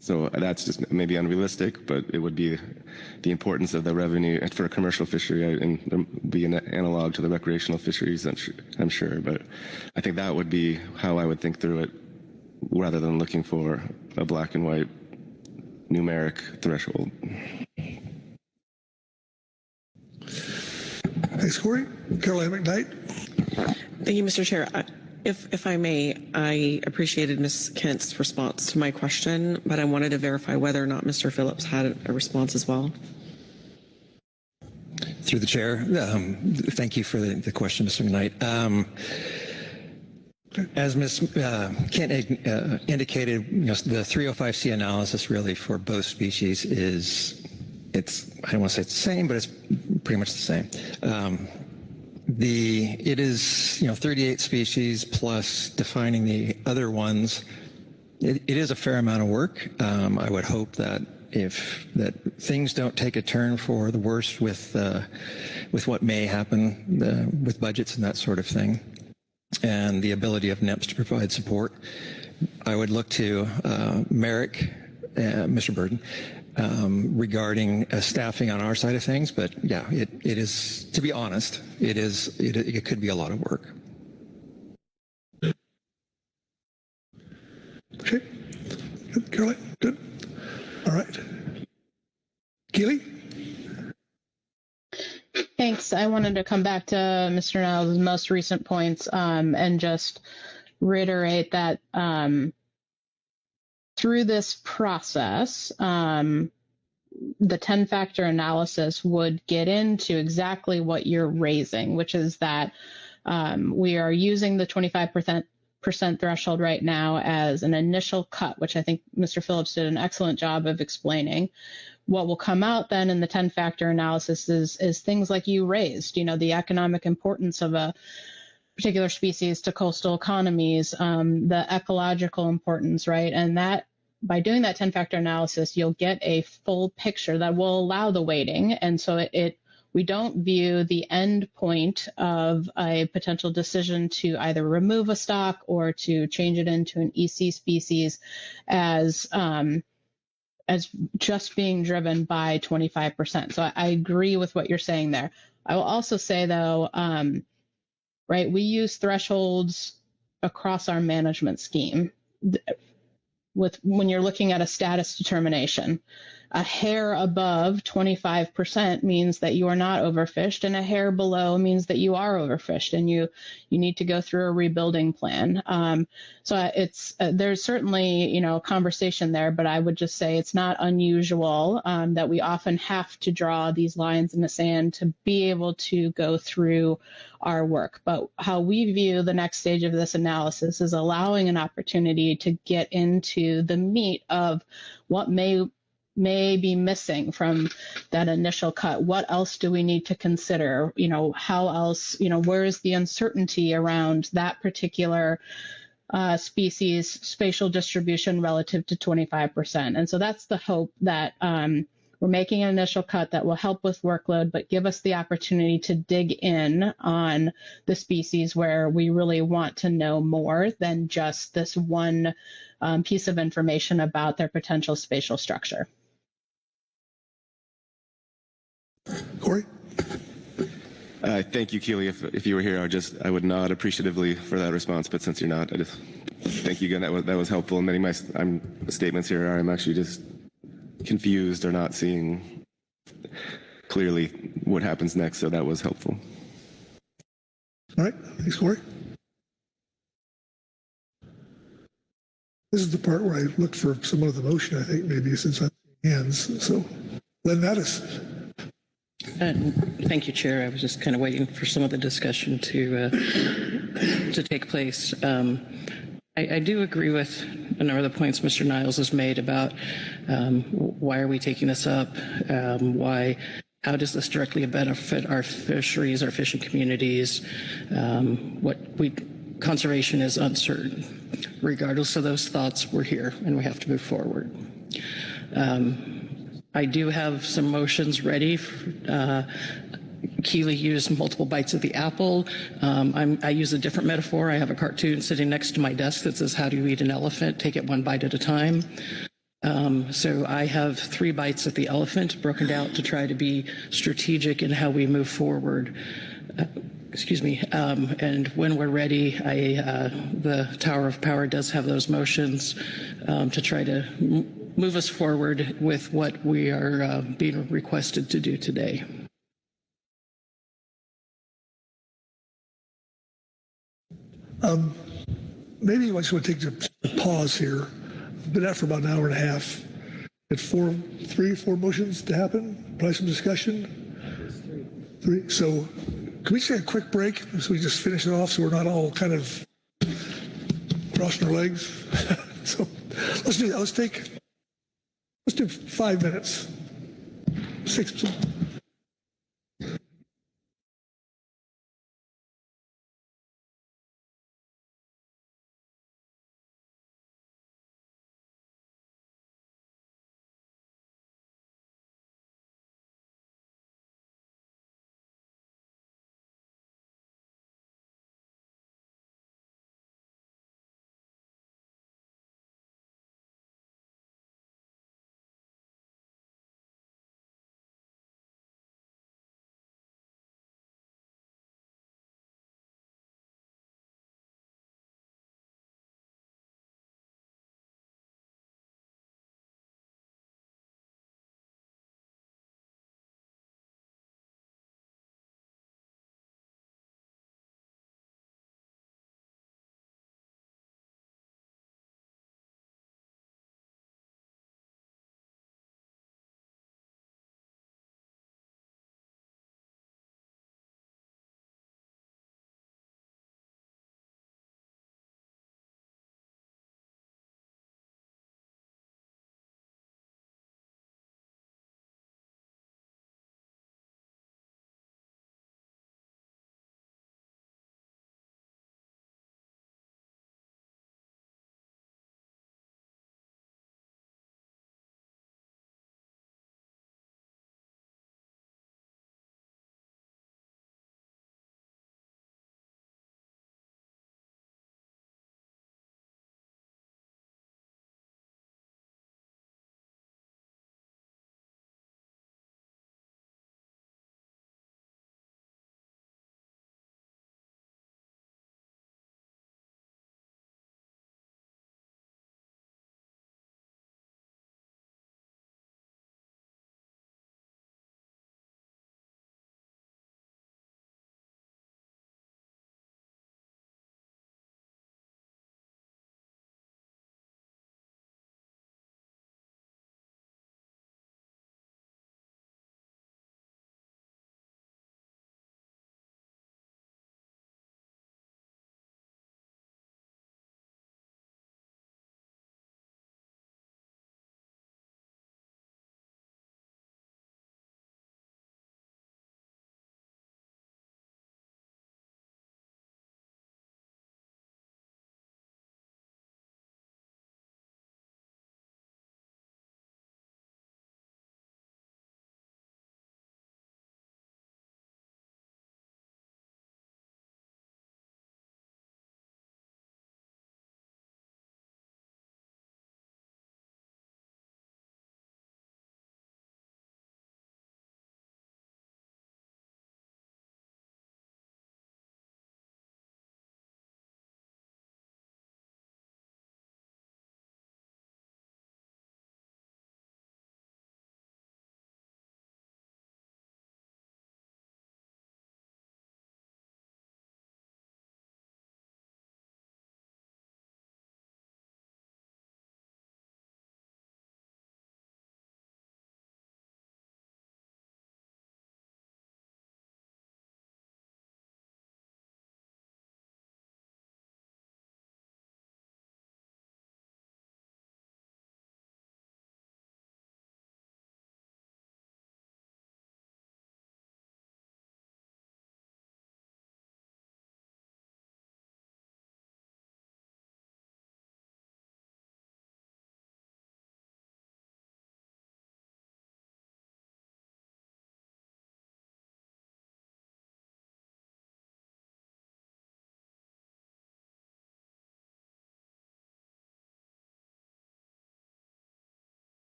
So that's just maybe unrealistic, but it would be the importance of the revenue for a commercial fishery, and there would be an analog to the recreational fisheries, I'm sure. But I think that would be how I would think through it, rather than looking for a black and white numeric threshold. Thanks, Corey. Caroline McKnight. Thank you, Mr. Chair. If I may, I appreciated Ms. Kent's response to my question, but I wanted to verify whether or not Mr. Phillips had a response as well. Through the chair, thank you for the question, Mr. McKnight. As Ms. Kent indicated, the 305C analysis really for both species I don't want to say it's the same, but it's pretty much the same. It is 38 species plus defining the other ones. It is a fair amount of work. I would hope that that things don't take a turn for the worse with what may happen with budgets and that sort of thing, and the ability of NEPS to provide support, I would look to Merrick, Mr. Burden, regarding staffing on our side of things. But yeah, it is, to be honest, it could be a lot of work. Okay. Good. Caroline, good. All right. Keely? Thanks. I wanted to come back to Mr. Niles' most recent points and just reiterate that through this process, the 10-factor analysis would get into exactly what you're raising, which is that we are using the 25% threshold right now as an initial cut, which I think Mr. Phillips did an excellent job of explaining. What will come out then in the 10-factor analysis is things like you raised, the economic importance of a particular species to coastal economies, the ecological importance, right? And that by doing that 10-factor analysis, you'll get a full picture that will allow the weighting. And so we don't view the end point of a potential decision to either remove a stock or to change it into an EC species as just being driven by 25%. So I agree with what you're saying there. I will also say, though, right, we use thresholds across our management scheme. When you're looking at a status determination, a hair above 25% means that you are not overfished, and a hair below means that you are overfished, and you need to go through a rebuilding plan. So there's certainly a conversation there, but I would just say it's not unusual that we often have to draw these lines in the sand to be able to go through our work. But how we view the next stage of this analysis is allowing an opportunity to get into the meat of what may be missing from that initial cut. What else do we need to consider? How else, where is the uncertainty around that particular species spatial distribution relative to 25%? And so that's the hope, that we're making an initial cut that will help with workload, but give us the opportunity to dig in on the species where we really want to know more than just this one piece of information about their potential spatial structure. Corey? Thank you, Keely. If you were here, I would nod appreciatively for that response. But since you're not, I just thank you again. That was helpful. And many of my statements here I'm actually just confused or not seeing clearly what happens next. So that was helpful. All right. Thanks, Corey. This is the part where I look for some of the motion, I think, maybe, since I'm hands. So, Len Mattis. Thank you, Chair. I was just kind of waiting for some of the discussion to take place. I do agree with a number of the points Mr. Niles has made about why are we taking this up? How does this directly benefit our fisheries, our fishing communities? Conservation is uncertain. Regardless of those thoughts, we're here and we have to move forward. I do have some motions ready. Keely used multiple bites of the apple. I use a different metaphor. I have a cartoon sitting next to my desk that says, how do you eat an elephant? Take it one bite at a time. So I have 3 bites at the elephant broken out to try to be strategic in how we move forward. Excuse me. And when we're ready, the Tower of Power does have those motions to try to move us forward with what we are being requested to do today. Maybe I just want to take a pause here. Been out for about an hour and a half. Had 4 motions to happen. Probably some discussion. 3. So can we just take a quick break so we just finish it off so we're not all kind of crossing our legs? So let's do that. Let's do 5 minutes. 6.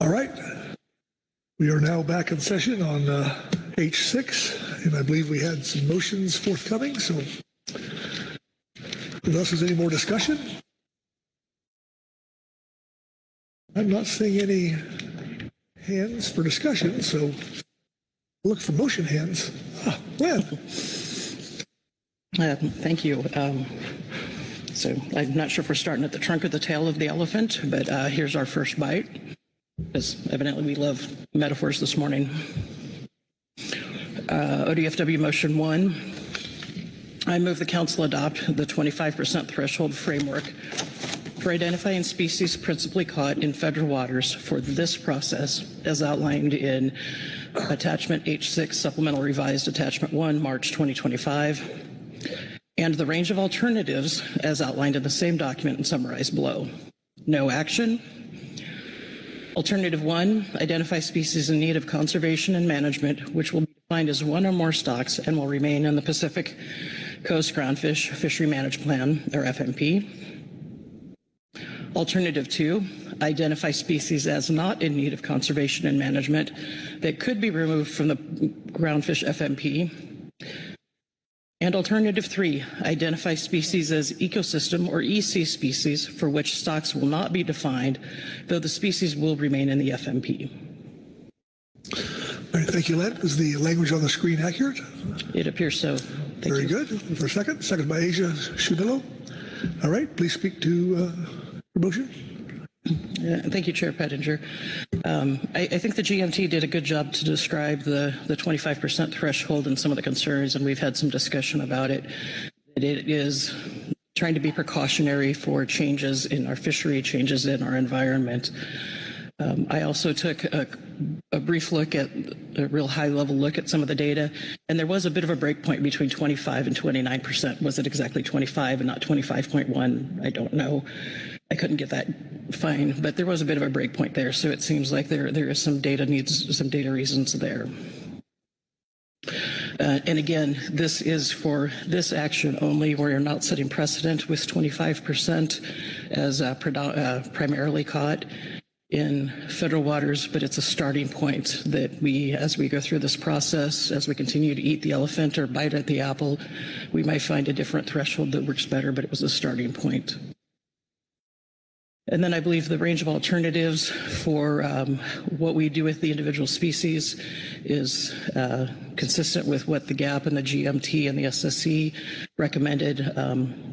All right. We are now back in session on H6, and I believe we had some motions forthcoming. So unless there's any more discussion, I'm not seeing any hands for discussion, so look for motion hands. Lynn. Thank you. So I'm not sure if we're starting at the trunk or the tail of the elephant, but here's our first bite, because evidently we love metaphors this morning. ODFW Motion 1. I move the Council adopt the 25% threshold framework for identifying species principally caught in federal waters for this process as outlined in Attachment H6 Supplemental Revised Attachment 1, March 2025, and the range of alternatives as outlined in the same document and summarized below. No action. Alternative 1, identify species in need of conservation and management, which will be defined as one or more stocks and will remain in the Pacific Coast Groundfish Fishery Management Plan, or FMP. Alternative 2, identify species as not in need of conservation and management that could be removed from the Groundfish FMP. And alternative 3, identify species as ecosystem or EC species for which stocks will not be defined, though the species will remain in the FMP. All right, thank you, Len. Is the language on the screen accurate? It appears so. Very good. For a second. Second by Asia Shunillo. All right, please speak to your motion. Thank you, Chair Pettinger. I think the GMT did a good job to describe the 25% threshold and some of the concerns, and we've had some discussion about it. It is trying to be precautionary for changes in our fishery, changes in our environment. I also took a brief look at a real high-level look at some of the data, and there was a bit of a breakpoint between 25 and 29%. Was it exactly 25 and not 25.1? I don't know. I couldn't get that fine, but there was a bit of a breakpoint there, so it seems like there is some data reasons there. And again, this is for this action only. We're not setting precedent with 25% as primarily caught in federal waters, but it's a starting point that we, as we go through this process, as we continue to eat the elephant or bite at the apple, we might find a different threshold that works better, but it was a starting point. And then I believe the range of alternatives for what we do with the individual species is consistent with what the GAP and the GMT and the SSC recommended.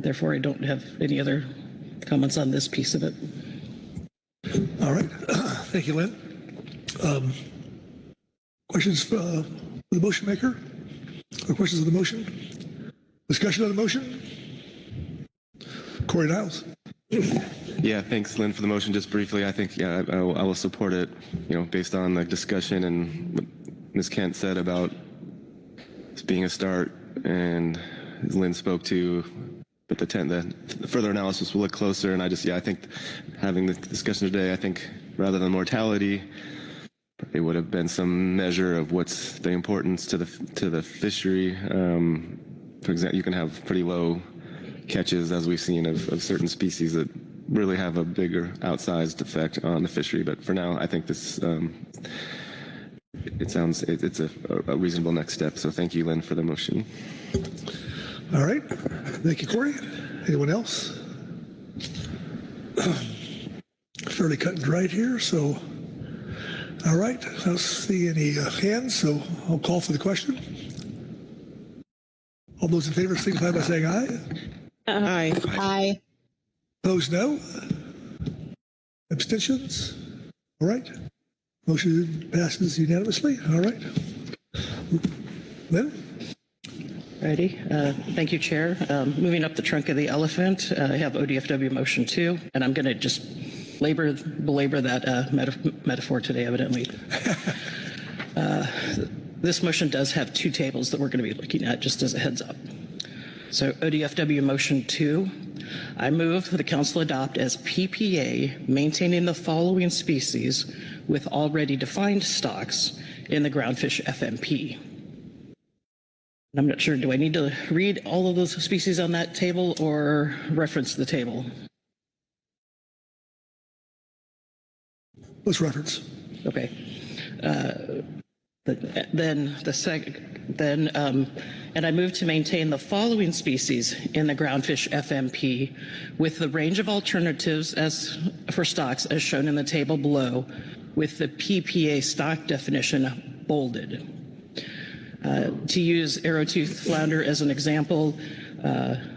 Therefore, I don't have any other comments on this piece of it. All right. Thank you, Lynn. Questions for the motion maker? Or questions of the motion? Discussion on the motion? Corey Niles. Yeah, thanks, Lynn, for the motion. Just briefly, I think I will support it, based on the discussion and what Ms. Kent said about this being a start, and as Lynn spoke to, but the further analysis will look closer. And I think having the discussion today, I think rather than mortality, it would have been some measure of what's the importance to the fishery. For example, you can have pretty low catches, as we've seen, of certain species that really have a bigger outsized effect on the fishery. But for now, I think this it's a reasonable next step. So thank you, Lynn, for the motion. All right. Thank you, Corey. Anyone else? Fairly cut and dried here. So, all right. I don't see any hands, so I'll call for the question. All those in favor signify by saying aye. Aye. Aye. Opposed, no. Abstentions? All right. Motion passes unanimously. All right. Lynn? Righty. Thank you, Chair. Moving up the trunk of the elephant, I have ODFW motion 2, and I'm going to just belabor that metaphor today, evidently. This motion does have two tables that we're going to be looking at, just as a heads up. So ODFW motion 2, I move that the council adopt as PPA maintaining the following species with already defined stocks in the Groundfish FMP. I'm not sure, do I need to read all of those species on that table or reference the table? Let's reference. Okay. And I move to maintain the following species in the groundfish FMP with the range of alternatives as for stocks as shown in the table below, with the PPA stock definition bolded. To use arrowtooth flounder as an example,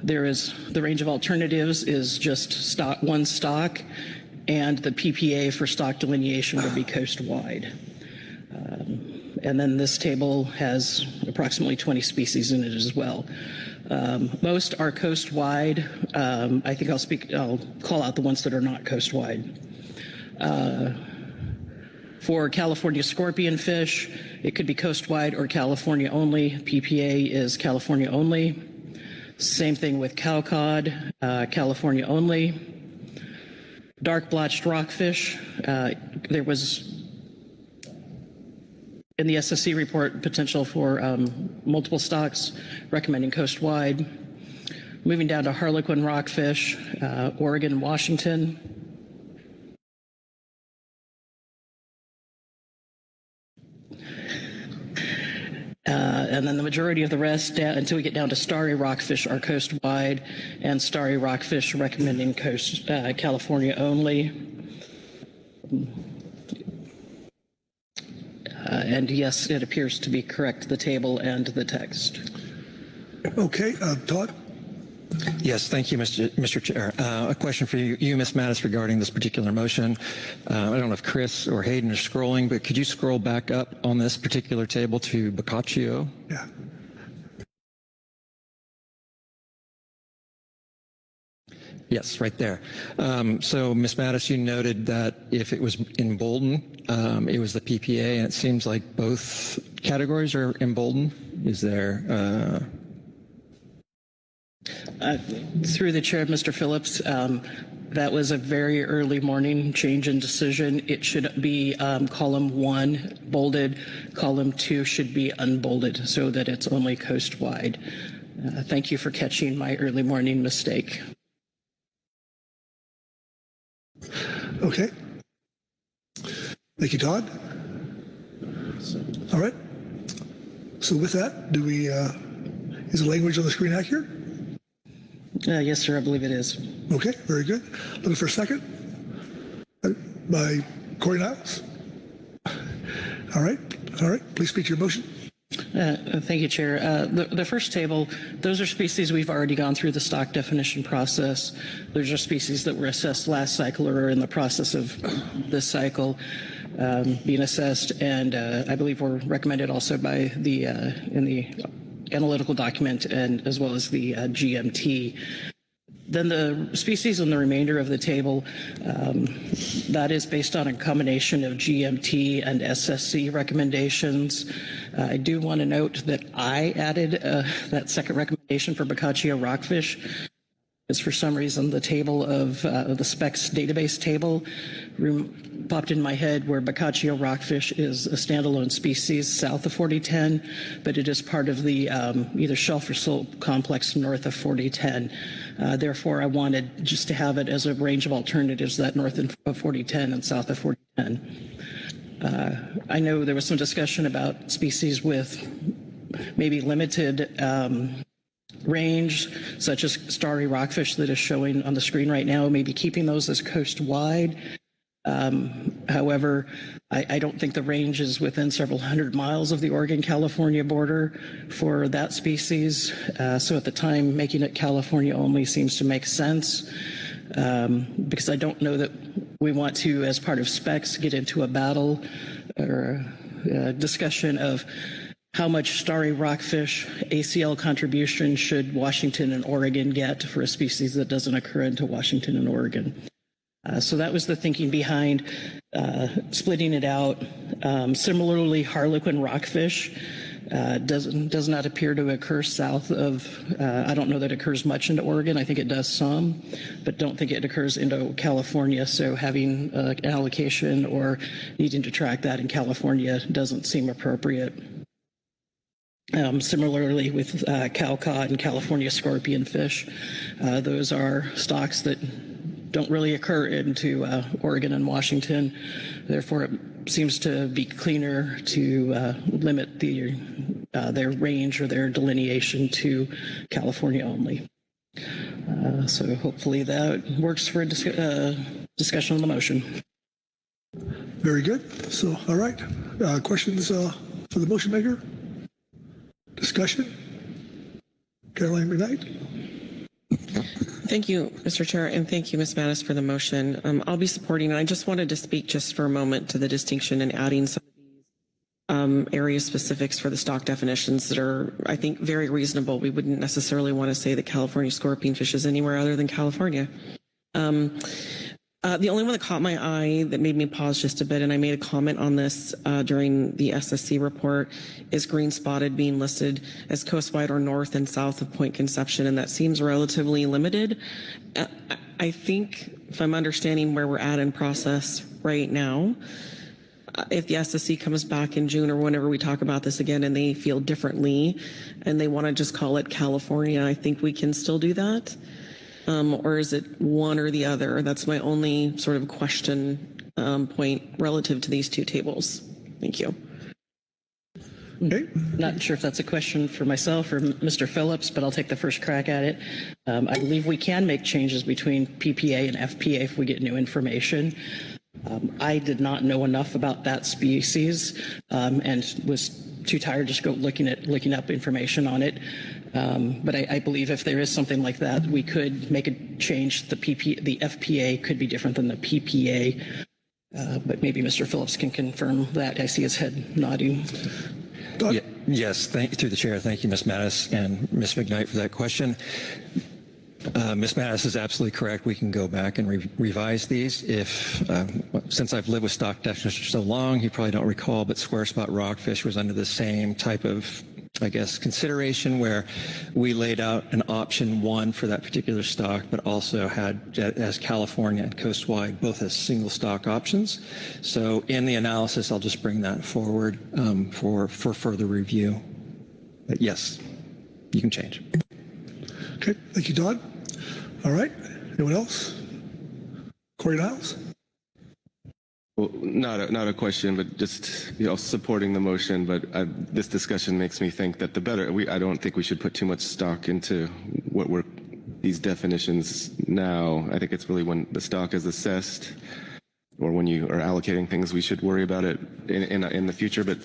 there is the range of alternatives is just one stock, and the PPA for stock delineation would be coast-wide. And then this table has approximately 20 species in it as well. Most are coast-wide. I think I'll call out the ones that are not coast-wide. For California scorpionfish, it could be coast-wide or California only. PPA is California only. Same thing with cowcod, California only. Dark blotched rockfish, there was in the SSC report potential for multiple stocks, recommending coast-wide. Moving down to harlequin rockfish, Oregon and Washington. And then the majority of the rest, until we get down to starry rockfish, are coast-wide, and starry rockfish recommending California only. And yes, it appears to be correct, the table and the text. Okay, Todd? Yes, thank you, Mr. Chair. A question for you, Ms. Mattis, regarding this particular motion. I don't know if Chris or Hayden are scrolling, but could you scroll back up on this particular table to Boccaccio? Yeah. Yes, right there. So, Ms. Mattis, you noted that if it was emboldened, it was the PPA, and it seems like both categories are emboldened. Is there... Through the chair, Mr. Phillips, that was a very early morning change in decision. It should be column 1 bolded, column 2 should be unbolded so that it's only coast-wide. Thank you for catching my early morning mistake. Okay. Thank you, Todd. All right. So with that, do we, is the language on the screen accurate? Yes, sir, I believe it is. Okay, very good. Looking for a second by Corey Niles. All right, please speak to your motion. Thank you, Chair. The first table, those are species we've already gone through the stock definition process. Those are species that were assessed last cycle or are in the process of this cycle being assessed, and I believe were recommended also by the in the analytical document and as well as the GMT. Then the species in the remainder of the table, that is based on a combination of GMT and SSC recommendations. I do want to note that I added that second recommendation for Boccaccio rockfish. Is for some reason the table of the specs database table popped in my head where Boccaccio rockfish is a standalone species south of 4010, but it is part of the either shelf or silt complex north of 4010. Therefore, I wanted just to have it as a range of alternatives that north of 4010 and south of 4010. I know there was some discussion about species with maybe limited range, such as starry rockfish that is showing on the screen right now, maybe keeping those as coast-wide. However, I don't think the range is within several hundred miles of the Oregon-California border for that species. So at the time, making it California only seems to make sense because I don't know that we want to, as part of specs, get into a battle or a discussion of how much starry rockfish ACL contribution should Washington and Oregon get for a species that doesn't occur into Washington and Oregon. So that was the thinking behind splitting it out. Similarly, harlequin rockfish does not appear to occur south of, I don't know that it occurs much into Oregon. I think it does some, but don't think it occurs into California. So having an allocation or needing to track that in California doesn't seem appropriate. Similarly with cowcod and California scorpionfish, those are stocks that don't really occur into Oregon and Washington. Therefore, it seems to be cleaner to limit their range or their delineation to California only. So hopefully that works for a discussion on the motion. Very good. So, all right. Questions for the motion maker? Discussion? Caroline McKnight? Thank you, Mr. Chair, and thank you, Ms. Mattis, for the motion. I'll be supporting, and I just wanted to speak just for a moment to the distinction in adding some of these area specifics for the stock definitions that are, I think, very reasonable. We wouldn't necessarily want to say that California scorpion fish is anywhere other than California. The only one that caught my eye that made me pause just a bit, and I made a comment on this during the SSC report, is green spotted being listed as coastwide or north and south of Point Conception, and that seems relatively limited. I think, if I'm understanding where we're at in process right now, if the SSC comes back in June or whenever we talk about this again and they feel differently and they want to just call it California, I think we can still do that. Or is it one or the other? That's my only sort of question point relative to these two tables. Thank you. Okay. Not sure if that's a question for myself or Mr. Phillips, but I'll take the first crack at it. I believe we can make changes between PPA and FPA if we get new information. I did not know enough about that species and was too tired just go looking up information on it. But I believe if there is something like that, we could make a change. The FPA could be different than the PPA. But maybe Mr. Phillips can confirm that. I see his head nodding. Yes, through the chair. Thank you, Ms. Mattis and Ms. McKnight, for that question. Ms. Mattis is absolutely correct. We can go back and revise these. Since I've lived with stock definitions for so long, you probably don't recall, but square spot rockfish was under the same type of, I guess, consideration where we laid out an option 1 for that particular stock, but also had as California and coastwide both as single stock options. So in the analysis, I'll just bring that forward for further review. But yes, you can change. Okay, thank you, Todd. All right, anyone else? Corey Niles? Well, not a question, but just supporting the motion. But this discussion makes me think that I don't think we should put too much stock into what these definitions now. I think it's really when the stock is assessed or when you are allocating things, we should worry about it in the future. But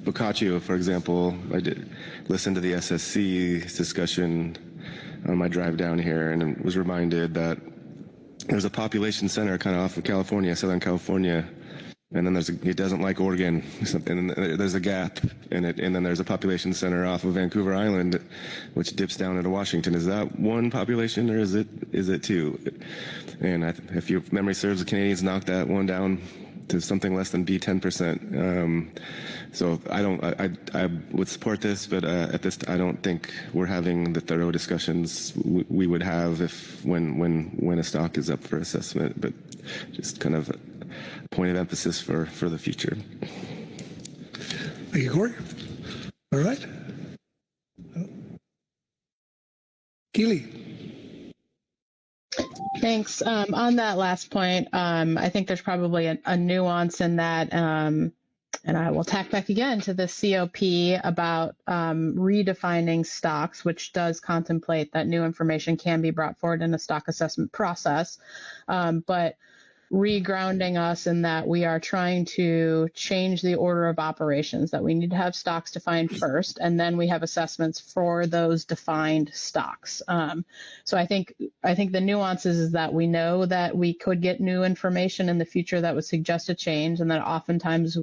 Boccaccio, for example, I did listen to the SSC discussion on my drive down here and was reminded that there's a population center kind of off of California, Southern California, and then it doesn't like Oregon, and there's a gap in it, and then there's a population center off of Vancouver Island, which dips down into Washington. Is that one population, or is it two? And if your memory serves, the Canadians knocked that one down to something less than B10%. So I would support this, but at this, I don't think we're having the thorough discussions we would have when a stock is up for assessment. But just kind of a point of emphasis for the future. Thank you, Corey. All right. Keely. Thanks. On that last point, I think there's probably a nuance in that, and I will tack back again to the COP about redefining stocks, which does contemplate that new information can be brought forward in a stock assessment process, but regrounding us in that we are trying to change the order of operations, that we need to have stocks defined first, and then we have assessments for those defined stocks. So I think the nuance is that we know that we could get new information in the future that would suggest a change, and that oftentimes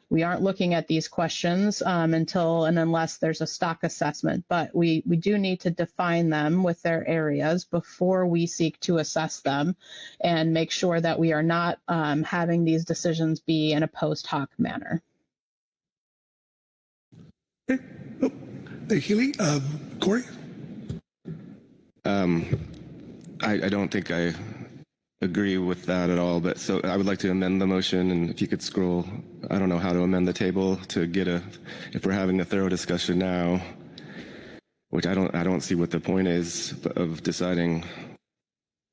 we aren't looking at these questions until and unless there's a stock assessment, but we do need to define them with their areas before we seek to assess them and make sure that we are not having these decisions be in a post hoc manner. Okay. Oh, thank you, Lee. Corey? I don't think I agree with that at all, but so I would like to amend the motion, and if you could scroll, I don't know how to amend the table to get if we're having a thorough discussion now, which I don't see what the point is of deciding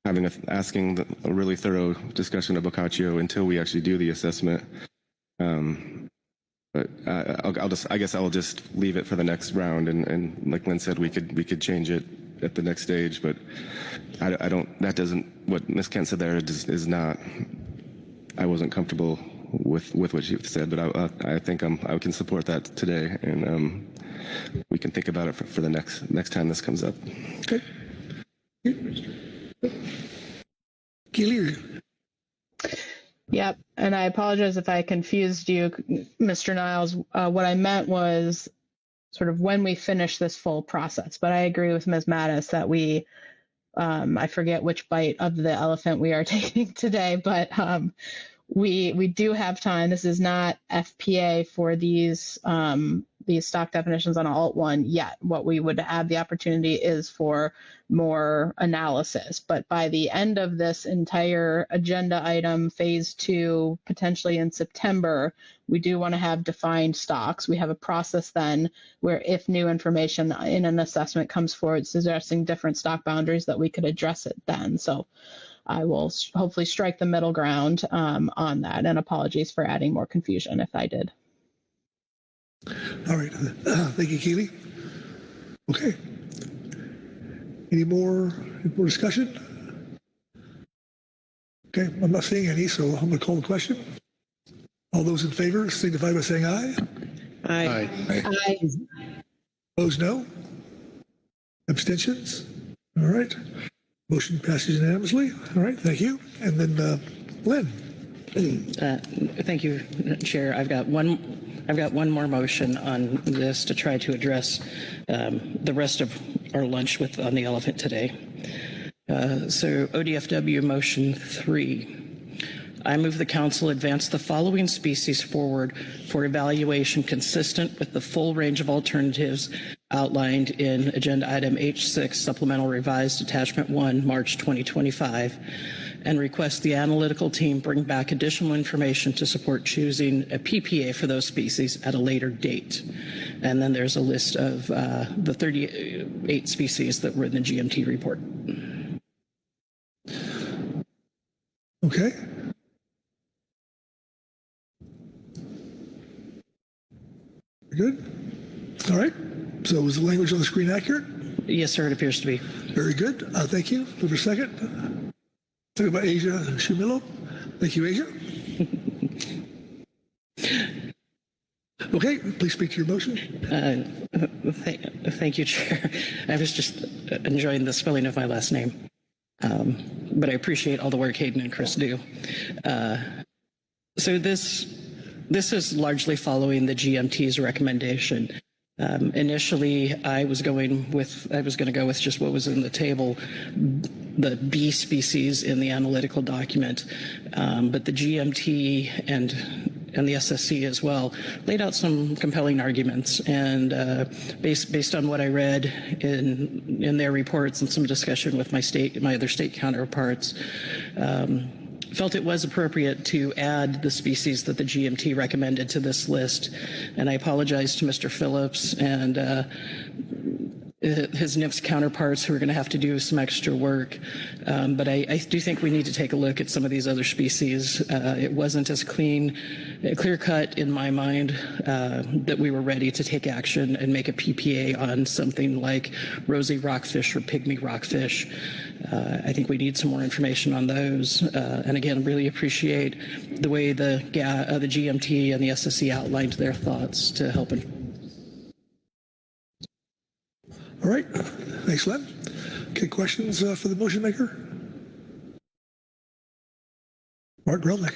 asking a really thorough discussion of boccaccio until we actually do the assessment. But I guess I will just leave it for the next round, and like Lynn said, we could change it at the next stage. But what Ms. Kent said there is not. I wasn't comfortable with what she said, but I think I can support that today, and we can think about it for the next time this comes up. Okay. Keely. Yep, and I apologize if I confused you, Mr. Niles. What I meant was sort of when we finish this full process, but I agree with Ms. Mattis that I forget which bite of the elephant we are taking today, but we do have time. This is not FPA for these stock definitions on Alt 1 yet. What we would have the opportunity is for more analysis. But by the end of this entire agenda item, phase 2, potentially in September, we do want to have defined stocks. We have a process then where if new information in an assessment comes forward suggesting different stock boundaries, that we could address it then. So I will hopefully strike the middle ground on that, and apologies for adding more confusion if I did. All right. Thank you, Keely. Okay. Any more discussion? Okay, I'm not seeing any, so I'm going to call the question. All those in favor signify by saying aye. Aye. Aye. Opposed, no. Abstentions? All right. Motion passes unanimously. All right, thank you. And then Lynn. Thank you, Chair. I've got one more motion on this to try to address the rest of our lunch on the elephant today. So ODFW motion 3. I move the council advance the following species forward for evaluation consistent with the full range of alternatives outlined in agenda item H6 supplemental revised attachment 1 March 2025, and request the analytical team bring back additional information to support choosing a PPA for those species at a later date. And then there's a list of the 38 species that were in the GMT report. Okay. Good. All right. So was the language on the screen accurate? Yes, sir. It appears to be. Very good. Thank you. For a second. Talk about Asia Shumilo. Thank you, Asia. Okay, please speak to your motion. Thank you, Chair. I was just enjoying the spelling of my last name. But I appreciate all the work Hayden and Chris do. So this is largely following the GMT's recommendation. Initially, I was going to go with just what was in the table, the B species in the analytical document, but the GMT and the SSC as well laid out some compelling arguments, and based on what I read in their reports and some discussion with my other state counterparts, felt it was appropriate to add the species that the GMT recommended to this list. And I apologize to Mr. Phillips and his NIFS counterparts who are going to have to do some extra work. But I do think we need to take a look at some of these other species. It wasn't as clear cut in my mind that we were ready to take action and make a PPA on something like rosy rockfish or pygmy rockfish. I think we need some more information on those. And again, really appreciate the way the GMT and the SSC outlined their thoughts to help. All right. Thanks, Len. Okay, questions for the motion maker? Mark Grelnick.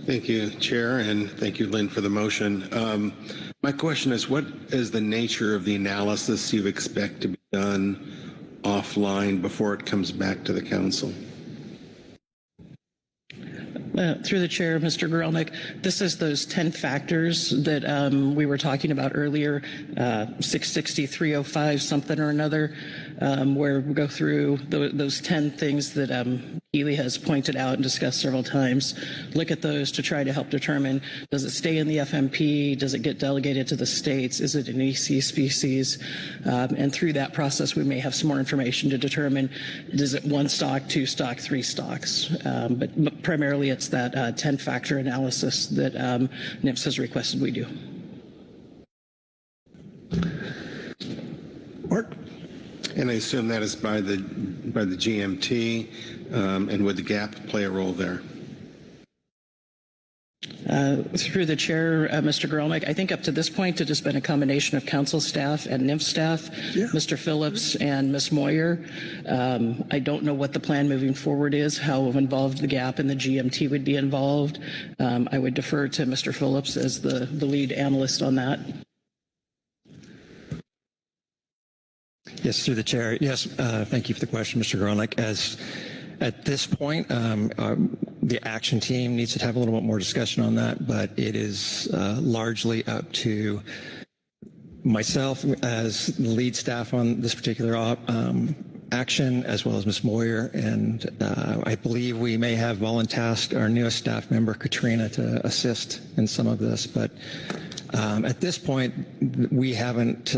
Thank you, Chair, and thank you, Lynn, for the motion. My question is, what is the nature of the analysis you expect to be done offline before it comes back to the council? Through the chair, Mr. Grelnick, this is those 10 factors that we were talking about earlier, 660, 305, something or another, where we go through those 10 things that Keeley has pointed out and discussed several times, look at those to try to help determine, does it stay in the FMP? Does it get delegated to the states? Is it an EC species? And through that process, we may have some more information to determine, is it 1 stock, 2 stock, 3 stocks? But primarily it's that 10-factor analysis that NIPS has requested we do. Mark? And I assume that is by the GMT, and would the gap play a role there? Through the chair, Mr. Gromik, I think up to this point it has been a combination of council staff and NIMF staff, Mr. Phillips and Ms. Moyer. I don't know what the plan moving forward is, how involved the gap and the GMT would be involved. I would defer to Mr. Phillips as the lead analyst on that. Yes, through the chair. Yes, thank you for the question, Mr. Gromik. At this point, the action team needs to have a little bit more discussion on that, but it is largely up to myself as the lead staff on this particular action, as well as Ms. Moyer, and I believe we may have voluntasked our newest staff member, Katrina, to assist in some of this, but at this point, we haven't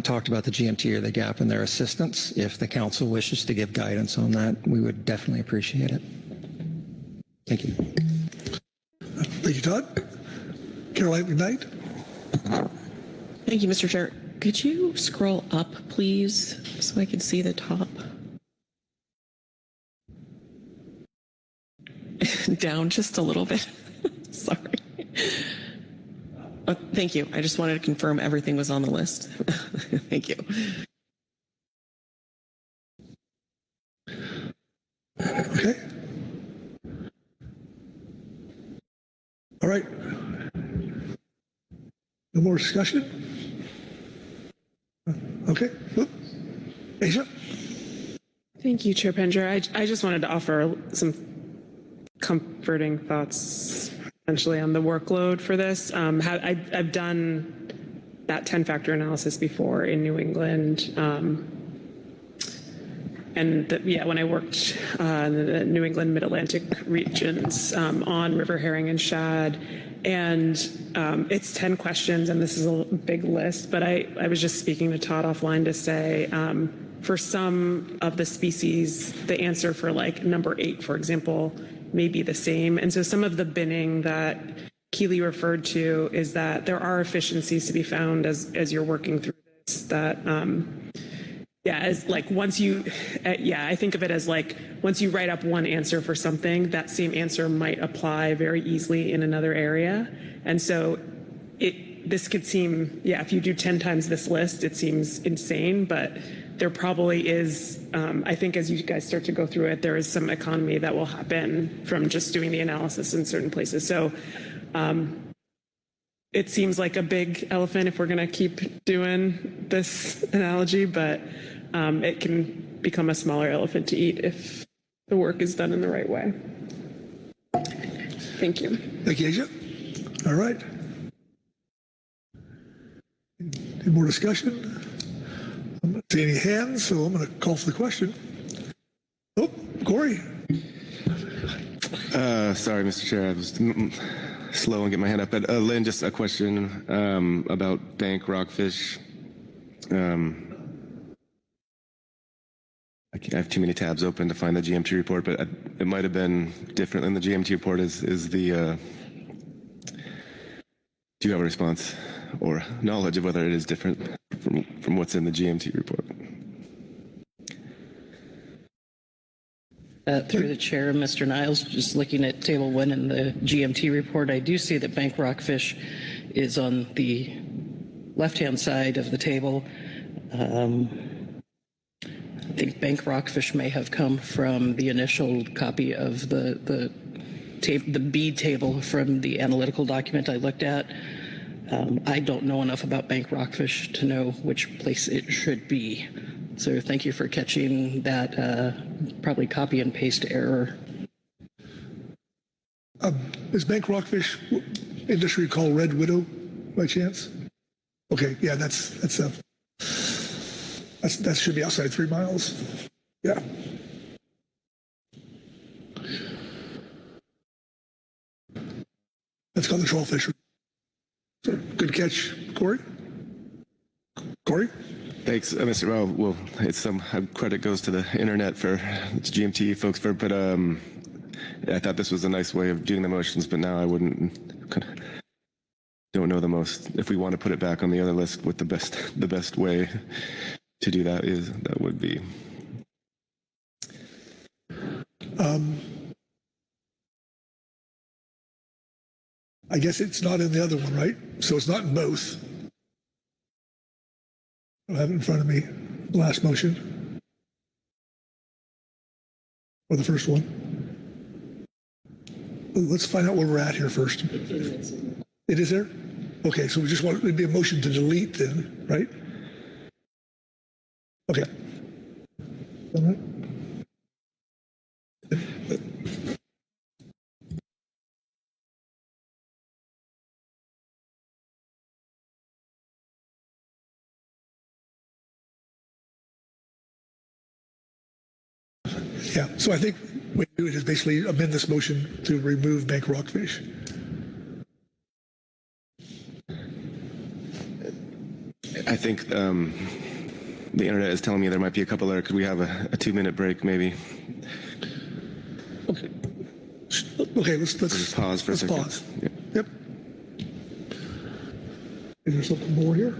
talked about the GMT or the gap in their assistance. If the council wishes to give guidance on that, we would definitely appreciate it. Thank you. Thank you, Todd. Caroline McKnight. Thank you, Mr. Chair. Could you scroll up, please, so I can see the top? Down just a little bit. Sorry. Thank you. I just wanted to confirm everything was on the list. Thank you. Okay. All right. No more discussion? Okay. Oop. Asia? Thank you, Chair Penninger. I just wanted to offer some comforting thoughts essentially on the workload for this. I've done that 10-factor analysis before in New England. When I worked in the New England Mid-Atlantic regions on river herring and shad, and it's 10 questions, and this is a big list, but I was just speaking to Todd offline to say, for some of the species, the answer for like number 8, for example, may be the same. And so some of the binning that Keeley referred to is that there are efficiencies to be found as you're working through this, that as like once you, I think of it as like once you write up one answer for something, that same answer might apply very easily in another area. And so this could seem, if you do 10 times this list, it seems insane, but there probably is, I think as you guys start to go through it, there is some economy that will happen from just doing the analysis in certain places. So it seems like a big elephant if we're going to keep doing this analogy, but it can become a smaller elephant to eat if the work is done in the right way. Thank you. Thank you, Asia. All right. Any more discussion? I'm not seeing any hands, so I'm going to call for the question. Oh, Corey. Sorry, Mr. Chair, I was slow on getting my hand up. But Lynn, just a question about bank rockfish. I have too many tabs open to find the GMT report, but it might have been different than the GMT report. Do you have a response or knowledge of whether it is different from what's in the GMT report? Through the chair, Mr. Niles, just looking at table 1 in the GMT report, I do see that bank rockfish is on the left-hand side of the table. I think bank rockfish may have come from the initial copy of the bead table from the analytical document I looked at. I don't know enough about bank rockfish to know which place it should be. So thank you for catching that probably copy and paste error. Is bank rockfish industry called red widow by chance? Okay, yeah, that should be outside 3 miles. Yeah. That's called the troll fishery. So, good catch, Corey. Corey? Thanks, Mr. Well, it's some credit goes to the internet for it's GMT folks but I thought this was a nice way of doing the motions, but now I don't know the most. If we want to put it back on the other list, what the best way to do that is, that would be. I guess it's not in the other one, right? So it's not in both. I have it in front of me, the last motion. Or the first one. Let's find out where we're at here first. It is there? Okay, so we just want, it'd be a motion to delete then, right? Okay. All right. Yeah, so I think what we do is basically amend this motion to remove bank rockfish. I think the internet is telling me there might be a couple there. Could we have a 2-minute break, maybe? Okay. Okay, let's just pause for a second. Pause. Yep. Is there something more here?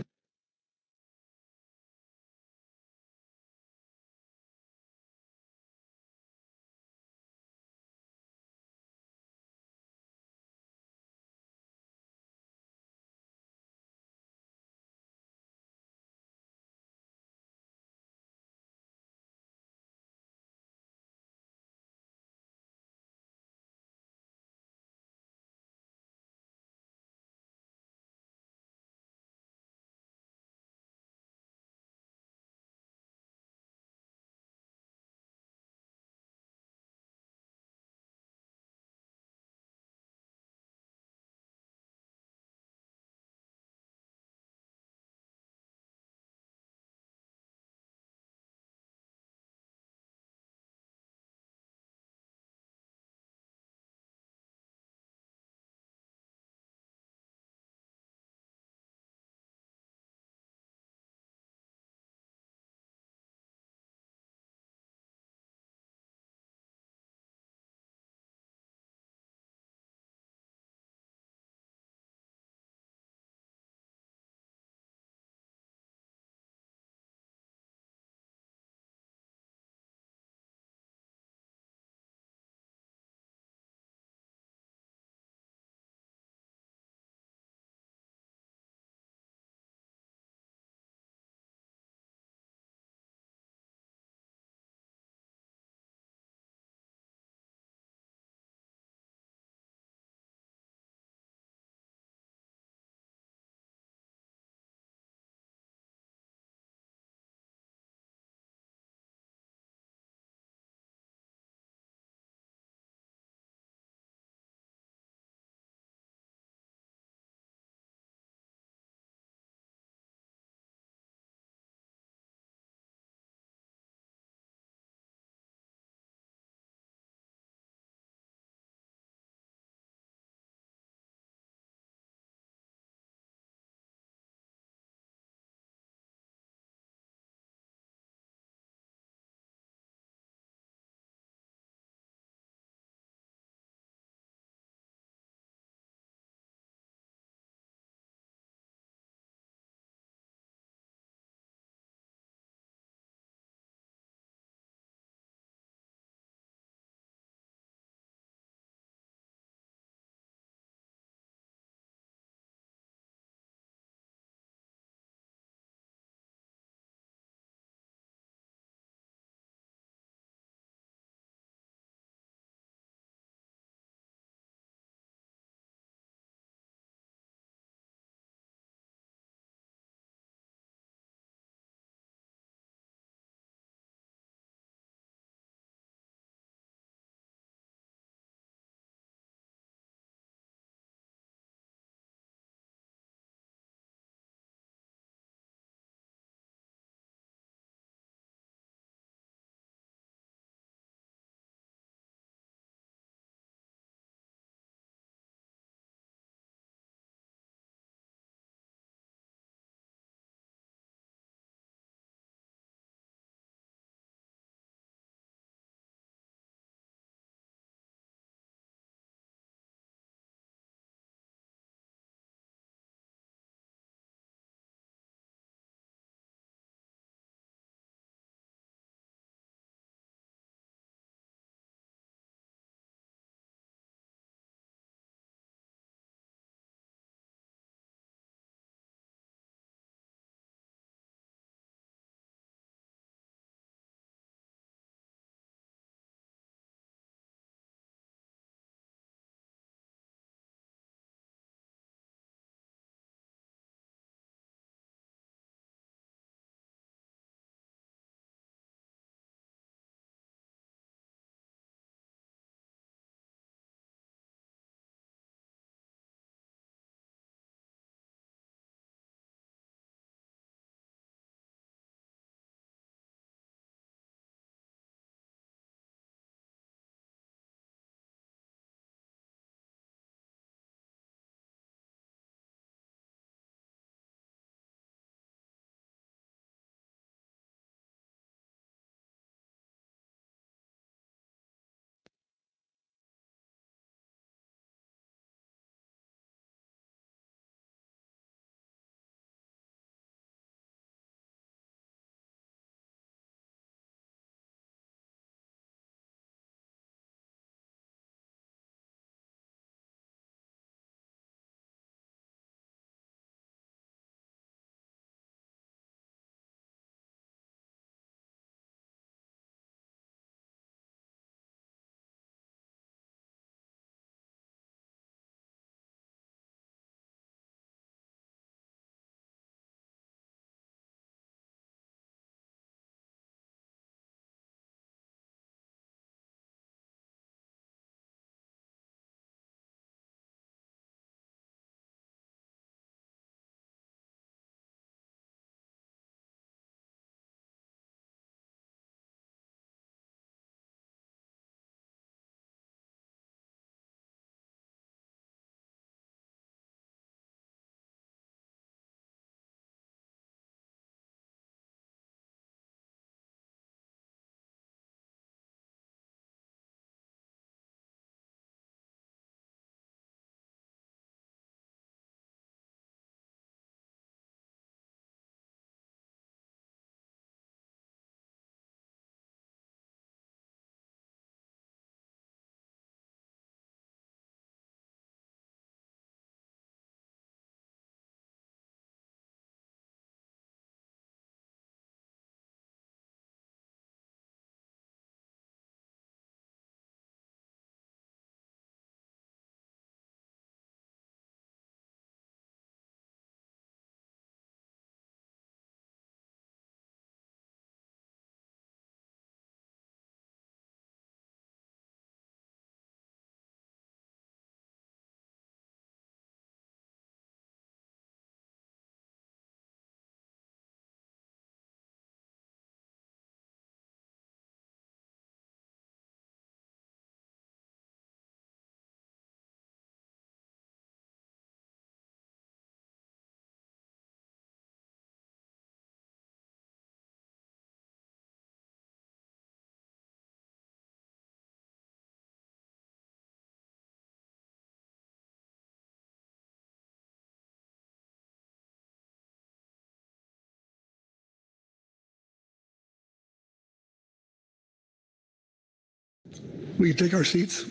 we can take our seats.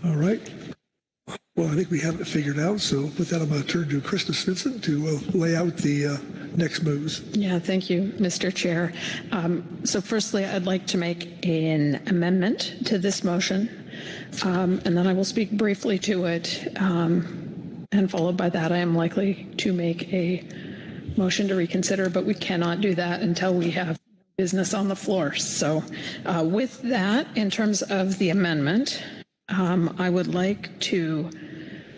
All right. Well, I think we have it figured out. So with that, I'm going to turn to Krista Svensson to lay out the next moves. Yeah, thank you, Mr. Chair. So firstly, I'd like to make an amendment to this motion, and then I will speak briefly to it. And followed by that, I am likely to make a motion to reconsider, but we cannot do that until we have business on the floor. So with that, in terms of the amendment, I would like to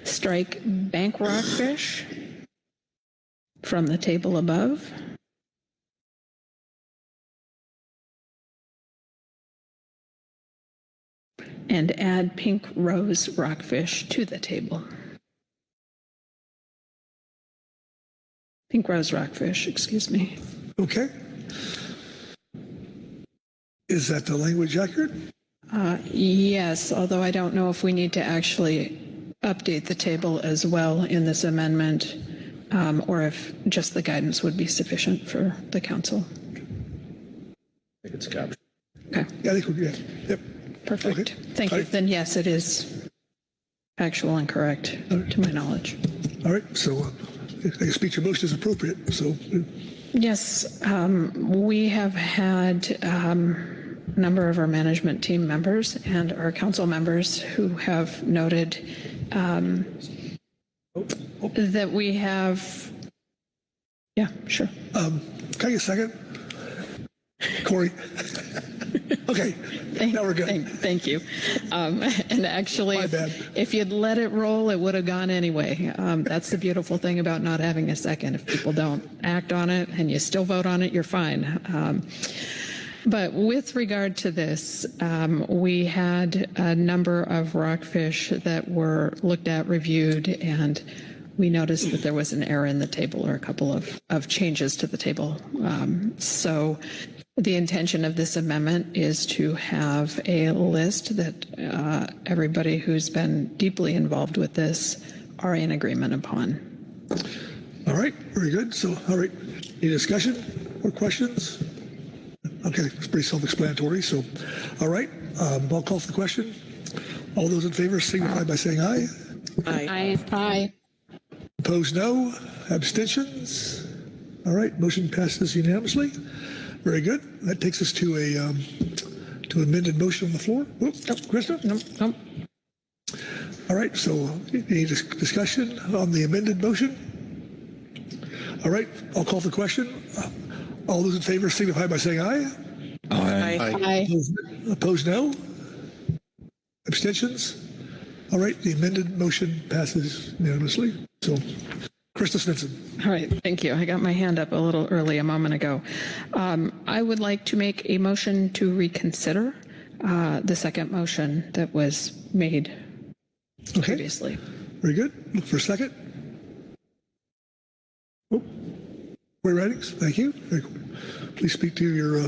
strike bank rockfish from the table above. And add pink rose rockfish to the table. Pink rose rockfish, excuse me. Okay. Is that the language accurate? Yes, although I don't know if we need to actually update the table as well in this amendment, or if just the guidance would be sufficient for the council. I think it's captured. Okay. Yeah, I think we're good. Yep. Perfect. Okay. Thank you. Then yes, it is factual and correct to my knowledge. All right. So I speak your motion is appropriate. So yes, we have had a number of our management team members and our council members who have noted that we have. Yeah, sure. Can I get a second? Corey. Okay, now we're good. Thank you. And actually, if you'd let it roll, it would have gone anyway. That's the beautiful thing about not having a second. If people don't act on it and you still vote on it, you're fine. But with regard to this, we had a number of rockfish that were looked at, reviewed, and we noticed that there was an error in the table or a couple of changes to the table. So the intention of this amendment is to have a list that everybody who's been deeply involved with this are in agreement upon. All right, very good. So, all right, any discussion or questions? Okay, it's pretty self-explanatory. So, all right, I'll call for the question. All those in favor signify by saying aye. Aye. Aye. Opposed, no. Abstentions? All right, motion passes unanimously. Very good. That takes us to to amended motion on the floor. Whoops, no, Krista? No. All right, so any discussion on the amended motion? All right, I'll call for the question. All those in favor signify by saying aye. Aye. Aye. Opposed, no. Abstentions? All right, the amended motion passes unanimously. So, Krista Svensson. All right, thank you. I got my hand up a little early a moment ago. I would like to make a motion to reconsider the second motion that was made previously. Very good. Look for a second. Oh, Roy Reddings, thank you. Please speak to your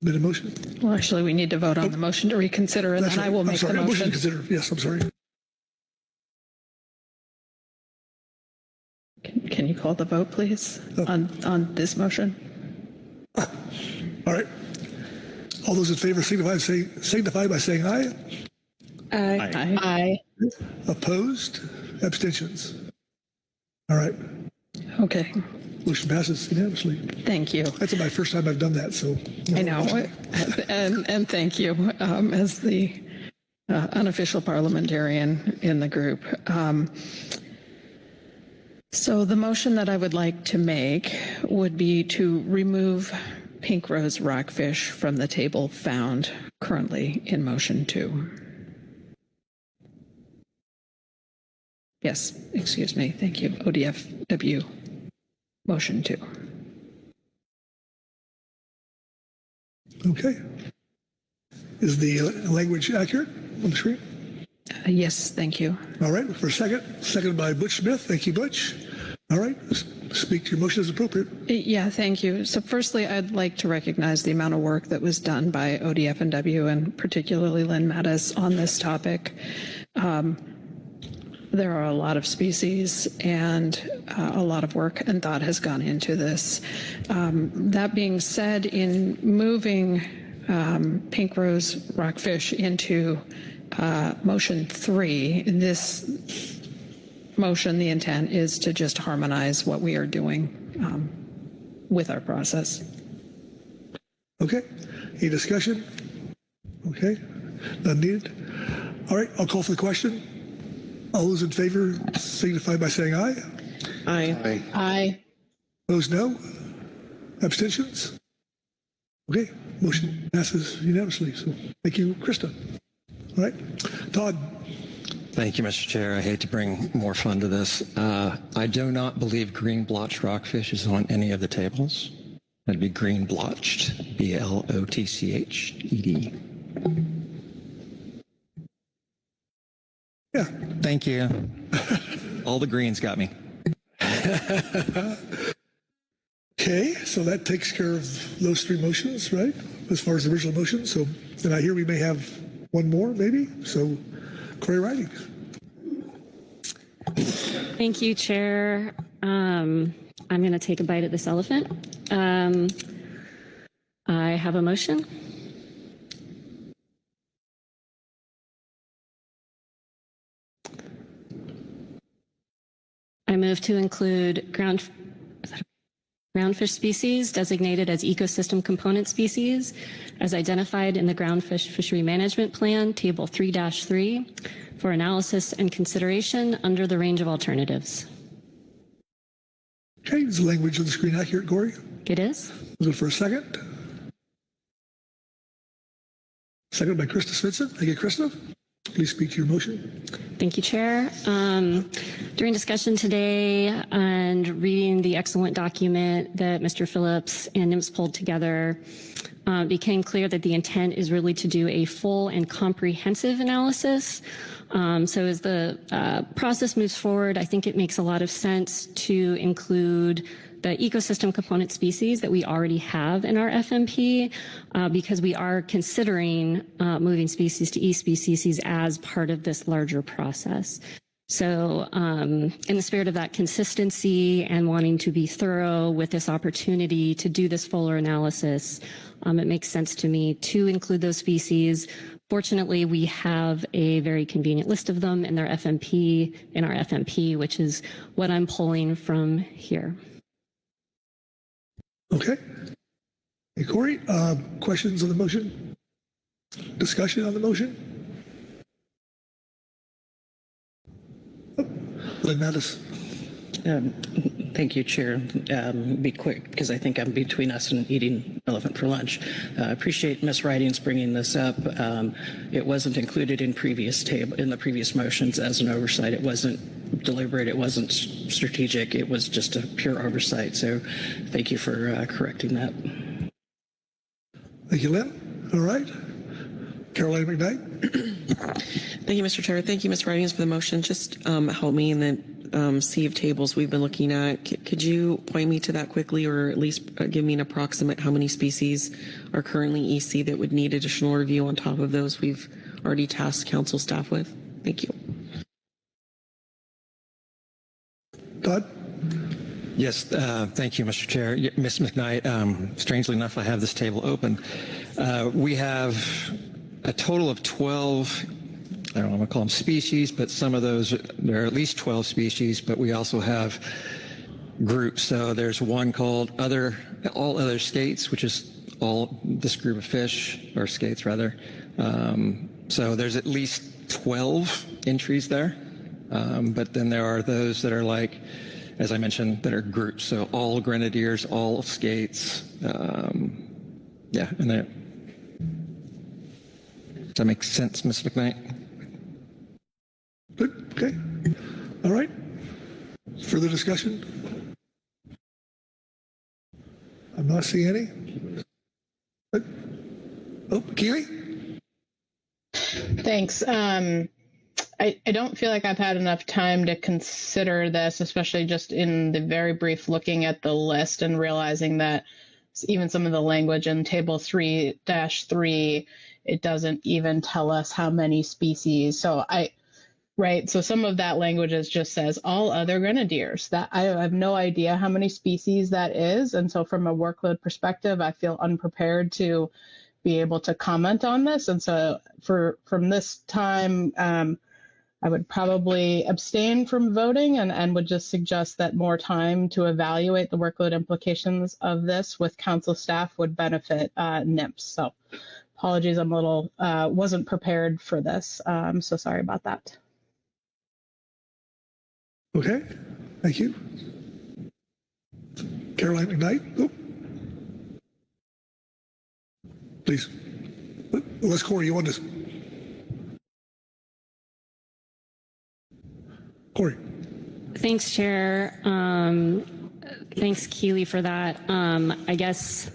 amended motion. Well, actually, we need to vote on the motion to reconsider, and then I will make the motion. Motion to consider. Yes, I'm sorry. Can you call the vote, please, on this motion? All right. All those in favor signify by saying aye. Aye. Aye. Aye. Opposed? Abstentions? All right. Okay. Motion passes unanimously. Thank you. That's my first time I've done that, so. I know. And thank you as the unofficial parliamentarian in the group. So the motion that I would like to make would be to remove pink rose rockfish from the table found currently in motion 2. Yes, excuse me. Thank you. ODFW motion 2. Okay. Is the language accurate on the screen? Yes, thank you. All right, for a second. Seconded by Butch Smith. Thank you, Butch. All right, speak to your motion as appropriate. Yeah, thank you. So firstly, I'd like to recognize the amount of work that was done by ODF&W and particularly Lynn Mattis on this topic. there are a lot of species and a lot of work and thought has gone into this. That being said, in moving pink rose rockfish into motion 3, this motion, the intent is to just harmonize what we are doing with our process. Okay. Any discussion? Okay. None needed. All right. I'll call for the question. All those in favor signify by saying aye. Aye. Aye. Aye. Opposed, no. Abstentions? Okay. Motion passes unanimously. So thank you, Krista. All right. Todd. Thank you, Mr. Chair. I hate to bring more fun to this. I do not believe green blotched rockfish is on any of the tables. That'd be green blotched, B-L-O-T-C-H-E-D. Yeah. Thank you. All the greens got me. Okay, so that takes care of those 3 motions, right? As far as the original motion. So then I hear we may have one more, maybe. So Corey Riding. Thank you, Chair. I'm going to take a bite at this elephant. I have a motion. I move to include groundfish species designated as ecosystem component species as identified in the Groundfish Fishery Management Plan, Table 3-3, for analysis and consideration under the range of alternatives. Okay, is the language on the screen accurate, Corey? It is. We'll go for a second. Second by Krista Svensson. Thank you, Krista. Please speak to your motion. Thank you, Chair. During discussion today and reading the excellent document that Mr. Phillips and NIMS pulled together, it became clear that the intent is really to do a full and comprehensive analysis. So as the process moves forward, I think it makes a lot of sense to include the ecosystem component species that we already have in our FMP because we are considering moving species to E-species as part of this larger process. So in the spirit of that consistency and wanting to be thorough with this opportunity to do this fuller analysis, it makes sense to me to include those species. Fortunately, we have a very convenient list of them in our FMP, which is what I'm pulling from here. Okay. Hey, Corey, questions on the motion? Discussion on the motion? Oh, Lynn Mattis. Thank you, Chair. Be quick because I think I'm between us and eating elephant for lunch. I appreciate Ms. Ridings bringing this up. It wasn't included in the previous motions as an oversight. It wasn't deliberate. It wasn't strategic. It was just a pure oversight. So thank you for correcting that. Thank you, Lynn. All right. Caroline McKnight. Thank you, Mr. Chair. Thank you, Ms. Ridings, for the motion. Just help me in the sea of tables we've been looking at. Could you point me to that quickly, or at least give me an approximate how many species are currently EC that would need additional review on top of those we've already tasked council staff with? Thank you. Todd? Yes, thank you, Mr. Chair. Ms. McKnight, strangely enough, I have this table open. We have a total of 12, I don't want to call them species, but some of those, there are at least 12 species, but we also have groups. So there's one called all other skates, which is all this group of fish, or skates rather. So there's at least 12 entries there. But then there are those that are like, as I mentioned, that are groups. So all grenadiers, all skates. Yeah, and that. Does that make sense, Ms. McKnight? Good. Okay. All right. Further discussion? I'm not seeing any. Oh, Keely? Thanks. I don't feel like I've had enough time to consider this, especially just in the very brief looking at the list and realizing that even some of the language in Table 3-3, it doesn't even tell us how many species. So right? So some of that language just says all other grenadiers. That I have no idea how many species that is. And so from a workload perspective, I feel unprepared to be able to comment on this. And so from this time, I would probably abstain from voting and would just suggest that more time to evaluate the workload implications of this with council staff would benefit NIMS. So apologies, I'm a little, wasn't prepared for this. So sorry about that. Okay, thank you. Caroline McKnight, oh. Please. Unless Corey, you want to? Corey. Thanks, Chair. Thanks, Keely, for that. I guess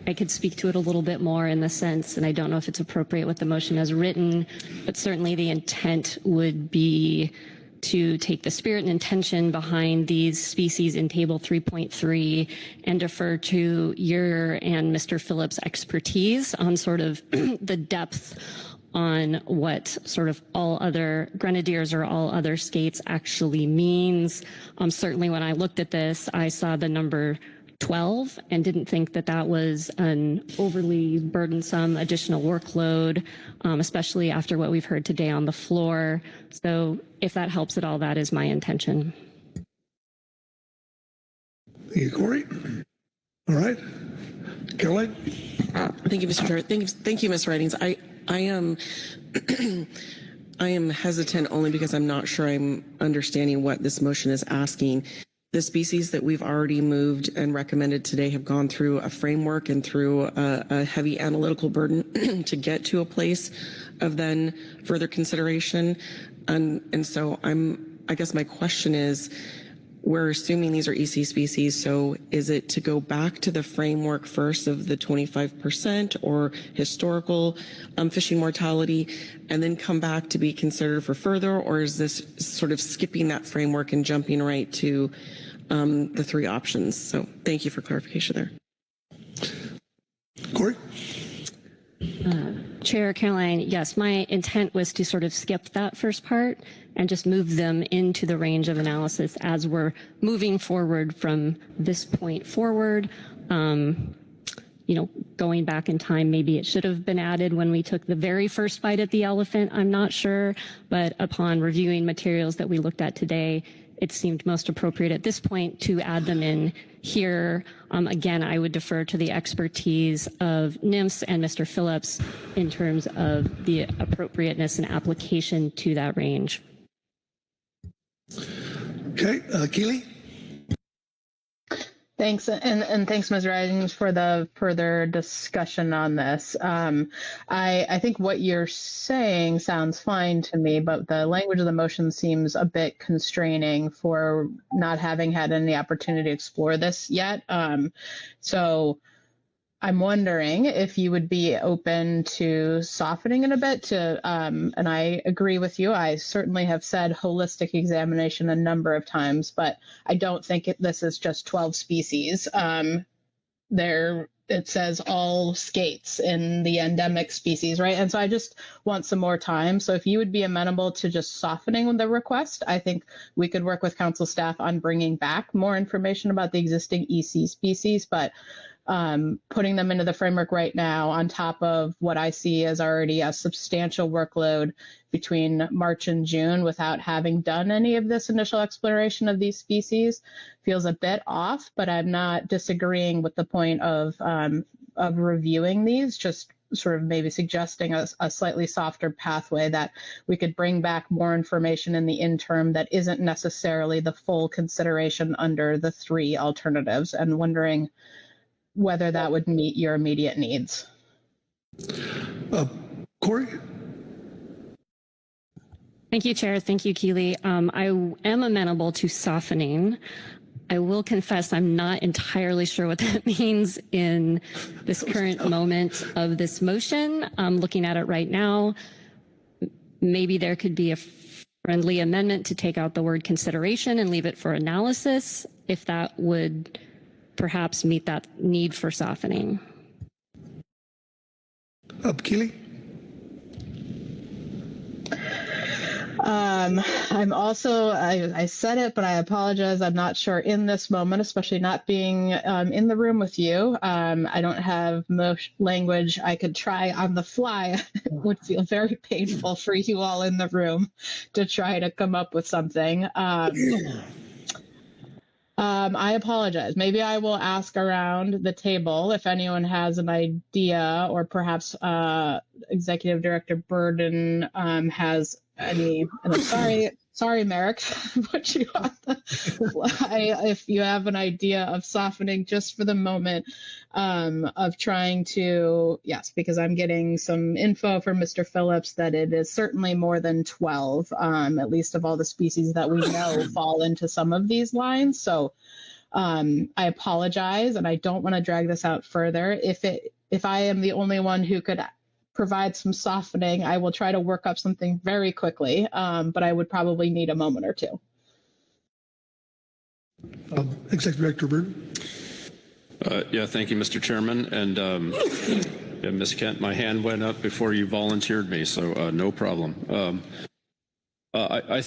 I could speak to it a little bit more in the sense, and I don't know if it's appropriate with the motion as written, but certainly the intent would be to take the spirit and intention behind these species in Table 3.3 and defer to your and Mr. Phillips' expertise on sort of the depth on what sort of all other grenadiers or all other skates actually means. Certainly when I looked at this, I saw the number 12 and didn't think that that was an overly burdensome additional workload, especially after what we've heard today on the floor. So if that helps at all, that is my intention. Thank you, Corey. All right. Caroline? Thank you, Mr. Chair. Thank you, Ms. Ridings. I am I am hesitant only because I'm not sure I'm understanding what this motion is asking. The species that we've already moved and recommended today have gone through a framework and through a heavy analytical burden to get to a place of then further consideration. And so I guess my question is, we're assuming these are EC species, so is it to go back to the framework first of the 25% or historical fishing mortality and then come back to be considered for further, or is this sort of skipping that framework and jumping right to the three options? So thank you for clarification there. Corey? Chair Caroline, yes, my intent was to sort of skip that first part and just move them into the range of analysis as we're moving forward from this point forward. You know, going back in time, maybe it should have been added when we took the very first bite at the elephant, I'm not sure, but upon reviewing materials that we looked at today, it seemed most appropriate at this point to add them in here. Again, I would defer to the expertise of NIMS and Mr. Phillips in terms of the appropriateness and application to that range. Okay, Keely? Thanks, and thanks, Ms. Ridings, for the further discussion on this. I think what you're saying sounds fine to me, but the language of the motion seems a bit constraining for not having had any opportunity to explore this yet. So I'm wondering if you would be open to softening it a bit to, and I agree with you. I certainly have said holistic examination a number of times, but I don't think this is just 12 species. It says all skates in the endemic species, right? And so I just want some more time. So if you would be amenable to just softening the request, I think we could work with council staff on bringing back more information about the existing EC species, but putting them into the framework right now on top of what I see as already a substantial workload between March and June without having done any of this initial exploration of these species feels a bit off, but I'm not disagreeing with the point of reviewing these, just sort of maybe suggesting a slightly softer pathway that we could bring back more information in the interim that isn't necessarily the full consideration under the three alternatives, and wondering whether that would meet your immediate needs. Corey? Thank you, Chair. Thank you, Keely. I am amenable to softening. I will confess I'm not entirely sure what that means in this current moment of this motion. Looking at it right now, maybe there could be a friendly amendment to take out the word consideration and leave it for analysis, if that would perhaps meet that need for softening. Keely? I'm also, I said it, but I apologize. I'm not sure in this moment, especially not being in the room with you. I don't have much language I could try on the fly. It would feel very painful for you all in the room to try to come up with something. I apologize. Maybe I will ask around the table if anyone has an idea, or perhaps Executive Director Burden has any. And I'm sorry, Merrick, put you on the fly. If you have an idea of softening just for the moment, of trying to, yes, because I'm getting some info from Mr. Phillips that it is certainly more than 12, at least of all the species that we know fall into some of these lines. So I apologize, and I don't want to drag this out further. If I am the only one who could provide some softening, I will try to work up something very quickly, but I would probably need a moment or two. Executive Director Burton. Yeah, thank you, Mr. Chairman. And yeah, Ms. Kent, my hand went up before you volunteered me, so no problem. I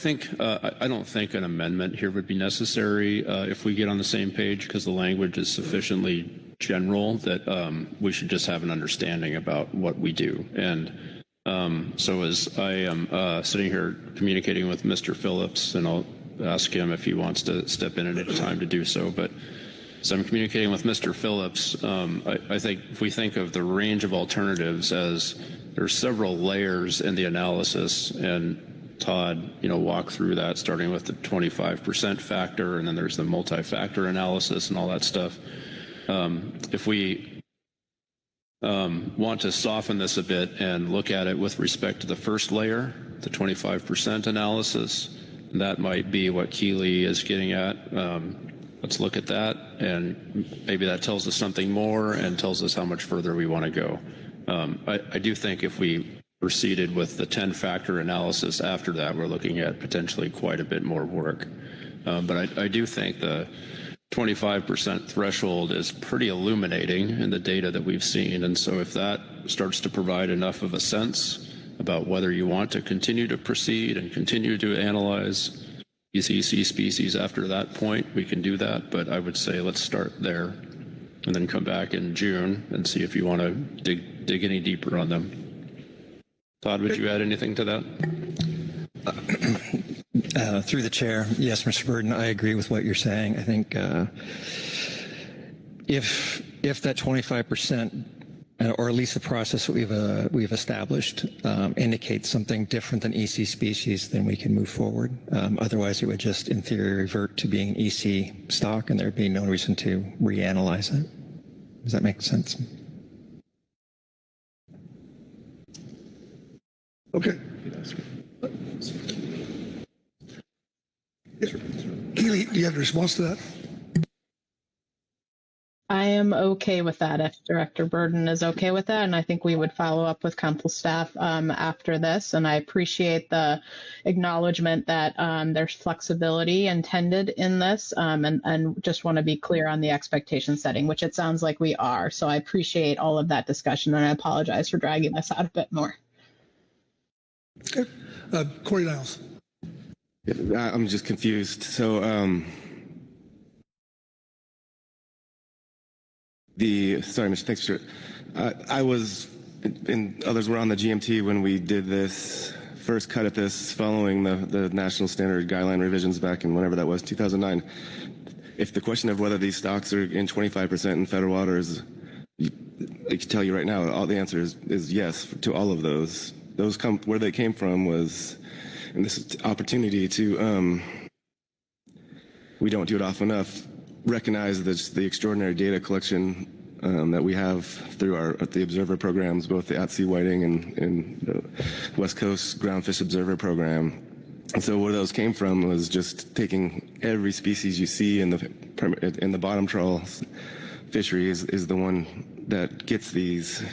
don't think an amendment here would be necessary if we get on the same page, because the language is sufficiently general that we should just have an understanding about what we do. And so as I am sitting here communicating with Mr. Phillips, and I'll ask him if he wants to step in at any time to do so, but as I'm communicating with Mr. Phillips, I think if we think of the range of alternatives as there's several layers in the analysis, and Todd, walk through that, starting with the 25% factor, and then there's the multi-factor analysis and all that stuff. If we want to soften this a bit and look at it with respect to the first layer, the 25% analysis, that might be what Keeley is getting at. Let's look at that, and maybe that tells us something more and tells us how much further we want to go. I do think if we proceeded with the 10-factor analysis after that, we're looking at potentially quite a bit more work. But I do think the 25% threshold is pretty illuminating in the data that we've seen. And so if that starts to provide enough of a sense about whether you want to continue to proceed and continue to analyze these EC species after that point, we can do that. But I would say let's start there and then come back in June and see if you want to dig any deeper on them. Todd, would you add anything to that? Through the chair, yes, Mr. Burden, I agree with what you're saying. I think if that 25%, or at least the process that we've established, indicates something different than EC species, then we can move forward. Otherwise, it would just, in theory, revert to being EC stock, and there'd be no reason to reanalyze it. Does that make sense? Okay. Keeley, do you have a response to that? I am okay with that if Director Burden is okay with that, and I think we would follow up with council staff after this. And I appreciate the acknowledgement that there's flexibility intended in this, and just want to be clear on the expectation setting, which it sounds like we are. So I appreciate all of that discussion, and I apologize for dragging this out a bit more. Okay. Corey Niles. I'm just confused. So thanks, Mr. I was, and others were on the GMT when we did this first cut at this following the national standard guideline revisions back in whenever that was, 2009. If the question of whether these stocks are in 25% in federal waters, I can tell you right now, all the answer is yes to all of those. Those where they came from was, and this opportunity to, we don't do it often enough, recognize the extraordinary data collection that we have through the observer programs, both the at-sea whiting and the West Coast Groundfish Observer Program. And so where those came from was just taking every species you see in the bottom trawl fishery is the one that gets these,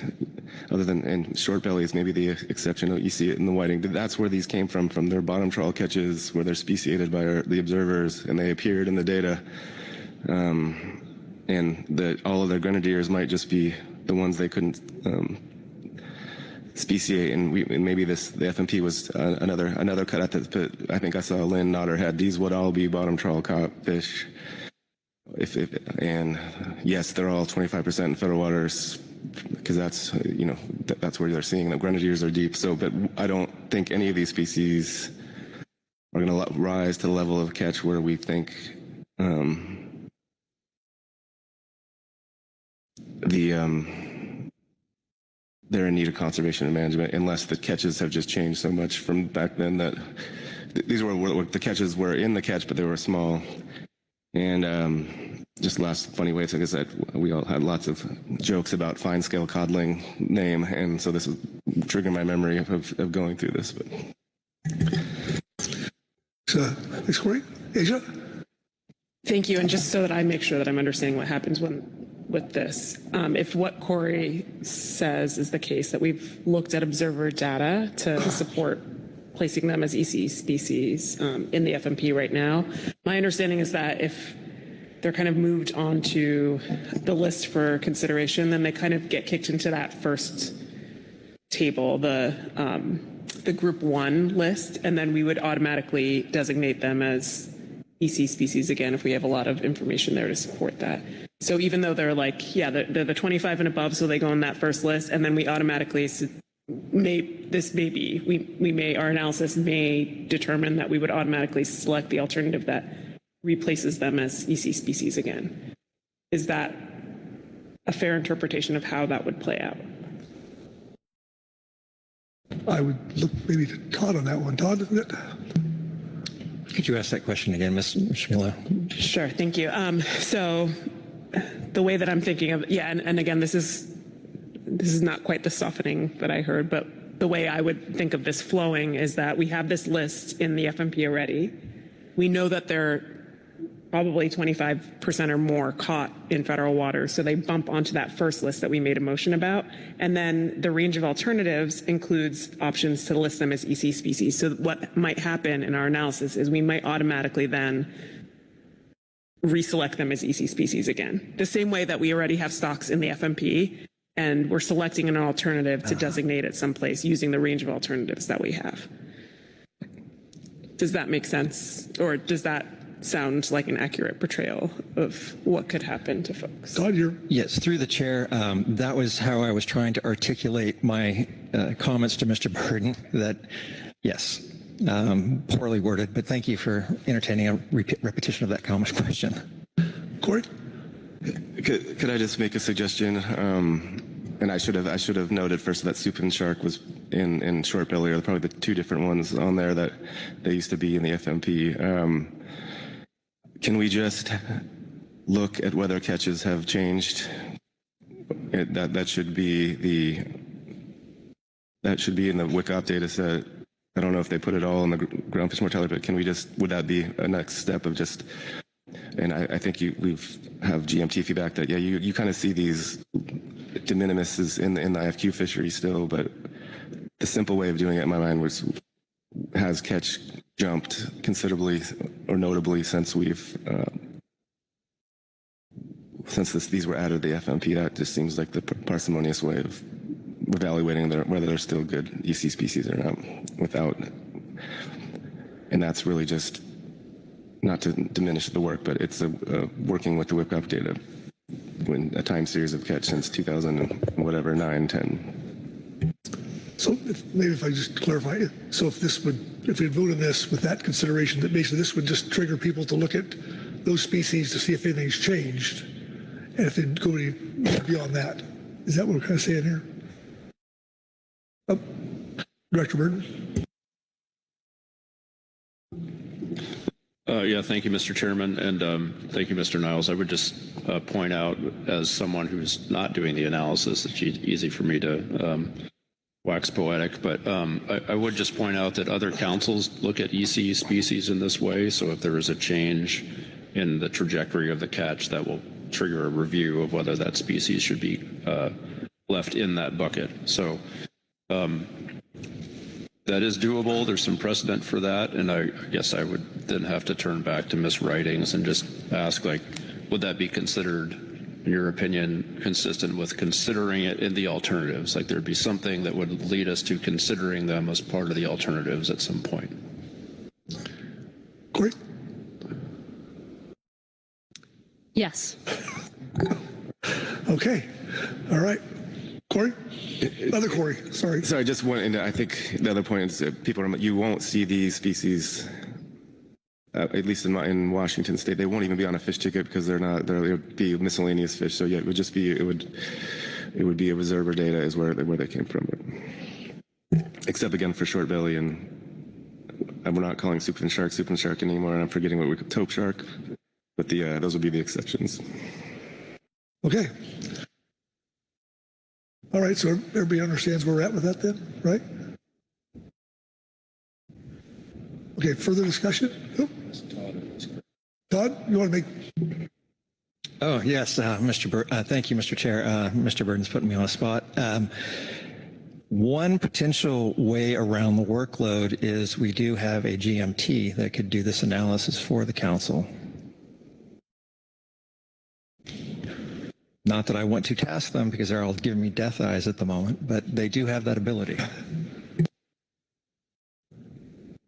other than in short bellies, maybe the exception, you see it in the whiting. That's where these came from their bottom trawl catches, where they're speciated by the observers, and they appeared in the data. And all of their grenadiers might just be the ones they couldn't species 8, and maybe the FMP was another cut at this, but I think I saw Lynn nod her head. These would all be bottom trawl caught fish. And yes, they're all 25% in federal waters, because that's that's where they're seeing them. Grenadiers are deep, but I don't think any of these species are going to rise to the level of catch where we think they're in need of conservation and management, unless the catches have just changed so much from back then that these were the catches were in the catch, but they were small. And just last funny way, like I said, we all had lots of jokes about fine scale codling name, and so this is triggering my memory of going through this. But thanks, Corey. Asia? Thank you. And just so that I make sure that I'm understanding what happens with this, if what Corey says is the case, that we've looked at observer data to support placing them as EC species in the FMP right now, my understanding is that if they're kind of moved onto the list for consideration, then they kind of get kicked into that first table, the group 1 list, and then we would automatically designate them as EC species again if we have a lot of information there to support that. So even though they're like, yeah, they're the 25 and above, so they go on that first list, and then we automatically our analysis may determine that we would automatically select the alternative that replaces them as EC species again. Is that a fair interpretation of how that would play out? I would look maybe to Todd on that one. Todd? Could you ask that question again, Ms. Schmiller? Sure, thank you. So the way that I'm thinking of, and again, this is not quite the softening that I heard, but the way I would think of this flowing is that we have this list in the FMP already. We know that they're probably 25% or more caught in federal waters, so they bump onto that first list that we made a motion about. And then the range of alternatives includes options to list them as EC species. So what might happen in our analysis is we might automatically then reselect them as EC species again. The same way that we already have stocks in the FMP, and we're selecting an alternative to designate it someplace using the range of alternatives that we have. Does that make sense? Or does that sound like an accurate portrayal of what could happen to folks? Yes, through the chair, that was how I was trying to articulate my comments to Mr. Burden, that yes, poorly worded, but thank you for entertaining a repetition of that comment question. Corey? Could I just make a suggestion? And I should have noted first that soup and shark was in short belly, or probably the two different ones on there that they used to be in the FMP. Can we just look at whether catches have changed? That should be in the WICOP data set. I don't know if they put it all in the groundfish mortality, but would that be a next step of just? And I think we have GMT feedback that you kind of see these de minimis in the IFQ fishery still, but the simple way of doing it in my mind has catch jumped considerably or notably since these were added to the FMP. That just seems like the parsimonious way of evaluating whether they're still good EC species or not and that's really just not to diminish the work, but it's working with the WIPCOP data when a time series of catch since 2009, 10. So if I just clarify, so if we vote on this with that consideration, that basically this would just trigger people to look at those species to see if anything's changed, and if they go beyond that. Is that what we're kind of saying here? Director Burden? Thank you, Mr. Chairman, and thank you, Mr. Niles. I would just point out, as someone who's not doing the analysis, it's easy for me to wax poetic, but I would just point out that other councils look at EC species in this way, so if there is a change in the trajectory of the catch, that will trigger a review of whether that species should be left in that bucket. So that is doable. There's some precedent for that, and I guess I would then have to turn back to Ms. Writings and just ask, would that be considered in your opinion, consistent with considering it in the alternatives? Like there'd be something that would lead us to considering them as part of the alternatives at some point. Corey? Yes. Okay. All right. Corey? Other Corey, sorry. Sorry, just one, and I think the other point is that you won't see these species, at least in Washington State, they won't even be on a fish ticket because it would be miscellaneous fish. So yeah, it would be a reservoir data is where they came from. Except again for short belly, and we're not calling superfin shark anymore, and I'm forgetting what we call taupe shark. But those would be the exceptions. Okay. All right, so everybody understands where we're at with that then, right? Okay, further discussion? Todd, you want to make... Oh, yes, thank you, Mr. Chair. Mr. Burden's putting me on the spot. One potential way around the workload is we do have a GMT that could do this analysis for the council. Not that I want to task them because they're all giving me death eyes at the moment, but they do have that ability.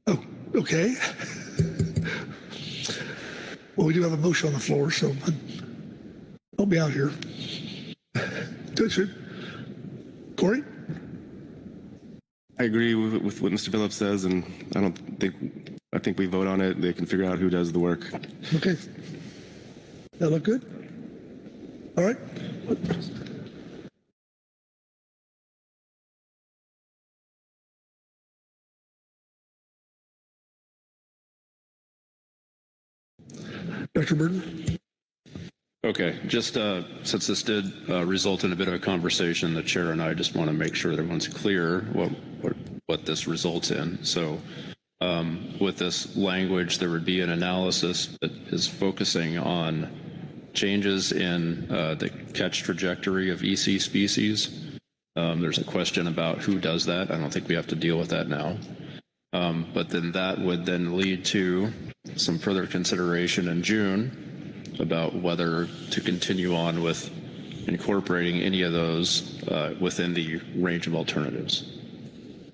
Oh, okay. Well, we do have a motion on the floor, so I'll be out here. Corey? I agree with what Mr. Phillips says, and I think we vote on it. They can figure out who does the work. Okay. That look good? All right. Dr. Burden? Okay, just since this did result in a bit of a conversation, the chair and I just want to make sure everyone's clear what this results in. So with this language, there would be an analysis that is focusing on changes in the catch trajectory of EC species. There's a question about who does that. I don't think we have to deal with that now. But then that would then lead to some further consideration in June about whether to continue on with incorporating any of those within the range of alternatives.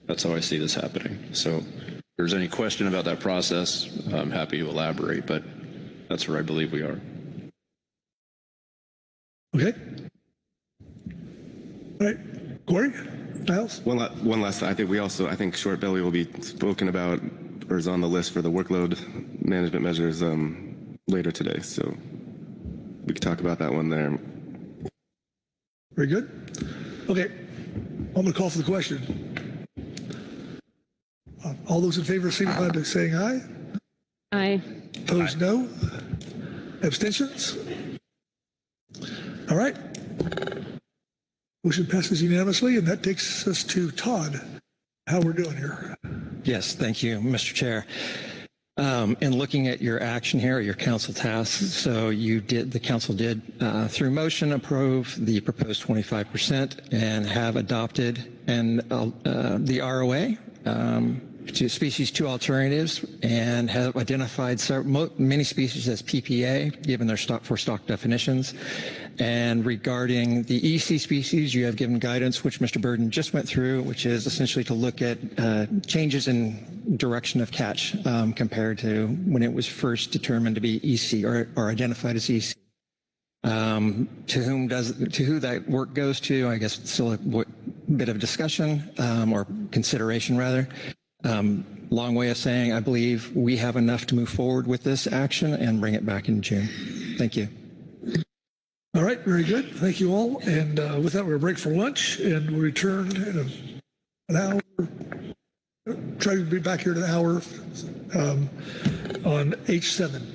That's how I see this happening. So if there's any question about that process, I'm happy to elaborate, but that's where I believe we are. Okay. All right. Corey? Niles? One last, I think short belly will be spoken about or is on the list for the workload management measures later today. So we can talk about that one there. Very good. Okay. I'm going to call for the question. All those in favor signify by saying aye. Aye. Opposed, no. Abstentions? All right. Motion passes unanimously, and that takes us to Todd. How we're doing here? Yes, thank you, Mr. Chair. In looking at your action here, your council tasks, so the council did, through motion, approve the proposed 25% and have adopted the ROA to species 2 alternatives and have identified many species as PPA, given their stock definitions. And regarding the EC species, you have given guidance, which Mr. Burden just went through, which is essentially to look at changes in direction of catch compared to when it was first determined to be EC or identified as EC. To who that work goes to, I guess it's still a bit of discussion or consideration rather. Long way of saying, I believe we have enough to move forward with this action and bring it back in June. Thank you. All right, very good. Thank you all. And with that, we'll break for lunch and we'll return in an hour. Try to be back here in an hour on H7.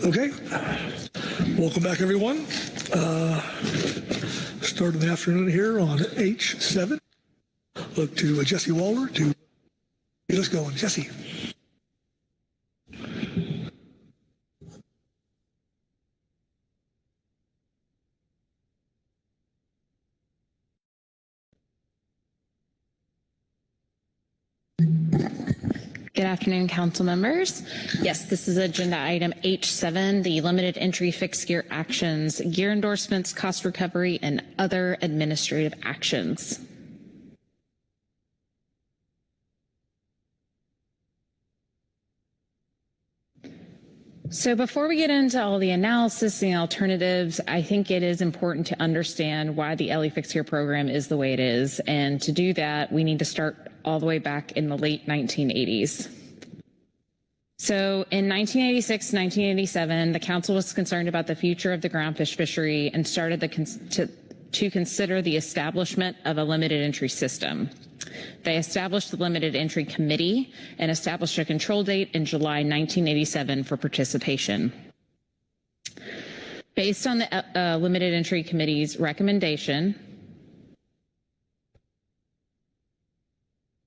Okay. Welcome back, everyone. Starting the afternoon here on H7. Look to Jesse Waller to get us going. Jesse. Good afternoon, council members. Yes, this is agenda item H7, the limited entry fixed gear actions, gear endorsements, cost recovery, and other administrative actions. So before we get into all the analysis and the alternatives, I think it is important to understand why the LE Fixed Gear program is the way it is. And to do that, we need to start all the way back in the late 1980s. So in 1986, 1987, the council was concerned about the future of the groundfish fishery and started to consider the establishment of a limited entry system. They established the Limited Entry Committee and established a control date in July 1987 for participation. Based on the Limited Entry Committee's recommendation,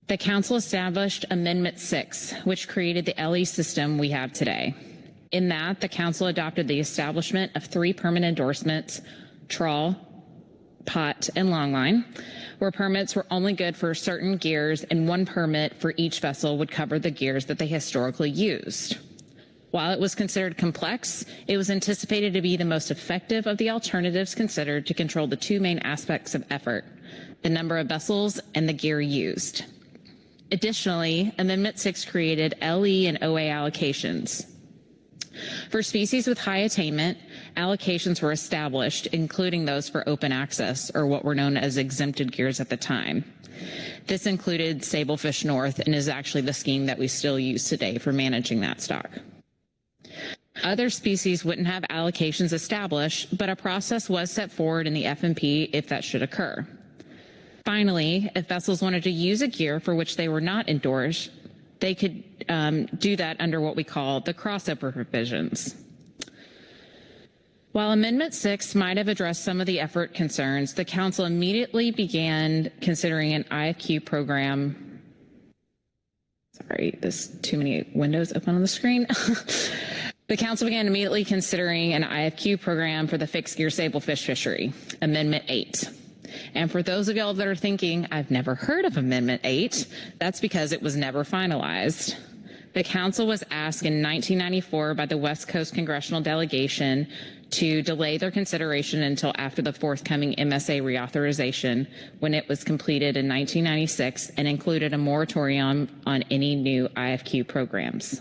the council established Amendment 6, which created the LE system we have today. In that, the council adopted the establishment of 3 permit endorsements, trawl, pot, and longline, where permits were only good for certain gears and 1 permit for each vessel would cover the gears that they historically used. While it was considered complex, it was anticipated to be the most effective of the alternatives considered to control the 2 main aspects of effort, the number of vessels and the gear used. Additionally, Amendment 6 created LE and OA allocations. For species with high attainment, allocations were established, including those for open access, or what were known as exempted gears at the time. This included Sablefish North and is actually the scheme that we still use today for managing that stock. Other species wouldn't have allocations established, but a process was set forward in the FMP if that should occur. Finally, if vessels wanted to use a gear for which they were not endorsed, they could do that under what we call the crossover provisions. While Amendment 6 might have addressed some of the effort concerns, the council immediately began considering an IFQ program. Sorry, there's too many windows open on the screen. The council began immediately considering an IFQ program for the fixed gear sablefish fishery, Amendment 8. And for those of y'all that are thinking, I've never heard of Amendment 8, that's because it was never finalized. The council was asked in 1994 by the West Coast Congressional Delegation to delay their consideration until after the forthcoming MSA reauthorization, when it was completed in 1996 and included a moratorium on any new IFQ programs.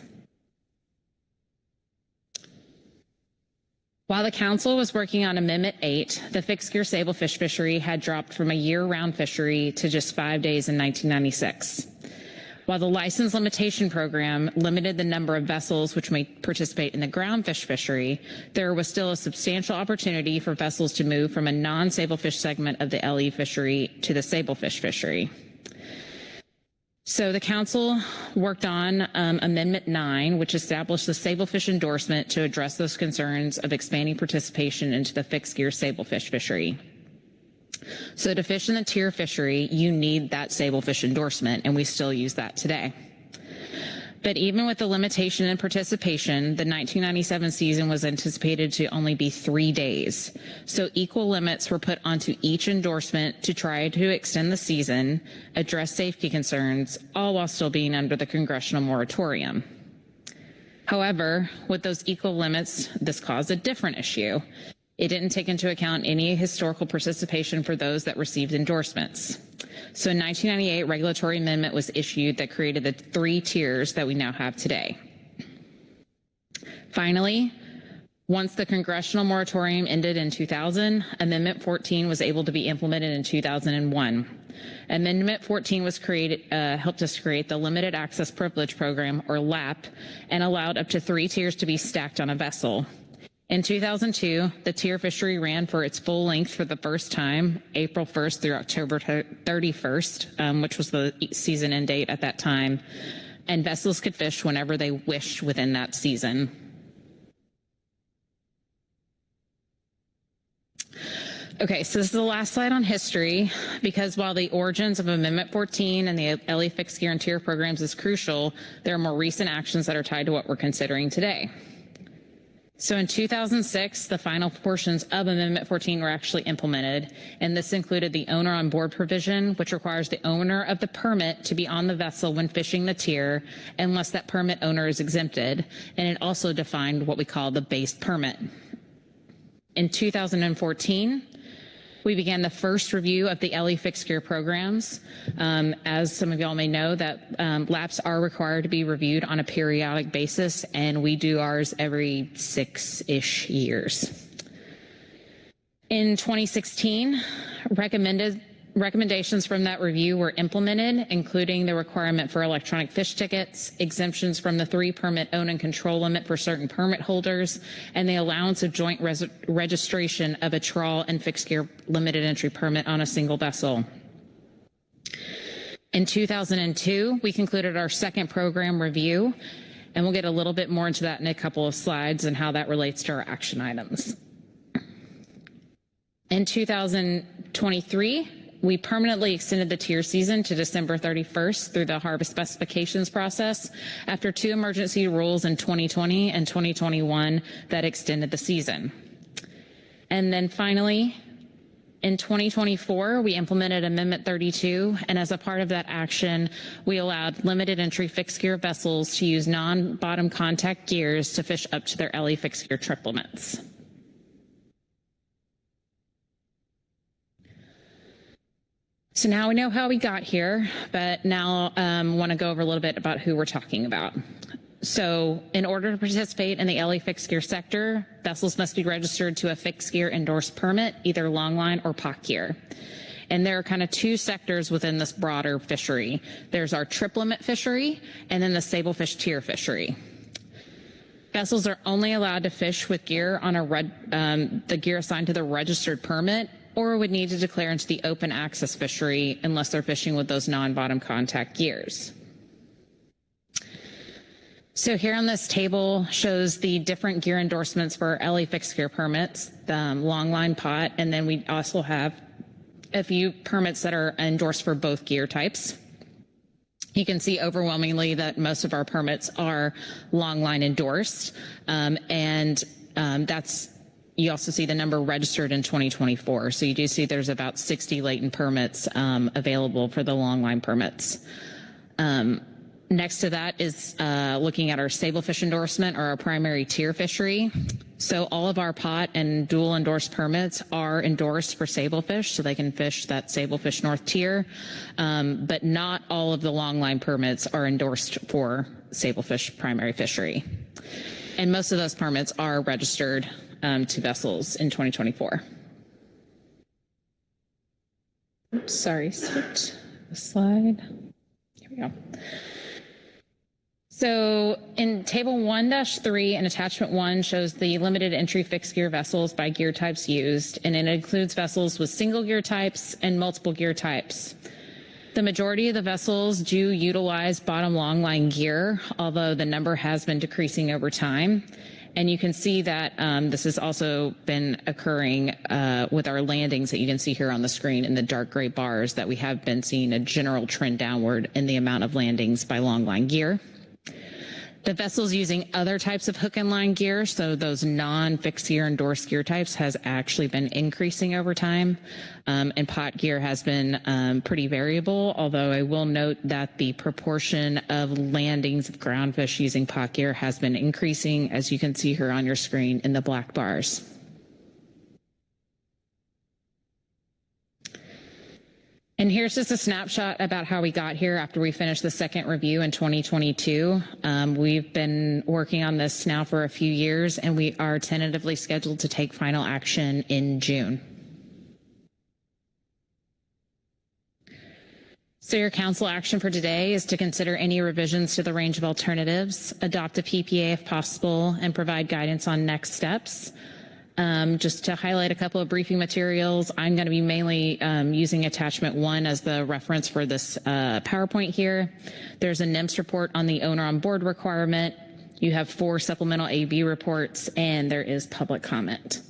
While the council was working on Amendment 8, the fixed gear sablefish fishery had dropped from a year-round fishery to just 5 days in 1996. While the license limitation program limited the number of vessels which may participate in the groundfish fishery, there was still a substantial opportunity for vessels to move from a non-sablefish segment of the LE fishery to the sablefish fishery. So the council worked on Amendment 9, which established the sablefish endorsement to address those concerns of expanding participation into the fixed gear sablefish fishery. So to fish in the tier fishery, you need that sablefish endorsement, and we still use that today. But even with the limitation in participation, the 1997 season was anticipated to only be 3 days. So equal limits were put onto each endorsement to try to extend the season, address safety concerns, all while still being under the congressional moratorium. However, with those equal limits, this caused a different issue. It didn't take into account any historical participation for those that received endorsements. So in 1998, regulatory amendment was issued that created the 3 tiers that we now have today. Finally, once the congressional moratorium ended in 2000, Amendment 14 was able to be implemented in 2001. Amendment 14 was helped us create the Limited Access Privilege Program, or LAP, and allowed up to 3 tiers to be stacked on a vessel. In 2002, the tier fishery ran for its full length for the first time, April 1st through October 31st, which was the season end date at that time, and vessels could fish whenever they wished within that season. Okay, so this is the last slide on history, because while the origins of Amendment 14 and the LE fixed gear and tier programs is crucial, there are more recent actions that are tied to what we're considering today. So in 2006, the final portions of Amendment 14 were actually implemented, and this included the owner on board provision, which requires the owner of the permit to be on the vessel when fishing the tier, unless that permit owner is exempted, and it also defined what we call the base permit. In 2014, we began the first review of the LE fixed gear programs. As some of y'all may know, that laps are required to be reviewed on a periodic basis, and we do ours every 6-ish years. In 2016, recommendations from that review were implemented, including the requirement for electronic fish tickets, exemptions from the 3 permit own and control limit for certain permit holders, and the allowance of joint registration of a trawl and fixed gear limited entry permit on a single vessel. In 2002, we concluded our second program review, and we'll get a little bit more into that in a couple of slides and how that relates to our action items. In 2023, we permanently extended the tier season to December 31st through the harvest specifications process after 2 emergency rules in 2020 and 2021 that extended the season. And then finally, in 2024, we implemented Amendment 32, and as a part of that action, we allowed limited entry fixed gear vessels to use non-bottom contact gears to fish up to their LE fixed gear trip limits. So now we know how we got here, but now want to go over a little bit about who we're talking about. So in order to participate in the LE fixed gear sector, vessels must be registered to a fixed gear endorsed permit, either longline or POC gear. And there are kind of 2 sectors within this broader fishery. There's our trip limit fishery and then the sablefish tier fishery. Vessels are only allowed to fish with gear on the gear assigned to the registered permit, or would need to declare into the open access fishery unless they're fishing with those non-bottom contact gears. So here on this table shows the different gear endorsements for LE fixed gear permits, the longline pot, and then we also have a few permits that are endorsed for both gear types. You can see overwhelmingly that most of our permits are longline endorsed, that's you also see the number registered in 2024. So you do see there's about 60 latent permits available for the longline permits. Next to that is looking at our sablefish endorsement, or our primary tier fishery. So all of our pot and dual endorsed permits are endorsed for sablefish, so they can fish that sablefish north tier, but not all of the longline permits are endorsed for sablefish primary fishery. And most of those permits are registered to vessels in 2024. Oops, sorry, skipped a slide. Here we go. So in table 1-3 and attachment 1 shows the limited entry fixed gear vessels by gear types used, and it includes vessels with single gear types and multiple gear types. The majority of the vessels do utilize bottom longline gear, although the number has been decreasing over time. And you can see that this has also been occurring with our landings that you can see here on the screen in the dark gray bars, that we have been seeing a general trend downward in the amount of landings by longline gear. The vessels using other types of hook and line gear, so those non-fixed gear endorsed gear types, has actually been increasing over time. And pot gear has been pretty variable, although I will note that the proportion of landings of groundfish using pot gear has been increasing, as you can see here on your screen in the black bars. And here's just a snapshot about how we got here after we finished the second review in 2022. We've been working on this now for a few years, and we are tentatively scheduled to take final action in June. So your council action for today is to consider any revisions to the range of alternatives, adopt a PPA if possible, and provide guidance on next steps. Just to highlight a couple of briefing materials, I'm going to be mainly using attachment 1 as the reference for this PowerPoint here. There's a NIMS report on the owner on board requirement. You have 4 supplemental AB reports, and there is public comment.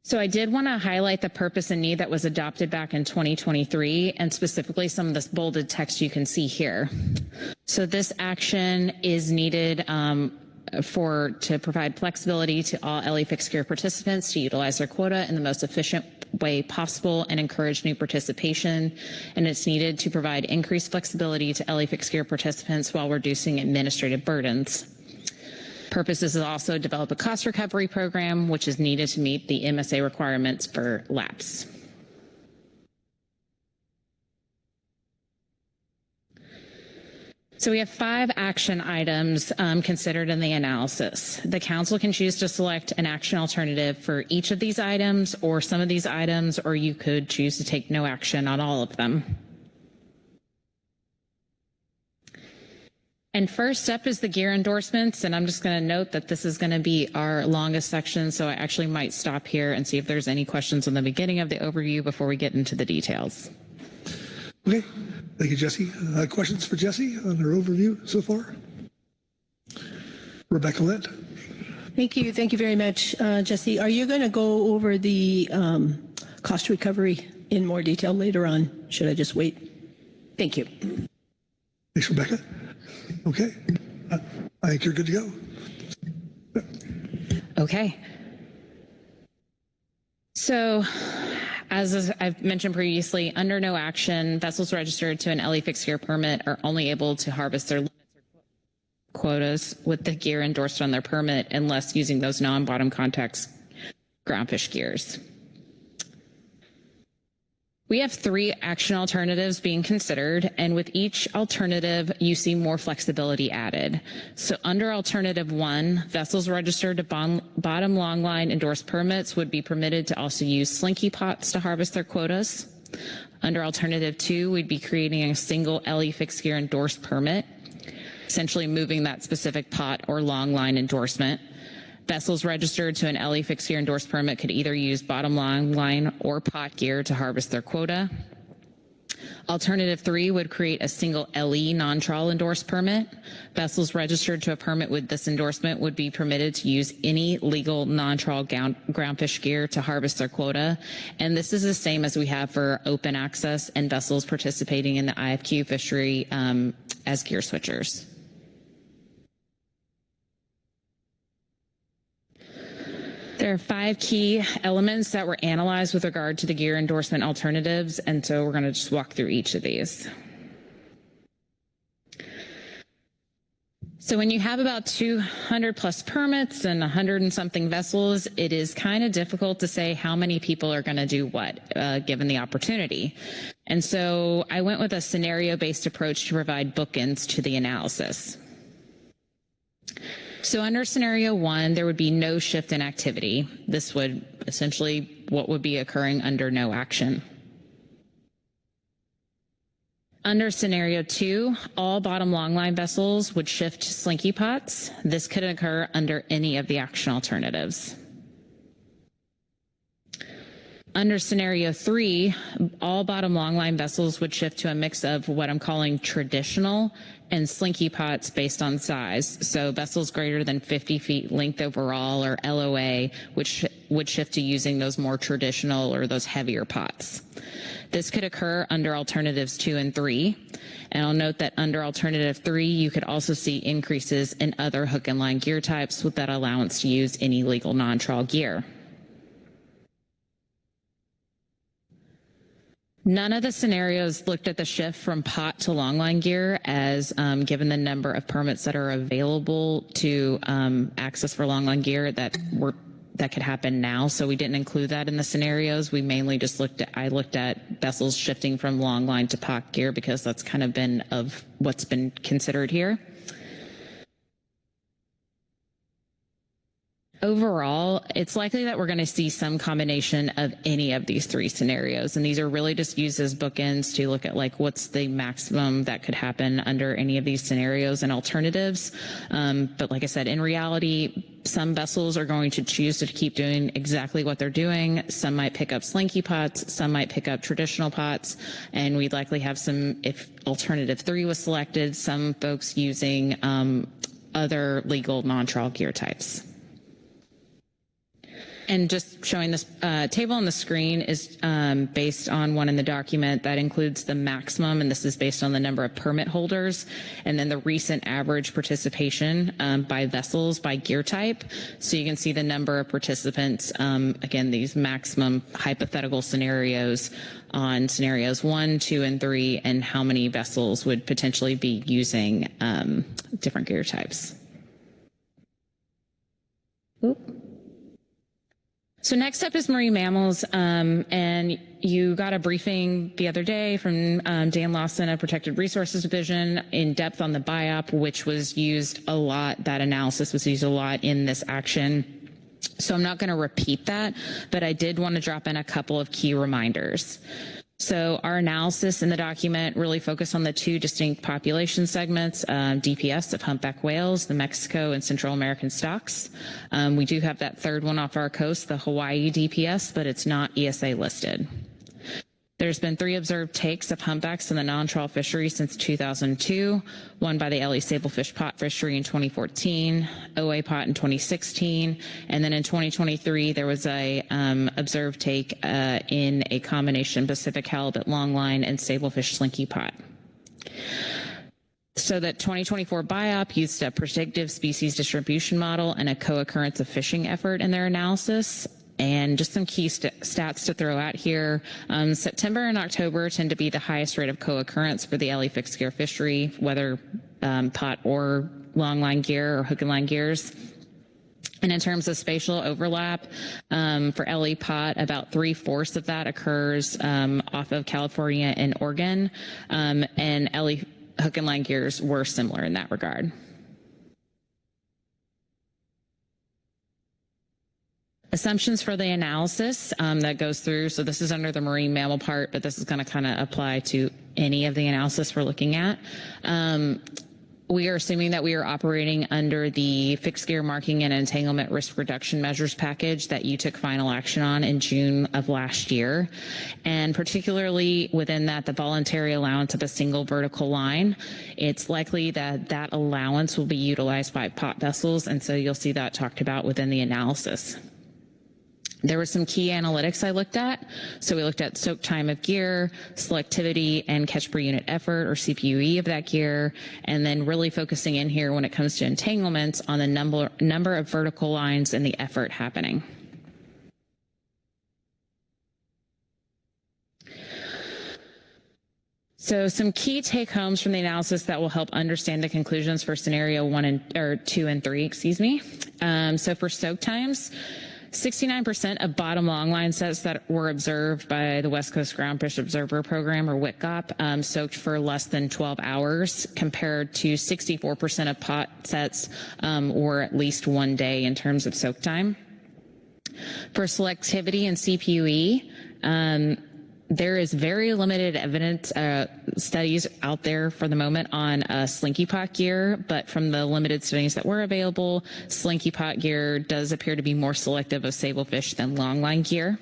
So I did want to highlight the purpose and need that was adopted back in 2023, and specifically some of this bolded text you can see here. So this action is needed to provide flexibility to all LE fixed gear participants to utilize their quota in the most efficient way possible and encourage new participation. And it's needed to provide increased flexibility to LE fixed gear participants while reducing administrative burdens. Purpose is also develop a cost recovery program, which is needed to meet the MSA requirements for lapse. So we have 5 action items considered in the analysis. The council can choose to select an action alternative for each of these items or some of these items, or you could choose to take no action on all of them. And first up is the gear endorsements, and I'm just going to note that this is going to be our longest section, so I actually might stop here and see if there's any questions in the beginning of the overview before we get into the details. Okay, thank you, Jesse. Questions for Jesse on her overview so far? Rebecca Lent. Thank you very much, Jesse. Are you going to go over the cost recovery in more detail later on? Should I just wait? Thank you. Thanks, Rebecca. Okay, I think you're good to go. Okay. So, as I've mentioned previously, under no action, vessels registered to an LE fixed gear permit are only able to harvest their limits or quotas with the gear endorsed on their permit unless using those non-bottom context groundfish gears. We have 3 action alternatives being considered, and with each alternative, you see more flexibility added. So under alternative 1, vessels registered to bottom longline endorsed permits would be permitted to also use slinky pots to harvest their quotas. Under alternative 2, we'd be creating a single LE fixed gear endorsed permit, essentially moving that specific pot or longline endorsement. Vessels registered to an LE fixed gear endorsed permit could either use bottom line or pot gear to harvest their quota. Alternative 3 would create a single LE non-trawl endorsed permit. Vessels registered to a permit with this endorsement would be permitted to use any legal non-trawl groundfish gear to harvest their quota. And this is the same as we have for open access and vessels participating in the IFQ fishery as gear switchers. There are 5 key elements that were analyzed with regard to the gear endorsement alternatives, and so we're going to just walk through each of these. So when you have about 200 plus permits and 100 and something vessels, it is kind of difficult to say how many people are going to do what, given the opportunity. And so I went with a scenario-based approach to provide bookends to the analysis. So under scenario 1, there would be no shift in activity. This would essentially what would be occurring under no action. Under scenario 2, all bottom longline vessels would shift to slinky pots. This could occur under any of the action alternatives. Under scenario 3, all bottom longline vessels would shift to a mix of what I'm calling traditional and slinky pots based on size. So vessels greater than 50 feet length overall, or LOA, which would shift to using those more traditional or those heavier pots. This could occur under alternatives 2 and 3. And I'll note that under alternative 3, you could also see increases in other hook and line gear types with that allowance to use any legal non-trawl gear. None of the scenarios looked at the shift from pot to longline gear as given the number of permits that are available to access for longline gear that could happen now. So we didn't include that in the scenarios. We mainly just I looked at vessels shifting from longline to pot gear because that's kind of been of what's been considered here. Overall, it's likely that we're going to see some combination of any of these 3 scenarios. And these are really just used as bookends to look at like what's the maximum that could happen under any of these scenarios and alternatives. But like I said, in reality, some vessels are going to choose to keep doing exactly what they're doing. Some might pick up slinky pots, some might pick up traditional pots, and we'd likely have some, if alternative 3 was selected, some folks using other legal non-trawl gear types. And just showing this table on the screen is based on one in the document that includes the maximum, and this is based on the number of permit holders, and then the recent average participation by vessels by gear type. So you can see the number of participants, again, these maximum hypothetical scenarios on scenarios 1, 2, and 3, and how many vessels would potentially be using different gear types. Oop. So next up is marine mammals, and you got a briefing the other day from Dan Lawson of Protected Resources Division in depth on the BIOP, which was used a lot. That analysis was used a lot in this action. So I'm not going to repeat that, but I did want to drop in a couple of key reminders. So our analysis in the document really focused on the two distinct population segments, DPS of humpback whales, the Mexico and Central American stocks. We do have that third one off our coast, the Hawaii DPS, but it's not ESA listed. There's been 3 observed takes of humpbacks in the non-trawl fishery since 2002, one by the Ellie Sablefish pot fishery in 2014, OA pot in 2016, and then in 2023 there was a observed take in a combination Pacific halibut longline and sablefish slinky pot. So that 2024 BIOP used a predictive species distribution model and a co-occurrence of fishing effort in their analysis. And just some key stats to throw out here. September and October tend to be the highest rate of co-occurrence for the Ellie fixed gear fishery, whether pot or longline gear or hook and line gears. And in terms of spatial overlap, for Ellie pot, about 3/4 of that occurs off of California and Oregon, and Ellie hook and line gears were similar in that regard. Assumptions for the analysis that goes through, so this is under the marine mammal part, but this is going to kind of apply to any of the analysis we're looking at. We are assuming that we are operating under the fixed gear marking and entanglement risk reduction measures package that you took final action on in June of last year. And particularly within that, the voluntary allowance of a single vertical line, it's likely that that allowance will be utilized by pot vessels, and so you'll see that talked about within the analysis. There were some key analytics I looked at. So we looked at soak time of gear, selectivity, and catch per unit effort, or CPUE of that gear, and then really focusing in here when it comes to entanglements on the number of vertical lines and the effort happening. So some key take-homes from the analysis that will help understand the conclusions for scenario 2 and 3, excuse me. So for soak times, 69% of bottom longline sets that were observed by the West Coast Groundfish Observer Program, or WCGOP, soaked for less than 12 hours, compared to 64% of pot sets or at least 1 day in terms of soak time. For selectivity and CPUE, there is very limited evidence, studies out there for the moment on slinky pot gear, but from the limited studies that were available, slinky pot gear does appear to be more selective of sablefish than longline gear.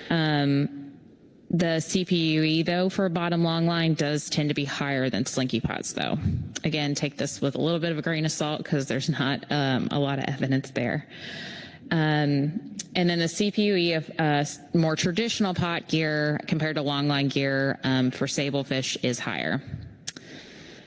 The CPUE, though, for bottom longline does tend to be higher than slinky pots, though. Again, take this with a little bit of a grain of salt because there's not a lot of evidence there. And then the CPUE of more traditional pot gear compared to longline gear for sablefish is higher.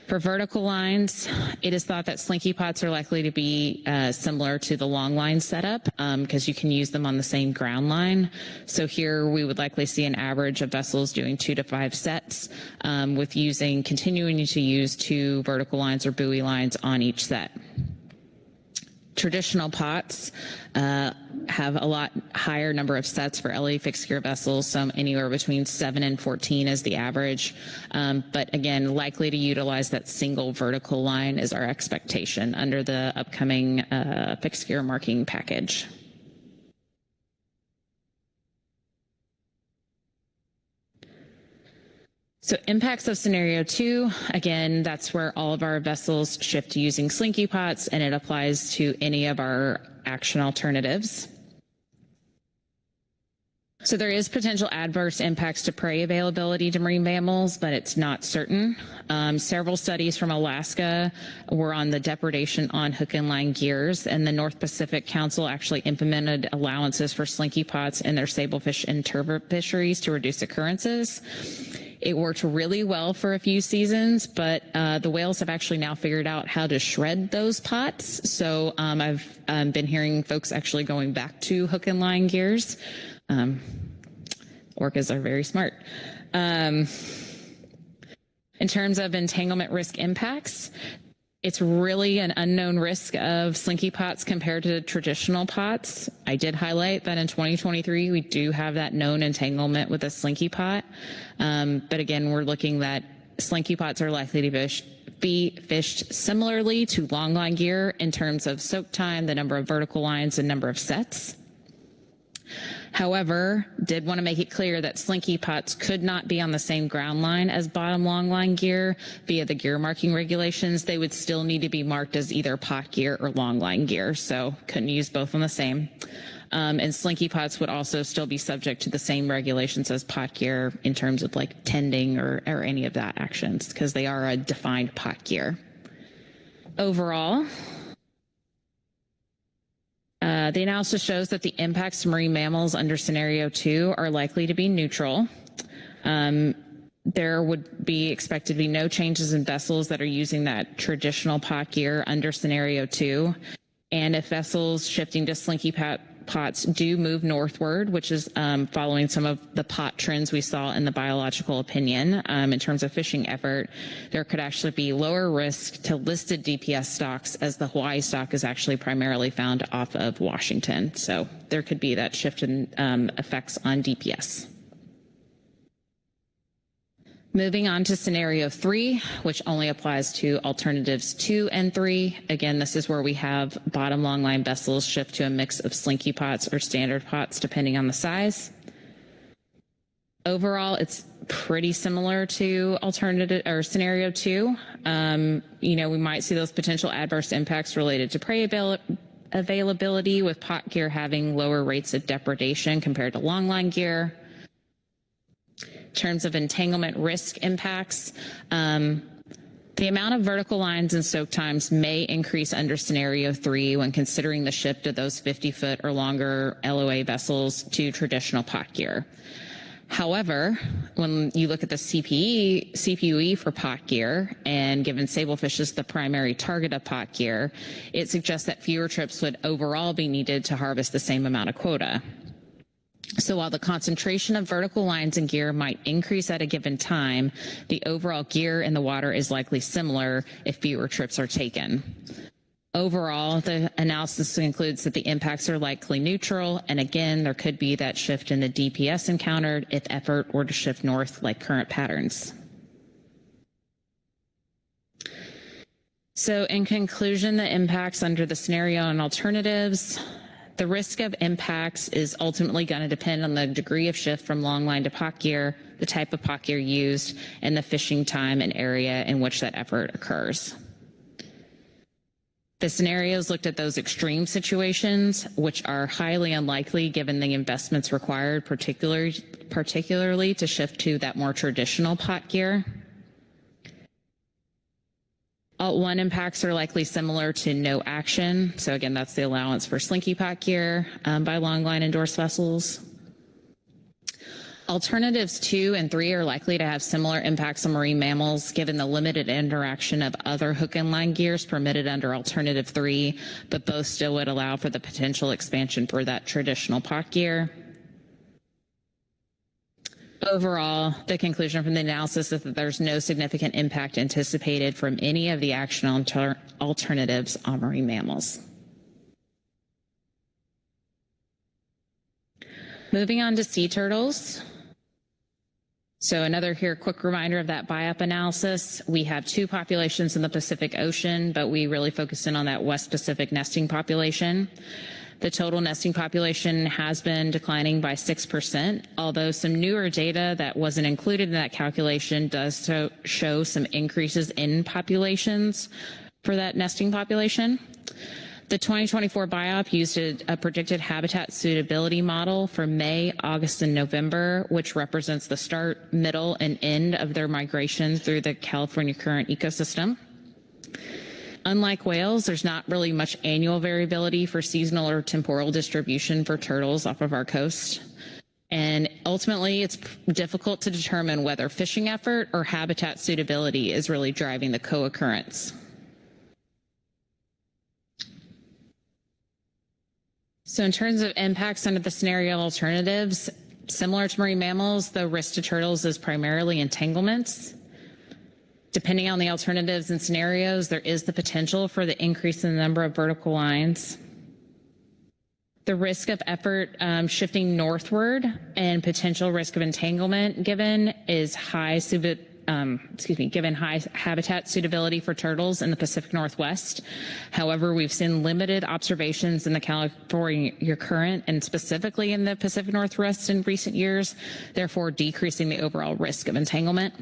For vertical lines, it is thought that slinky pots are likely to be similar to the longline setup because you can use them on the same ground line. So here we would likely see an average of vessels doing 2 to 5 sets with continuing to use 2 vertical lines or buoy lines on each set. Traditional pots have a lot higher number of sets for LE fixed gear vessels, some anywhere between 7 and 14 is the average. But again, likely to utilize that single vertical line is our expectation under the upcoming fixed gear marking package. So impacts of scenario 2, again, that's where all of our vessels shift to using slinky pots, and it applies to any of our action alternatives. So there is potential adverse impacts to prey availability to marine mammals, but it's not certain. Several studies from Alaska were on the depredation on hook and line gears, and the North Pacific Council actually implemented allowances for slinky pots in their sablefish and turbot fisheries to reduce occurrences. It worked really well for a few seasons, but the whales have actually now figured out how to shred those pots. So I've been hearing folks actually going back to hook and line gears. Orcas are very smart. In terms of entanglement risk impacts, it's really an unknown risk of slinky pots compared to traditional pots. I did highlight that in 2023, we do have that known entanglement with a slinky pot. But again, we're looking that slinky pots are likely to be fished similarly to longline gear in terms of soak time, the number of vertical lines, and number of sets. However, did want to make it clear that slinky pots could not be on the same ground line as bottom longline gear via the gear marking regulations. They would still need to be marked as either pot gear or longline gear, so couldn't use both on the same. And slinky pots would also still be subject to the same regulations as pot gear in terms of like tending or any of that actions, because they are a defined pot gear. Overall, the analysis shows that the impacts to marine mammals under scenario 2 are likely to be neutral. There would be expected to be no changes in vessels that are using that traditional pot gear under scenario 2. And if vessels shifting to slinky pots do move northward, which is following some of the pot trends we saw in the biological opinion in terms of fishing effort, there could actually be lower risk to listed DPS stocks, as the Hawaii stock is actually primarily found off of Washington. So there could be that shift in effects on DPS. Moving on to scenario 3, which only applies to alternatives 2 and 3. Again, this is where we have bottom longline vessels shift to a mix of slinky pots or standard pots, depending on the size. Overall, it's pretty similar to alternative or scenario 2. We might see those potential adverse impacts related to prey availability, with pot gear having lower rates of depredation compared to longline gear. In terms of entanglement risk impacts, the amount of vertical lines and soak times may increase under scenario 3 when considering the shift of those 50-foot or longer LOA vessels to traditional pot gear. However, when you look at the CPUE for pot gear, and given sablefish is the primary target of pot gear, it suggests that fewer trips would overall be needed to harvest the same amount of quota. So while the concentration of vertical lines and gear might increase at a given time, the overall gear in the water is likely similar if fewer trips are taken. Overall, the analysis concludes that the impacts are likely neutral, and again, there could be that shift in the DPS encountered if effort were to shift north like current patterns. So in conclusion, the impacts under the scenario and alternatives. The risk of impacts is ultimately going to depend on the degree of shift from longline to pot gear, the type of pot gear used, and the fishing time and area in which that effort occurs. The scenarios looked at those extreme situations, which are highly unlikely given the investments required, particularly to shift to that more traditional pot gear. Alt 1 impacts are likely similar to no action. So again, that's the allowance for slinky pot gear by longline endorsed vessels. Alternatives 2 and 3 are likely to have similar impacts on marine mammals given the limited interaction of other hook and line gears permitted under alternative 3, but both still would allow for the potential expansion for that traditional pot gear. Overall, the conclusion from the analysis is that there's no significant impact anticipated from any of the action alternatives on marine mammals. Moving on to sea turtles. So another quick reminder of that BIOP analysis. We have 2 populations in the Pacific Ocean, but we really focused in on that West Pacific nesting population. The total nesting population has been declining by 6%, although some newer data that wasn't included in that calculation does show some increases in populations for that nesting population. The 2024 BIOP used a predicted habitat suitability model for May, August, and November, which represents the start, middle, and end of their migration through the California current ecosystem. Unlike whales, there's not really much annual variability for seasonal or temporal distribution for turtles off of our coast. And ultimately, it's difficult to determine whether fishing effort or habitat suitability is really driving the co-occurrence. So in terms of impacts under the scenario alternatives, similar to marine mammals, the risk to turtles is primarily entanglements. Depending on the alternatives and scenarios, there is the potential for the increase in the number of vertical lines. The risk of effort shifting northward and potential risk of entanglement given is given high habitat suitability for turtles in the Pacific Northwest. However, we've seen limited observations in the California current and specifically in the Pacific Northwest in recent years, therefore decreasing the overall risk of entanglement.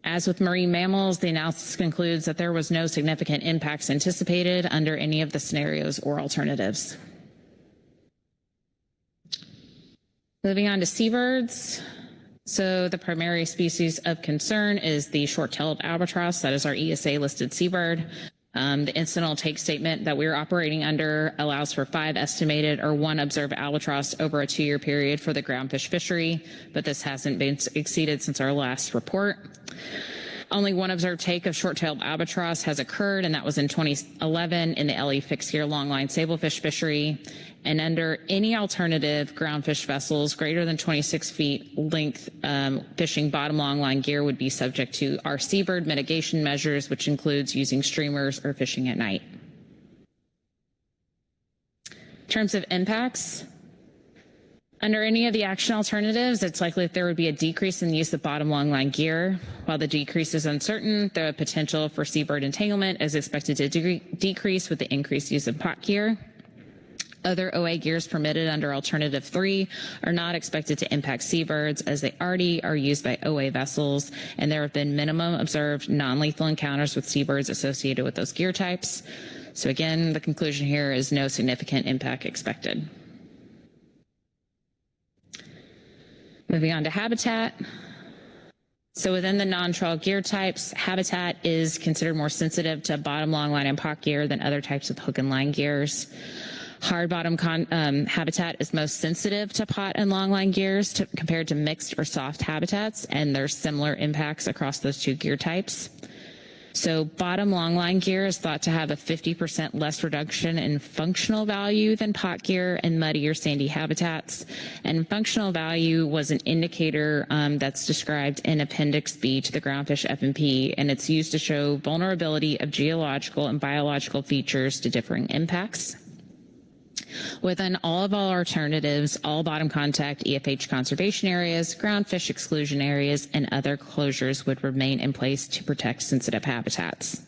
As with marine mammals, the analysis concludes that there was no significant impacts anticipated under any of the scenarios or alternatives. Moving on to seabirds. So the primary species of concern is the short-tailed albatross. That is our ESA listed seabird. The incidental take statement that we're operating under allows for 5 estimated or 1 observed albatross over a 2-year period for the groundfish fishery, but this hasn't been exceeded since our last report. Only 1 observed take of short-tailed albatross has occurred, and that was in 2011 in the LE fixed-gear longline sablefish fishery. And under any alternative, groundfish vessels greater than 26 feet length fishing bottom longline gear would be subject to our seabird mitigation measures, which includes using streamers or fishing at night. In terms of impacts, under any of the action alternatives, it's likely that there would be a decrease in the use of bottom longline gear. While the decrease is uncertain, the potential for seabird entanglement is expected to decrease with the increased use of pot gear. Other OA gears permitted under Alternative 3 are not expected to impact seabirds as they already are used by OA vessels, and there have been minimum observed non-lethal encounters with seabirds associated with those gear types. So again, the conclusion here is no significant impact expected. Moving on to habitat. So within the non-trawl gear types, habitat is considered more sensitive to bottom longline and pot gear than other types of hook and line gears. Hard bottom habitat is most sensitive to pot and longline gears compared to mixed or soft habitats, and there's similar impacts across those 2 gear types. So bottom longline gear is thought to have a 50% less reduction in functional value than pot gear in muddy or sandy habitats. And functional value was an indicator that's described in Appendix B to the Groundfish FMP, and it's used to show vulnerability of geological and biological features to differing impacts. Within all of our alternatives, all bottom contact EFH conservation areas, groundfish exclusion areas, and other closures would remain in place to protect sensitive habitats.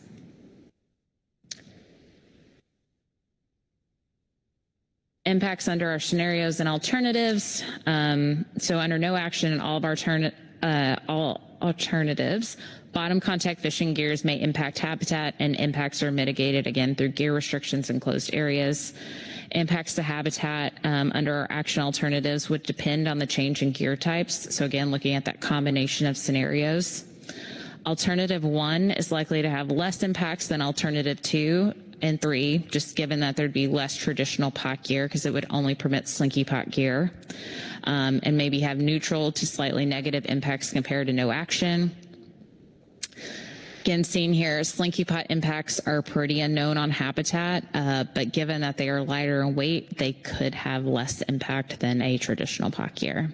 Impacts under our scenarios and alternatives. So under no action in all of our alternatives, bottom contact fishing gears may impact habitat, and impacts are mitigated again through gear restrictions in closed areas. Impacts to habitat under our action alternatives would depend on the change in gear types. So again, looking at that combination of scenarios. Alternative 1 is likely to have less impacts than alternative 2 and 3, just given that there'd be less traditional pot gear because it would only permit slinky pot gear, and maybe have neutral to slightly negative impacts compared to no action. Again, seen here, slinky pot impacts are pretty unknown on habitat, but given that they are lighter in weight, they could have less impact than a traditional pot gear.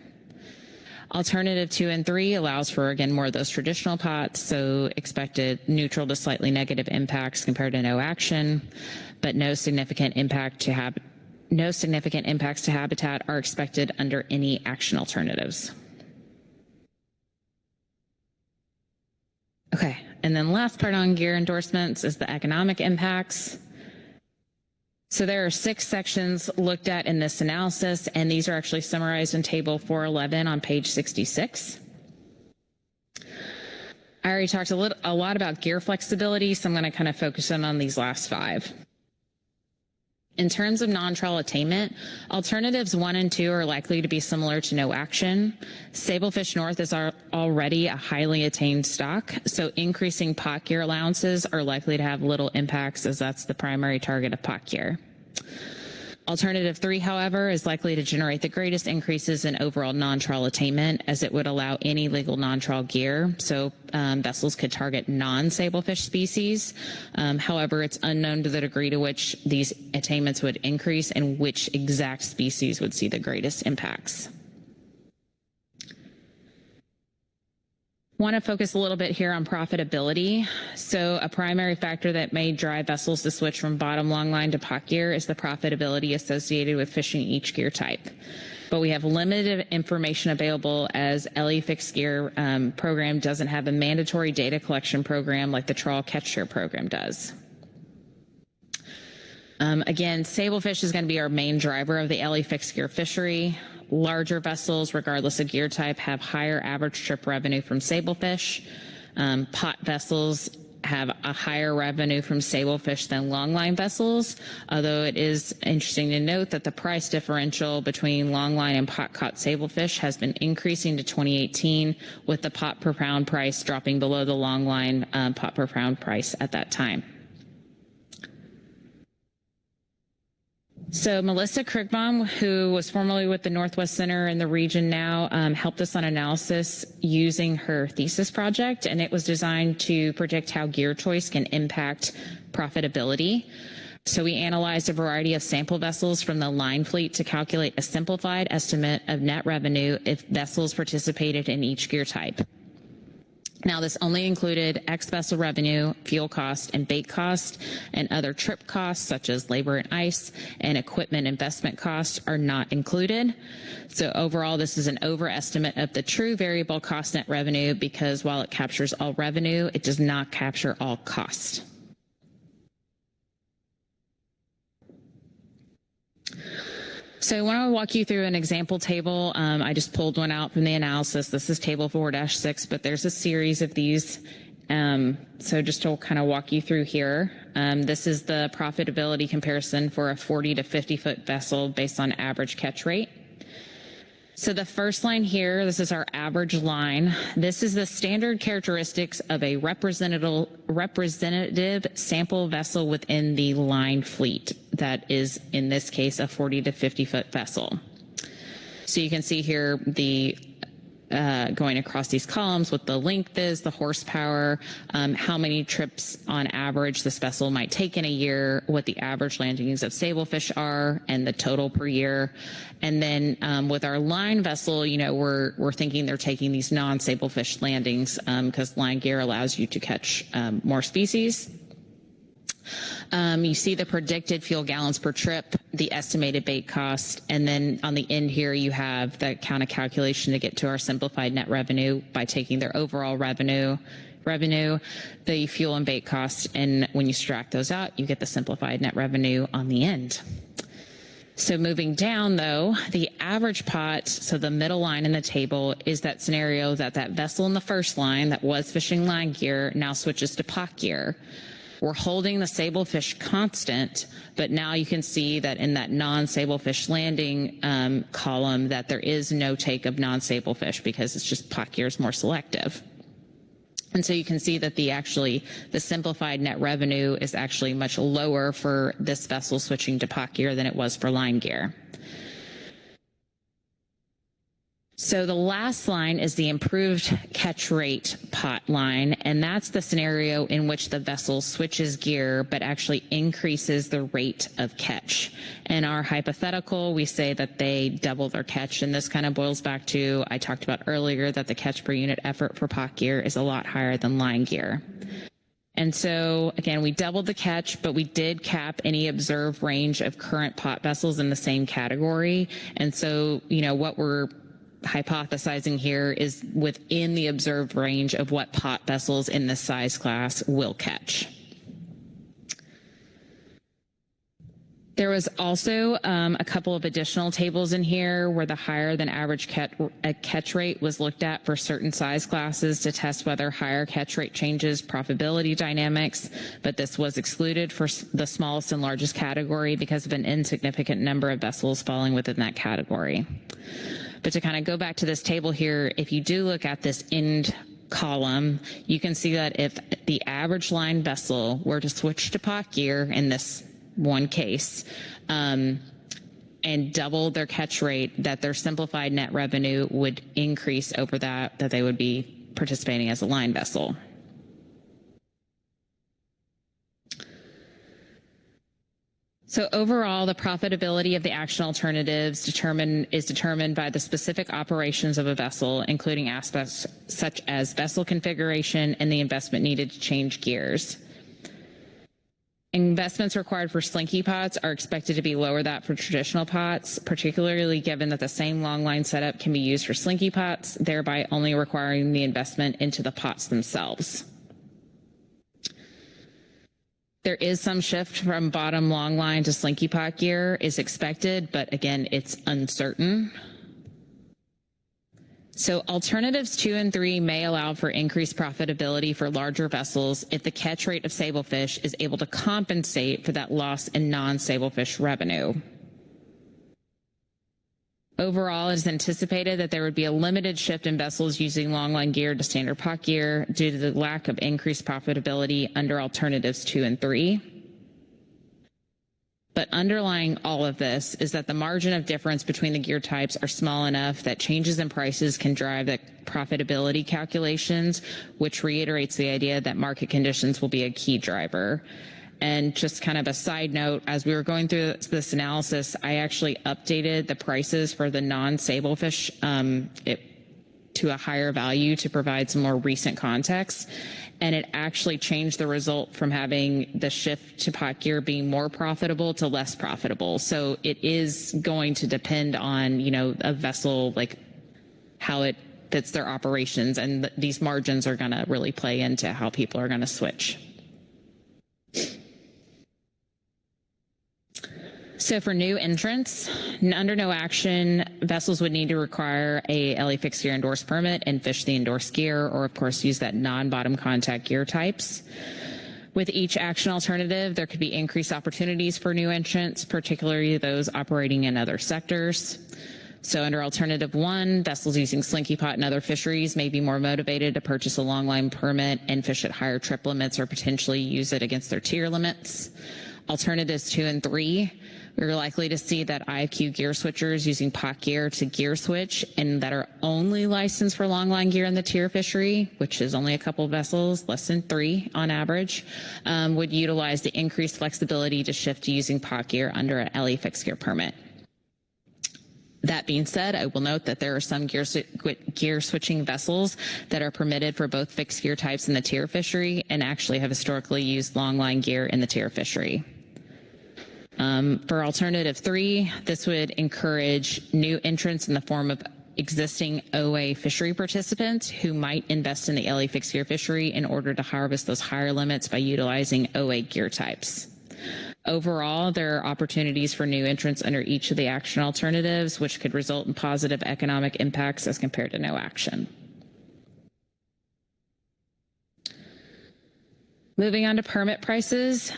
Alternative 2 and 3 allows for, again, more of those traditional pots, so expected neutral to slightly negative impacts compared to no action, but no significant impacts to habitat are expected under any action alternatives. Okay, and then last part on gear endorsements is the economic impacts. So there are 6 sections looked at in this analysis, and these are actually summarized in Table 411 on page 66. I already talked a lot about gear flexibility, so I'm going to kind of focus on these last 5. In terms of non-trawl attainment, alternatives 1 and 2 are likely to be similar to no action. Sablefish North is already a highly attained stock, so increasing pot gear allowances are likely to have little impacts, as that's the primary target of pot gear. Alternative 3, however, is likely to generate the greatest increases in overall non-trawl attainment, as it would allow any legal non-trawl gear, so vessels could target non-sablefish species. However, it's unknown to the degree to which these attainments would increase and which exact species would see the greatest impacts. Want to focus a little bit here on profitability. So a primary factor that may drive vessels to switch from bottom long line to pot gear is the profitability associated with fishing each gear type. But we have limited information available, as LE Fixed Gear program doesn't have a mandatory data collection program like the trawl catch share program does. Again, sablefish is going to be our main driver of the LE Fixed Gear fishery. Larger vessels, regardless of gear type, have higher average trip revenue from sablefish. Pot vessels have a higher revenue from sablefish than longline vessels, although it is interesting to note that the price differential between longline and pot caught sablefish has been increasing to 2018, with the pot per pound price dropping below the longline pot per pound price at that time. So Melissa Krigbaum, who was formerly with the Northwest Center in the region now, helped us on analysis using her thesis project, and it was designed to predict how gear choice can impact profitability. So we analyzed a variety of sample vessels from the line fleet to calculate a simplified estimate of net revenue if vessels participated in each gear type. Now, this only included ex-vessel revenue, fuel cost, and bait cost, and other trip costs such as labor and ice and equipment investment costs are not included. So overall, this is an overestimate of the true variable cost net revenue, because while it captures all revenue, it does not capture all cost. So I want to walk you through an example table. I just pulled one out from the analysis. This is table 4-6, but there's a series of these. So just to kind of walk you through here, this is the profitability comparison for a 40 to 50 foot vessel based on average catch rate. So the first line here, this is our average line. This is the standard characteristics of a representative sample vessel within the line fleet. That is, in this case, a 40 to 50 foot vessel. So you can see here the going across these columns what the length is, the horsepower, how many trips on average this vessel might take in a year, what the average landings of sablefish are, and the total per year. And then with our line vessel, you know, we're thinking they're taking these non-sablefish landings because line gear allows you to catch more species. You see the predicted fuel gallons per trip, the estimated bait cost, and then on the end here you have the kind of calculation to get to our simplified net revenue by taking their overall revenue, the fuel and bait cost, and when you subtract those out, you get the simplified net revenue on the end. So moving down though, the average pot, so the middle line in the table, is that scenario that that vessel in the first line that was fishing line gear now switches to pot gear. We're holding the sablefish constant, but now you can see that in that non-sablefish landing column that there is no take of non-sablefish because it's just pot gear is more selective. And so you can see that the simplified net revenue is actually much lower for this vessel switching to pot gear than it was for line gear. So the last line is the improved catch rate pot line, and that's the scenario in which the vessel switches gear but actually increases the rate of catch. In our hypothetical, we say that they double their catch, and this kind of boils back to, I talked about earlier, that the catch per unit effort for pot gear is a lot higher than line gear. And so, again, we doubled the catch, but we did cap any observed range of current pot vessels in the same category. And so, you know, what we're hypothesizing here is within the observed range of what pot vessels in this size class will catch. There was also a couple of additional tables in here where the higher than average catch rate was looked at for certain size classes to test whether higher catch rate changes profitability dynamics, but this was excluded for the smallest and largest category because of an insignificant number of vessels falling within that category. But to kind of go back to this table here, if you do look at this end column, you can see that if the average line vessel were to switch to pot gear in this one case, and double their catch rate, that their simplified net revenue would increase over that they would be participating as a line vessel. So overall, the profitability of the action alternatives is determined by the specific operations of a vessel, including aspects such as vessel configuration and the investment needed to change gears. Investments required for slinky pots are expected to be lower than for traditional pots, particularly given that the same long line setup can be used for slinky pots, thereby only requiring the investment into the pots themselves. There is some shift from bottom long line to slinky pot gear is expected, but again, it's uncertain. So alternatives 2 and 3 may allow for increased profitability for larger vessels if the catch rate of sablefish is able to compensate for that loss in non-sablefish revenue. Overall, it is anticipated that there would be a limited shift in vessels using longline gear to standard pot gear due to the lack of increased profitability under alternatives 2 and 3. But underlying all of this is that the margin of difference between the gear types are small enough that changes in prices can drive the profitability calculations, which reiterates the idea that market conditions will be a key driver. And just kind of a side note, as we were going through this analysis, I actually updated the prices for the non-sablefish to a higher value to provide some more recent context. And it actually changed the result from having the shift to pot gear being more profitable to less profitable. So it is going to depend on, you know, a vessel, like how it fits their operations. And these margins are going to really play into how people are going to switch. So for new entrants, under no action, vessels would need to require a LE fixed gear endorsed permit and fish the endorsed gear, or of course use that non-bottom contact gear types. With each action alternative, there could be increased opportunities for new entrants, particularly those operating in other sectors. So under alternative 1, vessels using slinky pot and other fisheries may be more motivated to purchase a longline permit and fish at higher trip limits or potentially use it against their tier limits. Alternatives 2 and 3, we're likely to see that IFQ gear switchers using pot gear to gear switch and that are only licensed for longline gear in the tier fishery, which is only a couple vessels, less than 3 on average, would utilize the increased flexibility to shift to using pot gear under an LE fixed gear permit. That being said, I will note that there are some gear switching vessels that are permitted for both fixed gear types in the tier fishery and actually have historically used longline gear in the tier fishery. For alternative 3, this would encourage new entrants in the form of existing OA fishery participants who might invest in the LE fixed gear fishery in order to harvest those higher limits by utilizing OA gear types. Overall, there are opportunities for new entrants under each of the action alternatives, which could result in positive economic impacts as compared to no action. Moving on to permit prices,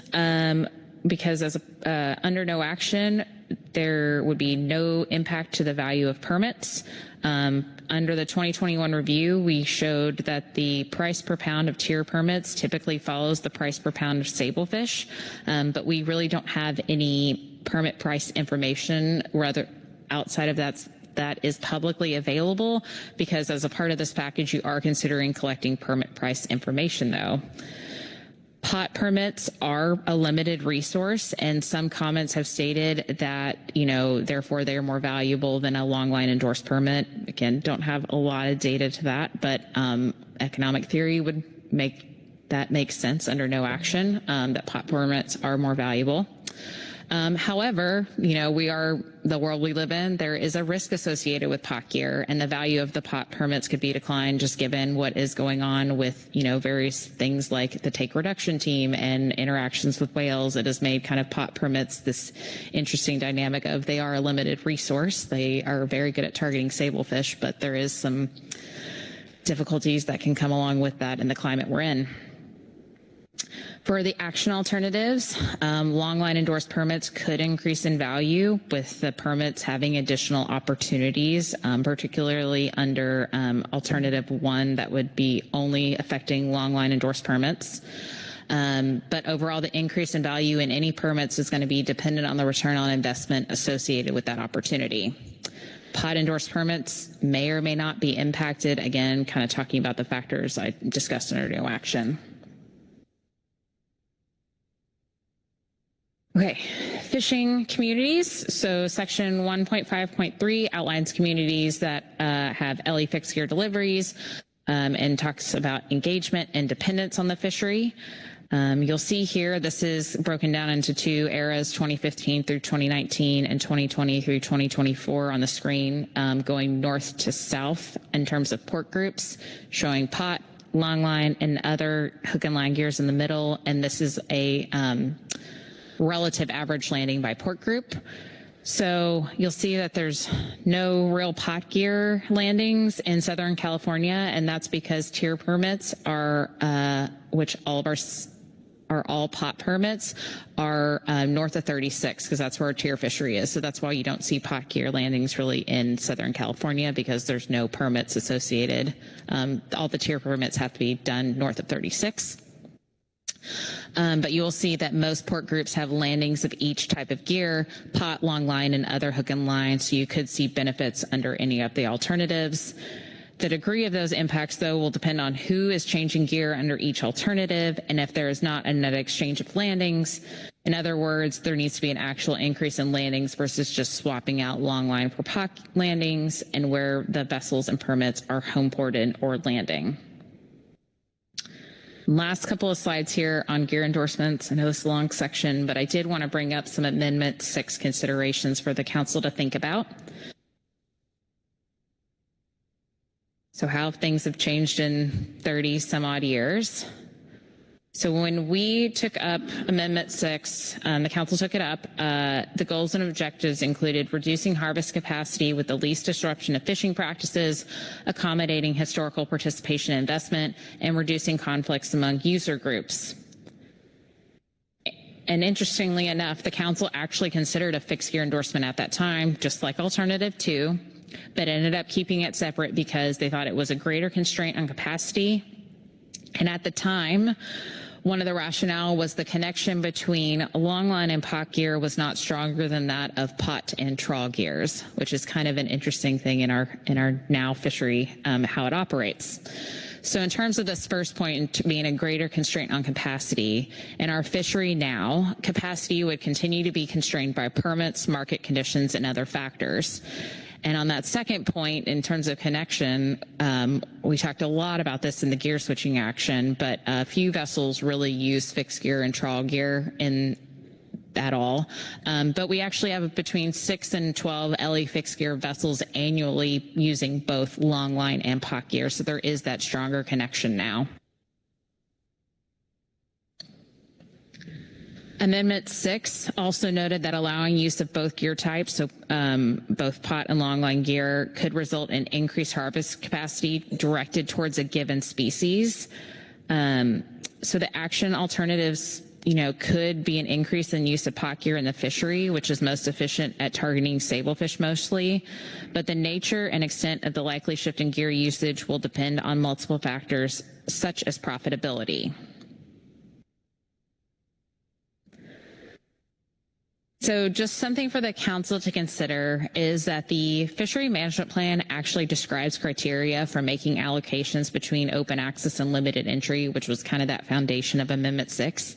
because as under no action, there would be no impact to the value of permits. Under the 2021 review, we showed that the price per pound of tier permits typically follows the price per pound of sablefish, but we really don't have any permit price information rather outside of that is publicly available, because as a part of this package, you are considering collecting permit price information though. Pot permits are a limited resource, and some comments have stated that, you know, therefore they're more valuable than a longline endorsed permit. Again, don't have a lot of data to that, but economic theory would make that make sense under no action, that pot permits are more valuable. However, we are the world we live in. There is a risk associated with pot gear, and the value of the pot permits could be declined just given what is going on with, various things like the take reduction team and interactions with whales. It has made kind of pot permits this interesting dynamic of they are a limited resource. They are very good at targeting sablefish, but there is some difficulties that can come along with that in the climate we're in. For the action alternatives, longline endorsed permits could increase in value with the permits having additional opportunities, particularly under alternative 1 that would be only affecting longline endorsed permits. But overall, the increase in value in any permits is going to be dependent on the return on investment associated with that opportunity. Pot endorsed permits may or may not be impacted, again, kind of talking about the factors I discussed under no action. Okay, fishing communities. So section 1.5.3 outlines communities that have LE fixed gear deliveries and talks about engagement and dependence on the fishery. You'll see here, this is broken down into 2 eras, 2015 through 2019 and 2020 through 2024 on the screen, going north to south in terms of port groups, showing pot, longline, and other hook and line gears in the middle. And this is a relative average landing by port group. So you'll see that there's no real pot gear landings in Southern California, and that's because tier permits are, which all of our are all pot permits, are north of 36, because that's where our tier fishery is. So that's why you don't see pot gear landings really in Southern California, because there's no permits associated. All the tier permits have to be done north of 36. But you will see that most port groups have landings of each type of gear, pot, long line, and other hook and line, so you could see benefits under any of the alternatives. The degree of those impacts, though, will depend on who is changing gear under each alternative and if there is not a net exchange of landings. In other words, there needs to be an actual increase in landings versus just swapping out long line for pot landings and where the vessels and permits are home ported or landing. Last couple of slides here on gear endorsements. I know this is a long section, but I did want to bring up some Amendment 6 considerations for the council to think about. So how things have changed in 30 some odd years. So when we took up Amendment 6, the council took it up, the goals and objectives included reducing harvest capacity with the least disruption of fishing practices, accommodating historical participation and investment, and reducing conflicts among user groups. And interestingly enough, the council actually considered a fixed gear endorsement at that time, just like Alternative 2, but ended up keeping it separate because they thought it was a greater constraint on capacity. And at the time, one of the rationale was the connection between longline and pot gear was not stronger than that of pot and trawl gears, which is kind of an interesting thing in our now fishery, how it operates. So in terms of this first point being a greater constraint on capacity, in our fishery now, capacity would continue to be constrained by permits, market conditions, and other factors. And on that second point, in terms of connection, we talked a lot about this in the gear switching action, but a few vessels really use fixed gear and trawl gear at all. But we actually have between 6 and 12 LE fixed gear vessels annually using both long line and pot gear. So there is that stronger connection now. Amendment 6 also noted that allowing use of both gear types, so both pot and longline gear, could result in increased harvest capacity directed towards a given species. So the action alternatives, could be an increase in use of pot gear in the fishery, which is most efficient at targeting sablefish mostly. But the nature and extent of the likely shift in gear usage will depend on multiple factors, such as profitability. So just something for the council to consider is that the fishery management plan actually describes criteria for making allocations between open access and limited entry, which was kind of that foundation of Amendment 6.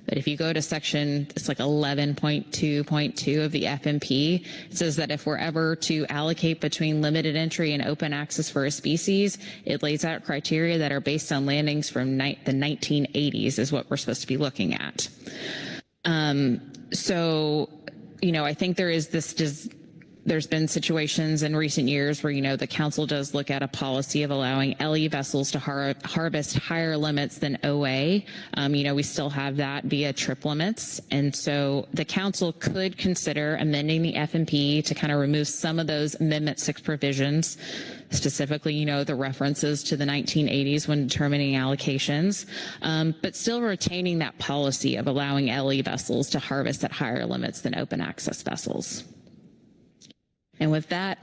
But if you go to section, it's like 11.2.2 of the FMP, it says that if we're ever to allocate between limited entry and open access for a species, it lays out criteria that are based on landings from the 1980s is what we're supposed to be looking at. So I think there is there's been situations in recent years where, the council does look at a policy of allowing LE vessels to harvest higher limits than OA. We still have that via trip limits. And so the council could consider amending the FMP to kind of remove some of those Amendment 6 provisions, specifically, the references to the 1980s when determining allocations, but still retaining that policy of allowing LE vessels to harvest at higher limits than open access vessels. And with that,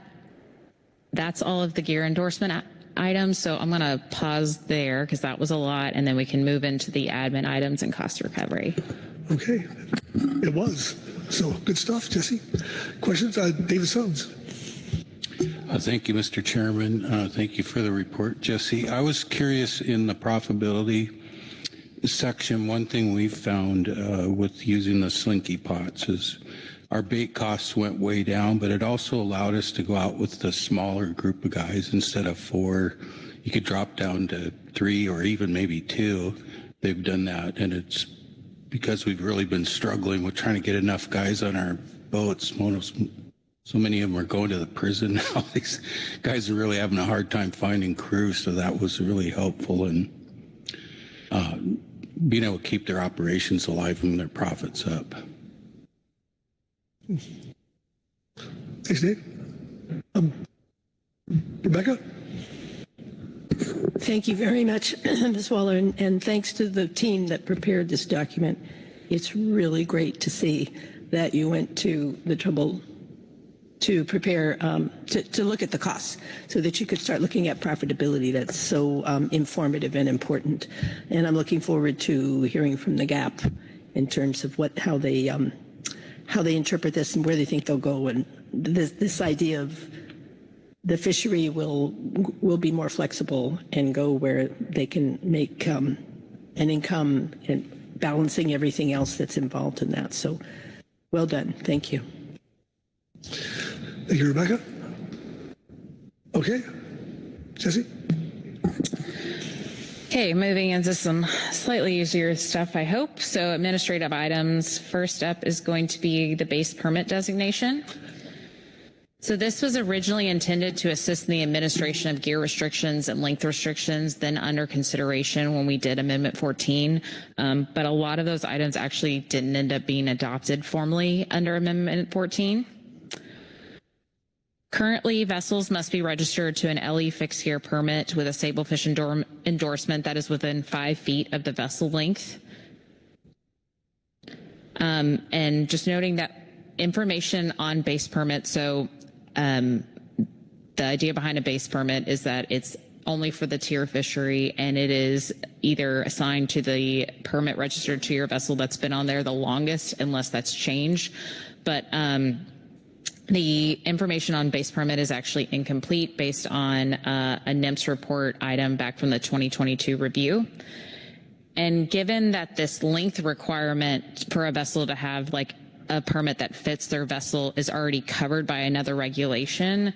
that's all of the gear endorsement items. So I'm going to pause there because that was a lot, and then we can move into the admin items and cost recovery. Okay, it was. So good stuff, Jesse. Questions? David Sones. Thank you, Mr. Chairman. Thank you for the report, Jesse. I was curious in the profitability section, one thing we've found with using the slinky pots is our bait costs went way down, but it also allowed us to go out with the smaller group of guys. Instead of 4, you could drop down to 3 or even maybe 2. They've done that, and it's because we've really been struggling with trying to get enough guys on our boats. So many of them are going to the prison now. These guys are really having a hard time finding crew, so that was really helpful in being able to keep their operations alive and their profits up. Thanks, Dave. Rebecca? Thank you very much, Ms. Waller, and thanks to the team that prepared this document. It's really great to see that you went to the trouble to prepare, to look at the costs so that you could start looking at profitability. That's so informative and important. And I'm looking forward to hearing from the GAP in terms of how they interpret this and where they think they'll go. And this idea of the fishery will be more flexible and go where they can make an income and balancing everything else that's involved in that. So well done. Thank you. Thank you, Rebecca. Okay, Jesse? Okay, moving into some slightly easier stuff, I hope. So administrative items, first up is going to be the base permit designation. So this was originally intended to assist in the administration of gear restrictions and length restrictions, then under consideration when we did Amendment 14. But a lot of those items actually didn't end up being adopted formally under Amendment 14. Currently, vessels must be registered to an LE fixed gear permit with a Sablefish endorsement that is within 5 feet of the vessel length. And just noting that information on base permit, so the idea behind a base permit is that it's only for the tier fishery, and it is either assigned to the permit registered to your vessel that's been on there the longest, unless that's changed. But the information on base permit is actually incomplete based on a NIMS report item back from the 2022 review. And given that this length requirement for a vessel to have like a permit that fits their vessel is already covered by another regulation,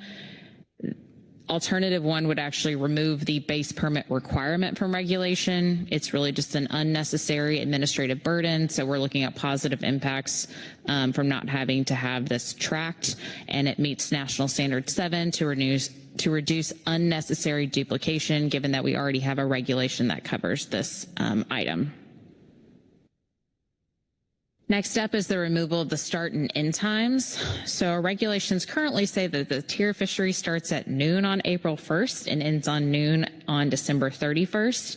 alternative one would actually remove the base permit requirement from regulation. It's really just an unnecessary administrative burden. So we're looking at positive impacts from not having to have this tracked, and it meets National Standard 7 to reduce unnecessary duplication, given that we already have a regulation that covers this item. Next up is the removal of the start and end times. So our regulations currently say that the tier fishery starts at noon on April 1st and ends on noon on December 31st.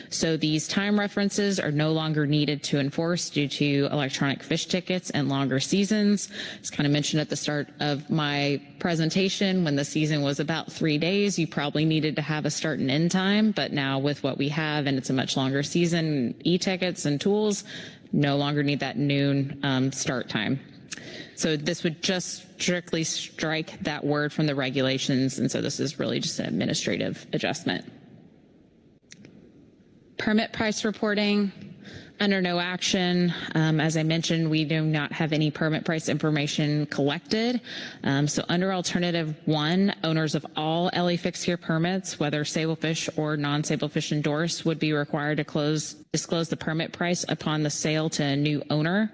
So these time references are no longer needed to enforce due to electronic fish tickets and longer seasons. As kind of mentioned at the start of my presentation, when the season was about 3 days, you probably needed to have a start and end time. But now with what we have, and it's a much longer season, e-tickets and tools, no longer need that noon start time. So this would just strictly strike that word from the regulations, and so this is really just an administrative adjustment. Permit price reporting. Under no action, as I mentioned, we do not have any permit price information collected. So under alternative 1, owners of all LE fixed gear permits, whether sablefish or non-sablefish endorsed, would be required to disclose the permit price upon the sale to a new owner.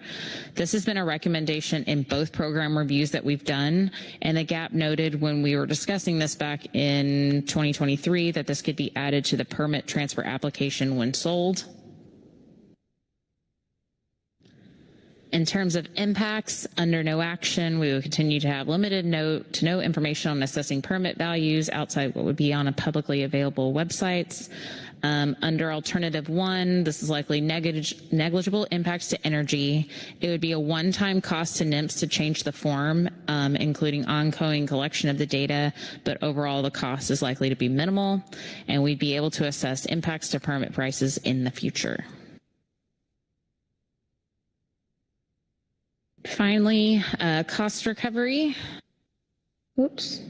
This has been a recommendation in both program reviews that we've done, and the gap noted when we were discussing this back in 2023 that this could be added to the permit transfer application when sold. In terms of impacts, under no action, we will continue to have limited to no information on assessing permit values outside what would be on a publicly available websites. Under alternative 1, this is likely negligible impacts to energy. It would be a one-time cost to NIMS to change the form, including ongoing collection of the data, but overall the cost is likely to be minimal, and we'd be able to assess impacts to permit prices in the future. Finally, cost recovery. Whoops.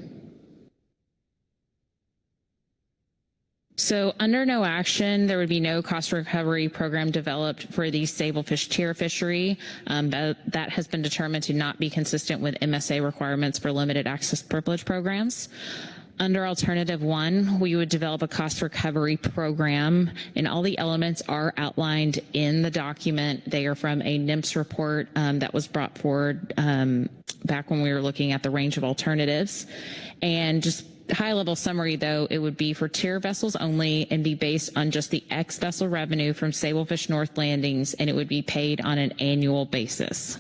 So under no action, there would be no cost recovery program developed for the sablefish tier fishery. That has been determined to not be consistent with MSA requirements for limited access privilege programs. Under alternative 1, we would develop a cost recovery program, and all the elements are outlined in the document. They are from a NIMS report that was brought forward back when we were looking at the range of alternatives. And just high-level summary, though, it would be for tier vessels only and be based on just the X vessel revenue from Sablefish North landings, and it would be paid on an annual basis.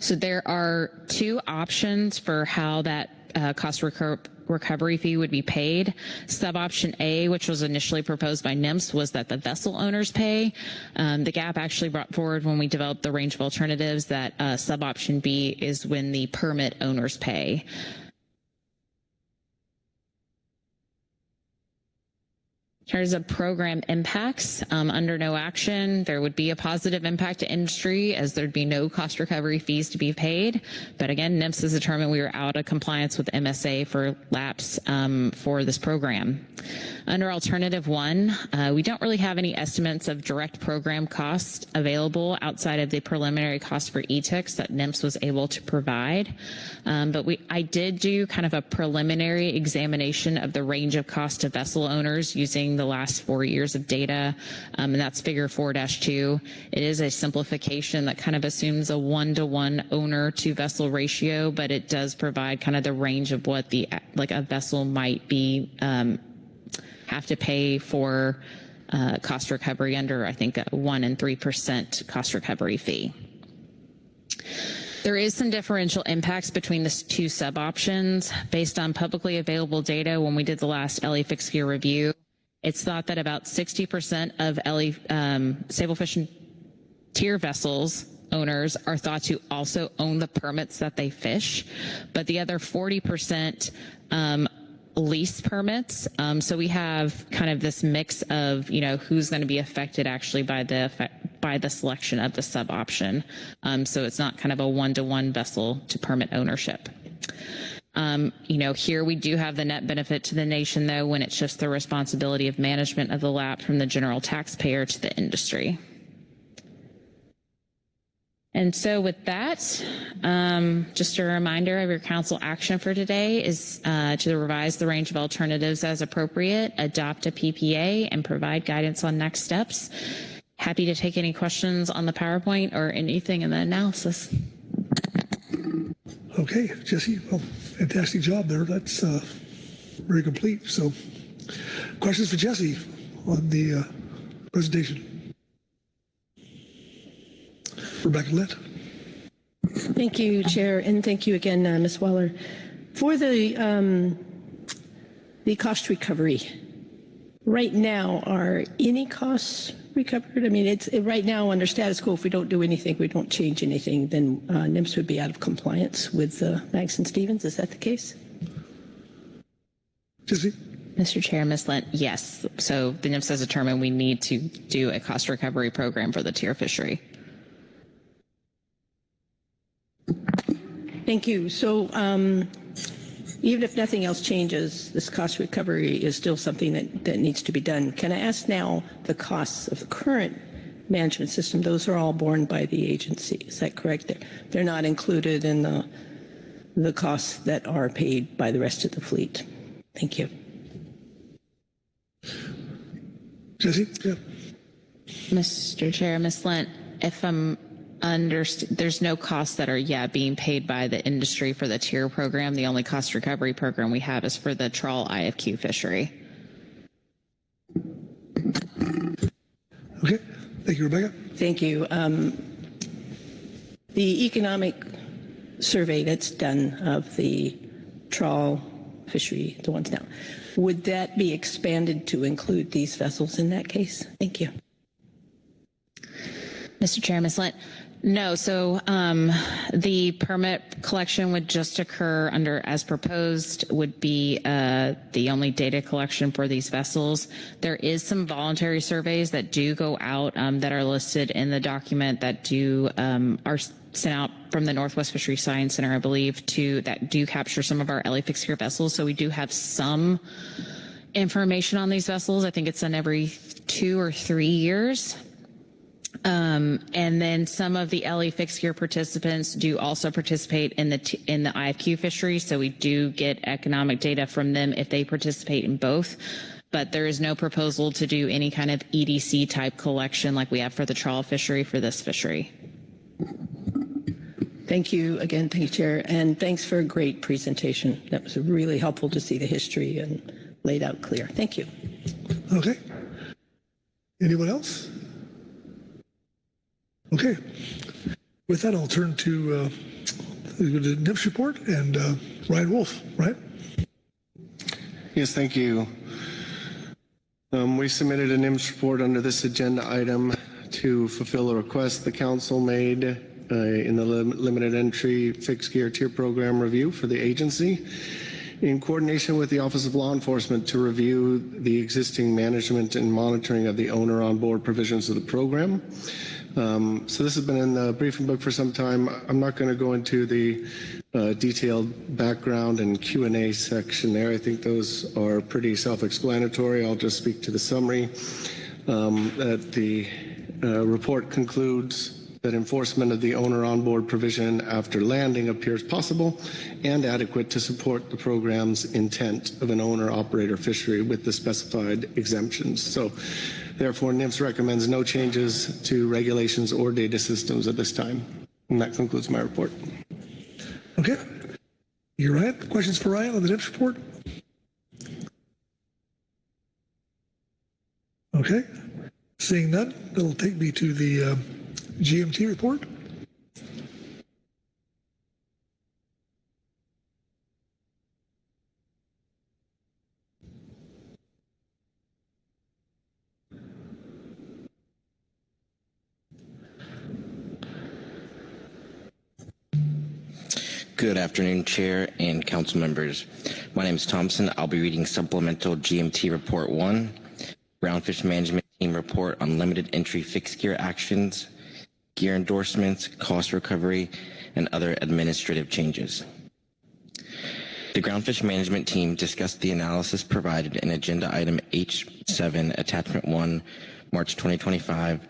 So there are 2 options for how that cost recovery fee would be paid. Sub-option A, which was initially proposed by NIMS, was that the vessel owners pay. The GAP actually brought forward when we developed the range of alternatives that sub-option B is when the permit owners pay. In terms of program impacts, under no action, there would be a positive impact to industry as there'd be no cost recovery fees to be paid. But again, NIMS has determined we are out of compliance with MSA for lapse for this program. Under alternative 1, we don't really have any estimates of direct program costs available outside of the preliminary cost for ETICS that NIMS was able to provide. But I did do kind of a preliminary examination of the range of cost to vessel owners using the last 4 years of data, and that's figure 4-2. It is a simplification that kind of assumes a 1-to-1 owner to vessel ratio, but it does provide kind of the range of what a vessel might be have to pay for cost recovery under, I think, a 1% and 3% cost recovery fee. There is some differential impacts between the 2 sub-options. Based on publicly available data when we did the last LE fixed gear review, it's thought that about 60% of LE sablefish tier vessels owners are thought to also own the permits that they fish, but the other 40% lease permits. So we have kind of this mix of, who's going to be affected actually by the selection of the sub option. So it's not kind of a 1-to-1 vessel to permit ownership. Here we do have the net benefit to the nation, though, when it shifts the responsibility of management of the LAP from the general taxpayer to the industry. And so with that, just a reminder of your council action for today is to revise the range of alternatives as appropriate, adopt a PPA, and provide guidance on next steps. Happy to take any questions on the PowerPoint or anything in the analysis. Okay, Jesse, well, fantastic job there. That's very complete. So questions for Jesse on the presentation? Rebecca Litt. Thank you, Chair, and thank you again, Ms. Waller. For the cost recovery, right now, are any costs recovered? I mean, it's right now under status quo. If we don't do anything, we don't change anything, then NIMS would be out of compliance with Magnuson-Stevens. Is that the case? Jesse? Mr. Chair, Ms. Lent, yes. So the NIMS has determined we need to do a cost recovery program for the tier fishery. Thank you. So even if nothing else changes, this cost recovery is still something that needs to be done. Can I ask now the costs of the current management system, those are all borne by the agency. Is that correct? They're not included in the costs that are paid by the rest of the fleet. Thank you. Jesse? Yeah. Mr. Chair, Ms. Lent, if I'm there's no costs that are being paid by the industry for the tier program. The only cost recovery program we have is for the trawl IFQ fishery. Okay. Thank you, Rebecca. Thank you. The economic survey that's done of the trawl fishery, the ones now, would that be expanded to include these vessels in that case? Thank you. Mr. Chair, Ms. Lent, no. So the permit collection would just occur under, as proposed, would be the only data collection for these vessels. There is some voluntary surveys that do go out that are listed in the document that do are sent out from the Northwest Fisheries Science Center, I believe, that do capture some of our LA fixed gear vessels. So we do have some information on these vessels. I think it's done every 2 or 3 years. And then some of the LE fixed gear participants do also participate in the IFQ fishery, so we do get economic data from them if they participate in both. But there is no proposal to do any kind of EDC type collection like we have for the trawl fishery for this fishery. Thank you again, thank you, Chair, and thanks for a great presentation. That was really helpful to see the history and laid out clear. Thank you. Okay. Anyone else? Okay. With that, I'll turn to the NIPS report and Ryan Wolf. Ryan? Yes, thank you. We submitted a NIMS report under this agenda item to fulfill a request the council made in the limited entry fixed gear tier program review for the agency in coordination with the Office of Law Enforcement to review the existing management and monitoring of the owner on board provisions of the program. So this has been in the briefing book for some time. I'm not going to go into the detailed background and Q&A section there. I think those are pretty self-explanatory. I'll just speak to the summary. That the report concludes that enforcement of the owner on board provision after landing appears possible and adequate to support the program's intent of an owner-operator fishery with the specified exemptions. So therefore, NIMS recommends no changes to regulations or data systems at this time. And that concludes my report. Okay. You, Ryan? Questions for Ryan on the NIMS report? Okay. Seeing none, that'll take me to the GMT report. Good afternoon, Chair and Council members. My name is Thompson. I'll be reading Supplemental GMT Report 1, Groundfish Management Team Report on Limited Entry Fixed Gear Actions, Gear Endorsements, Cost Recovery, and other administrative changes. The Groundfish Management Team discussed the analysis provided in Agenda Item H7, Attachment 1, March 2025,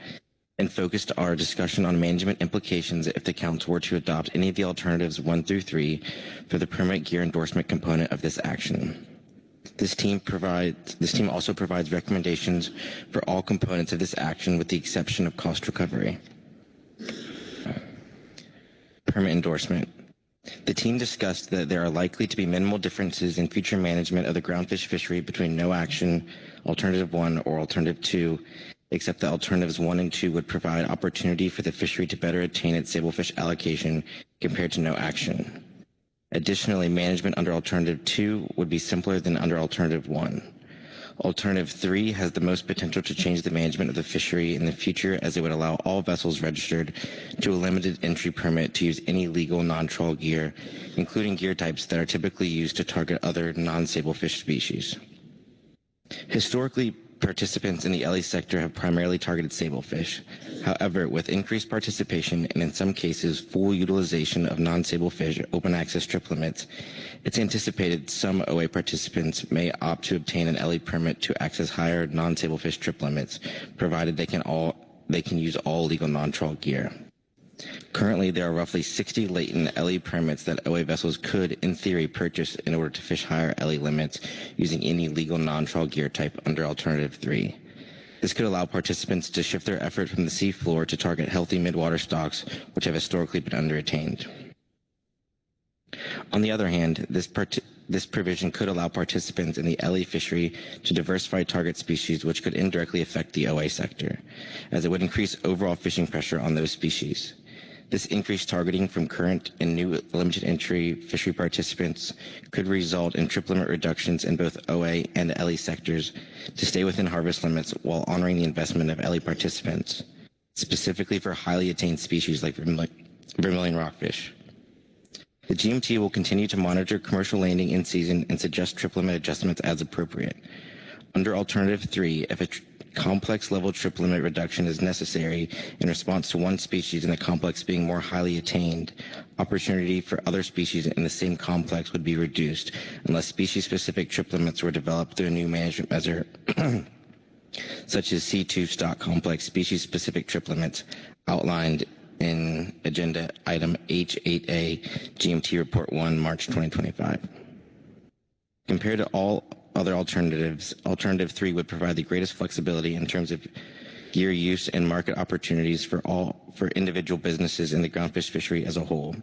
and focused our discussion on management implications if the Council were to adopt any of the alternatives 1 through 3 for the permit gear endorsement component of this action. This team also provides recommendations for all components of this action with the exception of cost recovery. Permit endorsement. The team discussed that there are likely to be minimal differences in future management of the groundfish fishery between no action, Alternative 1, or Alternative 2, except that Alternatives 1 and 2 would provide opportunity for the fishery to better attain its sablefish allocation compared to no action. Additionally, management under Alternative 2 would be simpler than under Alternative 1. Alternative 3 has the most potential to change the management of the fishery in the future, as it would allow all vessels registered to a limited entry permit to use any legal non-trawl gear, including gear types that are typically used to target other non-sablefish species. Historically, participants in the LE sector have primarily targeted sablefish. However, with increased participation and in some cases full utilization of non-sablefish open access trip limits, it's anticipated some OA participants may opt to obtain an LE permit to access higher non-sablefish trip limits, provided they can they can use all legal non-trawl gear. Currently, there are roughly 60 latent LE permits that OA vessels could, in theory, purchase in order to fish higher LE limits using any legal non-trawl gear type under Alternative 3. This could allow participants to shift their effort from the sea floor to target healthy midwater stocks, which have historically been under-attained. On the other hand, this provision could allow participants in the LE fishery to diversify target species, which could indirectly affect the OA sector, as it would increase overall fishing pressure on those species. This increased targeting from current and new limited entry fishery participants could result in trip limit reductions in both OA and LE sectors to stay within harvest limits while honoring the investment of LE participants, specifically for highly attained species like vermilion rockfish. The GMT will continue to monitor commercial landing in season and suggest trip limit adjustments as appropriate. Under Alternative 3, if a complex level trip limit reduction is necessary in response to one species in the complex being more highly attained, opportunity for other species in the same complex would be reduced unless species-specific trip limits were developed through a new management measure, such as C2 stock complex species-specific trip limits outlined in Agenda Item H8A, GMT Report 1, March 2025. Compared to all other alternatives, Alternative 3 would provide the greatest flexibility in terms of gear use and market opportunities for individual businesses in the groundfish fishery as a whole.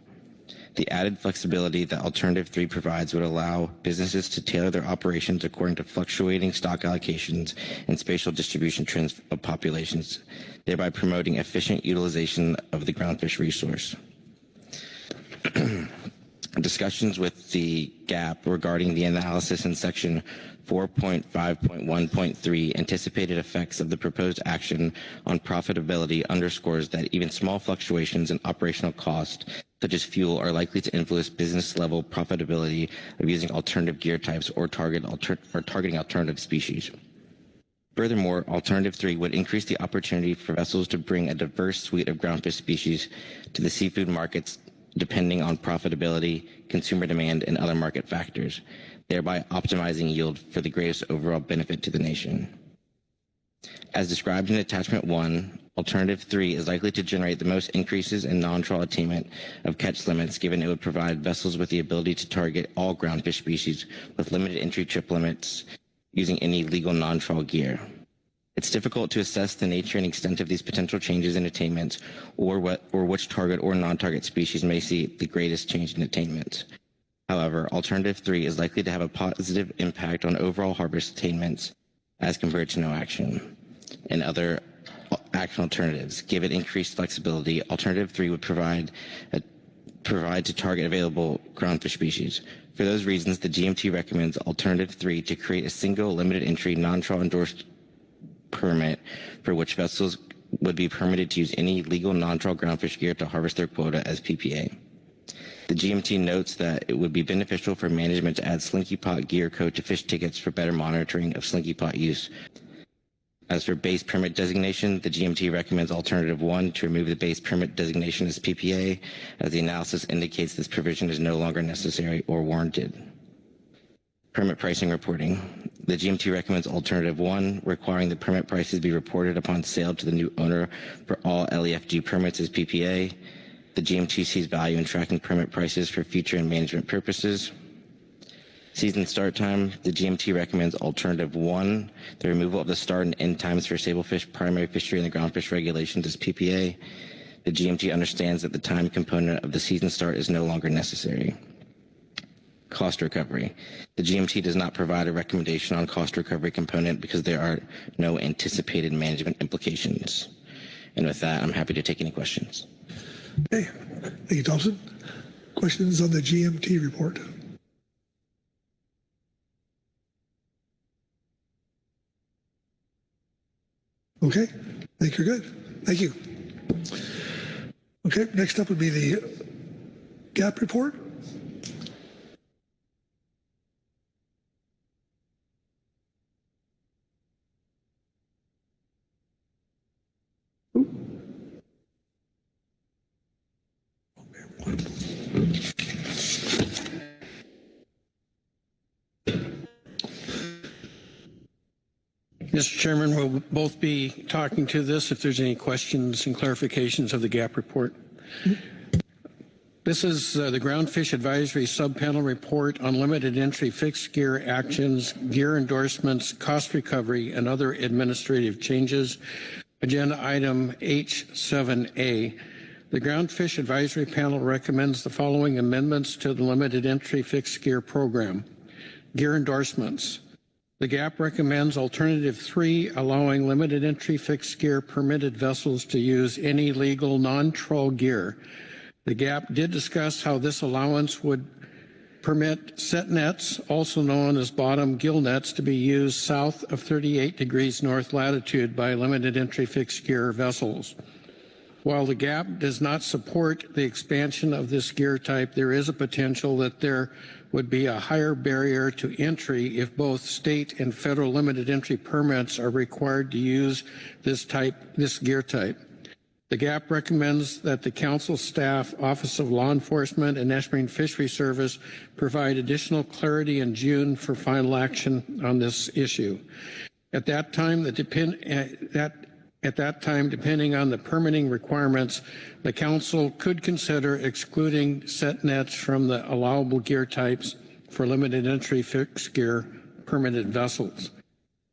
The added flexibility that Alternative 3 provides would allow businesses to tailor their operations according to fluctuating stock allocations and spatial distribution trends of populations, thereby promoting efficient utilization of the groundfish resource. Discussions with the GAP regarding the analysis in Section 4.5.1.3 anticipated effects of the proposed action on profitability underscores that even small fluctuations in operational cost, such as fuel, are likely to influence business-level profitability of using alternative gear types or targeting alternative species. Furthermore, Alternative 3 would increase the opportunity for vessels to bring a diverse suite of groundfish species to the seafood markets depending on profitability, consumer demand, and other market factors, thereby optimizing yield for the greatest overall benefit to the nation. As described in Attachment 1, Alternative 3 is likely to generate the most increases in non-trawl attainment of catch limits, given it would provide vessels with the ability to target all groundfish species with limited entry trip limits using any legal non-trawl gear. It's difficult to assess the nature and extent of these potential changes in attainments or which target or non-target species may see the greatest change in attainments. However, Alternative 3 is likely to have a positive impact on overall harvest attainments as compared to no action and other action alternatives. Given increased flexibility, Alternative 3 would provide to target available groundfish species. For those reasons, the GMT recommends Alternative 3 to create a single limited entry non-trawl endorsed permit for which vessels would be permitted to use any legal non-trawl groundfish gear to harvest their quota as PPA. The GMT notes that it would be beneficial for management to add Slinky Pot gear code to fish tickets for better monitoring of Slinky Pot use. As for base permit designation, the GMT recommends Alternative 1 to remove the base permit designation as PPA, as the analysis indicates this provision is no longer necessary or warranted. Permit pricing reporting. The GMT recommends Alternative 1, requiring the permit prices be reported upon sale to the new owner for all LEFG permits as PPA. The GMT sees value in tracking permit prices for future and management purposes. Season start time. The GMT recommends Alternative 1, the removal of the start and end times for sablefish, primary fishery, and the groundfish regulations as PPA. The GMT understands that the time component of the season start is no longer necessary. Cost recovery. The GMT does not provide a recommendation on cost recovery component because there are no anticipated management implications. And with that, I'm happy to take any questions. Okay, thank you, Thompson. Questions on the GMT report? Okay, I think you're good. Thank you. Okay, next up would be the GAP report. Mr. Chairman, we'll both be talking to this if there's any questions and clarifications of the GAP report. This is the Groundfish Advisory Subpanel Report on Limited Entry Fixed Gear Actions, Gear Endorsements, Cost Recovery, and Other Administrative Changes. Agenda Item H7A. The Groundfish Advisory Panel recommends the following amendments to the Limited Entry Fixed Gear Program. Gear Endorsements. The GAP recommends Alternative 3, allowing limited entry fixed gear permitted vessels to use any legal non-trawl gear. The GAP did discuss how this allowance would permit set nets, also known as bottom gill nets, to be used south of 38 degrees north latitude by limited entry fixed gear vessels. While the GAP does not support the expansion of this gear type, there is a potential that there would be a higher barrier to entry if both state and federal limited entry permits are required to use this gear type. The GAP recommends that the Council staff, Office of Law Enforcement, and National Marine Fisheries Service provide additional clarity in June for final action on this issue. At that time, depending on the permitting requirements, the Council could consider excluding set nets from the allowable gear types for limited entry fixed gear permitted vessels.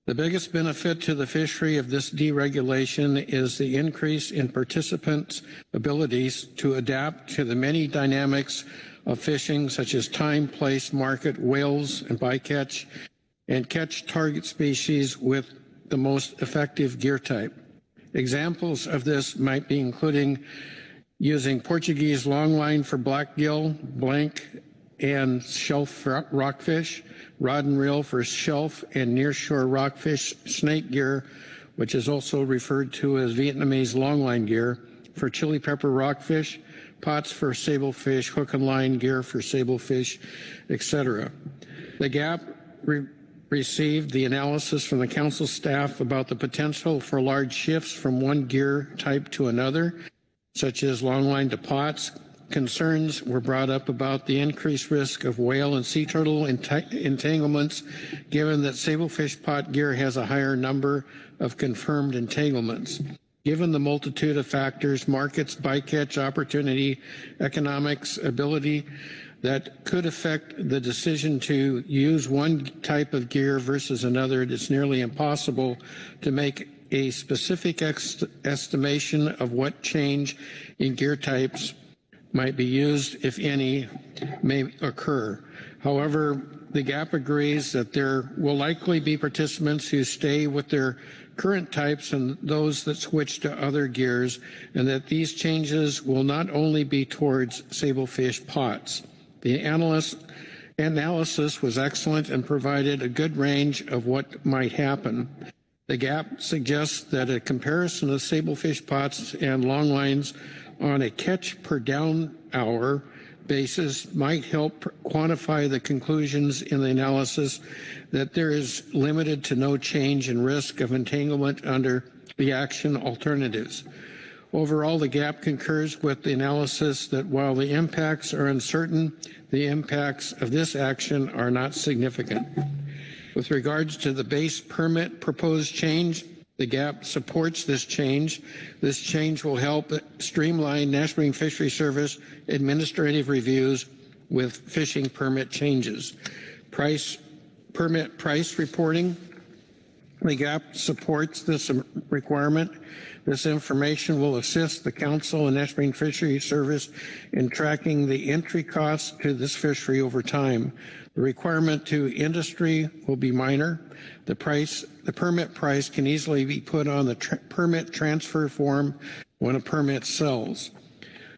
The biggest benefit to the fishery of this deregulation is the increase in participants' abilities to adapt to the many dynamics of fishing, such as time, place, market, whales, and bycatch, and catch target species with the most effective gear type. Examples of this might be including using Portuguese longline for blackgill, blank, and shelf rockfish, rod and reel for shelf and nearshore rockfish, snake gear, which is also referred to as Vietnamese longline gear, for chili pepper rockfish, pots for sablefish, hook and line gear for sablefish, etc. The GAP received the analysis from the Council staff about the potential for large shifts from one gear type to another, such as longline to pots. Concerns were brought up about the increased risk of whale and sea turtle entanglements, given that sablefish pot gear has a higher number of confirmed entanglements. Given the multitude of factors, markets, bycatch opportunity, economics, ability, that could affect the decision to use one type of gear versus another, it's nearly impossible to make a specific estimation of what change in gear types might be used, if any, may occur. However, the GAP agrees that there will likely be participants who stay with their current types and those that switch to other gears, and that these changes will not only be towards sablefish pots. The analysis was excellent and provided a good range of what might happen. The GAP suggests that a comparison of sablefish pots and longlines on a catch per down hour basis might help quantify the conclusions in the analysis that there is limited to no change in risk of entanglement under the action alternatives. Overall, the GAP concurs with the analysis that while the impacts are uncertain, the impacts of this action are not significant. With regards to the base permit proposed change, the GAP supports this change. This change will help streamline National Marine Fisheries Service administrative reviews with fishing permit changes. Permit price reporting. The GAP supports this requirement. This information will assist the Council and National Marine Fisheries Service in tracking the entry costs to this fishery over time. The requirement to industry will be minor. The permit price can easily be put on the permit transfer form when a permit sells.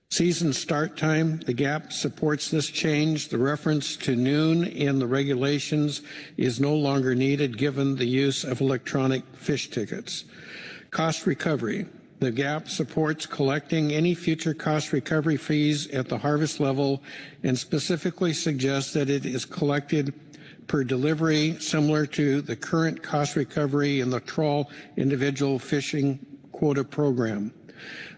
Season start time, the GAP supports this change. The reference to noon in the regulations is no longer needed given the use of electronic fish tickets. Cost recovery. The GAP supports collecting any future cost recovery fees at the harvest level and specifically suggests that it is collected per delivery, similar to the current cost recovery in the trawl individual fishing quota program.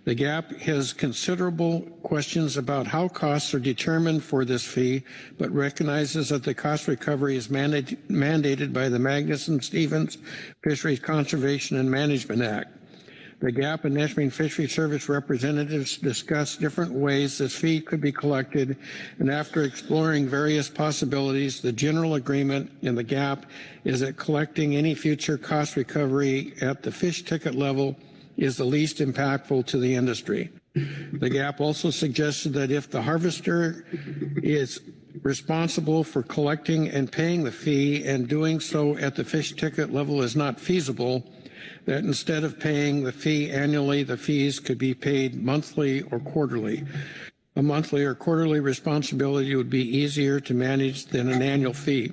The GAP has considerable questions about how costs are determined for this fee, but recognizes that the cost recovery is mandated by the Magnuson-Stevens Fisheries Conservation and Management Act. The GAP and National Marine Fisheries Service representatives discussed different ways this fee could be collected, and after exploring various possibilities, the general agreement in the GAP is that collecting any future cost recovery at the fish ticket level is the least impactful to the industry. The GAP also suggested that if the harvester is responsible for collecting and paying the fee and doing so at the fish ticket level is not feasible, that instead of paying the fee annually, the fees could be paid monthly or quarterly. A monthly or quarterly responsibility would be easier to manage than an annual fee.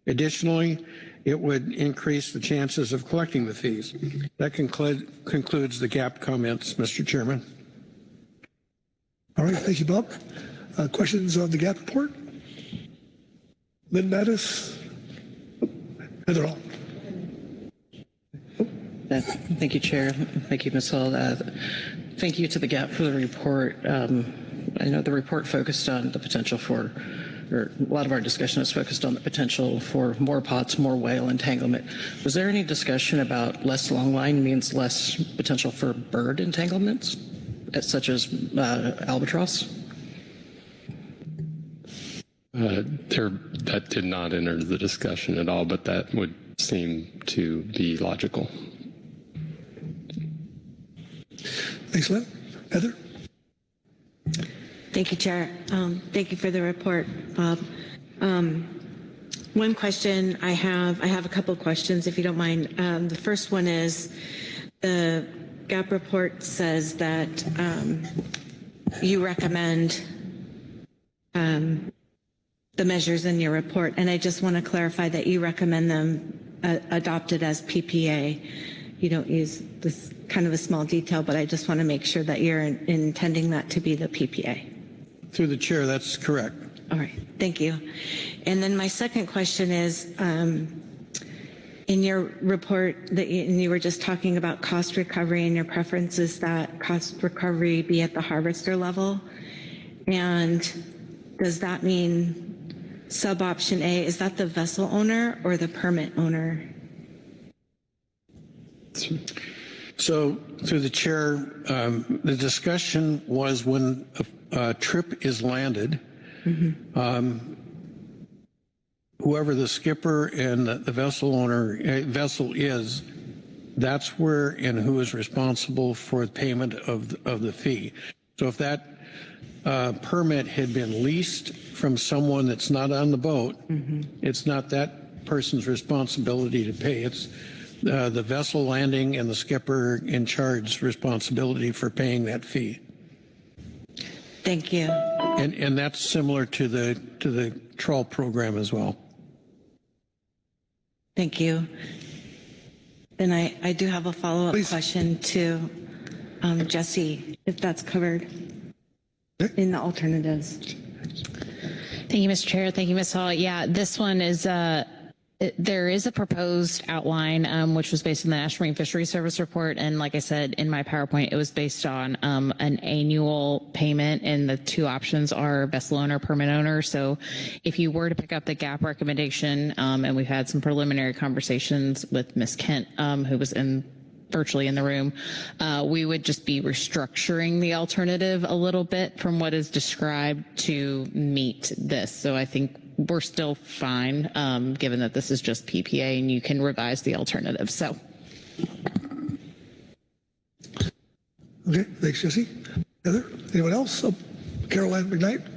Additionally, it would increase the chances of collecting the fees. That concludes the GAP comments, Mr. Chairman. All right, thank you, Bob. Questions on the GAP report? Lynn Mattis? Heather Hall. Thank you, Chair. Thank you, Ms. Hall. Thank you to the GAP for the report. I know the report focused on the potential for, or a lot of our discussion is focused on the potential for more pots, more whale entanglement. Was there any discussion about less longline means less potential for bird entanglements, such as albatross? That did not enter the discussion at all, but that would seem to be logical. Thanks, Lynn. Heather? Thank you, Chair. Thank you for the report, Bob. One question I have a couple of questions, if you don't mind. The first one is the GAP report says that you recommend the measures in your report, and I just want to clarify that you recommend them adopted as PPA. You don't use this kind of a small detail, but I just want to make sure that you're intending that to be the PPA. Through the chair, that's correct. All right, thank you. And then my second question is, in your report that you were just talking about cost recovery, and your preference is that cost recovery be at the harvester level. And does that mean sub option A, is that the vessel owner or the permit owner? So through the chair, the discussion was when a trip is landed, whoever the skipper and the vessel owner vessel is, that's where and who is responsible for the payment of the fee. So if that permit had been leased from someone that's not on the boat, it's not that person's responsibility to pay. It's the vessel landing and the skipper in charge's responsibility for paying that fee. Thank you. And that's similar to the trawl program as well. Thank you. And I do have a follow-up question to Jesse, if that's covered in the alternatives. Thank you, Mr. Chair. Thank you, Ms. Hall. Yeah, this one is there is a proposed outline, which was based on the National Marine Fisheries Service report. And like I said in my PowerPoint, it was based on an annual payment, and the two options are vessel owner, permit owner. So if you were to pick up the GAP recommendation, and we've had some preliminary conversations with Ms. Kent, who was virtually in the room, we would just be restructuring the alternative a little bit from what is described to meet this. So I think we're still fine, given that this is just PPA and you can revise the alternative. So. Okay, thanks, Jesse. Heather, anyone else? Caroline McKnight?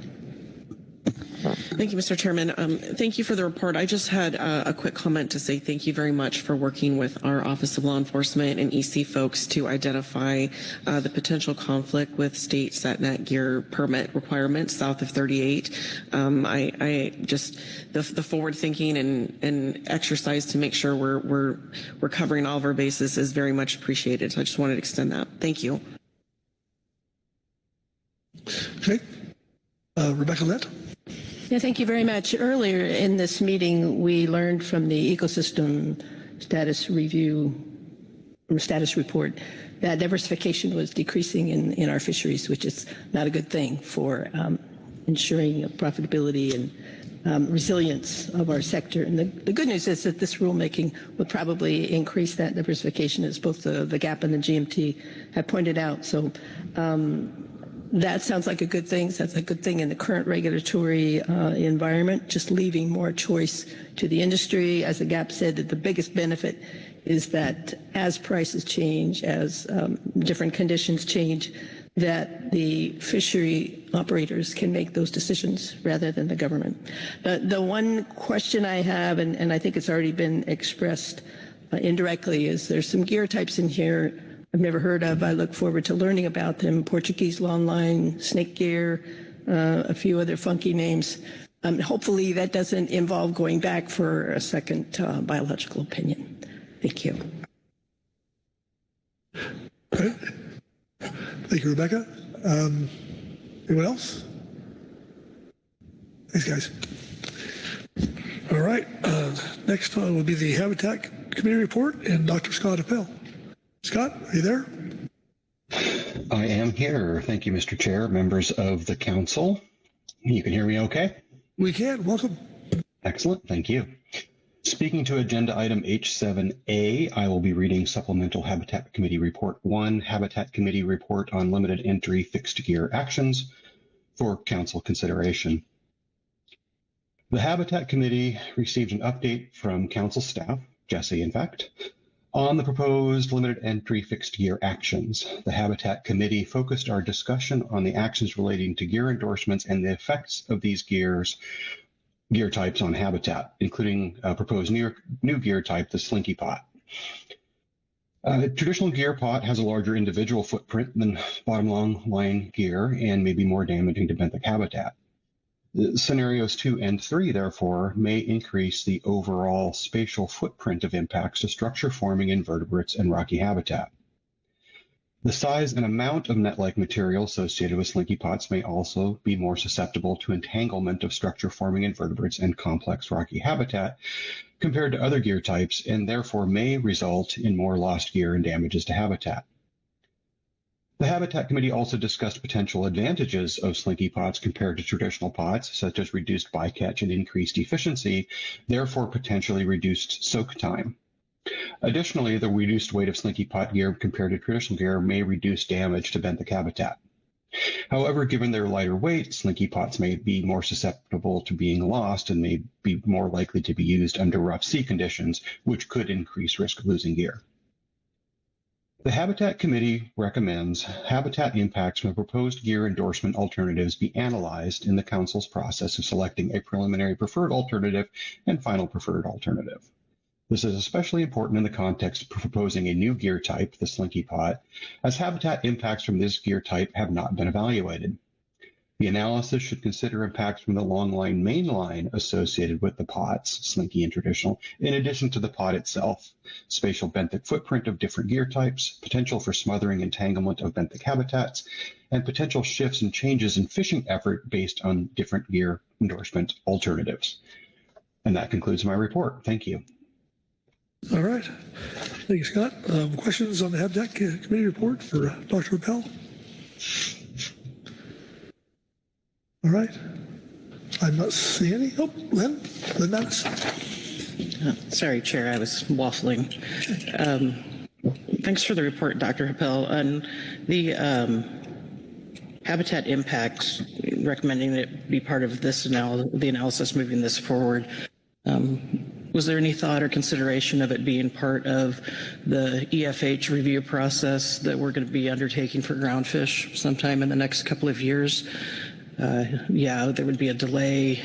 Thank you, Mr. Chairman. Thank you for the report. I just had a quick comment to say thank you very much for working with our Office of Law Enforcement and EC folks to identify the potential conflict with state SatNet gear permit requirements south of 38. I just the forward thinking and exercise to make sure we're covering all of our bases is very much appreciated. So I just wanted to extend that. Thank you. Okay, Rebecca Lett. Yeah, thank you very much. Earlier in this meeting, we learned from the ecosystem status review status report that diversification was decreasing in our fisheries, which is not a good thing for ensuring profitability and resilience of our sector. And the good news is that this rulemaking would probably increase that diversification, as both the GAP and the GMT have pointed out. So that sounds like a good thing. That's a good thing in the current regulatory environment, just leaving more choice to the industry. As the GAP said, that the biggest benefit is that as prices change, as different conditions change, that the fishery operators can make those decisions rather than the government. The one question I have, and I think it's already been expressed indirectly, is there's some gear types in here I've never heard of. I look forward to learning about them. Portuguese longline, snake gear, a few other funky names. Hopefully that doesn't involve going back for a second biological opinion. Thank you. Okay. Thank you, Rebecca. Anyone else? Thanks, guys. All right. Next will be the Habitat Committee report and Dr. Scott Appel. Scott, are you there? I am here. Thank you, Mr. Chair, members of the council. You can hear me okay? We can. Welcome. Excellent. Thank you. Speaking to agenda item H7A, I will be reading Supplemental Habitat Committee Report 1, Habitat Committee Report on Limited Entry Fixed Gear Actions for council consideration. The Habitat Committee received an update from council staff, Jesse in fact, on the proposed limited entry fixed gear actions. The Habitat Committee focused our discussion on the actions relating to gear endorsements and the effects of these gear types on habitat, including a proposed new gear type, the Slinky Pot. Traditional gear pot has a larger individual footprint than bottom long line gear and may be more damaging to benthic habitat. Scenarios 2 and 3, therefore, may increase the overall spatial footprint of impacts to structure forming invertebrates and rocky habitat. The size and amount of net-like material associated with slinky pots may also be more susceptible to entanglement of structure-forming invertebrates and complex rocky habitat compared to other gear types, and therefore may result in more lost gear and damages to habitat. The Habitat Committee also discussed potential advantages of slinky pots compared to traditional pots, such as reduced bycatch and increased efficiency, therefore potentially reduced soak time. Additionally, the reduced weight of slinky pot gear compared to traditional gear may reduce damage to benthic habitat. However, given their lighter weight, slinky pots may be more susceptible to being lost and may be more likely to be used under rough sea conditions, which could increase risk of losing gear. The Habitat Committee recommends habitat impacts from the proposed gear endorsement alternatives be analyzed in the Council's process of selecting a preliminary preferred alternative and final preferred alternative. This is especially important in the context of proposing a new gear type, the Slinky Pot, as habitat impacts from this gear type have not been evaluated. The analysis should consider impacts from the longline main line associated with the pots, slinky and traditional, in addition to the pot itself, spatial benthic footprint of different gear types, potential for smothering entanglement of benthic habitats, and potential shifts and changes in fishing effort based on different gear endorsement alternatives. And that concludes my report. Thank you. All right. Thank you, Scott. Questions on the Habitat Committee report for Dr. Appel? All right. I'm not seeing any. Oh, Lynn Mattis. Sorry, Chair, I was waffling. Thanks for the report, Dr. Appel. On the habitat impacts, recommending that it be part of this the analysis moving this forward. Was there any thought or consideration of it being part of the EFH review process that we're going to be undertaking for groundfish sometime in the next couple of years? Yeah, there would be a delay,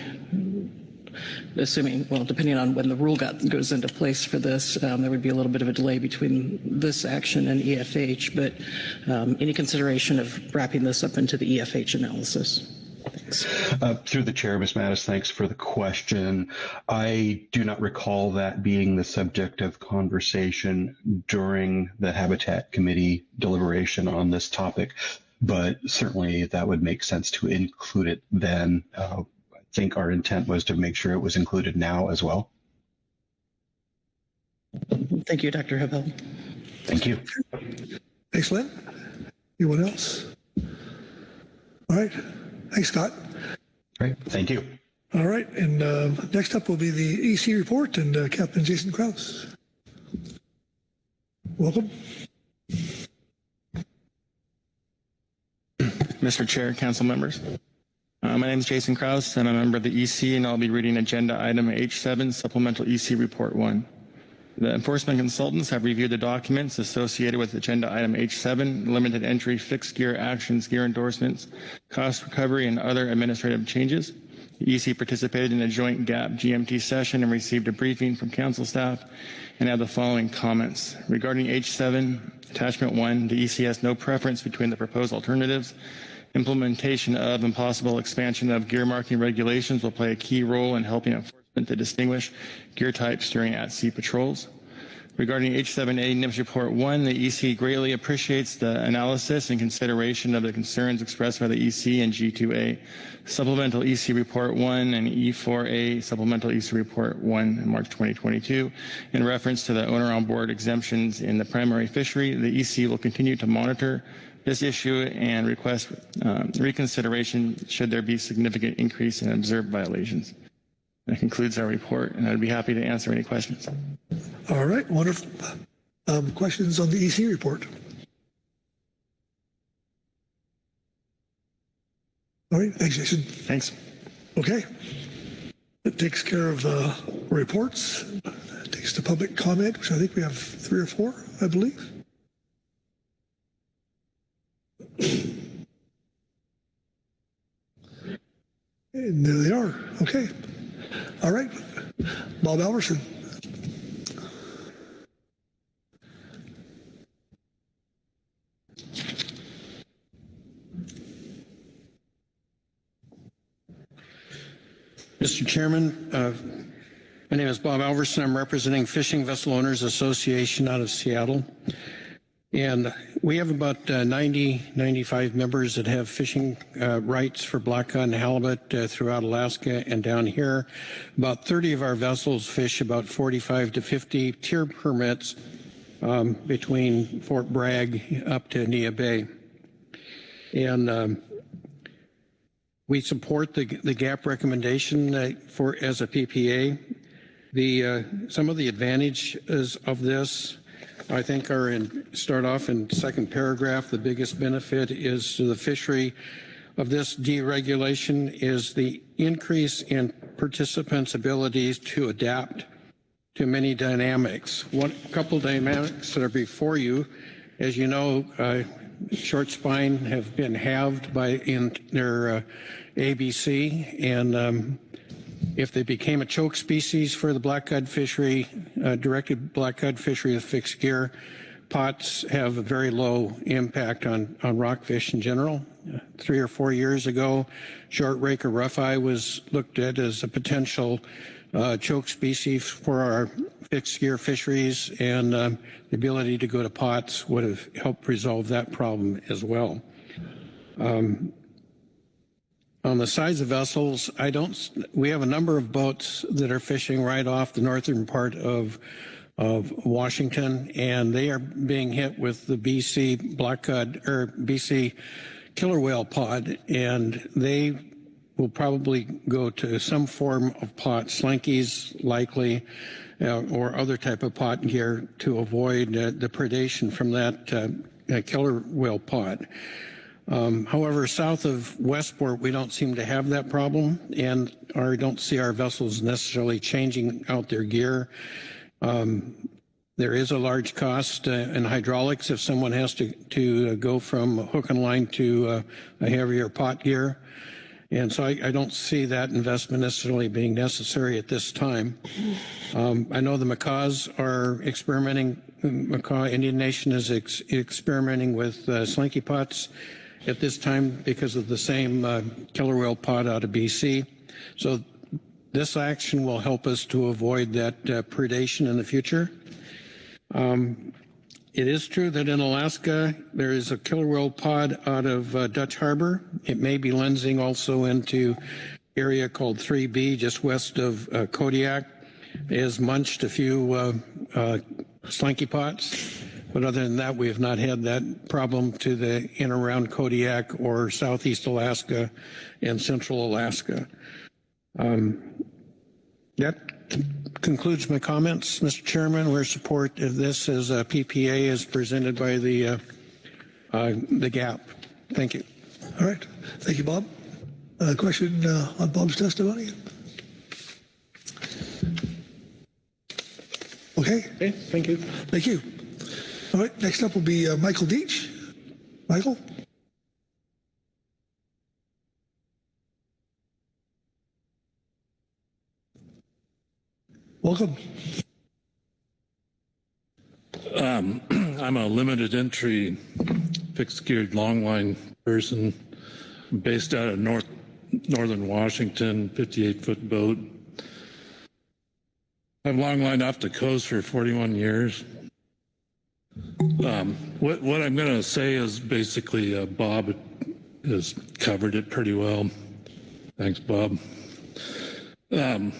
assuming, well, depending on when the rule goes into place for this, there would be a little bit of a delay between this action and EFH, but any consideration of wrapping this up into the EFH analysis? Thanks. Through the chair, Ms. Mattis, thanks for the question. I do not recall that being the subject of conversation during the Habitat Committee deliberation on this topic, but certainly that would make sense to include it then. I think our intent was to make sure it was included now as well. Thank you, Dr. Appel. Thank you. Thanks, Lynn. Anyone else? All right. Thanks, Scott. Great. Thank you. All right. And next up will be the EC report and Captain Jason Krause. Welcome. Mr. Chair, council members. My name is Jason Krause. I'm a member of the EC, and I'll be reading agenda item H7, Supplemental EC Report 1. The enforcement consultants have reviewed the documents associated with agenda item H7, limited entry, fixed gear actions, gear endorsements, cost recovery, and other administrative changes. The EC participated in a joint GAP GMT session and received a briefing from council staff and have the following comments. Regarding H7, attachment 1, the EC has no preference between the proposed alternatives. Implementation of and possible expansion of gear marking regulations will play a key role in helping enforcement to distinguish gear types during at-sea patrols. Regarding H7A NIMS Report 1, the EC greatly appreciates the analysis and consideration of the concerns expressed by the EC and G2A Supplemental EC Report 1 and E4A Supplemental EC Report 1 in March 2022. In reference to the owner on board exemptions in the primary fishery, the EC will continue to monitor this issue and request reconsideration should there be significant increase in observed violations. That concludes our report, and I'd be happy to answer any questions. All right, wonderful. Questions on the EC report? All right, thanks, Jason. Thanks. Okay. That takes care of reports. That takes to public comment, which I think we have 3 or 4, I believe. And there they are. Okay. All right. Bob Alverson. Mr. Chairman, my name is Bob Alverson. I'm representing Fishing Vessel Owners Association out of Seattle. And we have about 95 members that have fishing rights for blackcod and halibut throughout Alaska and down here. About 30 of our vessels fish about 45 to 50 tier permits between Fort Bragg up to Nia Bay. And we support the GAP recommendation as a PPA. Some of the advantages of this I think start off in second paragraph. The biggest benefit is to the fishery of this deregulation is the increase in participants' abilities to adapt to many dynamics. One couple dynamics that are before you, as you know, short spine have been halved in their ABC, and if they became a choke species for the blackcod fishery, directed blackcod fishery with fixed gear, pots have a very low impact on rockfish in general. 3 or 4 years ago, short rake or rough-eye was looked at as a potential choke species for our fixed gear fisheries, and the ability to go to pots would have helped resolve that problem as well. On the size of vessels, we have a number of boats that are fishing right off the northern part of Washington, and they are being hit with the BC blackcod or BC killer whale pod, and they will probably go to some form of pot, slinkies likely, or other type of pot gear to avoid the predation from that killer whale pod. However, south of Westport, we don't seem to have that problem, and don't see our vessels necessarily changing out their gear. There is a large cost in hydraulics if someone has to go from hook and line to a heavier pot gear. And so I don't see that investment necessarily being necessary at this time. I know the Macaws are experimenting, Macaw Indian Nation is experimenting with slinky pots at this time because of the same killer whale pot out of BC. So this action will help us to avoid that predation in the future. It is true that in Alaska, there is a killer whale pod out of Dutch Harbor. It may be lensing also into area called 3B, just west of Kodiak. It has munched a few slinky pots. But other than that, we have not had that problem to the in around Kodiak or Southeast Alaska and Central Alaska. That concludes my comments, Mr. Chairman. We're support of this as a PPA as presented by the GAP. Thank you. All right. Thank you, Bob. Question on Bob's testimony? Okay. Okay. Thank you. Thank you. All right. Next up will be Michael Deach. Michael? Welcome. I'm a limited entry fixed geared longline person. I'm based out of northern Washington, 58-foot boat. I've longlined off the coast for 41 years. What I'm going to say is basically Bob has covered it pretty well. Thanks, Bob. I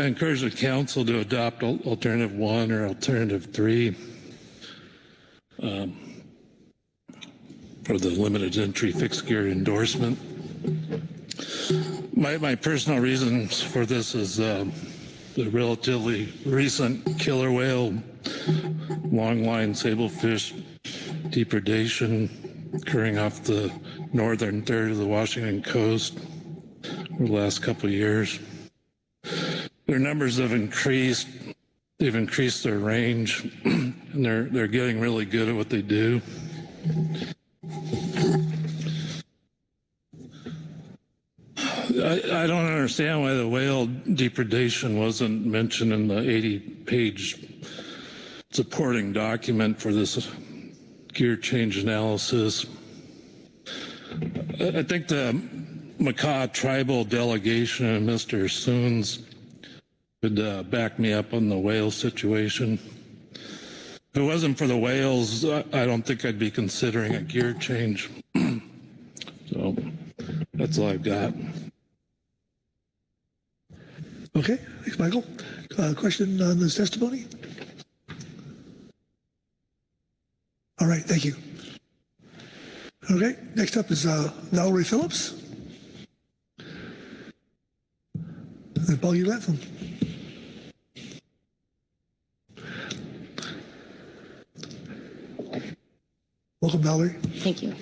encourage the council to adopt alternative 1 or alternative 3 for the limited entry fixed gear endorsement. My personal reasons for this is the relatively recent killer whale longline sablefish depredation occurring off the northern third of the Washington coast over the last couple of years. Their numbers have increased. They've increased their range, and they're getting really good at what they do. I don't understand why the whale depredation wasn't mentioned in the 80-page supporting document for this gear change analysis. I think the Macaw tribal delegation and Mr. Soons would back me up on the whale situation. If it wasn't for the whales, I don't think I'd be considering a gear change. So that's all I've got. Okay, thanks, Michael. Question on this testimony? All right, thank you. Okay, next up is Valerie Phillips. And Paul Ulantham. Welcome, Valerie. Thank you.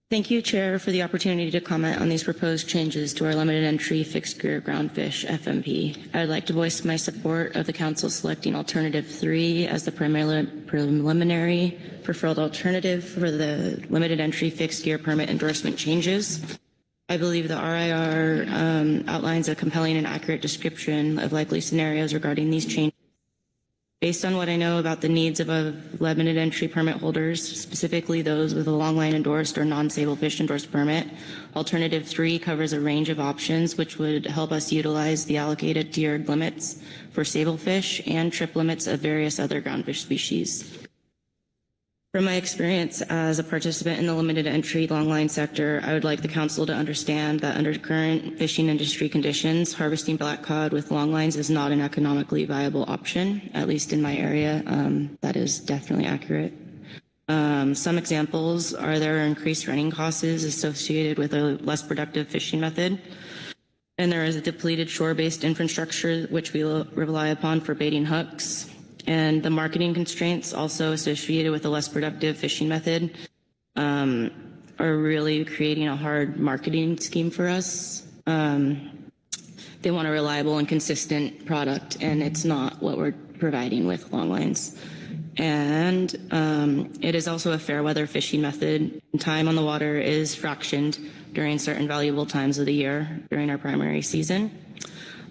Thank you, Chair, for the opportunity to comment on these proposed changes to our limited entry fixed gear groundfish FMP. I would like to voice my support of the Council selecting alternative 3 as the preliminary preferred alternative for the limited entry fixed gear permit endorsement changes. I believe the RIR outlines a compelling and accurate description of likely scenarios regarding these changes. Based on what I know about the needs of limited entry permit holders, specifically those with a longline endorsed or non-sablefish endorsed permit, alternative 3 covers a range of options which would help us utilize the allocated tiered limits for sablefish and trip limits of various other groundfish species. From my experience as a participant in the limited entry longline sector, I would like the Council to understand that under current fishing industry conditions, harvesting black cod with longlines is not an economically viable option, at least in my area. That is definitely accurate. Some examples are there are increased running costs associated with a less productive fishing method, and there is a depleted shore-based infrastructure which we rely upon for baiting hooks. And the marketing constraints also associated with a less productive fishing method are really creating a hard marketing scheme for us. They want a reliable and consistent product, and it's not what we're providing with longlines. And it is also a fair weather fishing method. Time on the water is fractioned during certain valuable times of the year during our primary season.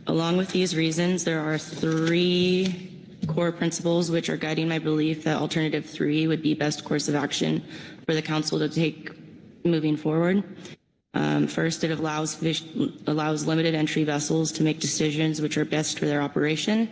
Along with these reasons, there are 3 core principles which are guiding my belief that alternative 3 would be best course of action for the Council to take moving forward. First, it allows limited entry vessels to make decisions which are best for their operation.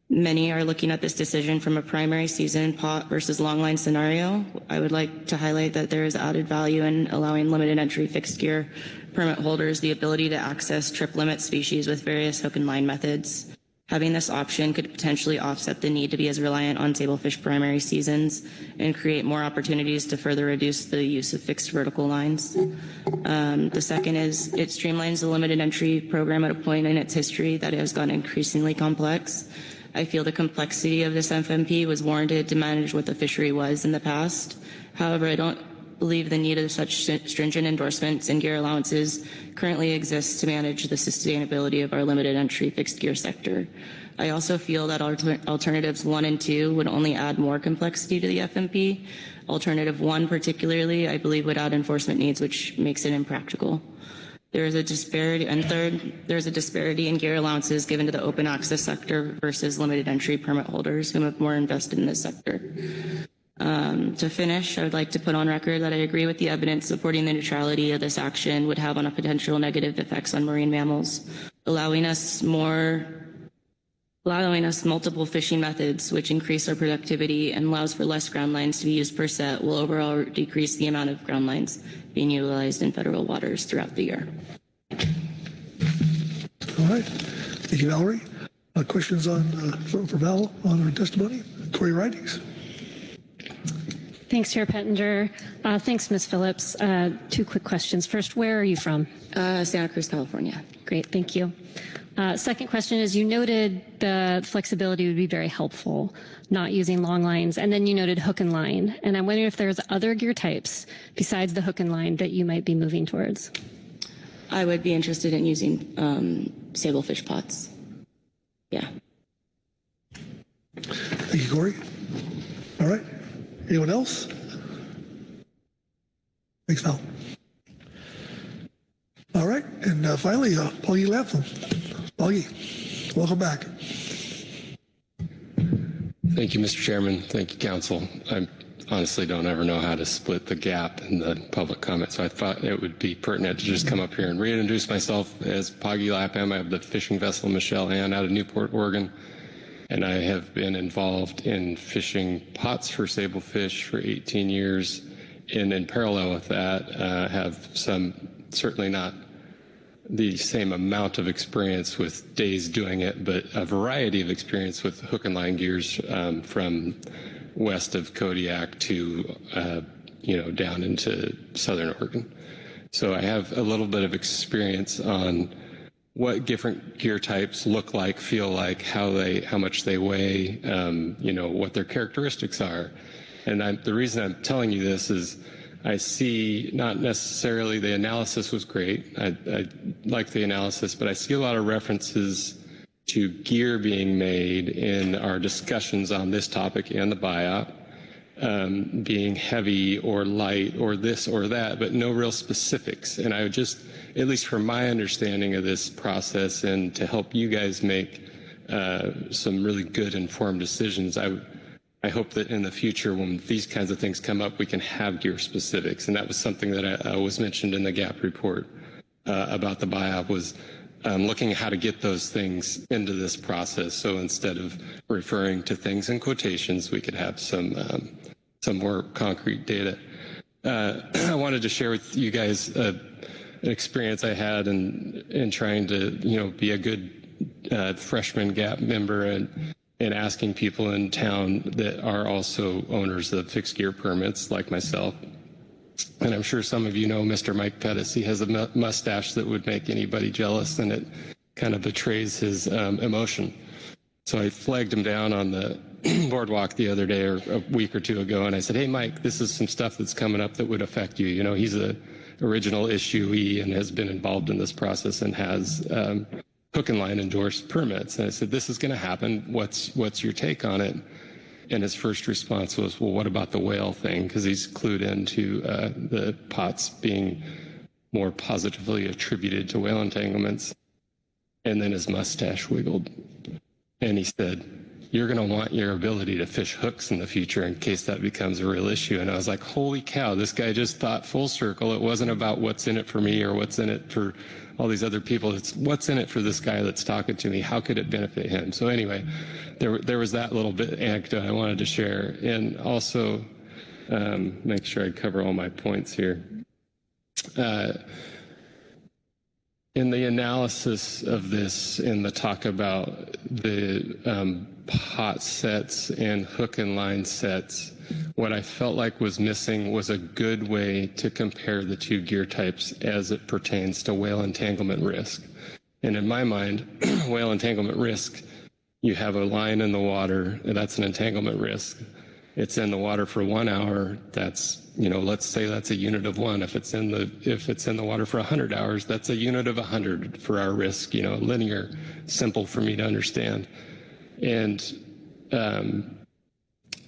Many are looking at this decision from a primary season pot versus longline scenario. I would like to highlight that there is added value in allowing limited entry fixed gear permit holders the ability to access trip limit species with various hook and line methods. Having this option could potentially offset the need to be as reliant on sablefish primary seasons and create more opportunities to further reduce the use of fixed vertical lines. The second is it streamlines the limited entry program at a point in its history that it has gotten increasingly complex. I feel the complexity of this FMP was warranted to manage what the fishery was in the past. However, I don't believe the need of such stringent endorsements and gear allowances currently exists to manage the sustainability of our limited entry fixed gear sector. I also feel that alternatives 1 and 2 would only add more complexity to the FMP. Alternative 1 particularly, I believe, would add enforcement needs, which makes it impractical. There is a disparity, and third, there's a disparity in gear allowances given to the open access sector versus limited entry permit holders who have more invested in this sector. To finish, I would like to put on record that I agree with the evidence supporting the neutrality of this action would have on a potential negative effects on marine mammals, allowing us multiple fishing methods, which increase our productivity and allows for less ground lines to be used per set, will overall decrease the amount of ground lines being utilized in federal waters throughout the year. All right. Thank you, Valerie. Questions for Val on her testimony? Corey Ridings. Thanks, Chair Pettinger. Thanks, Ms. Phillips. 2 quick questions. First, where are you from? Santa Cruz, California. Great, thank you. Second question is, you noted the flexibility would be very helpful, not using long lines, and then you noted hook and line. And I'm wondering if there's other gear types besides the hook and line that you might be moving towards. I would be interested in using sablefish pots. Yeah. Thank you, Corey. All right. Anyone else? Thanks, Val. All right. And finally, Paulie Lapham. Paulie, welcome back. Thank you, Mr. Chairman. Thank you, Council. I honestly don't ever know how to split the gap in the public comment, so I thought it would be pertinent to just come up here and reintroduce myself as Poggy Lapham. I have the fishing vessel Michelle Ann out of Newport, Oregon, and I have been involved in fishing pots for sablefish for 18 years, and in parallel with that, have some, certainly not the same amount of experience with days doing it, but a variety of experience with hook and line gears from west of Kodiak to, down into southern Oregon. So I have a little bit of experience on what different gear types look like, feel like, how much they weigh, what their characteristics are. And the reason I'm telling you this is I see not necessarily the analysis was great. I like the analysis, but I see a lot of references to gear being made in our discussions on this topic and the BIOP, being heavy or light or this or that, but no real specifics. And I would just, at least from my understanding of this process and to help you guys make some really good informed decisions, I hope that in the future when these kinds of things come up, we can have gear specifics. And that was something that was mentioned in the GAP report about the BIOP was looking at how to get those things into this process. So instead of referring to things in quotations, we could have some more concrete data. I wanted to share with you guys an experience I had in trying to, be a good freshman GAP member and asking people in town that are also owners of fixed gear permits like myself. And I'm sure some of you know Mr. Mike Pettis. He has a mustache that would make anybody jealous, and it kind of betrays his emotion. So I flagged him down on the boardwalk the other day or a week or two ago, and I said, hey, Mike, this is some stuff that's coming up that would affect you. He's a original issuee and has been involved in this process and has hook and line endorsed permits. And I said, this is going to happen. What's your take on it? And his first response was, well, what about the whale thing? Because he's clued into the pots being more positively attributed to whale entanglements. And then his mustache wiggled. And he said, you're going to want your ability to fish hooks in the future in case that becomes a real issue. And I was like, holy cow, this guy just thought full circle. It wasn't about what's in it for me or what's in it for all these other people. It's what's in it for this guy that's talking to me. How could it benefit him? So anyway, there was that little bit anecdote I wanted to share. And also make sure I cover all my points here. in the analysis of this, in the talk about the pot sets and hook and line sets, what I felt like was missing was a good way to compare the two gear types as it pertains to whale entanglement risk. And in my mind, whale entanglement risk, you have a line in the water, and that's an entanglement risk. It's in the water for 1 hour, that's, let's say that's a unit of 1. If it's in the water for 100 hours, that's a unit of 100 for our risk, linear, simple for me to understand. And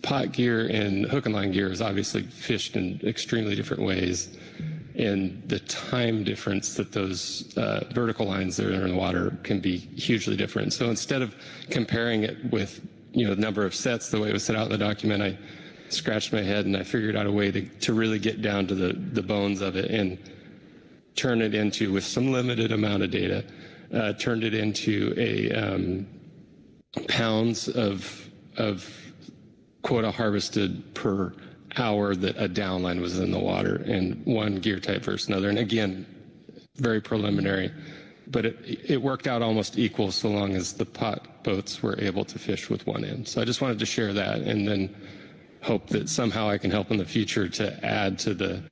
pot gear and hook and line gear is obviously fished in extremely different ways. And the time difference that those vertical lines that are in the water can be hugely different. So instead of comparing it with, the number of sets, the way it was set out in the document, I scratched my head and I figured out a way to really get down to the bones of it and turn it into, with some limited amount of data, turned it into a pounds of quota harvested per hour that a downline was in the water, and one gear type versus another. And again, very preliminary, but it worked out almost equal so long as the pot boats were able to fish with one end. So I just wanted to share that, and then hope that somehow I can help in the future to add to the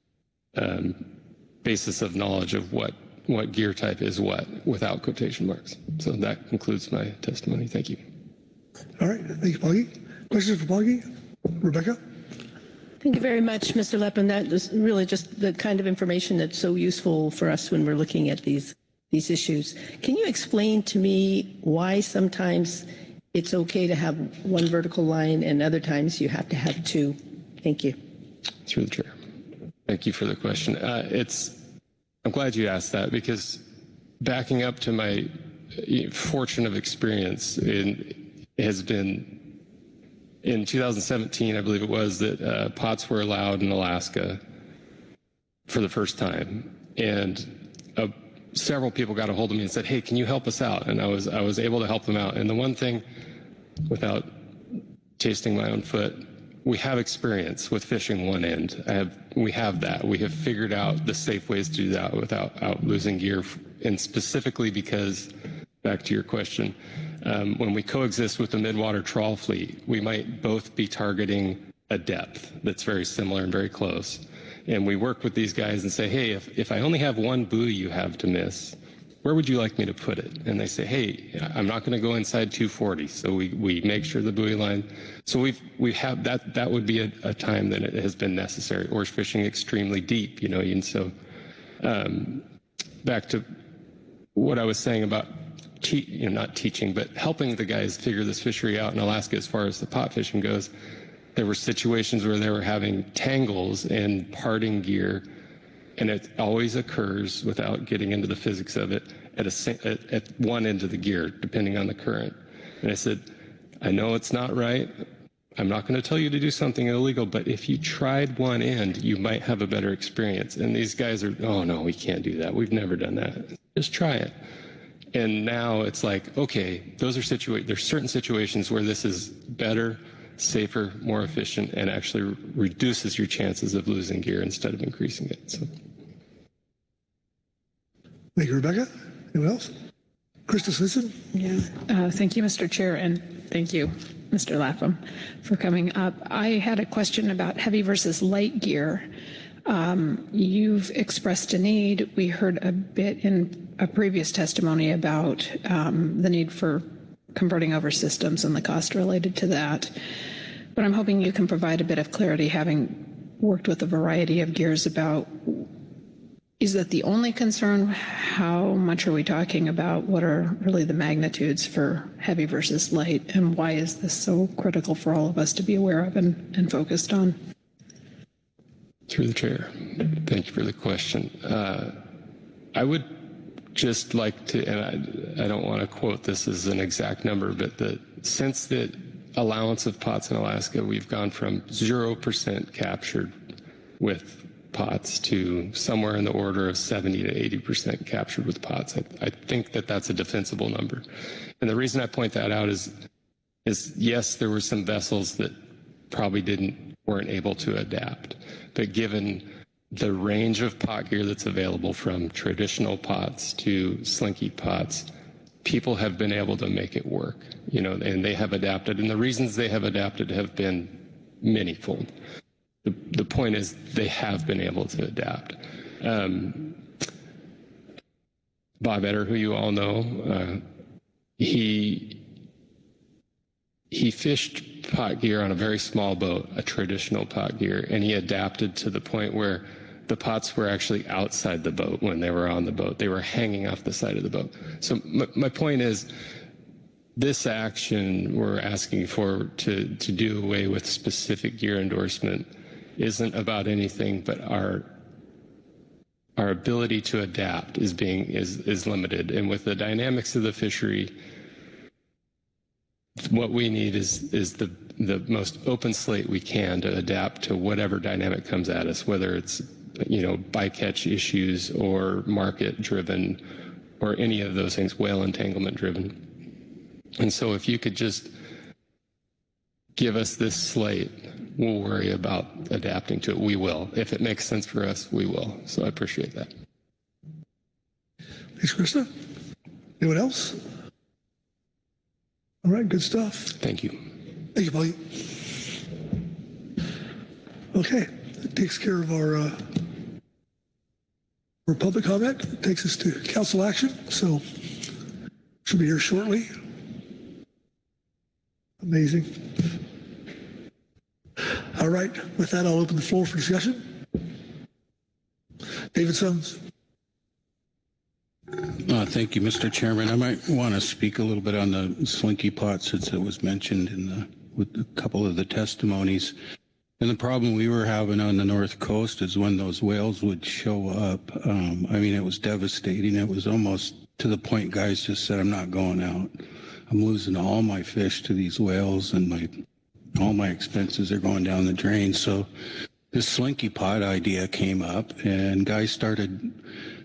basis of knowledge of what gear type is what without quotation marks. So that concludes my testimony. Thank you. All right. Thank you, Poggy. Questions for Poggy? Rebecca? Thank you very much, Mr. Leppin. That is really just the kind of information that's so useful for us when we're looking at these issues. Can you explain to me why sometimes it's okay to have one vertical line and other times you have to have two? Thank you. Through the chair. Thank you for the question. I'm glad you asked that, because backing up to my fortune of experience, it has been in 2017, I believe it was, that pots were allowed in Alaska for the first time. And several people got a hold of me and said, hey, can you help us out? And I was able to help them out. And the one thing, without tasting my own foot, we have experience with fishing one end. We have that. We have figured out the safe ways to do that without losing gear. And specifically because, back to your question, when we coexist with the midwater trawl fleet, we might both be targeting a depth that's very similar and very close. And we work with these guys and say, hey, if I only have one buoy you have to miss, where would you like me to put it? And they say, hey, I'm not going to go inside 240. So we make sure the buoy line. So we have that would be a time that it has been necessary, or fishing extremely deep, and so back to what I was saying about not teaching, but helping the guys figure this fishery out in Alaska as far as the pot fishing goes. There were situations where they were having tangles and parting gear, and it always occurs, without getting into the physics of it, at one end of the gear, depending on the current. And I said, I know it's not right. I'm not going to tell you to do something illegal, but if you tried one end, you might have a better experience. And these guys are, oh no, we can't do that. We've never done that. Just try it. And now it's like, okay, there's certain situations where this is better, safer, more efficient, and actually reduces your chances of losing gear instead of increasing it. So. Thank you, Rebecca. Anyone else? Krista Smithson? Yeah. Thank you, Mr. Chair, and thank you, Mr. Lapham, for coming up. I had a question about heavy versus light gear. You've expressed a need. We heard a bit in a previous testimony about the need for converting over systems and the cost related to that. But I'm hoping you can provide a bit of clarity, having worked with a variety of gears, about, is that the only concern? How much are we talking about? What are really the magnitudes for heavy versus light? And why is this so critical for all of us to be aware of and focused on? Through the chair. Thank you for the question. I would just like to, and I don't want to quote this as an exact number, but since the allowance of pots in Alaska, we've gone from 0% captured with pots to somewhere in the order of 70 to 80% captured with pots. I think that that's a defensible number. And the reason I point that out is yes, there were some vessels that probably weren't able to adapt. But given the range of pot gear that's available, from traditional pots to slinky pots, people have been able to make it work, and they have adapted. And the reasons they have adapted have been manyfold. The point is they have been able to adapt. Bob Etter, who you all know, he fished pot gear on a very small boat, a traditional pot gear, and he adapted to the point where the pots were actually outside the boat when they were on the boat. They were hanging off the side of the boat. So my point is, this action we're asking for to do away with specific gear endorsement isn't about anything but our ability to adapt is limited. And with the dynamics of the fishery, what we need is the most open slate we can to adapt to whatever dynamic comes at us, whether it's bycatch issues or market driven or any of those things, whale entanglement driven. And so if you could just give us this slate, we'll worry about adapting to it. We will. If it makes sense for us, we will. So I appreciate that. Thanks, Krista. Anyone else? All right, good stuff. Thank you. Thank you, Polly. Okay, that takes care of our public comment. It takes us to council action, so should be here shortly. Amazing. All right, with that, I'll open the floor for discussion. David Sons. Thank you, Mr. Chairman. I might want to speak a little bit on the slinky pot, since it was mentioned with a couple of the testimonies. And the problem we were having on the North Coast is when those whales would show up. It was devastating. It was almost to the point guys just said, I'm not going out. I'm losing all my fish to these whales, and all my expenses are going down the drain. So this slinky pot idea came up, and guys started.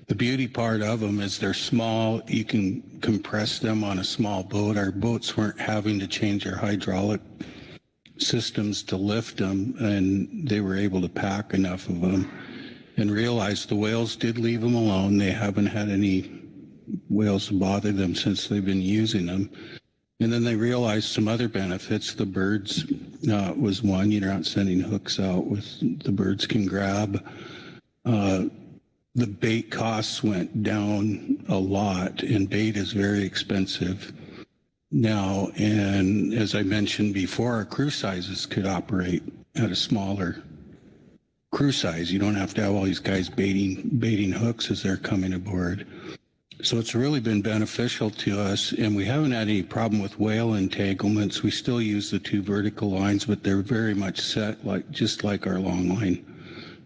The beauty part of them is they're small. You can compress them on a small boat. Our boats weren't having to change their hydraulic systems to lift them, and they were able to pack enough of them, and realized the whales did leave them alone. They haven't had any whales bother them since they've been using them. And then they realized some other benefits. The birds was one. You're not sending hooks out with the birds can grab. The bait costs went down a lot, and bait is very expensive now. And as I mentioned before, our crew sizes could operate at a smaller crew size. You don't have to have all these guys baiting hooks as they're coming aboard. So it's really been beneficial to us, and we haven't had any problem with whale entanglements. We still use the 2 vertical lines, but they're very much set just like our long line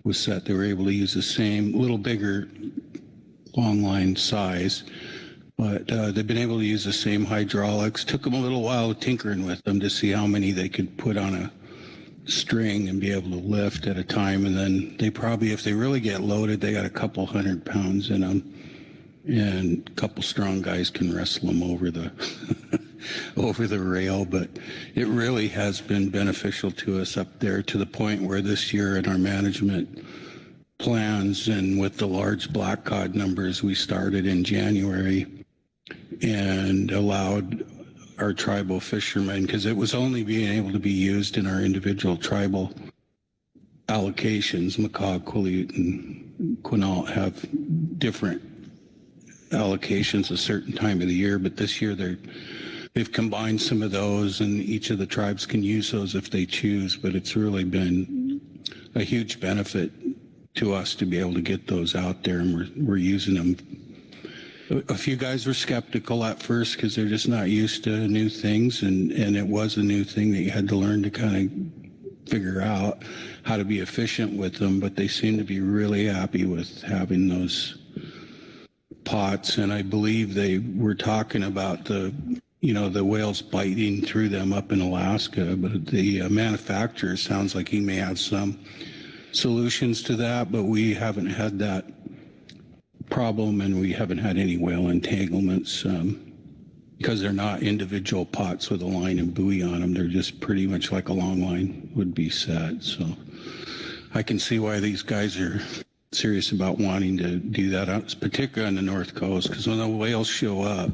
was set. They were able to use the same little bigger long line size, but they've been able to use the same hydraulics. Took them a little while tinkering with them to see how many they could put on a string and be able to lift at a time. And then they probably, if they really get loaded, they got a couple 100 pounds in them, and a couple strong guys can wrestle them over the over the rail. But it really has been beneficial to us up there, to the point where this year in our management plans and with the large black cod numbers, we started in January and allowed our tribal fishermen, because it was only being able to be used in our individual tribal allocations. Macaw, Quileute, and Quinault have different allocations a certain time of the year, but this year they've combined some of those, and each of the tribes can use those if they choose. But it's really been a huge benefit to us to be able to get those out there, and we're using them. A few guys were skeptical at first because they're just not used to new things, and it was a new thing that you had to learn to kind of figure out how to be efficient with them. But they seem to be really happy with having those pots, and I believe they were talking about the whales biting through them up in Alaska, but the manufacturer sounds like he may have some solutions to that, but we haven't had that problem, and we haven't had any whale entanglements because they're not individual pots with a line and buoy on them. They're just pretty much like a long line would be set. So I can see why these guys are serious about wanting to do that, particularly on the North Coast, because when the whales show up,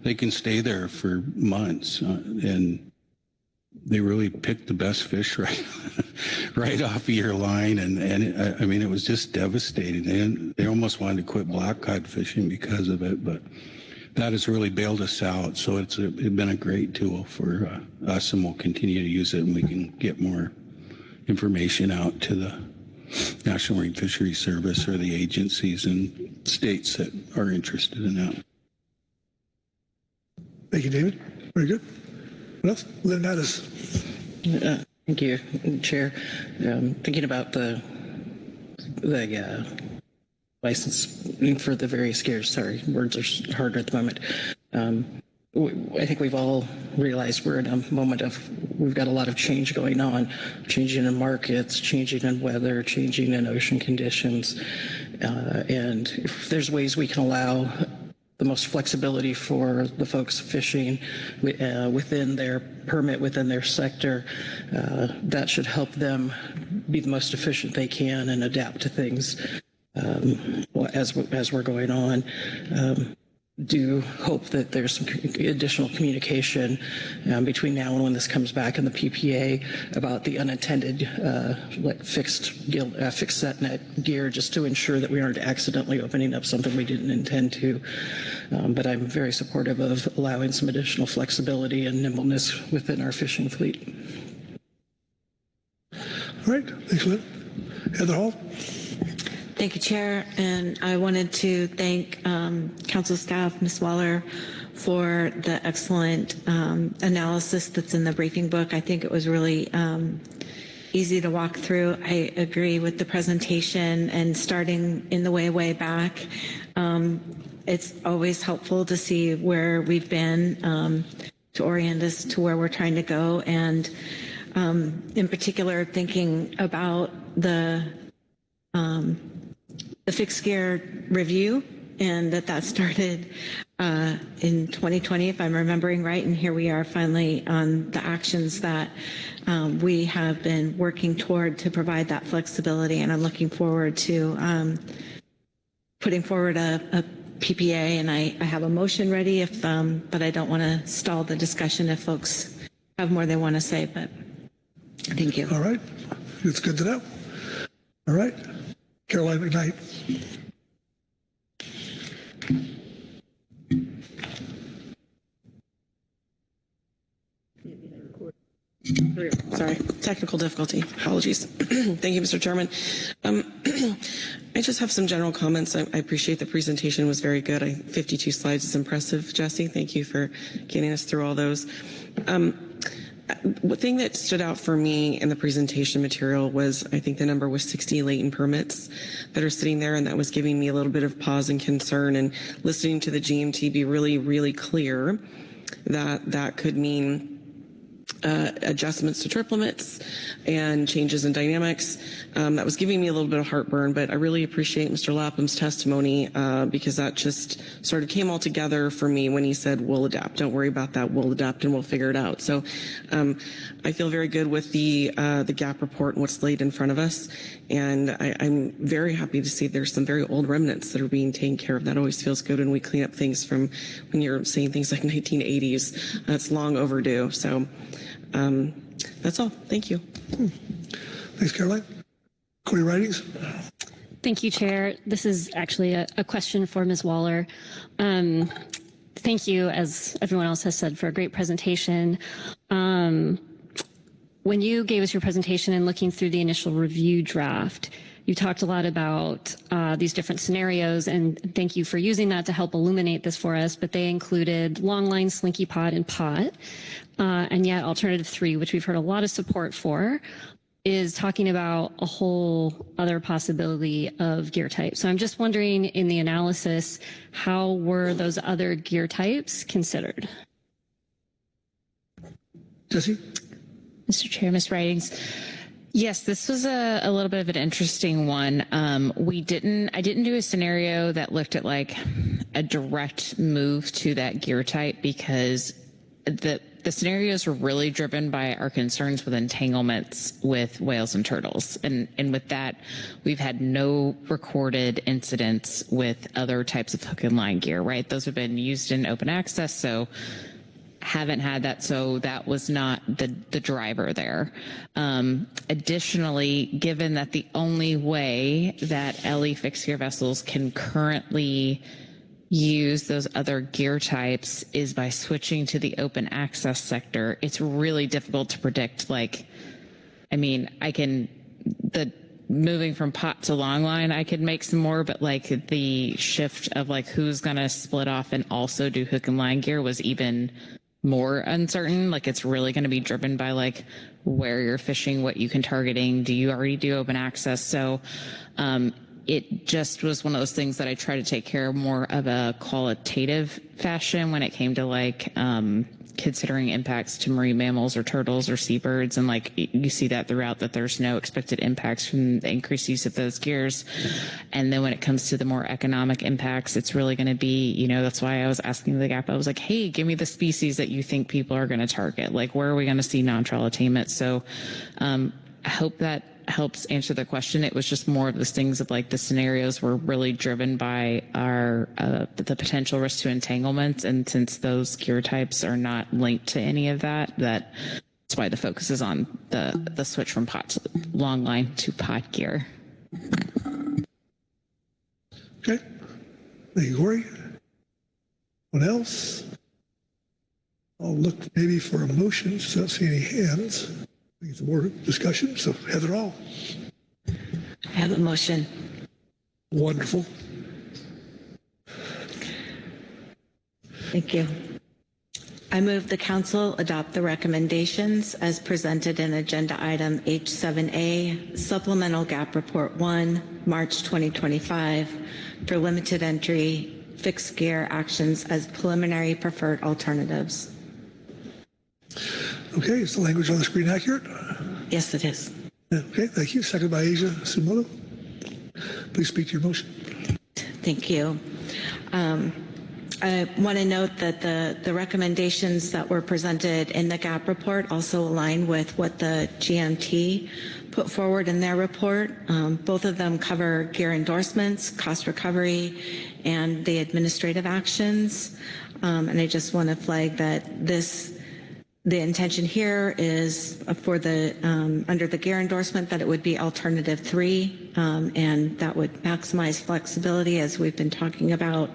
they can stay there for months, and they really pick the best fish right off of your line, and I mean, it was just devastating. They almost wanted to quit black cod fishing because of it, but that has really bailed us out. So it's been a great tool for us, and we'll continue to use it, and we can get more information out to the National Marine Fisheries Service or the agencies and states that are interested in that. Thank you, David. Very good. What else? Lynn Mattis. Thank you, Chair. Thinking about the license for the various gears. Sorry, words are harder at the moment. I think we've all realized we're in a moment of, we've got a lot of change going on, changing in markets, changing in weather, changing in ocean conditions. And if there's ways we can allow the most flexibility for the folks fishing within their permit, within their sector, that should help them be the most efficient they can and adapt to things as we're going on. Do hope that there's some additional communication between now and when this comes back in the PPA about the unintended fixed set net gear, just to ensure that we aren't accidentally opening up something we didn't intend to. But I'm very supportive of allowing some additional flexibility and nimbleness within our fishing fleet. All right, thanks, Lynn. Heather Hall. Thank you, Chair. And I wanted to thank Council staff, Ms. Waller, for the excellent analysis that's in the briefing book. I think it was really easy to walk through. I agree with the presentation, and starting in the way back. It's always helpful to see where we've been to orient us to where we're trying to go. And in particular, thinking about the fixed gear review, and that started in 2020, if I'm remembering right. And here we are finally on the actions that we have been working toward to provide that flexibility. And I'm looking forward to putting forward a PPA, and I have a motion ready, but I don't want to stall the discussion if folks have more they want to say. But thank you. All right, it's good to know. All right, Caroline McKnight. Sorry, technical difficulty. Apologies. Thank you, Mr. Chairman. I just have some general comments. I appreciate the presentation. It was very good. 52 slides is impressive, Jesse. Thank you for getting us through all those. The thing that stood out for me in the presentation material was, I think the number was 60 latent permits that are sitting there, and that was giving me a little bit of pause and concern, and listening to the GMT be really, really clear that that could mean adjustments to trip limits and changes in dynamics. That was giving me a little bit of heartburn, but I really appreciate Mr. Lapham's testimony because that just sort of came all together for me when he said, we'll adapt. Don't worry about that. We'll adapt and we'll figure it out. So I feel very good with the gap report and what's laid in front of us. And I'm very happy to see there's some very old remnants that are being taken care of. That always feels good when we clean up things from when you're saying things like 1980s. That's long overdue. So that's all. Thank you. Thanks, Caroline. Corey Ridings. Thank you, Chair. This is actually a question for Ms. Waller. Thank you, as everyone else has said, for a great presentation. When you gave us your presentation and looking through the initial review draft, you talked a lot about these different scenarios, and thank you for using that to help illuminate this for us, but they included longline, slinky pod, and pot. And yet alternative 3, which we've heard a lot of support for, is talking about a whole other possibility of gear type. So I'm just wondering, in the analysis, how were those other gear types considered? Jesse? Mr. Chair, Ms. Ridings. Yes, this was a little bit of an interesting one. I didn't do a scenario that looked at like a direct move to that gear type, because the scenarios were really driven by our concerns with entanglements with whales and turtles. And with that, we've had no recorded incidents with other types of hook and line gear, right? Those have been used in open access, so haven't had that. So that was not the driver there. Additionally, given that the only way that LE fixed gear vessels can currently use those other gear types is by switching to the open access sector, it's really difficult to predict. Moving from pot to long line, I could make some more, but the shift of who's going to split off and also do hook and line gear was even more uncertain. It's really going to be driven by where you're fishing, what you can targeting. Do you already do open access? So, it just was one of those things that I try to take care of more of a qualitative fashion when it came to considering impacts to marine mammals or turtles or seabirds. And you see that throughout, that there's no expected impacts from the increased use of those gears. And then when it comes to the more economic impacts, it's really going to be, that's why I was asking the GAP. I was like, hey, give me the species that you think people are going to target. Where are we going to see non-trawl attainment? So I hope that helps answer the question. It was just more of those things of the scenarios were really driven by our the potential risk to entanglements, and since those gear types are not linked to any of that's why the focus is on the switch from pot to long line to pot gear. Okay, thank you, Corey. Anyone else? I'll look maybe for a motion, so I don't see any hands. I think it's more discussion, so Heather All. I have a motion. Wonderful. Thank you. I move the council adopt the recommendations as presented in agenda item H7A, Supplemental Gap Report 1, March 2025, for limited entry fixed gear actions as preliminary preferred alternatives. Okay, is the language on the screen accurate? Yes, it is. Okay, thank you. Second by Asia Sumoto. Please speak to your motion. Thank you. I want to note that the recommendations that were presented in the GAP report also align with what the GMT put forward in their report. Both of them cover gear endorsements, cost recovery, and the administrative actions. And I just want to flag that the intention here is for the under the gear endorsement that it would be alternative 3, and that would maximize flexibility as we've been talking about.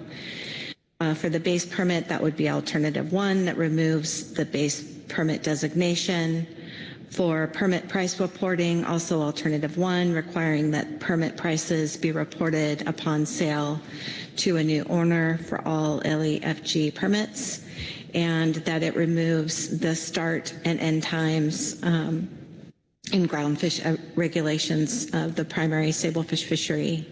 For the base permit, that would be alternative 1 that removes the base permit designation. For permit price reporting, also alternative 1, requiring that permit prices be reported upon sale to a new owner for all LEFG permits, and that it removes the start and end times in groundfish regulations of the primary sablefish fishery.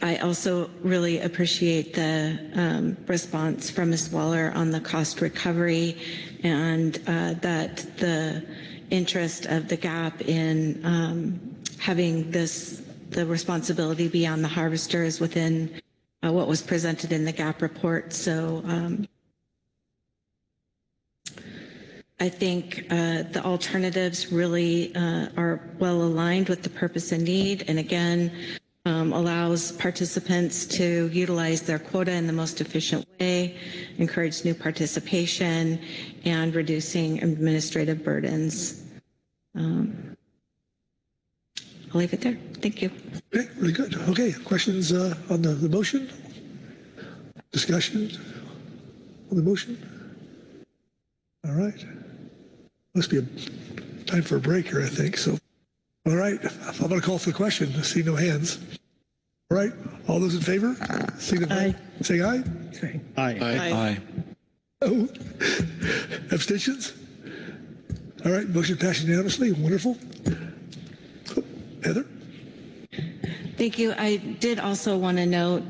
I also really appreciate the response from Ms. Waller on the cost recovery, and that the interest of the GAP in having the responsibility be on the harvesters within what was presented in the GAP report. So I think the alternatives really are well aligned with the purpose and need, and again, allows participants to utilize their quota in the most efficient way, encourage new participation, and reducing administrative burdens. I'll leave it there. Thank you. Okay, really good. Okay, questions on the motion? Discussion on the motion? All right. Must be a time for a break here, I think. So, all right, I'm going to call for the question. I see no hands. All right, all those in favor? Signify. Say aye. Aye. Aye. Oh, abstentions? All right, motion passed unanimously. Wonderful. Heather? Thank you. I did also want to note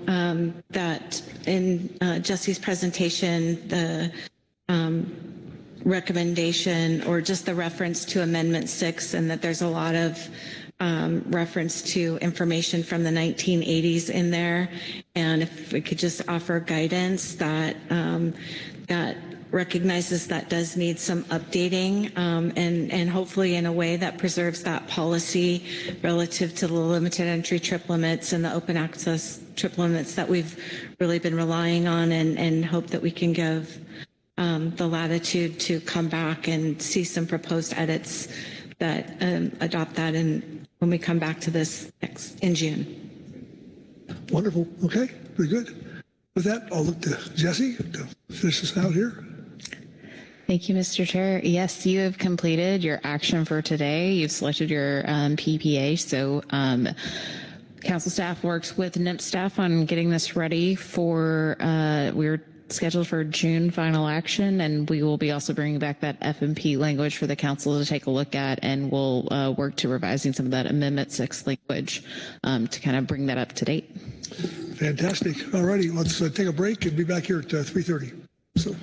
that in Jesse's presentation, the recommendation or just the reference to Amendment 6, and that there's a lot of reference to information from the 1980s in there. And if we could just offer guidance that that recognizes that does need some updating, and hopefully in a way that preserves that policy relative to the limited entry trip limits and the open access trip limits that we've really been relying on, and hope that we can give the latitude to come back and see some proposed edits that adopt that when we come back to this in June. Wonderful. Okay, very good. With that, I'll look to Jesse to finish this out here. Thank you, Mr. Chair. Yes, you have completed your action for today. You've selected your PPA. So council staff works with NIMP staff on getting this ready for, we're scheduled for June final action, and we will be also bringing back that FMP language for the council to take a look at, and we'll work to revising some of that Amendment 6 language to kind of bring that up to date. Fantastic. All righty, let's take a break and be back here at 3:30. So.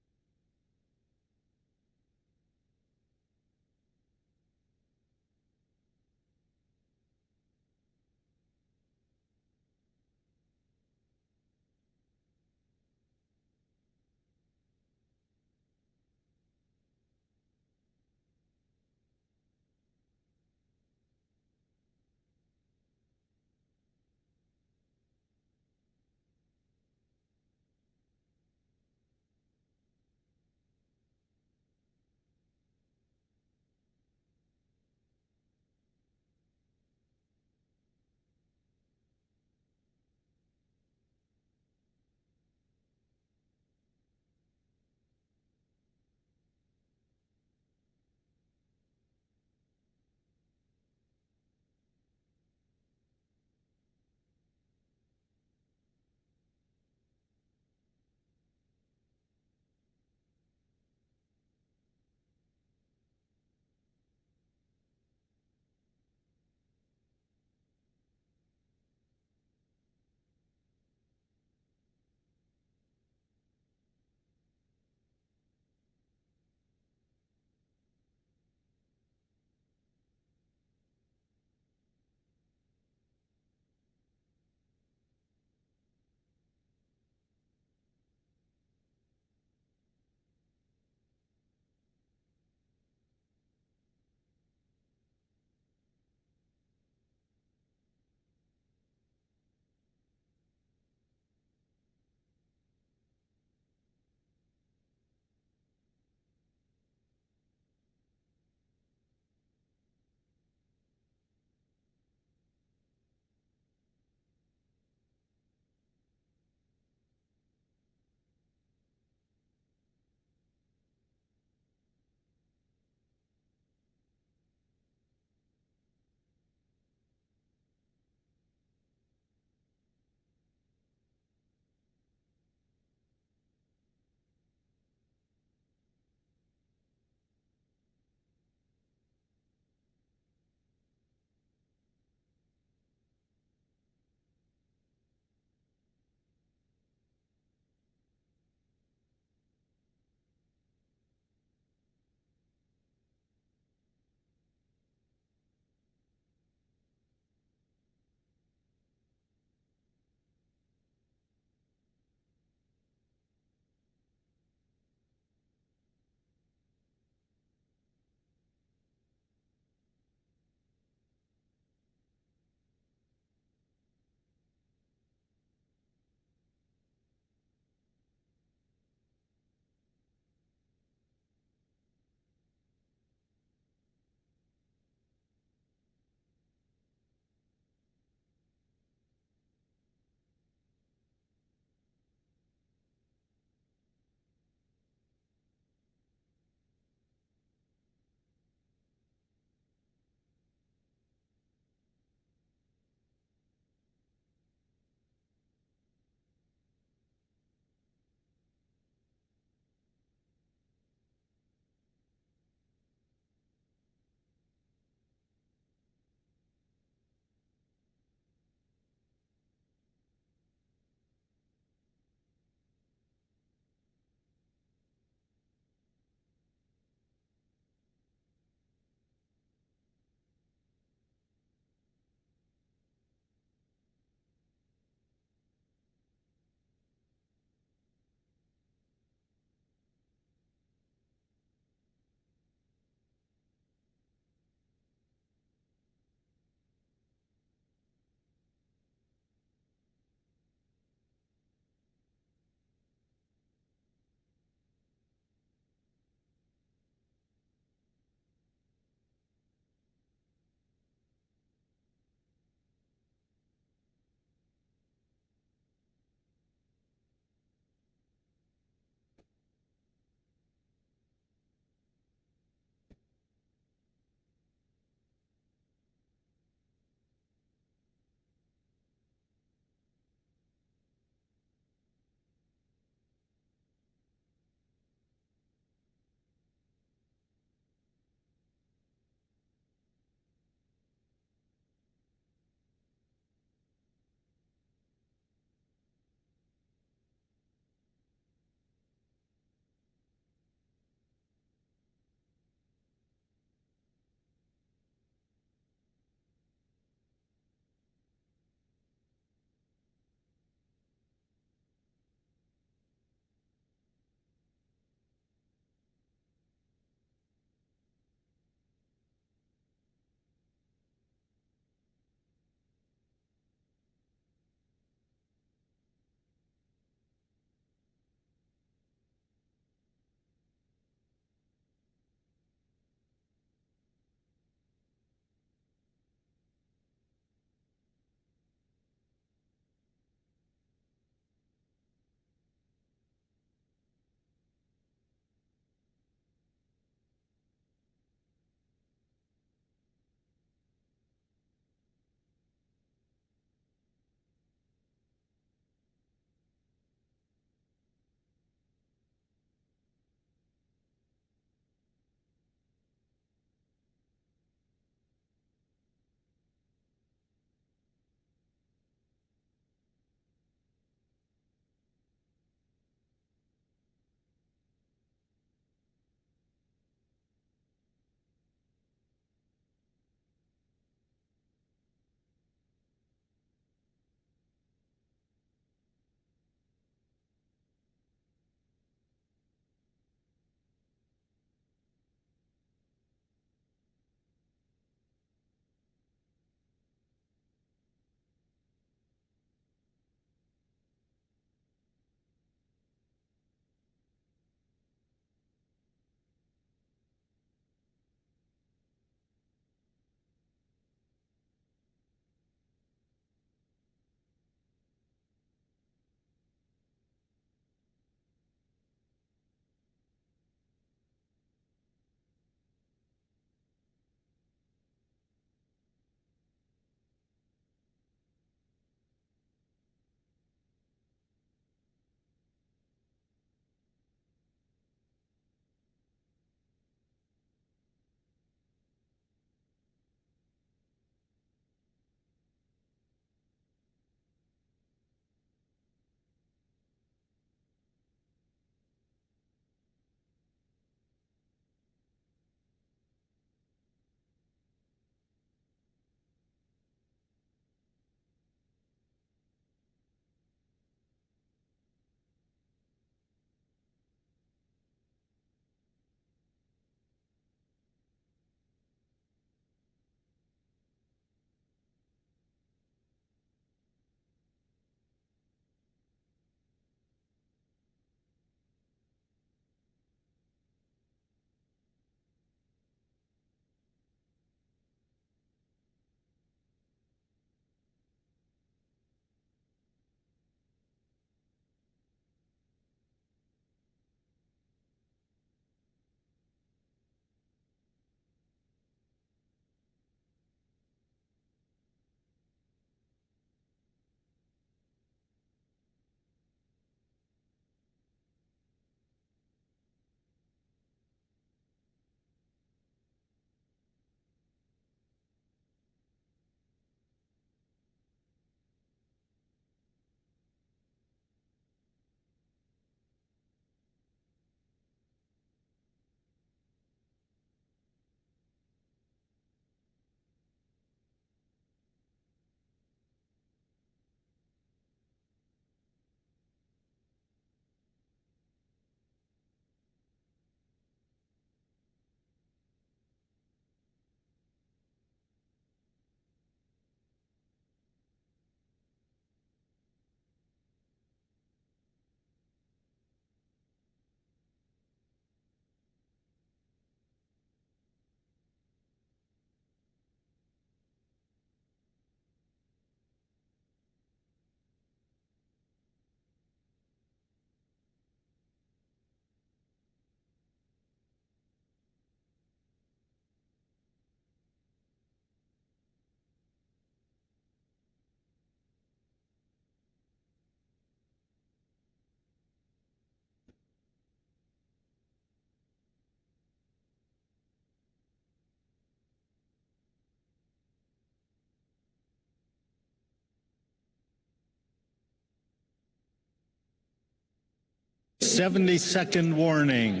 70-second warning.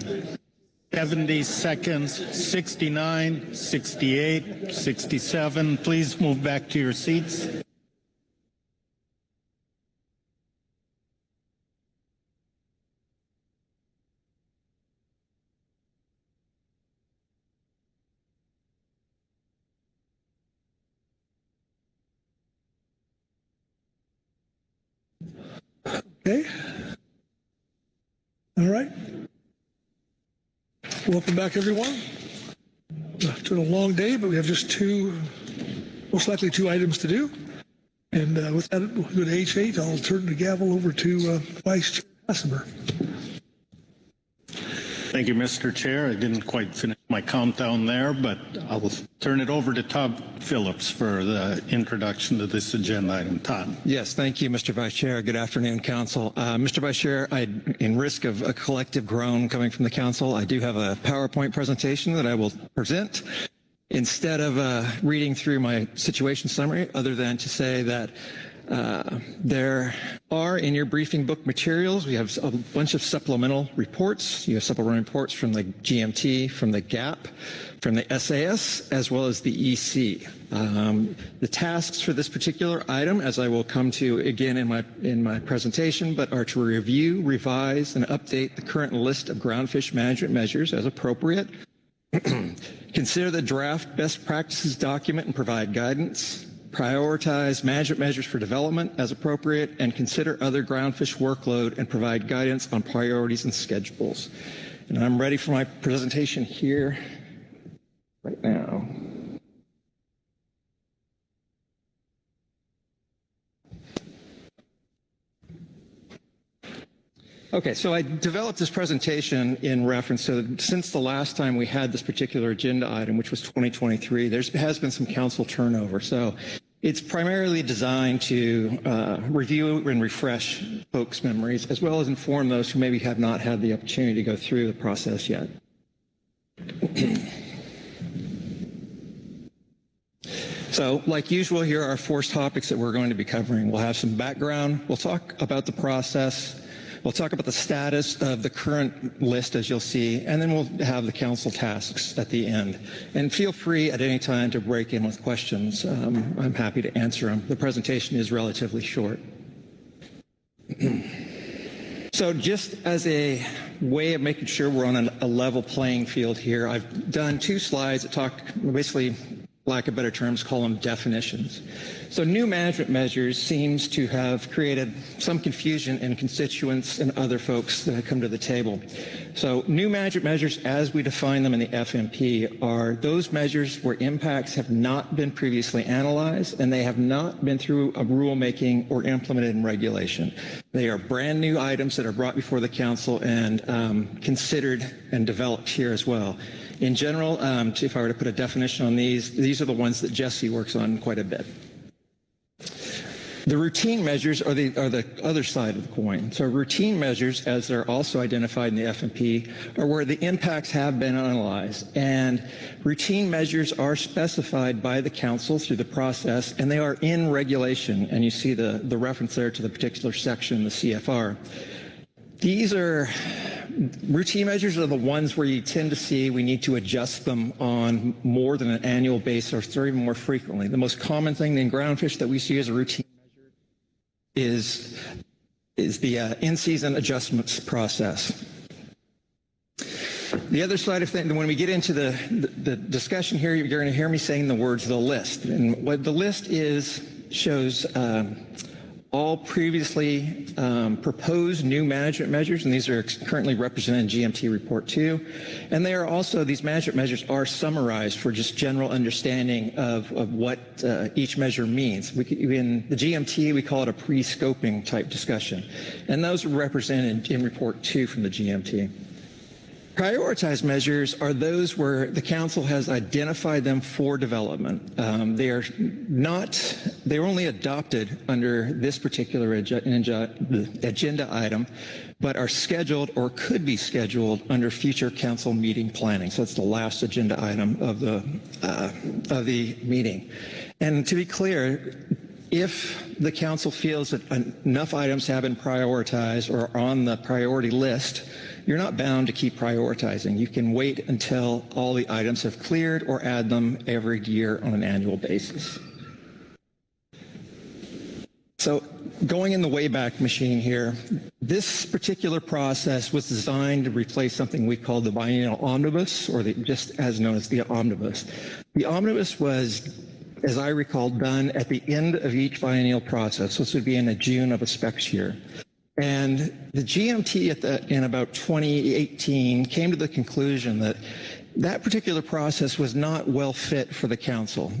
70 seconds, 69, 68, 67. Please move back to your seats. Okay. All right. Welcome back, everyone. It's been a long day, but we have just most likely two items to do. And with that, we'll go to H8. I'll turn the gavel over to Vice Chair Hassemer. Thank you, Mr. Chair. I didn't quite finish my countdown there, but I will turn it over to Todd Phillips for the introduction to this agenda item. Todd. Yes, thank you, Mr. Vice Chair. Good afternoon, Council. Mr. Vice Chair, in risk of a collective groan coming from the Council, I do have a PowerPoint presentation that I will present. Instead of reading through my situation summary, other than to say that there are in your briefing book materials, we have a bunch of supplemental reports. You have supplemental reports from the GMT, from the GAP, from the SAS, as well as the EC. The tasks for this particular item, as I will come to again in my presentation, but are to review, revise, and update the current list of groundfish management measures as appropriate. Consider the draft best practices document and provide guidance. Prioritize management measures for development as appropriate, and consider other groundfish workload and provide guidance on priorities and schedules. And I'm ready for my presentation here right now. Okay, so I developed this presentation in reference to, since the last time we had this particular agenda item, which was 2023, there has been some council turnover. So it's primarily designed to review and refresh folks' memories, as well as inform those who maybe have not had the opportunity to go through the process yet. So, like usual, here are our 4 topics that we're going to be covering. We'll have some background. We'll talk about the process. We'll talk about the status of the current list, as you'll see, and then we'll have the council tasks at the end. And feel free at any time to break in with questions. I'm happy to answer them. The presentation is relatively short. So just as a way of making sure we're on a level playing field here, I've done 2 slides that talk, basically, lack of better terms, call them definitions. So new management measures seems to have created some confusion in constituents and other folks that have come to the table. So new management measures, as we define them in the FMP, are those measures where impacts have not been previously analyzed and they have not been through a rulemaking or implemented in regulation. They are brand new items that are brought before the council and considered and developed here as well. In general, if I were to put a definition on these are the ones that Jesse works on quite a bit. The routine measures are the other side of the coin. So routine measures, as they're also identified in the FMP, are where the impacts have been analyzed. And routine measures are specified by the council through the process, and they are in regulation. And you see the reference there to the particular section in the CFR. Routine measures are the ones where you tend to see we need to adjust them on more than an annual basis or even more frequently. The most common thing in groundfish that we see as a routine measure is the in-season adjustments process. The other side of things, when we get into the discussion here, you're going to hear me saying the words "the list." And what the list shows all previously proposed new management measures, and these are currently represented in GMT Report 2. And they are also, these management measures are summarized for just general understanding of what each measure means. In the GMT, we call it a pre-scoping type discussion. And those are represented in Report 2 from the GMT. Prioritized measures are those where the council has identified them for development. They're only adopted under this particular agenda item, but are scheduled or could be scheduled under future council meeting planning. So that's the last agenda item of the meeting. And to be clear, if the council feels that enough items have been prioritized or are on the priority list, you're not bound to keep prioritizing. You can wait until all the items have cleared or add them every year on an annual basis. So going in the Wayback Machine here, this particular process was designed to replace something we call the biennial omnibus, or just as known as the omnibus. The omnibus was, as I recall, done at the end of each biennial process. This would be in June of a specs year. And the GMT in about 2018 came to the conclusion that that particular process was not well fit for the council.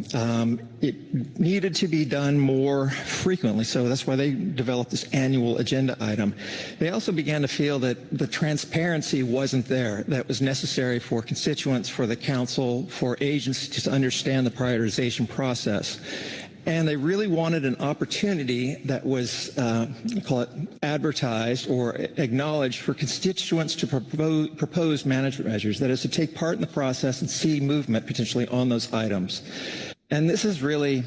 It needed to be done more frequently, so that's why they developed this annual agenda item. They also began to feel that the transparency wasn't there that was necessary for constituents, for the council, for agencies to understand the prioritization process. And they really wanted an opportunity that was, call it advertised or acknowledged for constituents to propose management measures, that is to take part in the process and see movement potentially on those items. And this is really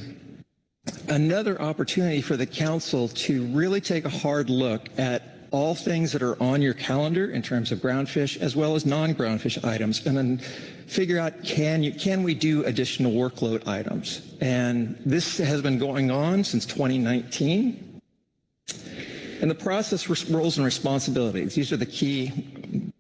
another opportunity for the council to really take a hard look at all things that are on your calendar in terms of groundfish as well as non-groundfish items, and then figure out can we do additional workload items. And this has been going on since 2019. And the process roles and responsibilities, these are the key,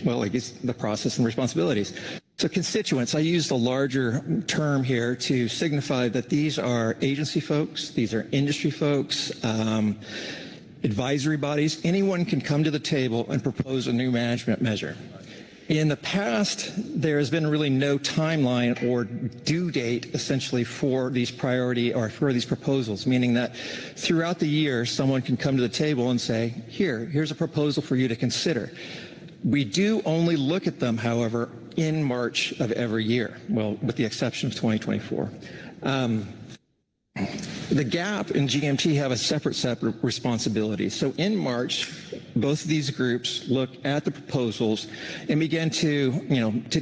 well, I guess the process and responsibilities. So constituents, I use the larger term here to signify that these are agency folks, these are industry folks, advisory bodies. Anyone can come to the table and propose a new management measure. In the past, there has been really no timeline or due date essentially for these priority or for these proposals, meaning that throughout the year, someone can come to the table and say, here's a proposal for you to consider. We do only look at them, however, in March of every year, well, with the exception of 2024. The GAP and GMT have a separate responsibility. So in March, both of these groups look at the proposals and begin to, to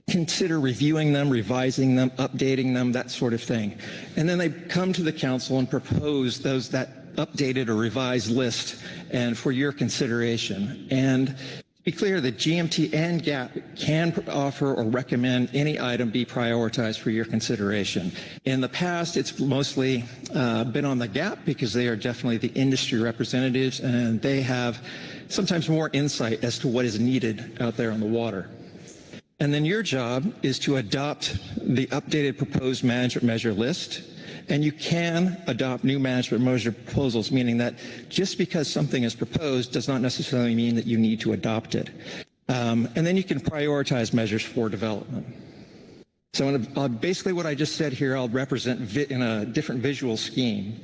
consider reviewing them, revising them, updating them, that sort of thing. And then they come to the council and propose that updated or revised list and for your consideration. And to be clear that GMT and GAP can offer or recommend any item be prioritized for your consideration. In the past, it's mostly been on the GAP because they are definitely the industry representatives and they have sometimes more insight as to what is needed out there on the water. And then your job is to adopt the updated proposed management measure list. And you can adopt new management measure proposals, meaning that just because something is proposed does not necessarily mean that you need to adopt it. And then you can prioritize measures for development. So basically what I just said here, I'll represent in a different visual scheme.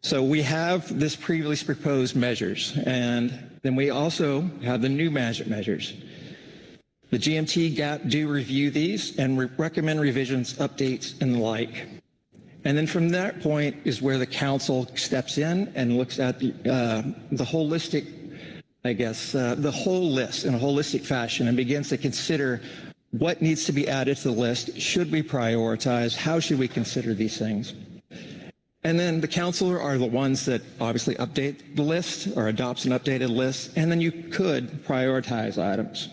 So we have this previously proposed measures, and then we also have the new management measures. The GMT, GAP do review these and recommend revisions, updates, and the like. And then from that point is where the council steps in and looks at the holistic, the whole list in a holistic fashion and begins to consider what needs to be added to the list, should we prioritize, how should we consider these things. And then the council are the ones that obviously update the list or adopts an updated list, and then you could prioritize items.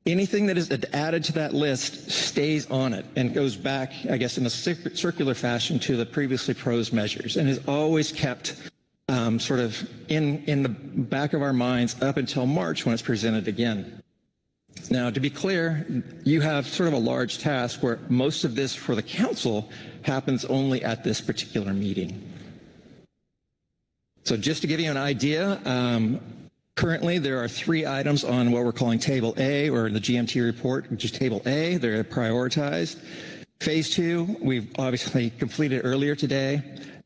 Anything that is added to that list stays on it and goes back, I guess, in a circular fashion to the previously proposed measures and is always kept sort of in the back of our minds up until March when it's presented again. Now, to be clear, you have sort of a large task where most of this for the council happens only at this particular meeting. So just to give you an idea, currently, there are 3 items on what we're calling Table A, or in the GMT report, which is Table A. They're prioritized. Phase 2, we've obviously completed earlier today.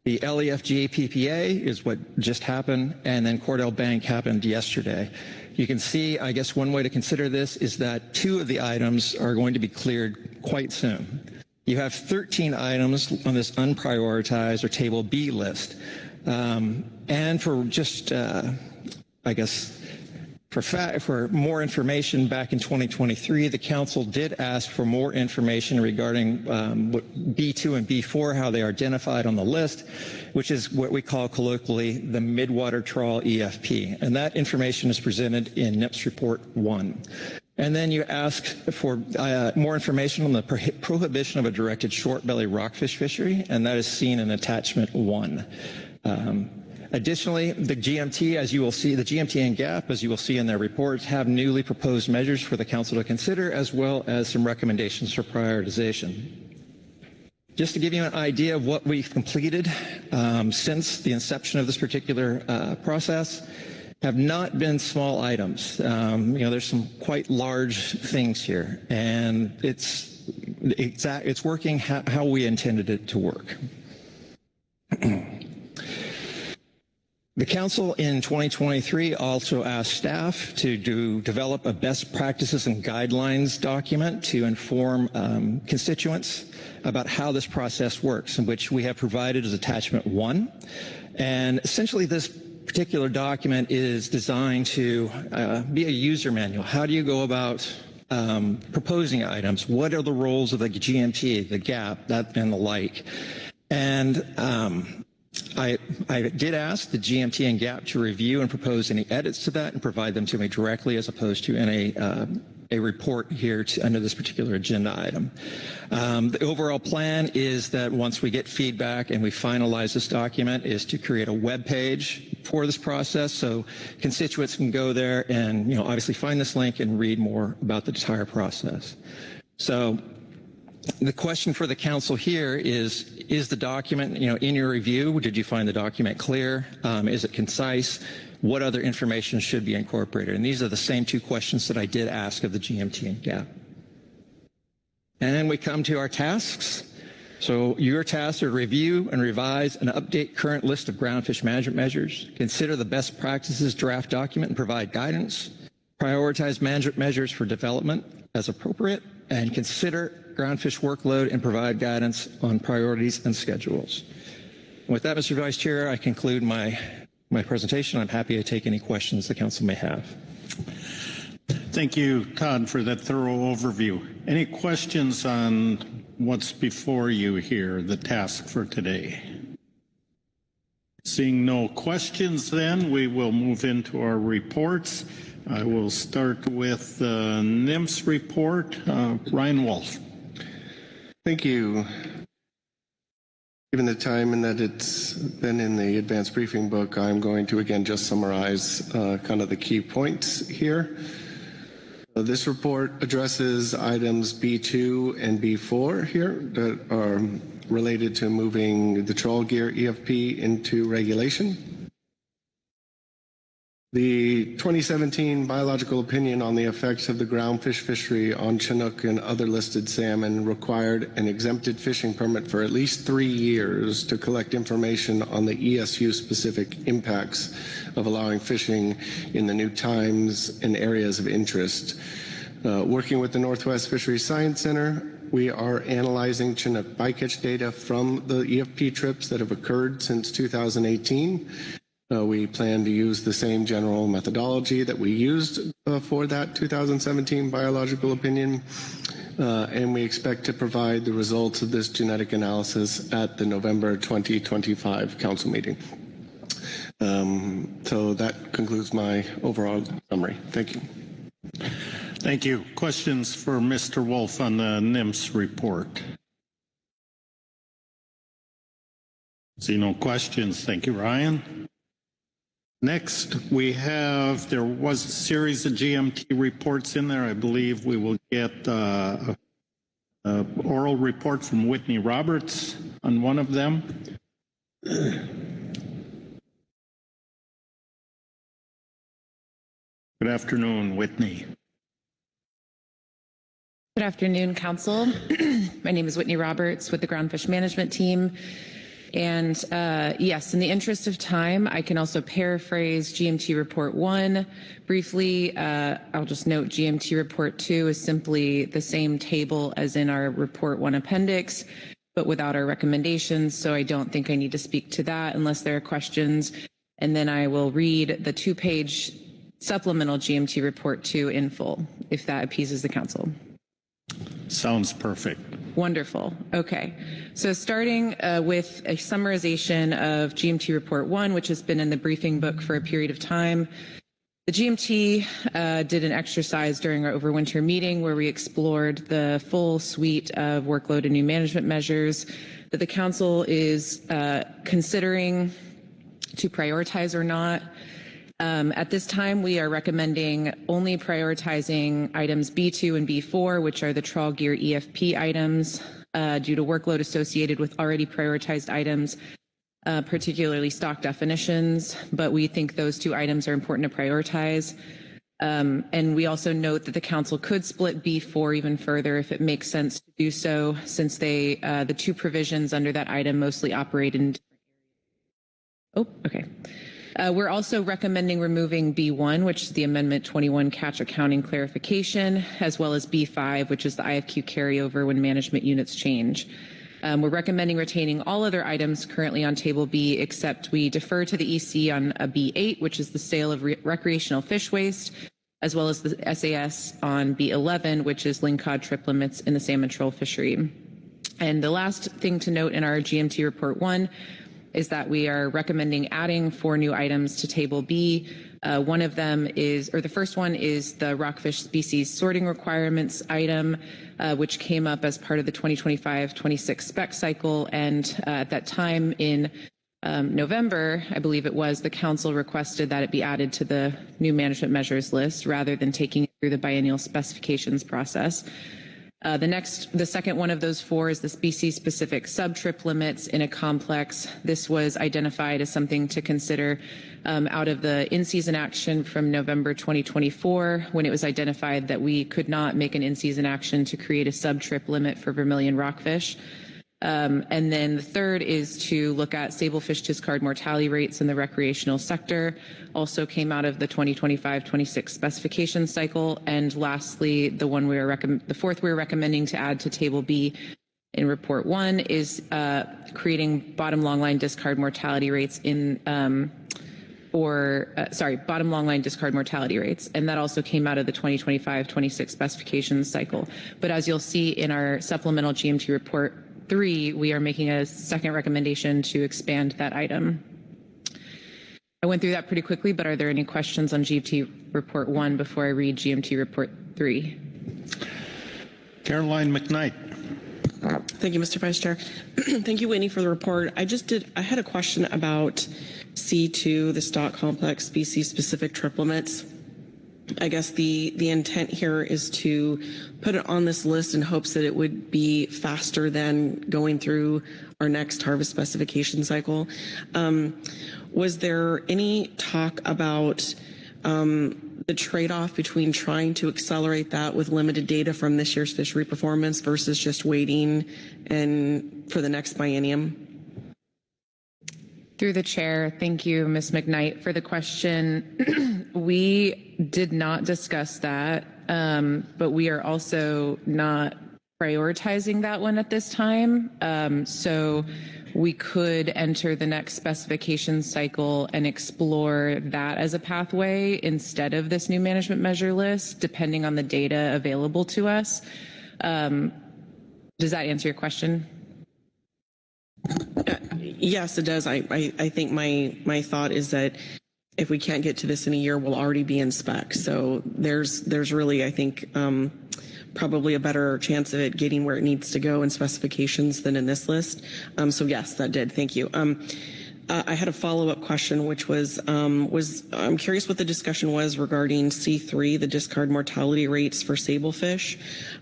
The LEFG PPA is what just happened, and then Cordell Bank happened yesterday. You can see, I guess one way to consider this is that 2 of the items are going to be cleared quite soon. You have 13 items on this unprioritized or Table B list. And for just I guess, For more information back in 2023, the council did ask for more information regarding what B2 and B4, how they are identified on the list, which is what we call colloquially the midwater trawl EFP. And that information is presented in NIPS Report 1. And then you ask for more information on the prohibition of a directed short belly rockfish fishery, and that is seen in attachment 1. Additionally, the GMT, as you will see, the GMT and GAP, as you will see in their reports, have newly proposed measures for the council to consider, as well as some recommendations for prioritization. Just to give you an idea of what we've completed since the inception of this particular process, have not been small items. There's some quite large things here, and it's working how we intended it to work. The council in 2023 also asked staff to develop a best practices and guidelines document to inform constituents about how this process works, in which we have provided as attachment 1. And essentially this particular document is designed to be a user manual. How do you go about proposing items? What are the roles of the GMT, the GAP, and the like? And I did ask the GMT and GAP to review and propose any edits to that and provide them to me directly, as opposed to in a report here under this particular agenda item. The overall plan is that once we get feedback and we finalize this document, is to create a web page for this process, so constituents can go there and obviously find this link and read more about the entire process. So the question for the council here is the document, in your review, did you find the document clear? Is it concise? What other information should be incorporated? And these are the same 2 questions that I did ask of the GMT and GAP. And then we come to our tasks. So your tasks are to review and revise and update current list of groundfish management measures, consider the best practices draft document and provide guidance, prioritize management measures for development as appropriate, and consider groundfish workload and provide guidance on priorities and schedules. With that, Mr. Vice Chair, I conclude my presentation. I'm happy to take any questions the council may have. Thank you, Todd, for that thorough overview. Any questions on what's before you here, the task for today? Seeing no questions, then we will move into our reports. I will start with the NIMS report. Ryan Wolf. Thank you. Given the time and that it's been in the advanced briefing book, I'm going to again just summarize kind of the key points here. This report addresses items B2 and B4 here that are related to moving the trawl gear EFP into regulation. The 2017 biological opinion on the effects of the groundfish fishery on Chinook and other listed salmon required an exempted fishing permit for at least 3 years to collect information on the ESU-specific impacts of allowing fishing in the new times and areas of interest. Working with the Northwest Fisheries Science Center, we are analyzing Chinook bycatch data from the EFP trips that have occurred since 2018. We plan to use the same general methodology that we used for that 2017 biological opinion, and we expect to provide the results of this genetic analysis at the November 2025 council meeting. So that concludes my overall summary. Thank you. Thank you. Questions for Mr. Wolf on the NIMS report? See no questions. Thank you, Ryan. Next, there was a series of GMT reports in there. I believe we will get an oral report from Whitney Roberts on one of them. Good afternoon, Whitney. Good afternoon, Council. My name is Whitney Roberts with the Groundfish Management Team. And yes, in the interest of time, I can also paraphrase GMT Report 1 briefly. I'll just note GMT Report 2 is simply the same table as in our Report 1 appendix, but without our recommendations. So I don't think I need to speak to that unless there are questions. And then I will read the 2-page supplemental GMT report 2 in full, if that appeases the council. Sounds perfect. Wonderful. Okay. So starting with a summarization of GMT Report 1, which has been in the briefing book for a period of time. The GMT did an exercise during our overwinter meeting where we explored the full suite of workload and new management measures that the council is considering to prioritize or not. At this time, we are recommending only prioritizing items B2 and B4, which are the trawl gear EFP items, due to workload associated with already prioritized items, particularly stock definitions, but we think those 2 items are important to prioritize. And we also note that the council could split B4 even further if it makes sense to do so, since they, the 2 provisions under that item mostly operate in. Oh, okay. We're also recommending removing B1, which is the Amendment 21 catch accounting clarification, as well as B5, which is the IFQ carryover when management units change. We're recommending retaining all other items currently on Table B, except we defer to the EC on a B8, which is the sale of recreational fish waste, as well as the SAS on B11, which is lingcod trip limits in the salmon troll fishery. And the last thing to note in our GMT Report 1 is that we are recommending adding 4 new items to Table B. One of them is, or the first one is the rockfish species sorting requirements item, which came up as part of the 2025-26 spec cycle. And at that time in November, I believe it was, the council requested that it be added to the new management measures list rather than taking it through the biennial specifications process. The second one of those 4 is the species-specific sub-trip limits in a complex. This was identified as something to consider out of the in-season action from November 2024, when it was identified that we could not make an in-season action to create a sub-trip limit for vermilion rockfish. And then the third is to look at sablefish discard mortality rates in the recreational sector. Also came out of the 2025-26 specification cycle. And lastly, the fourth we are recommending to add to Table B in Report 1 is creating bottom longline discard mortality rates in bottom longline discard mortality rates. And that also came out of the 2025-26 specifications cycle. But as you'll see in our supplemental GMT Report 3, we are making a second recommendation to expand that item. I went through that pretty quickly, but are there any questions on GMT Report 1 before I read GMT Report 3? Caroline McKnight. Thank you, Mr. Vice Chair. Thank you, Whitney, for the report. I had a question about C2, the stock complex species specific trip limits. I guess the intent here is to put it on this list in hopes that it would be faster than going through our next harvest specification cycle. Was there any talk about the trade-off between trying to accelerate that with limited data from this year's fishery performance versus just waiting for the next biennium? Through the chair, thank you, Ms. McKnight, for the question. We did not discuss that, but we are also not prioritizing that one at this time. So we could enter the next specification cycle and explore that as a pathway instead of this new management measure list, depending on the data available to us. Does that answer your question? Yes, it does. I think my thought is that if we can't get to this in a year, we'll already be in spec. So there's really, I think, probably a better chance of it getting where it needs to go in specifications than in this list. So yes, that did. Thank you. I had a follow-up question, which was I'm curious what the discussion was regarding C3, the discard mortality rates for sablefish.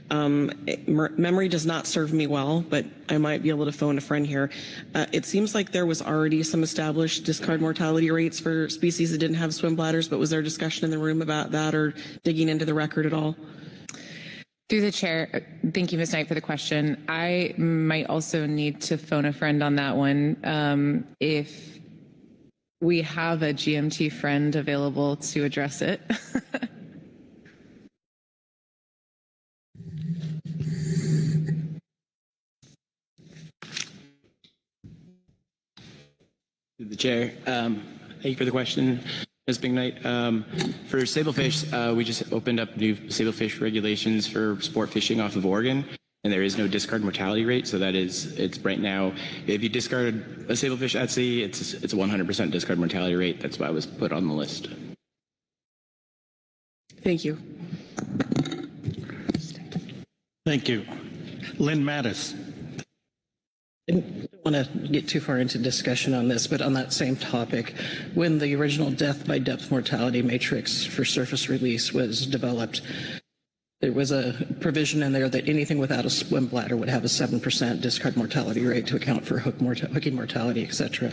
Memory does not serve me well, but I might be able to phone a friend here. It seems like there was already some established discard mortality rates for species that didn't have swim bladders, but was there discussion in the room about that or digging into the record at all? Through the chair, thank you, Ms. Knight, for the question. I might also need to phone a friend on that one. If we have a GMT friend available to address it. Through the chair, thank you for the question. Ms. McKnight, for sablefish, we just opened up new sablefish regulations for sport fishing off of Oregon, and there is no discard mortality rate. So it's right now, if you discard a sablefish at sea, it's a 100% discard mortality rate. That's why it was put on the list. Thank you. Thank you. Lynn Mattis. I don't want to get too far into discussion on this, but on that same topic, when the original death by depth mortality matrix for surface release was developed, there was a provision in there that anything without a swim bladder would have a 7% discard mortality rate to account for hooking mortality, et cetera.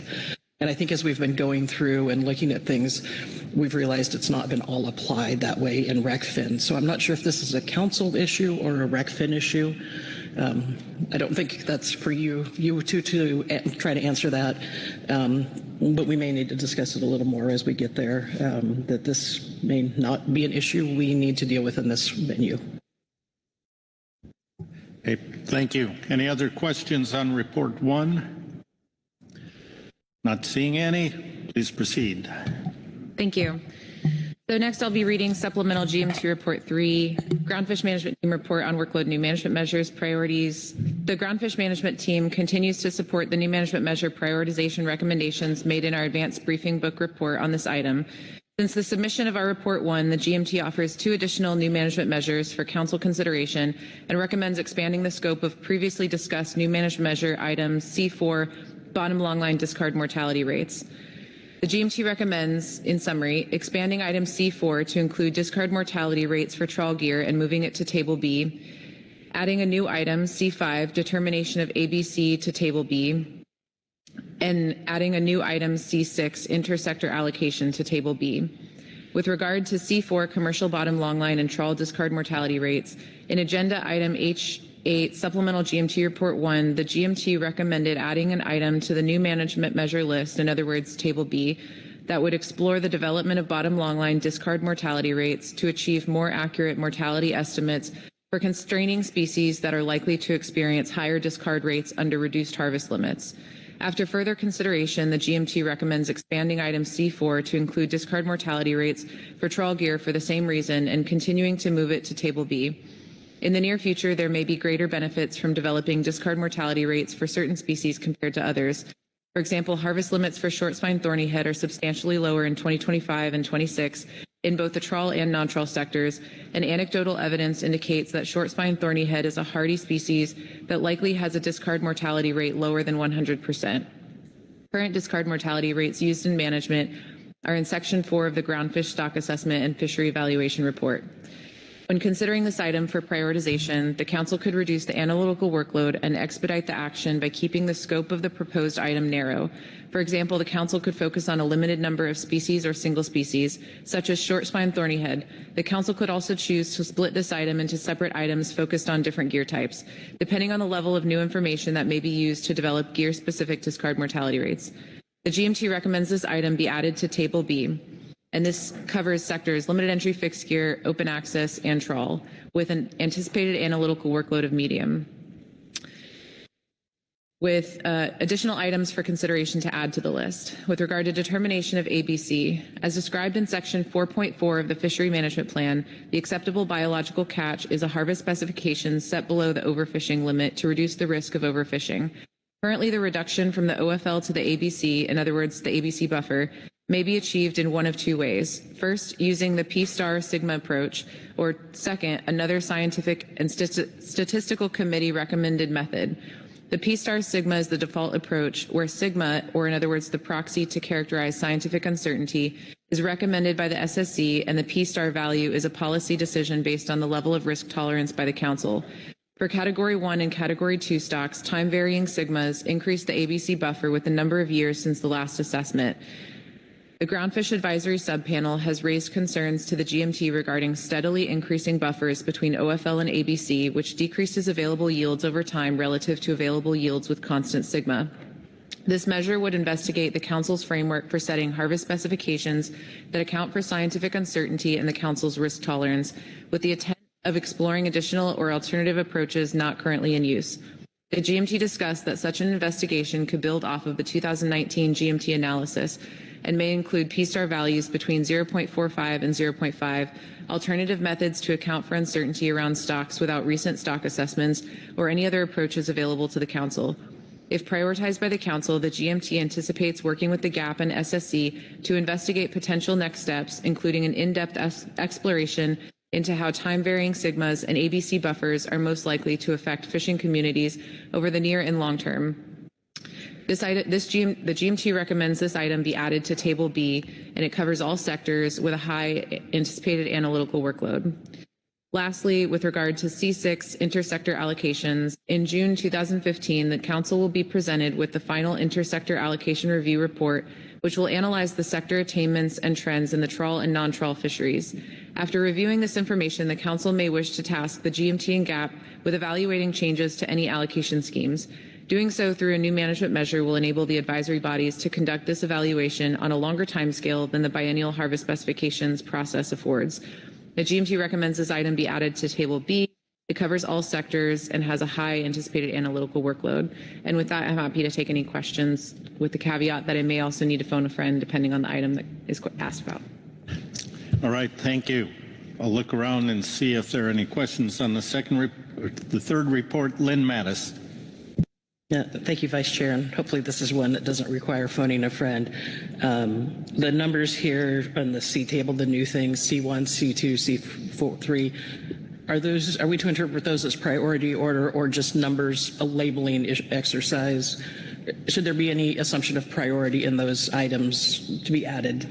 And I think as we've been going through and looking at things, we've realized it's not been all applied that way in RecFin. So I'm not sure if this is a council issue or a RecFin issue. I don't think that's for you two to try to answer that, but we may need to discuss it a little more as we get there, that this may not be an issue we need to deal with in this venue. Okay, thank you. Any other questions on report 1? Not seeing any. Please proceed. Thank you. So next I'll be reading Supplemental GMT Report 3, Groundfish Management Team Report on Workload New Management Measures Priorities. The Groundfish Management Team continues to support the new management measure prioritization recommendations made in our advanced briefing book report on this item. Since the submission of our Report 1, the GMT offers 2 additional new management measures for council consideration and recommends expanding the scope of previously discussed new management measure item C4, bottom long line discard mortality rates. The GMT recommends, in summary, expanding item C4 to include discard mortality rates for trawl gear and moving it to Table B, adding a new item C5, determination of ABC to Table B, and adding a new item C6, intersector allocation to Table B. With regard to C4, commercial bottom long line and trawl discard mortality rates, in agenda item H8, supplemental GMT report 1, the GMT recommended adding an item to the new management measure list, in other words, Table B, that would explore the development of bottom long line discard mortality rates to achieve more accurate mortality estimates for constraining species that are likely to experience higher discard rates under reduced harvest limits. After further consideration, the GMT recommends expanding item C4 to include discard mortality rates for trawl gear for the same reason and continuing to move it to Table B. In the near future, there may be greater benefits from developing discard mortality rates for certain species compared to others. For example, harvest limits for short spine thorny head are substantially lower in 2025 and 26 in both the trawl and non-trawl sectors, and anecdotal evidence indicates that short spine thorny head is a hardy species that likely has a discard mortality rate lower than 100%. Current discard mortality rates used in management are in Section 4 of the Groundfish Stock Assessment and Fishery Evaluation Report. When considering this item for prioritization, the Council could reduce the analytical workload and expedite the action by keeping the scope of the proposed item narrow. For example, the Council could focus on a limited number of species or single species, such as short spine thorny head. The Council could also choose to split this item into separate items focused on different gear types, depending on the level of new information that may be used to develop gear-specific discard mortality rates. The GMT recommends this item be added to Table B, and this covers sectors limited entry fixed gear, open access, and trawl, with an anticipated analytical workload of medium, with additional items for consideration to add to the list. With regard to determination of ABC, as described in Section 4.4 of the Fishery Management Plan, the acceptable biological catch is a harvest specification set below the overfishing limit to reduce the risk of overfishing. Currently, the reduction from the OFL to the ABC, in other words, the ABC buffer, may be achieved in one of 2 ways. First, using the P-star sigma approach, or second, another scientific and statistical committee recommended method. The P-star sigma is the default approach, where sigma, or in other words, the proxy to characterize scientific uncertainty, is recommended by the SSC, and the P-star value is a policy decision based on the level of risk tolerance by the Council. For Category 1 and Category 2 stocks, time-varying sigmas increase the ABC buffer with the number of years since the last assessment. The Groundfish Advisory Subpanel has raised concerns to the GMT regarding steadily increasing buffers between OFL and ABC, which decreases available yields over time relative to available yields with constant sigma. This measure would investigate the Council's framework for setting harvest specifications that account for scientific uncertainty and the Council's risk tolerance, with the intent of exploring additional or alternative approaches not currently in use. The GMT discussed that such an investigation could build off of the 2019 GMT analysis and may include P-star values between 0.45 and 0.5, alternative methods to account for uncertainty around stocks without recent stock assessments, or any other approaches available to the Council. If prioritized by the Council, the GMT anticipates working with the GAP and SSC to investigate potential next steps, including an in-depth exploration into how time-varying sigmas and ABC buffers are most likely to affect fishing communities over the near and long term. The GMT recommends this item be added to Table B, and it covers all sectors with a high anticipated analytical workload. Lastly, with regard to C6 intersector allocations, in June 2015, the Council will be presented with the final intersector allocation review report, which will analyze the sector attainments and trends in the trawl and non-trawl fisheries. After reviewing this information, the Council may wish to task the GMT and GAP with evaluating changes to any allocation schemes. Doing so through a new management measure will enable the advisory bodies to conduct this evaluation on a longer timescale than the biennial harvest specifications process affords. The GMT recommends this item be added to Table B. It covers all sectors and has a high anticipated analytical workload. And with that, I'm happy to take any questions with the caveat that I may also need to phone a friend depending on the item that is asked about. All right, thank you. I'll look around and see if there are any questions on the third report. Lynn Mattis. Yeah, thank you, Vice Chair, and hopefully this is one that doesn't require phoning a friend. The numbers here on the C table, the new things, C1, C2, C4, 3, are we to interpret those as priority order or just numbers, a labeling exercise? Should there be any assumption of priority in those items to be added?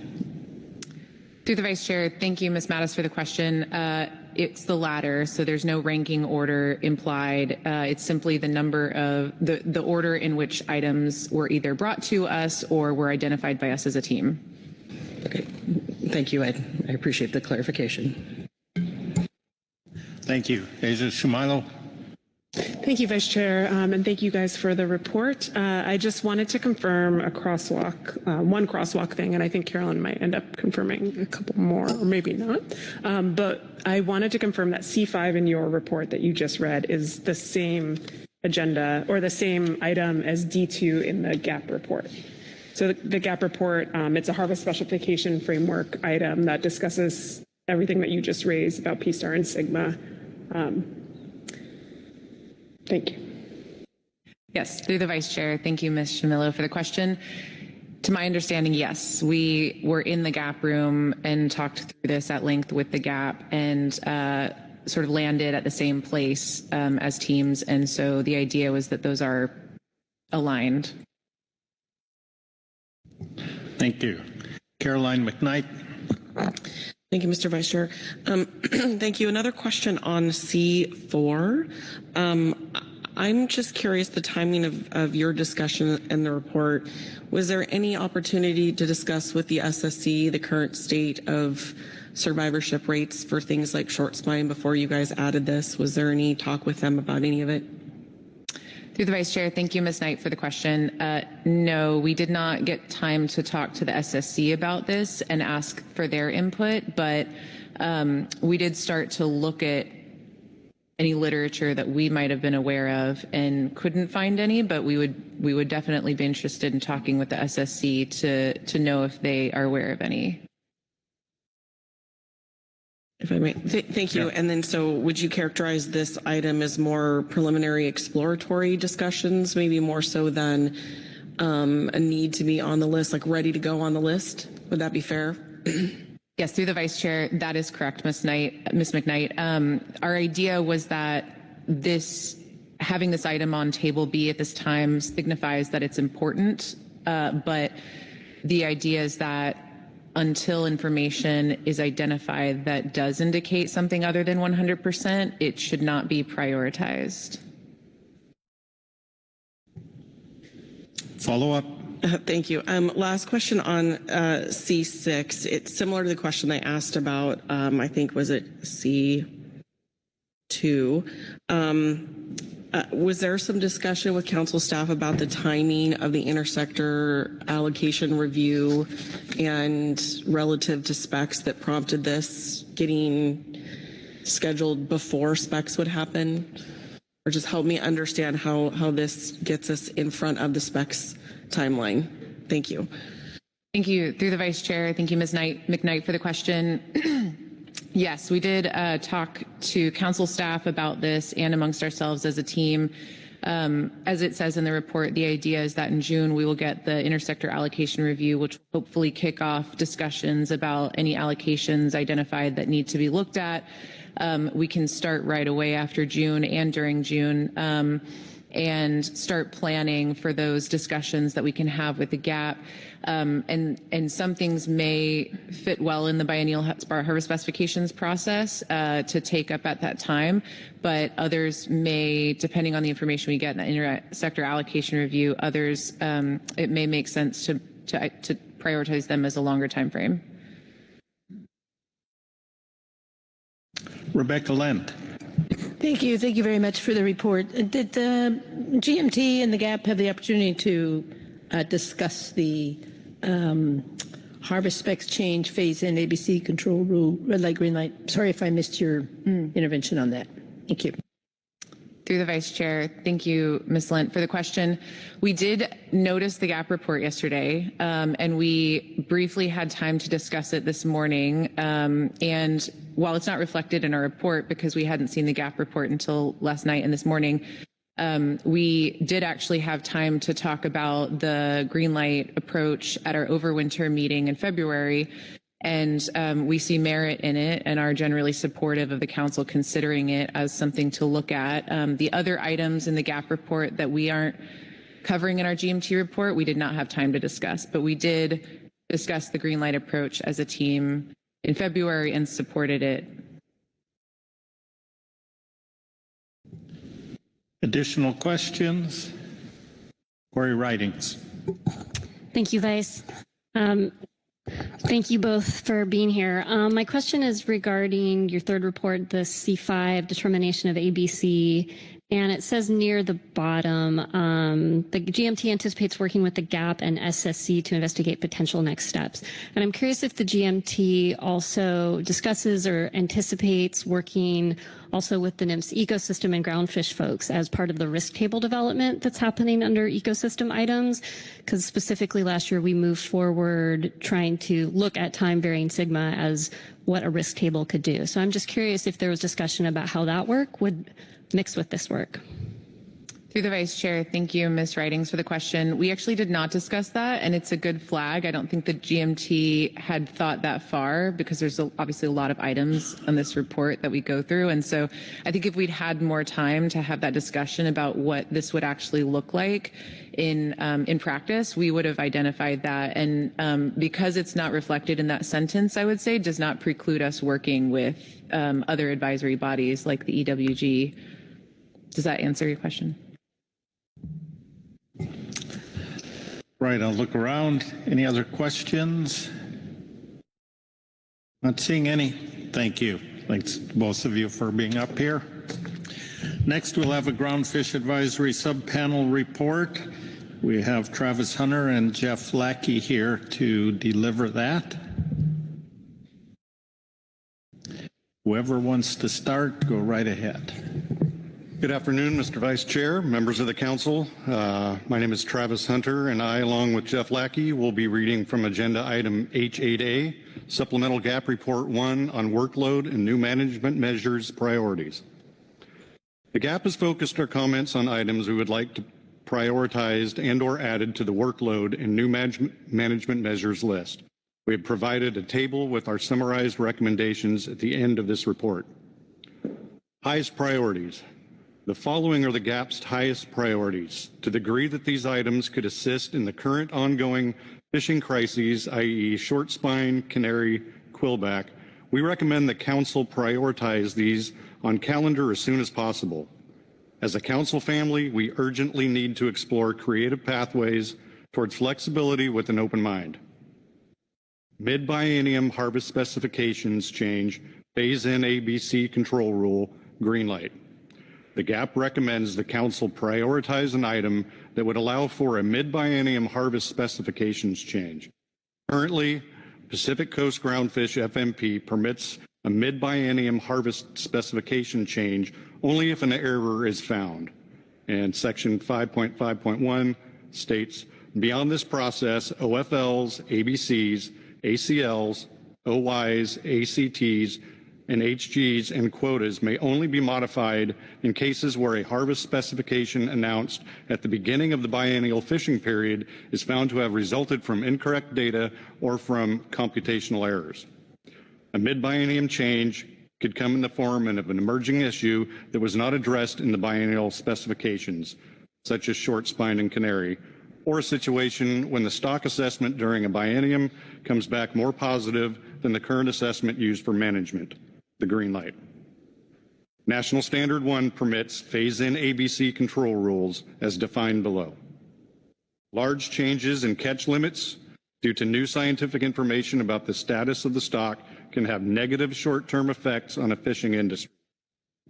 Through the Vice Chair, thank you, Ms. Mattis, for the question. It's the latter, so there's no ranking order implied. It's simply the number of the order in which items were either brought to us or were identified by us as a team. Okay, thank you. I appreciate the clarification. Thank you. Asia Shumilo. Thank you, Vice Chair, and thank you guys for the report. I just wanted to confirm a crosswalk, one crosswalk thing, and I think Carolyn might end up confirming a couple more, or maybe not. But I wanted to confirm that C5 in your report that you just read is the same agenda or the same item as D2 in the GAP report. So the GAP report, it's a harvest specification framework item that discusses everything that you just raised about P-star and sigma. Thank you. Yes, through the Vice Chair. Thank you, Ms. Shamillo, for the question. To my understanding, yes, we were in the GAP room and talked through this at length with the GAP and sort of landed at the same place as teams. And so the idea was that those are aligned. Thank you. Caroline McKnight. Thank you, Mr. Vice Chair. Thank you. Another question on C4. I'm just curious the timing of your discussion in the report. Was there any opportunity to discuss with the SSC the current state of survivorship rates for things like short spine before you guys added this? Was there any talk with them about any of it? Through the Vice Chair, thank you, Ms. Knight, for the question. No, we did not get time to talk to the SSC about this and ask for their input, but we did start to look at any literature that we might have been aware of and couldn't find any, but we would definitely be interested in talking with the SSC to know if they are aware of any. If I may, thank you. Yeah. And then, so would you characterize this item as more preliminary exploratory discussions, maybe more so than a need to be on the list, like ready to go on the list? Would that be fair? Yes, through the Vice Chair, that is correct, Ms. McKnight. Our idea was that having this item on Table B at this time signifies that it's important, but the idea is that until information is identified that does indicate something other than 100%, it should not be prioritized. Follow up. Thank you. Last question on C6. It's similar to the question I asked about, I think, was it C2? Was there some discussion with council staff about the timing of the intersector allocation review and relative to specs that prompted this getting scheduled before specs would happen? Or just help me understand how this gets us in front of the specs timeline. Thank you. Thank you. Through the Vice Chair, thank you, Ms. McKnight, for the question. Yes, we did talk to council staff about this and amongst ourselves as a team. As it says in the report, the idea is that in June we will get the intersector allocation review, which will hopefully kick off discussions about any allocations identified that need to be looked at. We can start right away after June and during June and start planning for those discussions that we can have with the GAP. And some things may fit well in the biennial harvest specifications process to take up at that time, but others may, depending on the information we get in the intersector allocation review, others, it may make sense to prioritize them as a longer time frame. Rebecca Lent. Thank you. Thank you very much for the report. Did the GMT and the GAP have the opportunity to discuss the harvest specs change, phase in, ABC, control rule, red light, green light? Sorry if I missed your intervention on that. Thank you. Through the Vice Chair, thank you, Ms. Lent, for the question. We did notice the GAP report yesterday, and we briefly had time to discuss it this morning. And while it's not reflected in our report because we hadn't seen the GAP report until last night and this morning, we did actually have time to talk about the green light approach at our overwinter meeting in February. And we see merit in it and are generally supportive of the council considering it as something to look at. The other items in the GAP report that we aren't covering in our GMT report, we did not have time to discuss, but we did discuss the green light approach as a team in February and supported it. Additional questions? Corey Ridings. Thank you, Vice. Thank you both for being here. My question is regarding your third report, the C5 determination of ABC, and it says near the bottom, the GMT anticipates working with the GAP and SSC to investigate potential next steps. And I'm curious if the GMT also discusses or anticipates working also with the NIMS ecosystem and groundfish folks as part of the risk table development that's happening under ecosystem items, because specifically last year we moved forward trying to look at time varying sigma as what a risk table could do. So I'm just curious if there was discussion about how that work would mix with this work. Through the Vice Chair, thank you, Ms. Ridings, for the question. We actually did not discuss that, and it's a good flag. I don't think the GMT had thought that far because there's obviously a lot of items on this report that we go through. And so I think if we'd had more time to have that discussion about what this would actually look like in practice, we would have identified that. And because it's not reflected in that sentence, I would say, does not preclude us working with other advisory bodies like the EWG. Does that answer your question? Right, I'll look around. Any other questions? Not seeing any. Thank you. Thanks to both of you for being up here. Next, we'll have a Groundfish Advisory Subpanel report. We have Travis Hunter and Jeff Lackey here to deliver that. Whoever wants to start, go right ahead. Good afternoon, Mr. Vice Chair, members of the council. My name is Travis Hunter, and I, along with Jeff Lackey, will be reading from Agenda Item H8A, Supplemental GAP Report 1 on Workload and New Management Measures Priorities. The GAP has focused our comments on items we would like to prioritized and/or added to the Workload and New Management Measures list. We have provided a table with our summarized recommendations at the end of this report. Highest priorities. The following are the GAP's highest priorities. To the degree that these items could assist in the current ongoing fishing crises, i.e. short spine, canary, quillback, we recommend the council prioritize these on calendar as soon as possible. As a council family, we urgently need to explore creative pathways towards flexibility with an open mind. Mid-biennium harvest specifications change, phase-in ABC control rule, green light. The GAP recommends the council prioritize an item that would allow for a mid-biennium harvest specifications change. Currently, Pacific Coast Groundfish FMP permits a mid-biennium harvest specification change only if an error is found. And Section 5.5.1 states, Beyond this process, OFLs, ABCs, ACLs, OYs, ACTs, and HGs and quotas may only be modified in cases where a harvest specification announced at the beginning of the biennial fishing period is found to have resulted from incorrect data or from computational errors. A mid-biennium change could come in the form of an emerging issue that was not addressed in the biennial specifications, such as short spine and canary, or a situation when the stock assessment during a biennium comes back more positive than the current assessment used for management, the green light. National Standard 1 permits phase-in ABC control rules as defined below. Large changes in catch limits due to new scientific information about the status of the stock can have negative short-term effects on a fishing industry.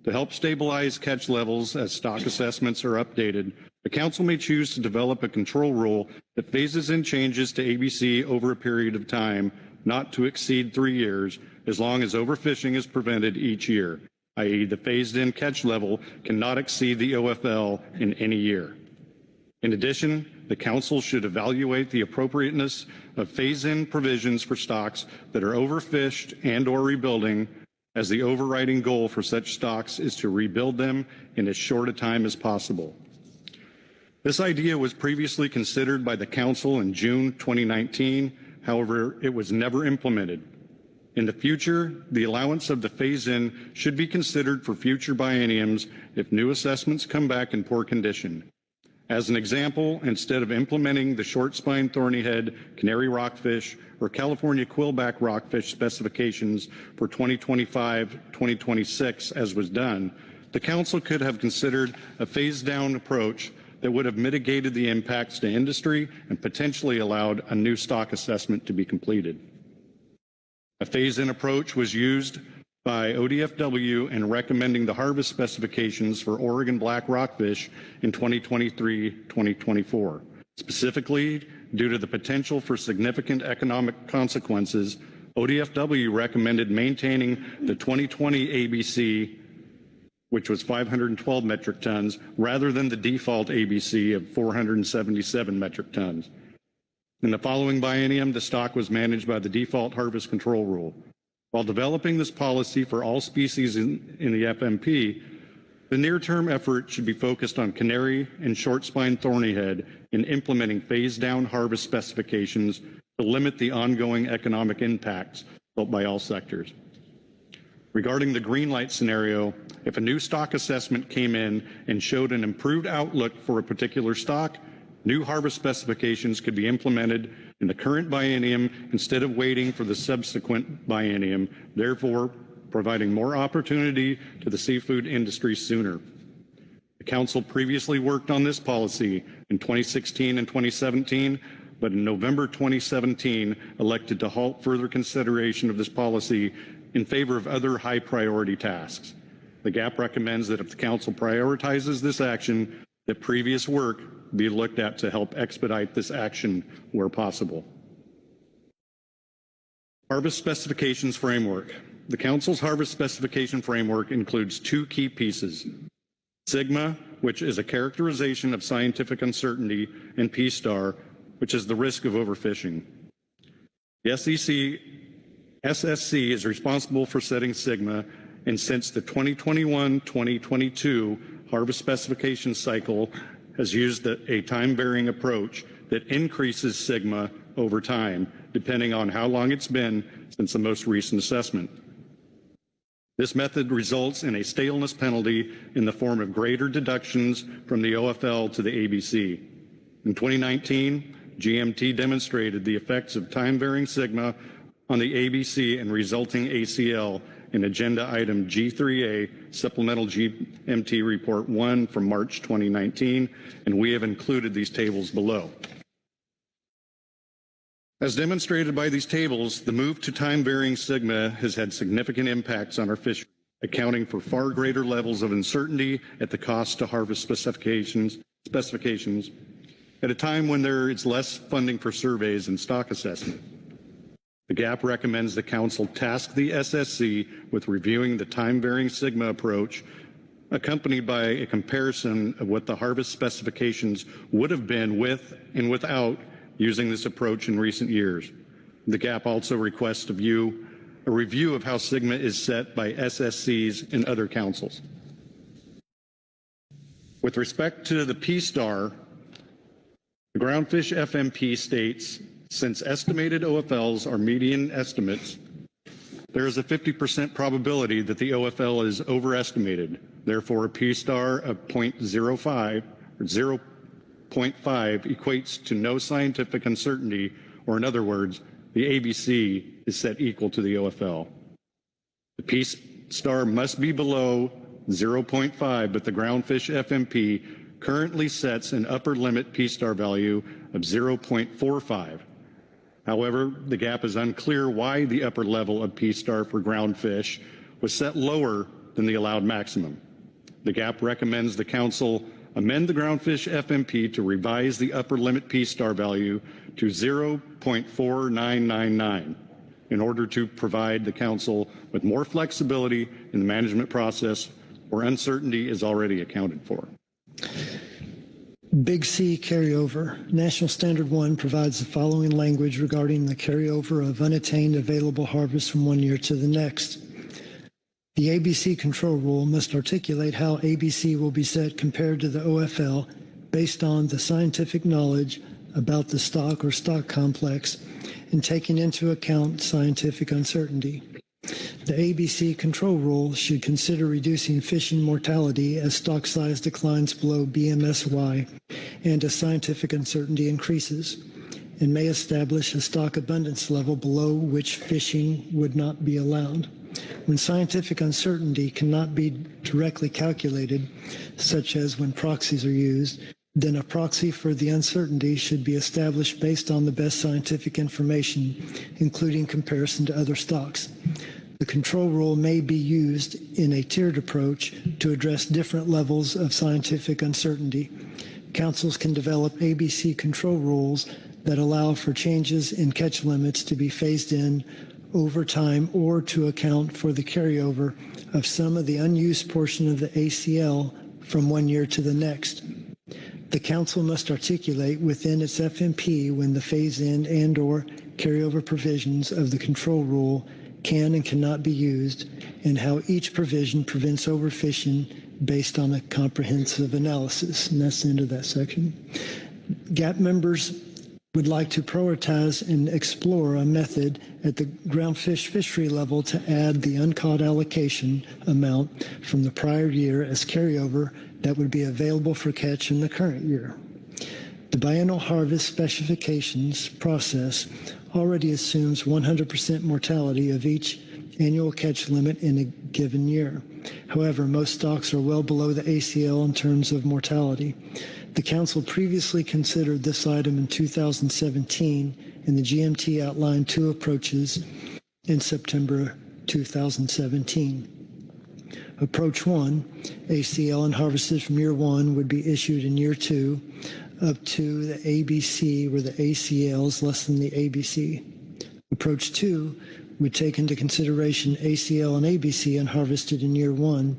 To help stabilize catch levels as stock assessments are updated, the Council may choose to develop a control rule that phases in changes to ABC over a period of time, not to exceed 3 years, as long as overfishing is prevented each year, i.e. the phased-in catch level cannot exceed the OFL in any year. In addition, the Council should evaluate the appropriateness of phase-in provisions for stocks that are overfished and/or rebuilding, as the overriding goal for such stocks is to rebuild them in as short a time as possible. This idea was previously considered by the Council in June 2019, however, it was never implemented. In the future, the allowance of the phase-in should be considered for future bienniums if new assessments come back in poor condition. As an example, instead of implementing the short spine thorny head, canary rockfish, or California quillback rockfish specifications for 2025-2026 as was done, the Council could have considered a phase-down approach that would have mitigated the impacts to industry and potentially allowed a new stock assessment to be completed. A phase-in approach was used by ODFW in recommending the harvest specifications for Oregon black rockfish in 2023-2024. Specifically, due to the potential for significant economic consequences, ODFW recommended maintaining the 2020 ABC, which was 512 metric tons, rather than the default ABC of 477 metric tons. In the following biennium, the stock was managed by the default harvest control rule. While developing this policy for all species in the FMP, the near-term effort should be focused on canary and short spine thorny head in implementing phase-down harvest specifications to limit the ongoing economic impacts felt by all sectors. Regarding the green light scenario, if a new stock assessment came in and showed an improved outlook for a particular stock, new harvest specifications could be implemented in the current biennium instead of waiting for the subsequent biennium, therefore providing more opportunity to the seafood industry sooner. The Council previously worked on this policy in 2016 and 2017, but in November 2017 elected to halt further consideration of this policy in favor of other high priority tasks. The GAP recommends that if the Council prioritizes this action, that previous work be looked at to help expedite this action where possible. Harvest Specifications Framework. The Council's Harvest Specification Framework includes two key pieces: Sigma, which is a characterization of scientific uncertainty, and P-star, which is the risk of overfishing. The SSC is responsible for setting Sigma, and since the 2021-2022 harvest specification cycle has used a time-varying approach that increases Sigma over time, depending on how long it's been since the most recent assessment. This method results in a staleness penalty in the form of greater deductions from the OFL to the ABC. In 2019, GMT demonstrated the effects of time-varying Sigma on the ABC and resulting ACL in Agenda Item G3A, Supplemental GMT Report 1 from March 2019, and we have included these tables below. As demonstrated by these tables, the move to time-varying Sigma has had significant impacts on our fishery, accounting for far greater levels of uncertainty at the cost to harvest specifications at a time when there is less funding for surveys and stock assessment. The GAP recommends the Council task the SSC with reviewing the time-varying Sigma approach accompanied by a comparison of what the harvest specifications would have been with and without using this approach in recent years. The GAP also requests a review of how Sigma is set by SSCs and other councils. With respect to the P-Star, the Groundfish FMP states, since estimated OFLs are median estimates, there is a 50% probability that the OFL is overestimated. Therefore, a P-Star of 0.05 or 0.5 equates to no scientific uncertainty, or in other words, the ABC is set equal to the OFL. The P-Star must be below 0.5, but the Groundfish FMP currently sets an upper limit P-Star value of 0.45. However, the GAP is unclear why the upper level of P-Star for groundfish was set lower than the allowed maximum. The GAP recommends the Council amend the Groundfish FMP to revise the upper limit P-Star value to 0.4999 in order to provide the Council with more flexibility in the management process where uncertainty is already accounted for. Big C carryover. National Standard 1 provides the following language regarding the carryover of unattained available harvest from one year to the next. The ABC control rule must articulate how ABC will be set compared to the OFL based on the scientific knowledge about the stock or stock complex and taking into account scientific uncertainty. The ABC control rule should consider reducing fishing mortality as stock size declines below BMSY and as scientific uncertainty increases, and may establish a stock abundance level below which fishing would not be allowed. When scientific uncertainty cannot be directly calculated, such as when proxies are used, then a proxy for the uncertainty should be established based on the best scientific information, including comparison to other stocks. The control rule may be used in a tiered approach to address different levels of scientific uncertainty. Councils can develop ABC control rules that allow for changes in catch limits to be phased in over time or to account for the carryover of some of the unused portion of the ACL from one year to the next. The Council must articulate within its FMP when the phase-in and/or carryover provisions of the control rule can and cannot be used, and how each provision prevents overfishing based on a comprehensive analysis. And that's the end of that section. GAP members would like to prioritize and explore a method at the groundfish fishery level to add the uncaught allocation amount from the prior year as carryover that would be available for catch in the current year. The biennial harvest specifications process already assumes 100% mortality of each annual catch limit in a given year. However, most stocks are well below the ACL in terms of mortality. The Council previously considered this item in 2017, and the GMT outlined two approaches in September 2017. Approach 1, ACL unharvested from year 1 would be issued in year 2 up to the ABC where the ACL is less than the ABC. Approach 2 would take into consideration ACL and ABC unharvested in year 1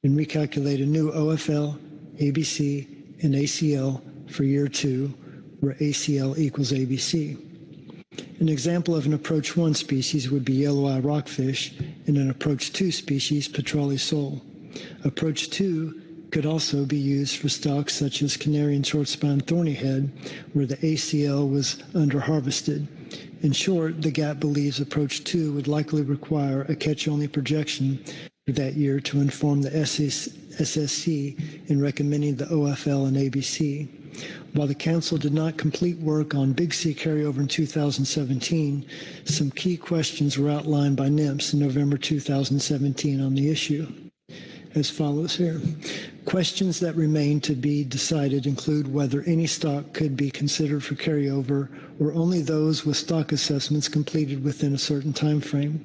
and recalculate a new OFL, ABC, and ACL for year 2 where ACL equals ABC. An example of an Approach 1 species would be yellow eye rockfish and an Approach 2 species, petrale sole. Approach 2 could also be used for stocks such as canary and short-spine thornyhead, where the ACL was underharvested. In short, the GAP believes Approach 2 would likely require a catch-only projection for that year to inform the SSC in recommending the OFL and ABC. While the Council did not complete work on Big C carryover in 2017, some key questions were outlined by NIMS in November 2017 on the issue. As follows here. Questions that remain to be decided include whether any stock could be considered for carryover or only those with stock assessments completed within a certain time frame,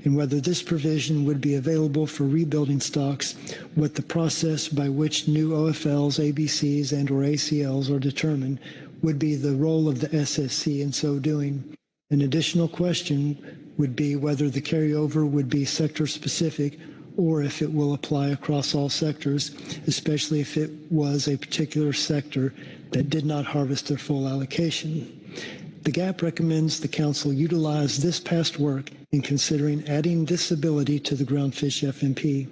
and whether this provision would be available for rebuilding stocks, what the process by which new OFLs, ABCs, and or ACLs are determined would be the role of the SSC in so doing. An additional question would be whether the carryover would be sector specific or if it will apply across all sectors, especially if it was a particular sector that did not harvest their full allocation. The GAP recommends the Council utilize this past work in considering adding this ability to the Groundfish FMP.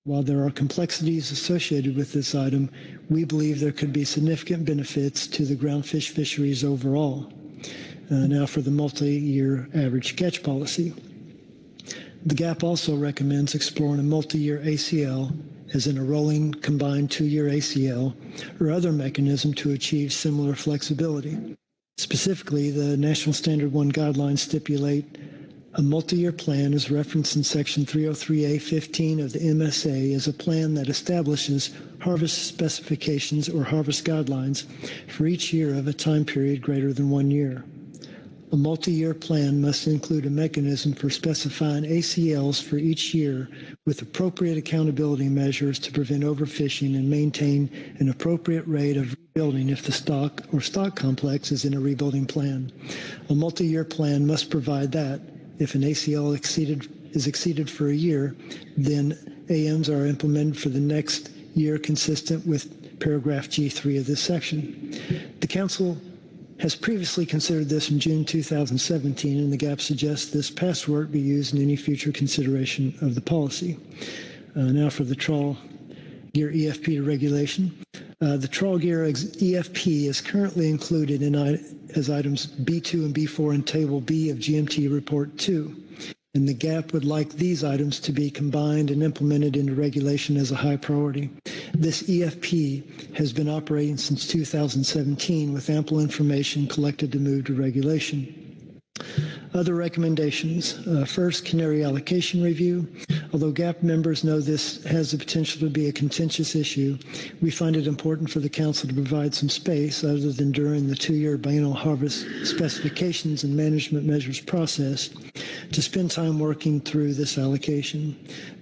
While there are complexities associated with this item, we believe there could be significant benefits to the groundfish fisheries overall. Now for the multi-year average catch policy. The GAP also recommends exploring a multi-year ACL, as in a rolling combined 2-year ACL, or other mechanism to achieve similar flexibility. Specifically, the National Standard 1 guidelines stipulate a multi-year plan as referenced in Section 303A.15 of the MSA as a plan that establishes harvest specifications or harvest guidelines for each year of a time period greater than 1 year. A multi-year plan must include a mechanism for specifying ACLs for each year with appropriate accountability measures to prevent overfishing and maintain an appropriate rate of rebuilding if the stock or stock complex is in a rebuilding plan. A multi-year plan must provide that if an ACL is exceeded for a year, then AMs are implemented for the next year consistent with paragraph G3 of this section. The Council has previously considered this in June 2017, and the GAP suggests this past work be used in any future consideration of the policy. Now for the trawl gear EFP regulation. The trawl gear EFP is currently included as items B2 and B4 in Table B of GMT Report 2. And the GAP would like these items to be combined and implemented into regulation as a high priority. This EFP has been operating since 2017 with ample information collected to move to regulation. Other recommendations. First, cannery allocation review. Although GAP members know this has the potential to be a contentious issue, we find it important for the Council to provide some space other than during the 2-year biennial harvest specifications and management measures process to spend time working through this allocation.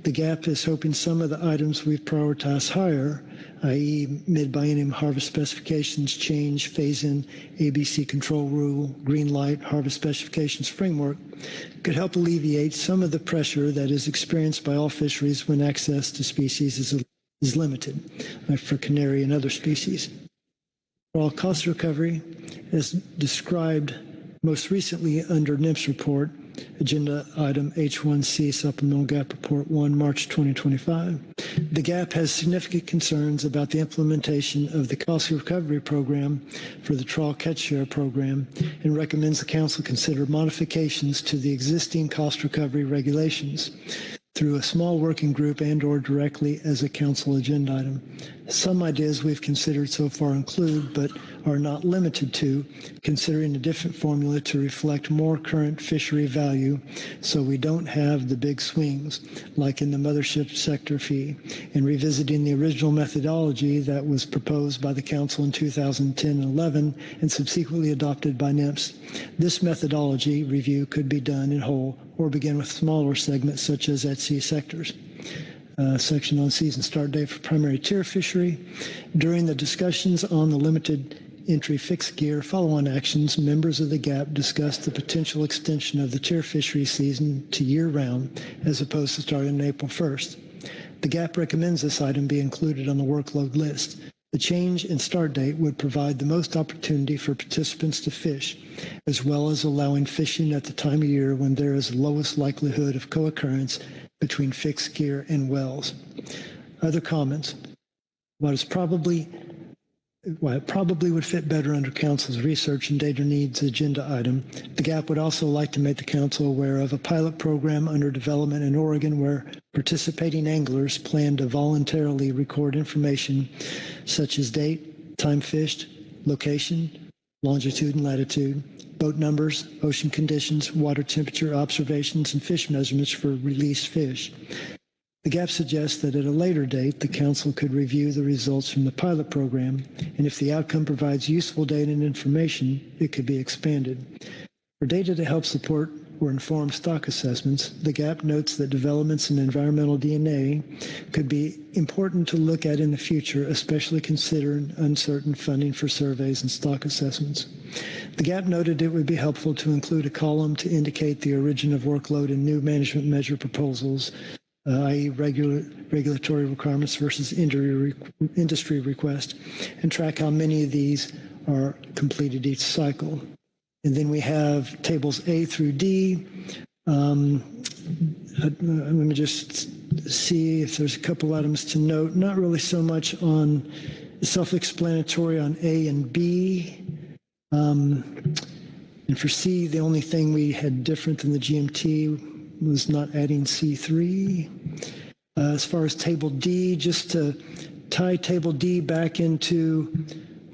The GAP is hoping some of the items we've prioritized higher, i.e. mid-biennium harvest specifications change, phase-in ABC control rule, green light harvest specifications framework, could help alleviate some of the pressure that is experienced by all fisheries when access to species is limited, for canary and other species. For all cost recovery, as described most recently under NIMS report, Agenda Item H1C Supplemental GAP Report 1, March 2025. The GAP has significant concerns about the implementation of the cost recovery program for the trawl catch share program and recommends the Council consider modifications to the existing cost recovery regulations through a small working group and/or directly as a Council agenda item. Some ideas we've considered so far include, but are not limited to, considering a different formula to reflect more current fishery value so we don't have the big swings like in the mothership sector fee, and revisiting the original methodology that was proposed by the Council in 2010 and 11 and subsequently adopted by NIMS. This methodology review could be done in whole or begin with smaller segments such as at sea sectors. Section on season start date for primary tier fishery. During the discussions on the limited entry fixed gear follow-on actions, members of the GAP discussed the potential extension of the tier fishery season to year-round as opposed to starting on April 1st. The GAP recommends this item be included on the workload list. The change in start date would provide the most opportunity for participants to fish, as well as allowing fishing at the time of year when there is the lowest likelihood of co-occurrence between fixed gear and wells. Other comments? While it probably would fit better under Council's research and data needs agenda item, the GAP would also like to make the Council aware of a pilot program under development in Oregon where participating anglers plan to voluntarily record information such as date, time fished, location, longitude and latitude, boat numbers, ocean conditions, water temperature observations, and fish measurements for released fish. The GAP suggests that at a later date, the Council could review the results from the pilot program, and if the outcome provides useful data and information, it could be expanded. For data to help support or inform stock assessments, the GAP notes that developments in environmental DNA could be important to look at in the future, especially considering uncertain funding for surveys and stock assessments. The GAP noted it would be helpful to include a column to indicate the origin of workload in new management measure proposals i.e. regulatory requirements versus industry request, and track how many of these are completed each cycle. And then we have tables A through D. Let me just see if there's a couple items to note. Not really so much on self-explanatory on A and B. And for C, the only thing we had different than the GMT was not adding C3. As far as table D, just to tie table D back into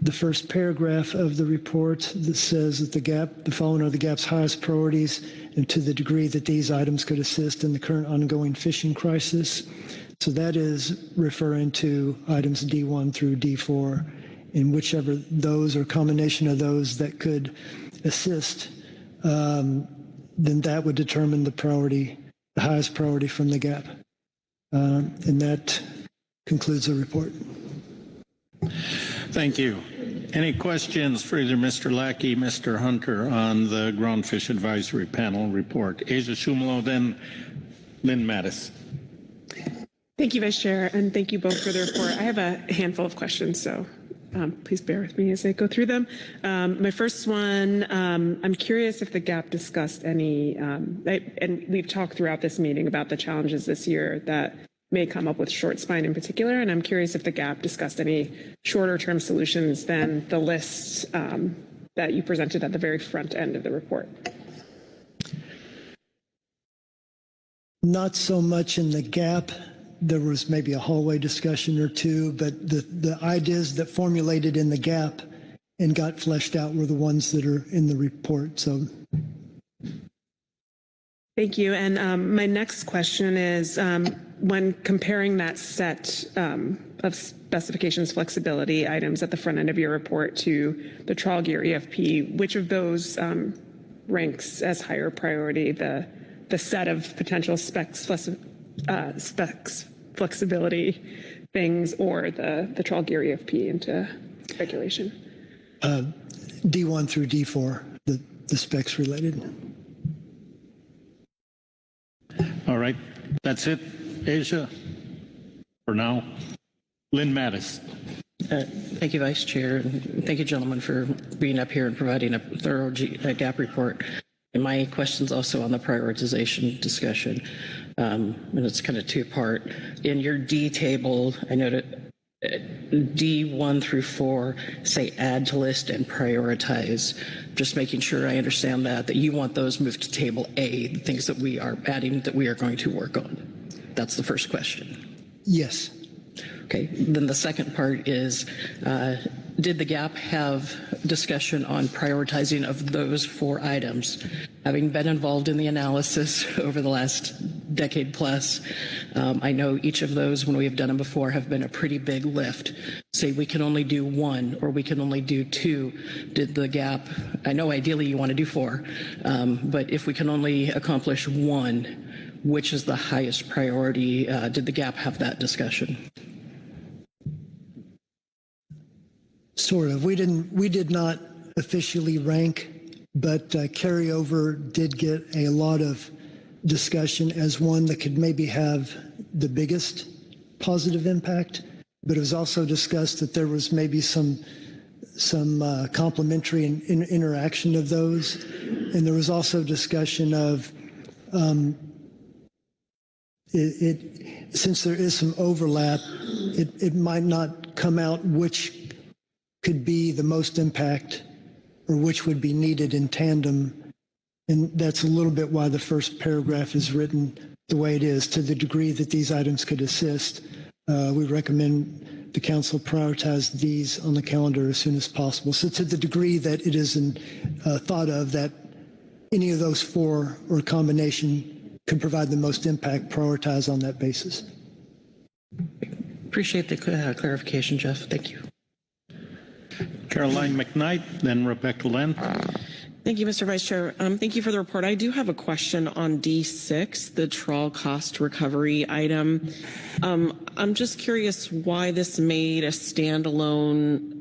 the first paragraph of the report that says that the following are the GAP's highest priorities, and to the degree that these items could assist in the current ongoing fishing crisis. So that is referring to items D1 through D4, and whichever those or combination of those that could assist, then that would determine the priority, the highest priority from the GAP. And that concludes the report. Thank you. Any questions for either Mr. Lackey, Mr. Hunter on the Groundfish Advisory Panel report? Asia Shumalo, then Lynn Mattis. Thank you, Vice Chair, and thank you both for the report. I have a handful of questions, so please bear with me as I go through them. My first one, I'm curious if the GAP discussed any, and we've talked throughout this meeting about the challenges this year that may come up with short spine in particular, and I'm curious if the GAP discussed any shorter term solutions than the list that you presented at the very front end of the report. Not so much in the GAP. There was maybe a hallway discussion or two, but the ideas that formulated in the GAP and got fleshed out were the ones that are in the report. So, thank you. And my next question is, when comparing that set of specifications flexibility items at the front end of your report to the trawl gear EFP, which of those ranks as higher priority, the set of potential specs flexibility things, or the trawl gear EFP into regulation? D1 through D4, the specs related. All right, that's it, Asia, for now. Lynn Mattis. Thank you, Vice Chair. Thank you, gentlemen, for being up here and providing a thorough GAP report. And my question's also on the prioritization discussion, and it's kind of two-part. In your D table, I noted D1 through 4 say add to list and prioritize. Just making sure I understand that you want those moved to table A, the things that we are adding that we are going to work on. That's the first question. Yes. Okay, then the second part is, did the GAP have discussion on prioritizing of those 4 items? Having been involved in the analysis over the last decade plus, I know each of those, when we have done them before, have been a pretty big lift. Say we can only do 1 or we can only do 2. Did the GAP, I know ideally you want to do 4, but if we can only accomplish 1, which is the highest priority? Did the GAP have that discussion? Sort of. We did not officially rank, but carryover did get a lot of discussion as one that could maybe have the biggest positive impact. But it was also discussed that there was maybe some complementary interaction of those, and there was also discussion of since there is some overlap, it might not come out which could be the most impact or which would be needed in tandem. And that's a little bit why the first paragraph is written the way it is. To the degree that these items could assist, we recommend the council prioritize these on the calendar as soon as possible. So to the degree that it is thought of that any of those 4 or a combination could provide the most impact, prioritize on that basis. Appreciate the clarification, Jeff. Thank you. Caroline McKnight, then Rebecca Lynn. Thank you, Mr. Vice Chair. Thank you for the report. I do have a question on D6, the trawl cost recovery item. I'm just curious why this made a standalone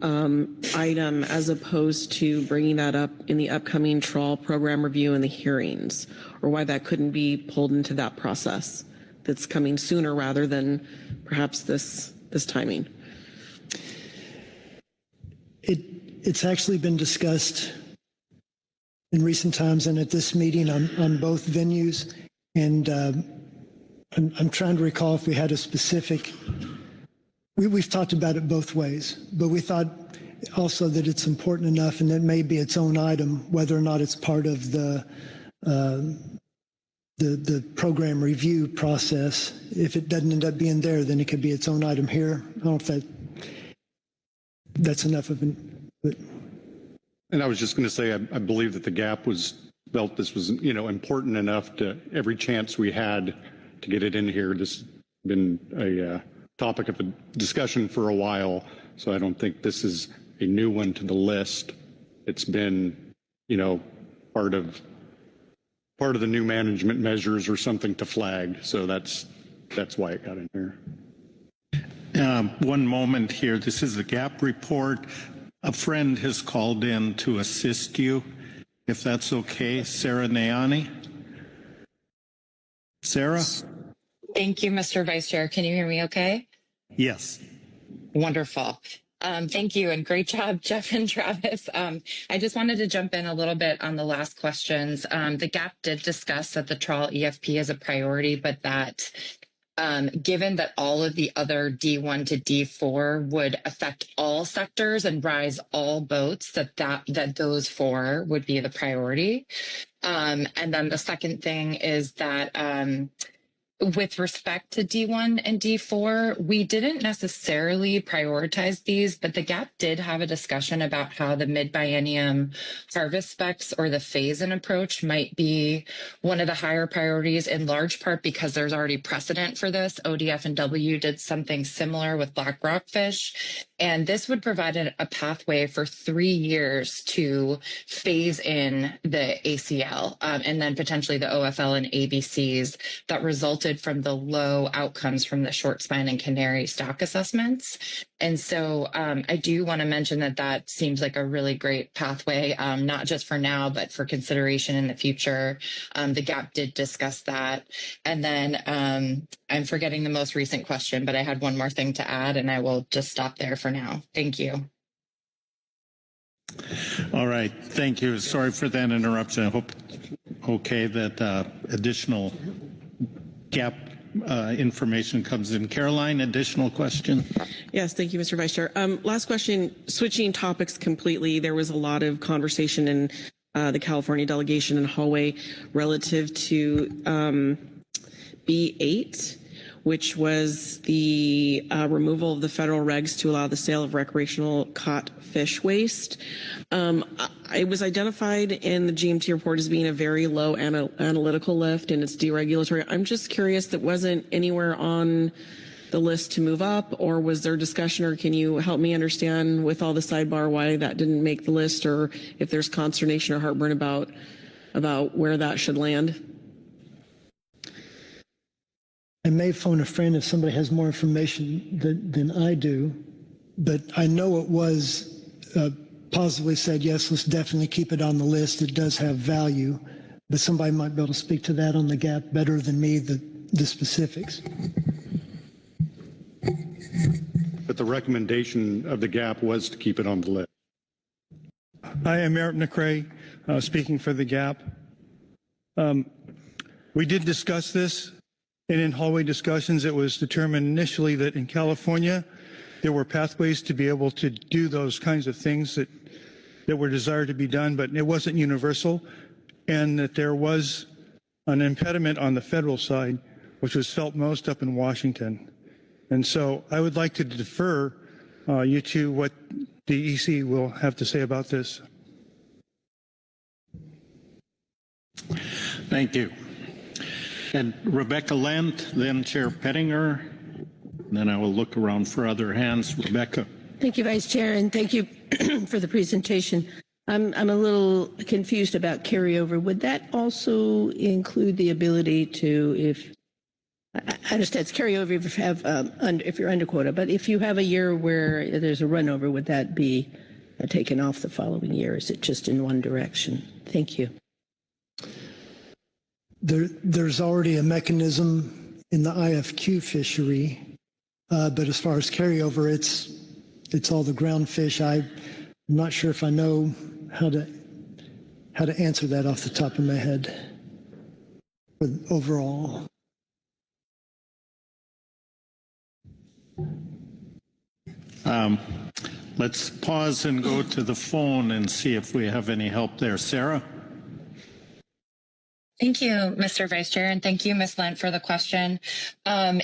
item as opposed to bringing that up in the upcoming trawl program review and the hearings, or why that couldn't be pulled into that process. that's coming sooner rather than perhaps this timing? It's actually been discussed in recent times and at this meeting on both venues. And I'm trying to recall if we had a specific, we've talked about it both ways, but we thought also that it's important enough and that may be its own item, whether or not it's part of the program review process. If it doesn't end up being there, then it could be its own item here. I don't know if that's enough of an. But. And I was just going to say, I believe that the GAP felt this was, important enough to every chance we had to get it in here. This has been a topic of a discussion for a while, so I don't think this is a new one to the list. It's been, part of the new management measures or something to flag. So that's why it got in here. One moment here. This is the GAP report. A friend has called in to assist you, if that's okay. Sarah Nayani. Sarah? Thank you, Mr. Vice Chair. Can you hear me okay? Yes. Wonderful. Thank you, and great job, Jeff and Travis. I just wanted to jump in a little bit on the last questions. The GAP did discuss that the trawl EFP is a priority, but that given that all of the other D1 to D4 would affect all sectors and rise all boats, that those four would be the priority. And then the second thing is that with respect to D1 and D4, we didn't necessarily prioritize these, but the GAP did have a discussion about how the mid-biennium harvest specs or the phase-in approach might be one of the higher priorities, in large part because there's already precedent for this. ODF and W did something similar with black rockfish, and this would provide a pathway for 3 years to phase in the ACL and then potentially the OFL and ABCs that resulted from the low outcomes from the short span and canary stock assessments. And so I do want to mention that seems like a really great pathway, not just for now, but for consideration in the future. The GAP did discuss that. And then I'm forgetting the most recent question, but I had one more thing to add, and I will just stop there for now. Thank you. All right. Thank you. Sorry for that interruption. I hope okay that additional GAP information comes in. Caroline, additional question? Yes, thank you, Mr. Vice Chair. Last question, switching topics completely. There was a lot of conversation in the California delegation and hallway relative to B8, which was the removal of the federal regs to allow the sale of recreational caught fish waste. It was identified in the GMT report as being a very low analytical lift, and it's deregulatory. I'm just curious, that wasn't anywhere on the list to move up, or was there discussion, or can you help me understand with all the sidebar why that didn't make the list, or if there's consternation or heartburn about where that should land? I may phone a friend if somebody has more information than I do, but I know it was positively said, yes, let's definitely keep it on the list. It does have value, but somebody might be able to speak to that on the GAP better than me, the specifics. But the recommendation of the GAP was to keep it on the list. I am Eric McRae, speaking for the GAP. We did discuss this, and in hallway discussions, it was determined initially that in California, there were pathways to be able to do those kinds of things that were desired to be done, but it wasn't universal, and that there was an impediment on the federal side, which was felt most up in Washington. And so I would like to defer you to what the EC will have to say about this. Thank you. And Rebecca Lent, then Chair Pettinger. Then I will look around for other hands. Rebecca. Thank you, Vice Chair, and thank you for the presentation. I'm a little confused about carryover. Would that also include the ability to, if I understand it's carryover if you have if you're under quota, but if you have a year where there's a runover, would that be taken off the following year? Is it just in one direction? Thank you. There's already a mechanism in the IFQ fishery. But as far as carryover, it's all the groundfish. I'm not sure if I know how to answer that off the top of my head. But overall. Let's pause and go to the phone and see if we have any help there. Sarah? Thank you, Mr. Vice Chair, and thank you, Ms. Lent, for the question.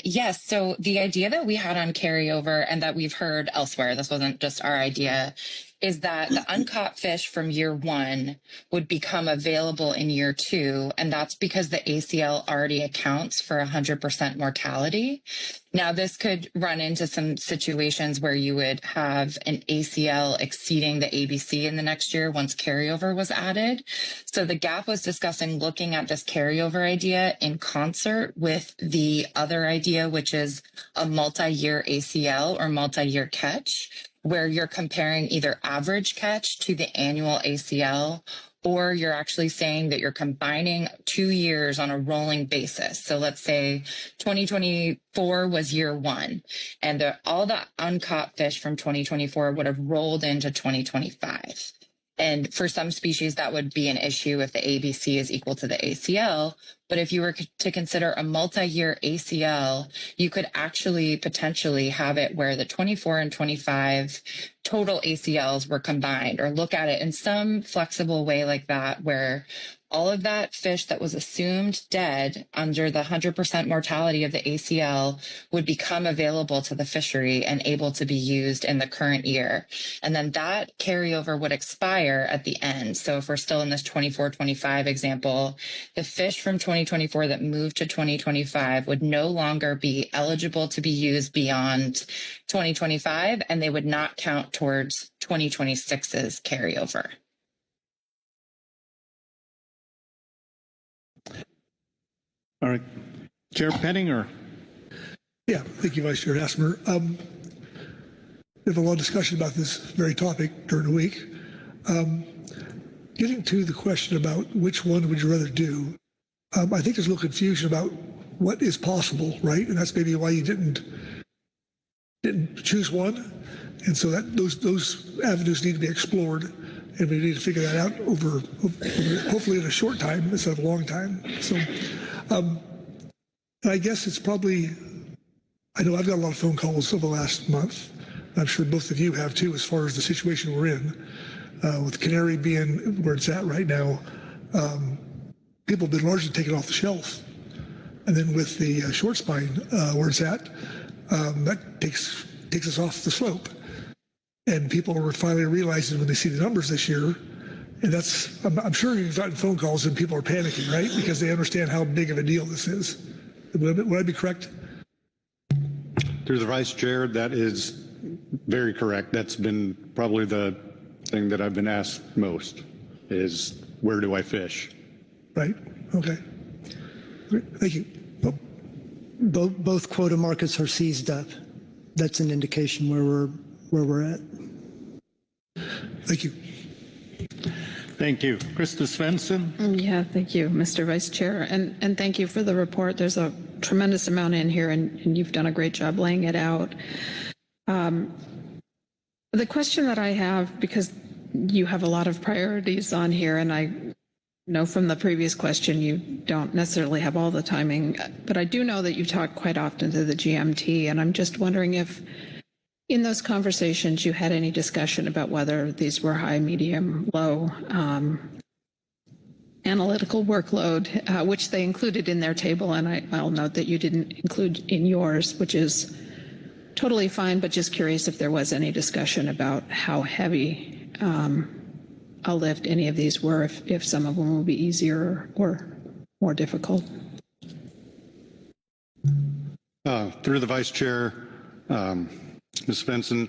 Yes, so the idea that we had on carryover and that we've heard elsewhere, this wasn't just our idea, is that the uncaught fish from year 1 would become available in year 2, and that's because the ACL already accounts for 100% mortality. Now, this could run into some situations where you would have an ACL exceeding the ABC in the next year once carryover was added. So the GAP was discussing looking at this carryover idea in concert with the other idea, which is a multi-year ACL or multi-year catch, where you're comparing either average catch to the annual ACL, or you're actually saying that you're combining 2 years on a rolling basis. So let's say 2024 was year 1, and all the uncaught fish from 2024 would have rolled into 2025. And for some species, that would be an issue if the ABC is equal to the ACL. But if you were to consider a multi-year ACL, you could actually potentially have it where the 24 and 25 total ACLs were combined, or look at it in some flexible way like that, where all of that fish that was assumed dead under the 100% mortality of the ACL would become available to the fishery and able to be used in the current year. And then that carryover would expire at the end. So if we're still in this 24-25 example, the fish from 2024 that moved to 2025 would no longer be eligible to be used beyond 2025, and they would not count towards 2026's carryover. All right. Chair Pettinger. Yeah, thank you, Vice Chair Hassemer. We have a lot of discussion about this very topic during the week. Getting to the question about which one would you rather do, I think there's a little confusion about what is possible, right? And that's maybe why you didn't choose one. And so that those avenues need to be explored, and we need to figure that out over hopefully in a short time instead of a long time. So I guess it's probably, I know I've got a lot of phone calls over the last month. I'm sure both of you have too, as far as the situation we're in. With Canary being where it's at right now, people have been largely taken off the shelf. And then with the short spine where it's at, that takes us off the slope. And people are finally realizing when they see the numbers this year, and that's, I'm sure you've gotten phone calls and people are panicking, right? Because they understand how big of a deal this is. Would I be correct? Through the Vice Chair, that is very correct. That's been probably the thing that I've been asked most is, where do I fish? Right, okay. Great. Thank you. Oh. Both quota markets are seized up. That's an indication where we're at. Thank you. Thank you. Krista Svensson. Yeah, thank you, Mr. Vice Chair. And thank you for the report. There's a tremendous amount in here, and you've done a great job laying it out. The question that I have, because you have a lot of priorities on here, and I know from the previous question you don't necessarily have all the timing, but I do know that you talk quite often to the GMT, and I'm just wondering if in those conversations you had any discussion about whether these were high, medium, low analytical workload, which they included in their table, and I'll note that you didn't include in yours, which is totally fine, but just curious if there was any discussion about how heavy a lift any of these were, if some of them will be easier or more difficult. Through the Vice Chair, Ms. Svensson,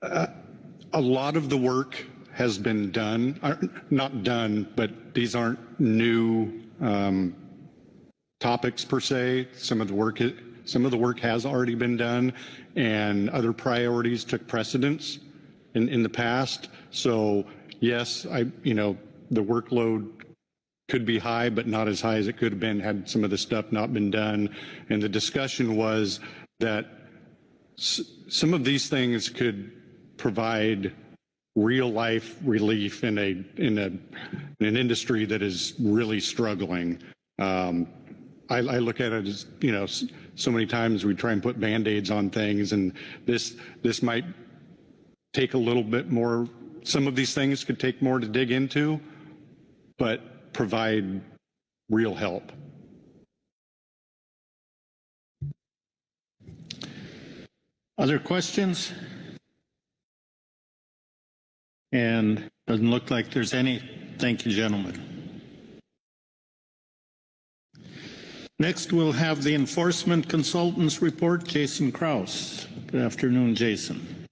a lot of the work has been done, not done, but these aren't new topics per se. Some of the work has already been done, and other priorities took precedence in the past. So yes, the workload could be high, but not as high as it could have been had some of the stuff not been done. And the discussion was that some of these things could provide real life relief in an industry that is really struggling. I look at it as, you know, so many times we try and put Band-Aids on things, and this might take a little bit more. Some of these things could take more to dig into, but provide real help. Other questions? And doesn't look like there's any. Thank you, gentlemen. Next, we'll have the Enforcement Consultants Report, Jason Krause. Good afternoon, Jason.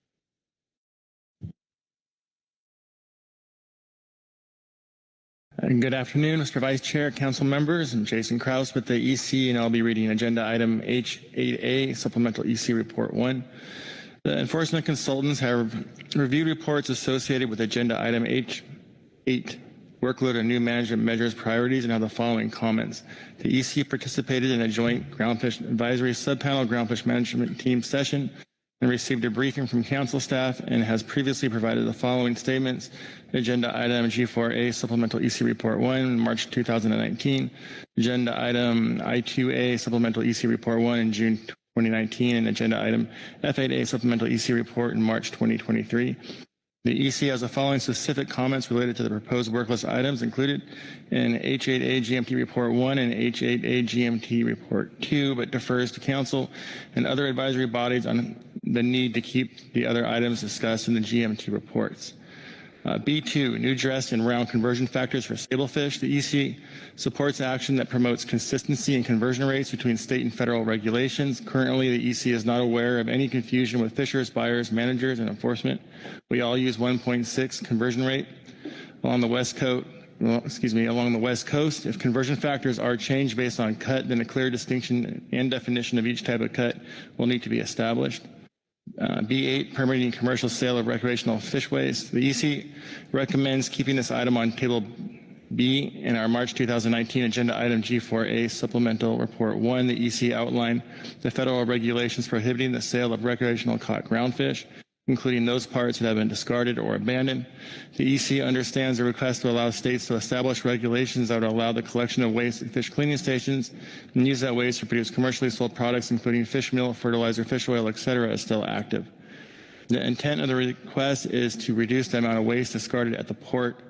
Good afternoon, Mr. Vice Chair, Council members. I'm Jason Krause with the EC, and I'll be reading Agenda Item H8A, Supplemental EC Report 1. The enforcement consultants have reviewed reports associated with Agenda Item H8, Workload and New Management Measures Priorities, and have the following comments. The EC participated in a joint Groundfish Advisory Subpanel Groundfish Management Team session and received a briefing from council staff and has previously provided the following statements. Agenda Item G4A, Supplemental EC Report 1, March 2019. Agenda Item I2A, Supplemental EC Report 1 in June 2019, and Agenda Item F8A, Supplemental EC Report in March 2023. The EC has the following specific comments related to the proposed worklist items included in H8A GMT Report 1 and H8A GMT Report 2, but defers to Council and other advisory bodies on the need to keep the other items discussed in the GMT reports. B2, new dress and round conversion factors for stablefish. The EC supports action that promotes consistency in conversion rates between state and federal regulations. Currently, the EC is not aware of any confusion with fishers, buyers, managers, and enforcement. We all use 1.6 conversion rate along the West Coast. Along the West Coast. If conversion factors are changed based on cut, then a clear distinction and definition of each type of cut will need to be established. B8, permitting commercial sale of recreational fish waste. The EC recommends keeping this item on Table B in our March 2019 Agenda Item G4A Supplemental Report 1. The EC outlined the federal regulations prohibiting the sale of recreational caught groundfish, including those parts that have been discarded or abandoned. The EC understands the request to allow states to establish regulations that would allow the collection of waste at fish cleaning stations and use that waste to produce commercially sold products, including fish meal, fertilizer, fish oil, etc., is still active. The intent of the request is to reduce the amount of waste discarded at the port.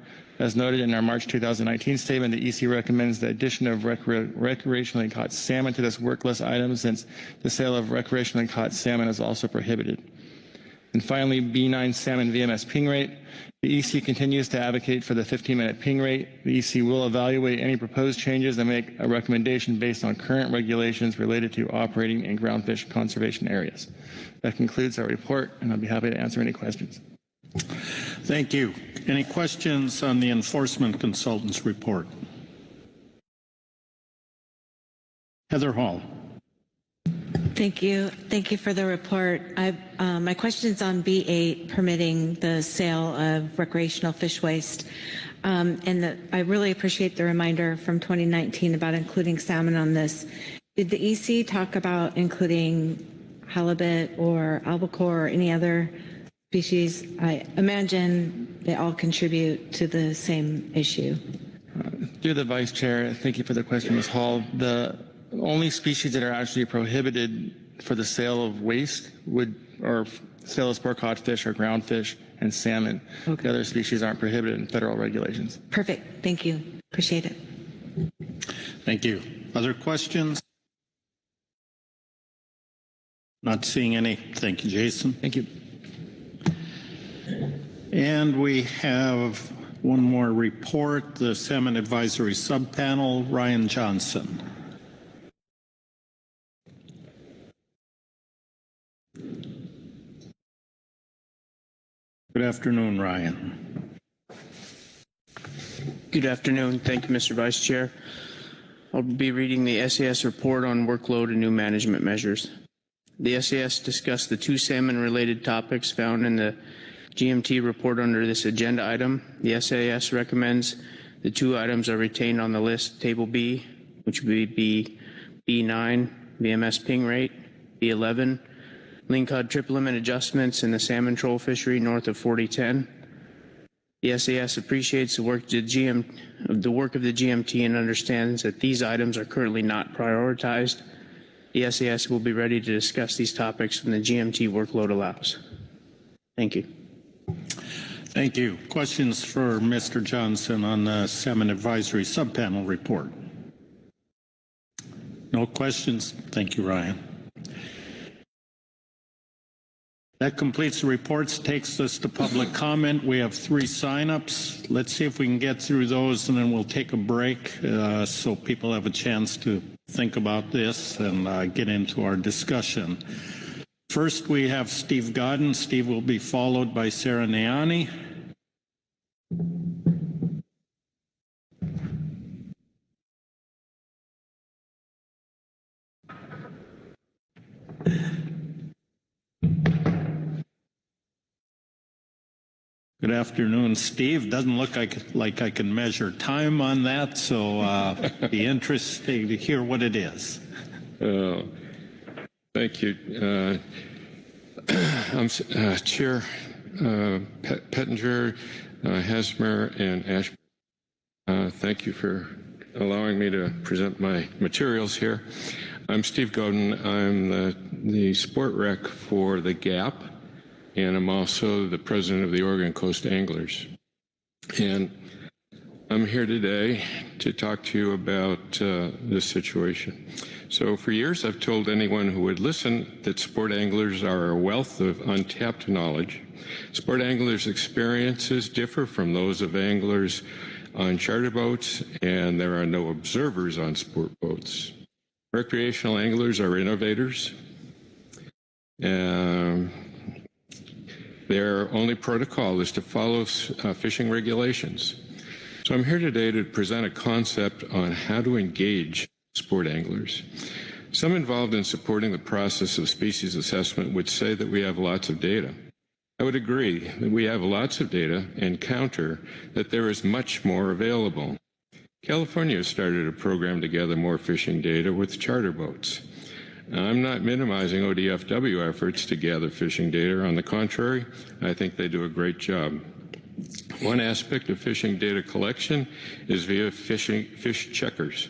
As noted in our March 2019 statement, the EC recommends the addition of recreationally caught salmon to this worklist item, since the sale of recreationally caught salmon is also prohibited. And finally, B9 salmon VMS ping rate. The EC continues to advocate for the 15-minute ping rate. The EC will evaluate any proposed changes and make a recommendation based on current regulations related to operating in groundfish conservation areas. That concludes our report, and I'll be happy to answer any questions. Thank you. Any questions on the enforcement consultants report? Heather Hall. Thank you. Thank you for the report. My question is on B8, permitting the sale of recreational fish waste. I really appreciate the reminder from 2019 about including salmon on this. Did the EC talk about including halibut or albacore or any other species? I imagine they all contribute to the same issue. Through the Vice Chair, thank you for the question, Ms. Hall. The only species that are actually prohibited for the sale of waste or sale of sport caught fish are groundfish and salmon. Okay. The other species aren't prohibited in federal regulations. Perfect. Thank you. Appreciate it. Thank you. Other questions? Not seeing any. Thank you, Jason. Thank you. And we have one more report, the Salmon Advisory Subpanel, Ryan Johnson. Good afternoon, Ryan. Good afternoon. Thank you, Mr. Vice Chair. I'll be reading the SAS report on workload and new management measures. The SAS discussed the two salmon-related topics found in the GMT report under this agenda item. The SAS recommends The two items are retained on the list, Table B, which would be B9, VMS ping rate, B11, lingcod trip limit adjustments in the salmon troll fishery north of 4010. The SAS appreciates the work of the GMT and understands that these items are currently not prioritized. The SAS will be ready to discuss these topics when the GMT workload allows. Thank you. Thank you. Questions for Mr. Johnson on the Salmon Advisory Subpanel report? No questions? Thank you, Ryan. That completes the reports, takes us to public comment. We have 3 sign-ups. Let's see if we can get through those, and then we'll take a break so people have a chance to think about this and get into our discussion. First, we have Steve Godden. Steve will be followed by Sarah Niani. Good afternoon, Steve. Doesn't look like I can measure time on that, so be interesting to hear what it is. Thank you. I'm Chair Pettinger, Hesmer, and Ashburn. Thank you for allowing me to present my materials here. I'm Steve Godden. I'm the sport rec for the GAP, and I'm also the president of the Oregon Coast Anglers. And I'm here today to talk to you about this situation. So for years, I've told anyone who would listen that sport anglers are a wealth of untapped knowledge. Sport anglers' experiences differ from those of anglers on charter boats, and there are no observers on sport boats. Recreational anglers are innovators. Their only protocol is to follow fishing regulations. So I'm here today to present a concept on how to engage sport anglers. Some involved in supporting the process of species assessment would say that we have lots of data. I would agree that we have lots of data and counter that there is much more available. California started a program to gather more fishing data with charter boats. I'm not minimizing ODFW efforts to gather fishing data. On the contrary, I think they do a great job. One aspect of fishing data collection is via fish checkers.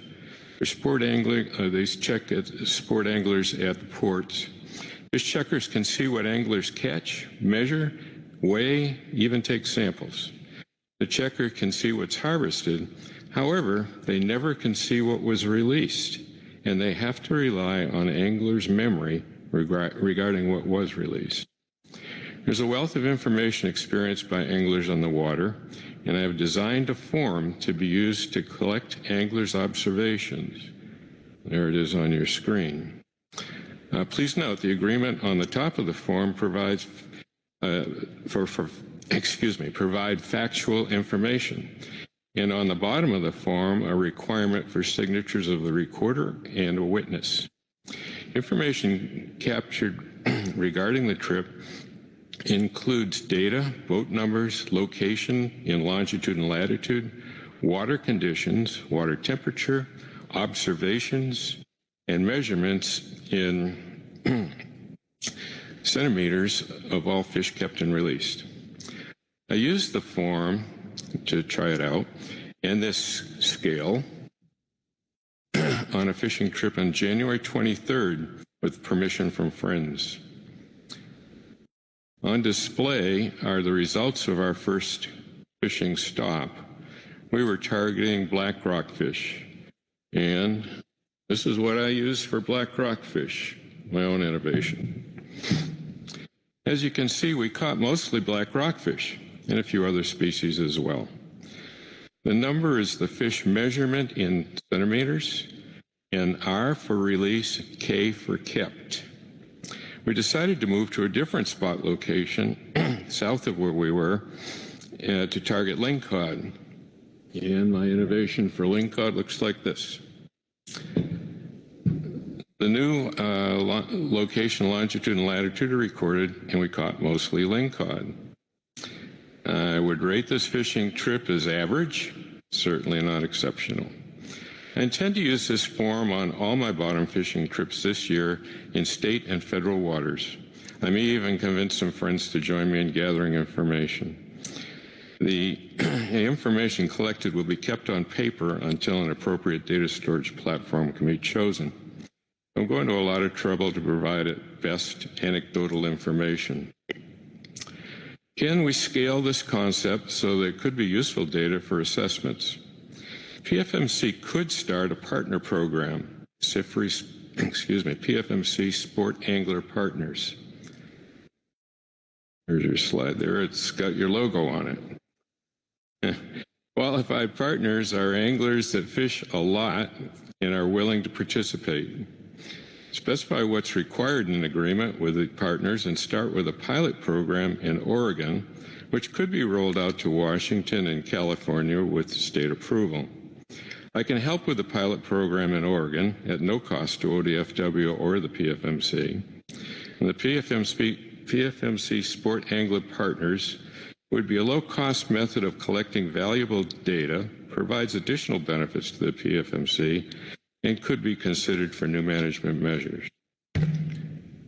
For sport angling, these check sport anglers at the ports. Fish checkers can see what anglers catch, measure, weigh, even take samples. The checker can see what's harvested. However, they never can see what was released, and they have to rely on anglers' memory regarding what was released. There's a wealth of information experienced by anglers on the water, and I have designed a form to be used to collect anglers' observations. There it is on your screen. Please note the agreement on the top of the form provides provide factual information, and on the bottom of the form a requirement for signatures of the recorder and a witness. Information captured regarding the trip includes data, boat numbers, location in longitude and latitude, water conditions, water temperature, observations, and measurements in centimeters of all fish kept and released. I used the form to try it out and this scale on a fishing trip on January 23rd with permission from friends. On display are the results of our first fishing stop. We were targeting black rockfish, and this is what I use for black rockfish, my own innovation. As you can see, we caught mostly black rockfish and a few other species as well. The number is the fish measurement in centimeters, and R for release, K for kept. We decided to move to a different spot location south of where we were to target lingcod. And my innovation for lingcod looks like this. The new location, longitude, and latitude are recorded, and we caught mostly lingcod. I would rate this fishing trip as average, certainly not exceptional. I intend to use this form on all my bottom fishing trips this year in state and federal waters. I may even convince some friends to join me in gathering information. The information collected will be kept on paper until an appropriate data storage platform can be chosen. I'm going to a lot of trouble to provide at best anecdotal information. Can we scale this concept so that it could be useful data for assessments? PFMC could start a partner program, PFMC Sport Angler Partners. There's your slide there. It's got your logo on it. Qualified partners are anglers that fish a lot and are willing to participate. Specify what's required in an agreement with the partners and start with a pilot program in Oregon, which could be rolled out to Washington and California with state approval. I can help with the pilot program in Oregon at no cost to ODFW or the PFMC. And the PFMC Sport Angler Partners would be a low-cost method of collecting valuable data, provides additional benefits to the PFMC, and could be considered for new management measures.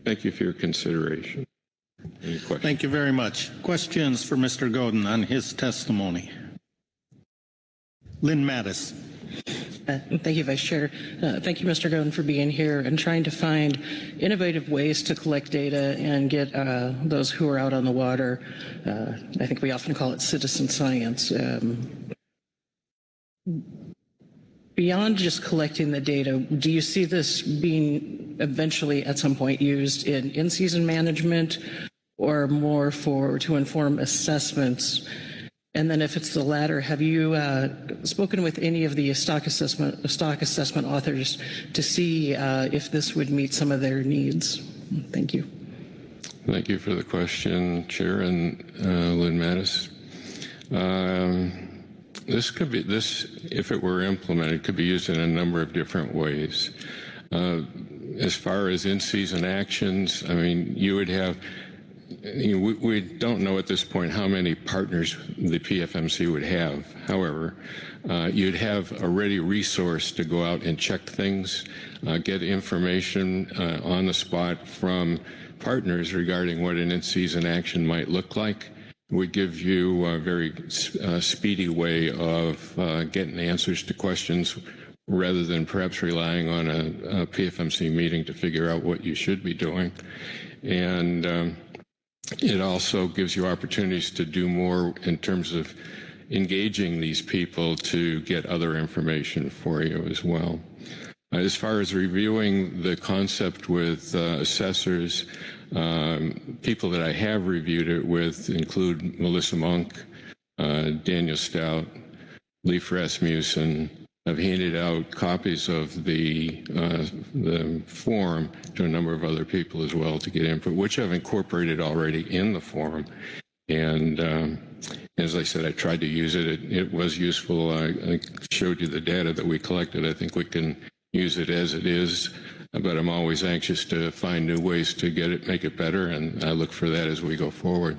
Thank you for your consideration. Any questions? Thank you very much. Questions for Mr. Godin on his testimony? Lynn Mattis. Thank you, Vice Chair. Thank you, Mr. Godin, for being here and trying to find innovative ways to collect data and get those who are out on the water, I think we often call it citizen science. Beyond just collecting the data, do you see this being eventually at some point used in in-season management or more to inform assessments? And then if it's the latter, have you spoken with any of the stock assessment authors to see if this would meet some of their needs? Thank you. Thank you for the question, Chair and Lynn Mattis. This, if it were implemented, could be used in a number of different ways. As far as in-season actions, I mean, you would have, we don't know at this point how many partners the PFMC would have. However, you'd have a ready resource to go out and check things, get information on the spot from partners regarding what an in-season action might look like. Would give you a very speedy way of getting answers to questions rather than perhaps relying on a PFMC meeting to figure out what you should be doing. And it also gives you opportunities to do more in terms of engaging these people to get other information for you as well. As far as reviewing the concept with assessors, people that I have reviewed it with include Melissa Monk, Daniel Stout, Leif Rasmussen. I've handed out copies of the form to a number of other people as well to get input, which I've incorporated already in the form. And as I said, I tried to use it. It was useful. I showed you the data that we collected. I think we can use it as it is, but I'm always anxious to find new ways to get it, make it better, and I look for that as we go forward.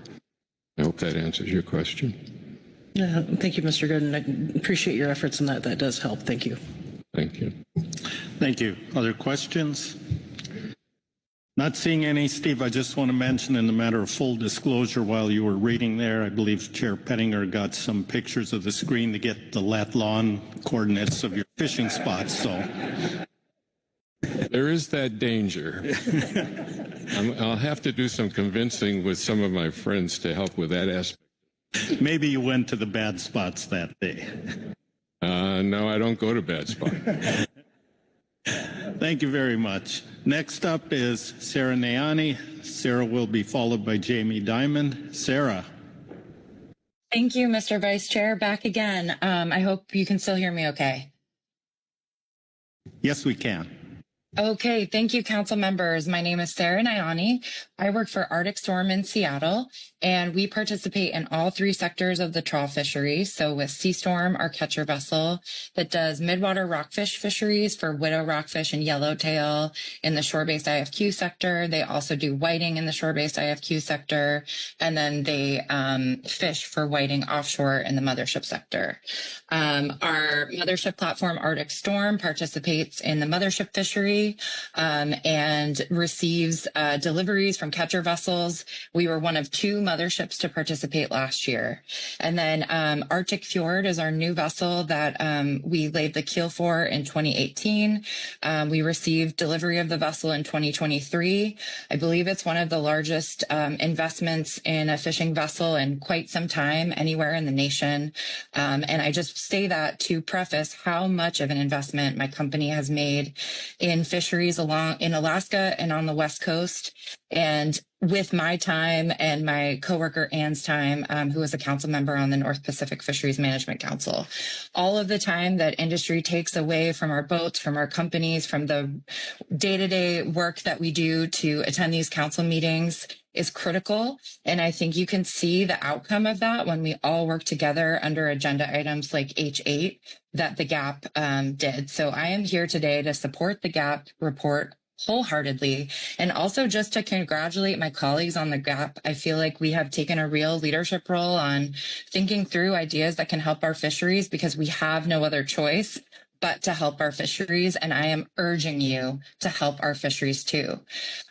I hope that answers your question. Thank you, Mr. Gooden. I appreciate your efforts, and that does help. Thank you. Thank you. Thank you. Other questions? Not seeing any. Steve, I just want to mention in the matter of full disclosure, while you were reading there, I believe Chair Pettinger got some pictures of the screen to get the lat lawn coordinates of your fishing spots. So there is that danger. I'll have to do some convincing with some of my friends to help with that aspect. Maybe you went to the bad spots that day. No, I don't go to bad spots. Thank you very much. Next up is Sarah Nayani. Sarah will be followed by Jamie Dimond. Sarah. Thank you, Mr. Vice Chair. Back again. I hope you can still hear me okay. Yes, we can. Okay, thank you, council members. My name is Sarah Nyani. I work for Arctic Storm in Seattle, and we participate in all three sectors of the trawl fishery. So with Sea Storm, our catcher vessel that does midwater rockfish fisheries for widow rockfish and yellowtail in the shore-based IFQ sector. They also do whiting in the shore-based IFQ sector, and then they fish for whiting offshore in the mothership sector. Our mothership platform, Arctic Storm, participates in the mothership fishery and receives deliveries from catcher vessels. We were one of 2 motherships to participate last year. And then Arctic Fjord is our new vessel that we laid the keel for in 2018. We received delivery of the vessel in 2023. I believe it's one of the largest investments in a fishing vessel in quite some time anywhere in the nation. And I just say that to preface how much of an investment my company has made in fisheries along in Alaska and on the West Coast. And with my time and my coworker Ann's time, who is a council member on the North Pacific Fisheries Management Council, all of the time that industry takes away from our boats, from our companies, from the day-to-day work that we do to attend these council meetings is critical. And I think you can see the outcome of that when we all work together under agenda items like H8 that the GAP did. So I am here today to support the GAP report wholeheartedly, and also just to congratulate my colleagues on the GAP. I feel like we have taken a real leadership role on thinking through ideas that can help our fisheries because we have no other choice but to help our fisheries. And I am urging you to help our fisheries too.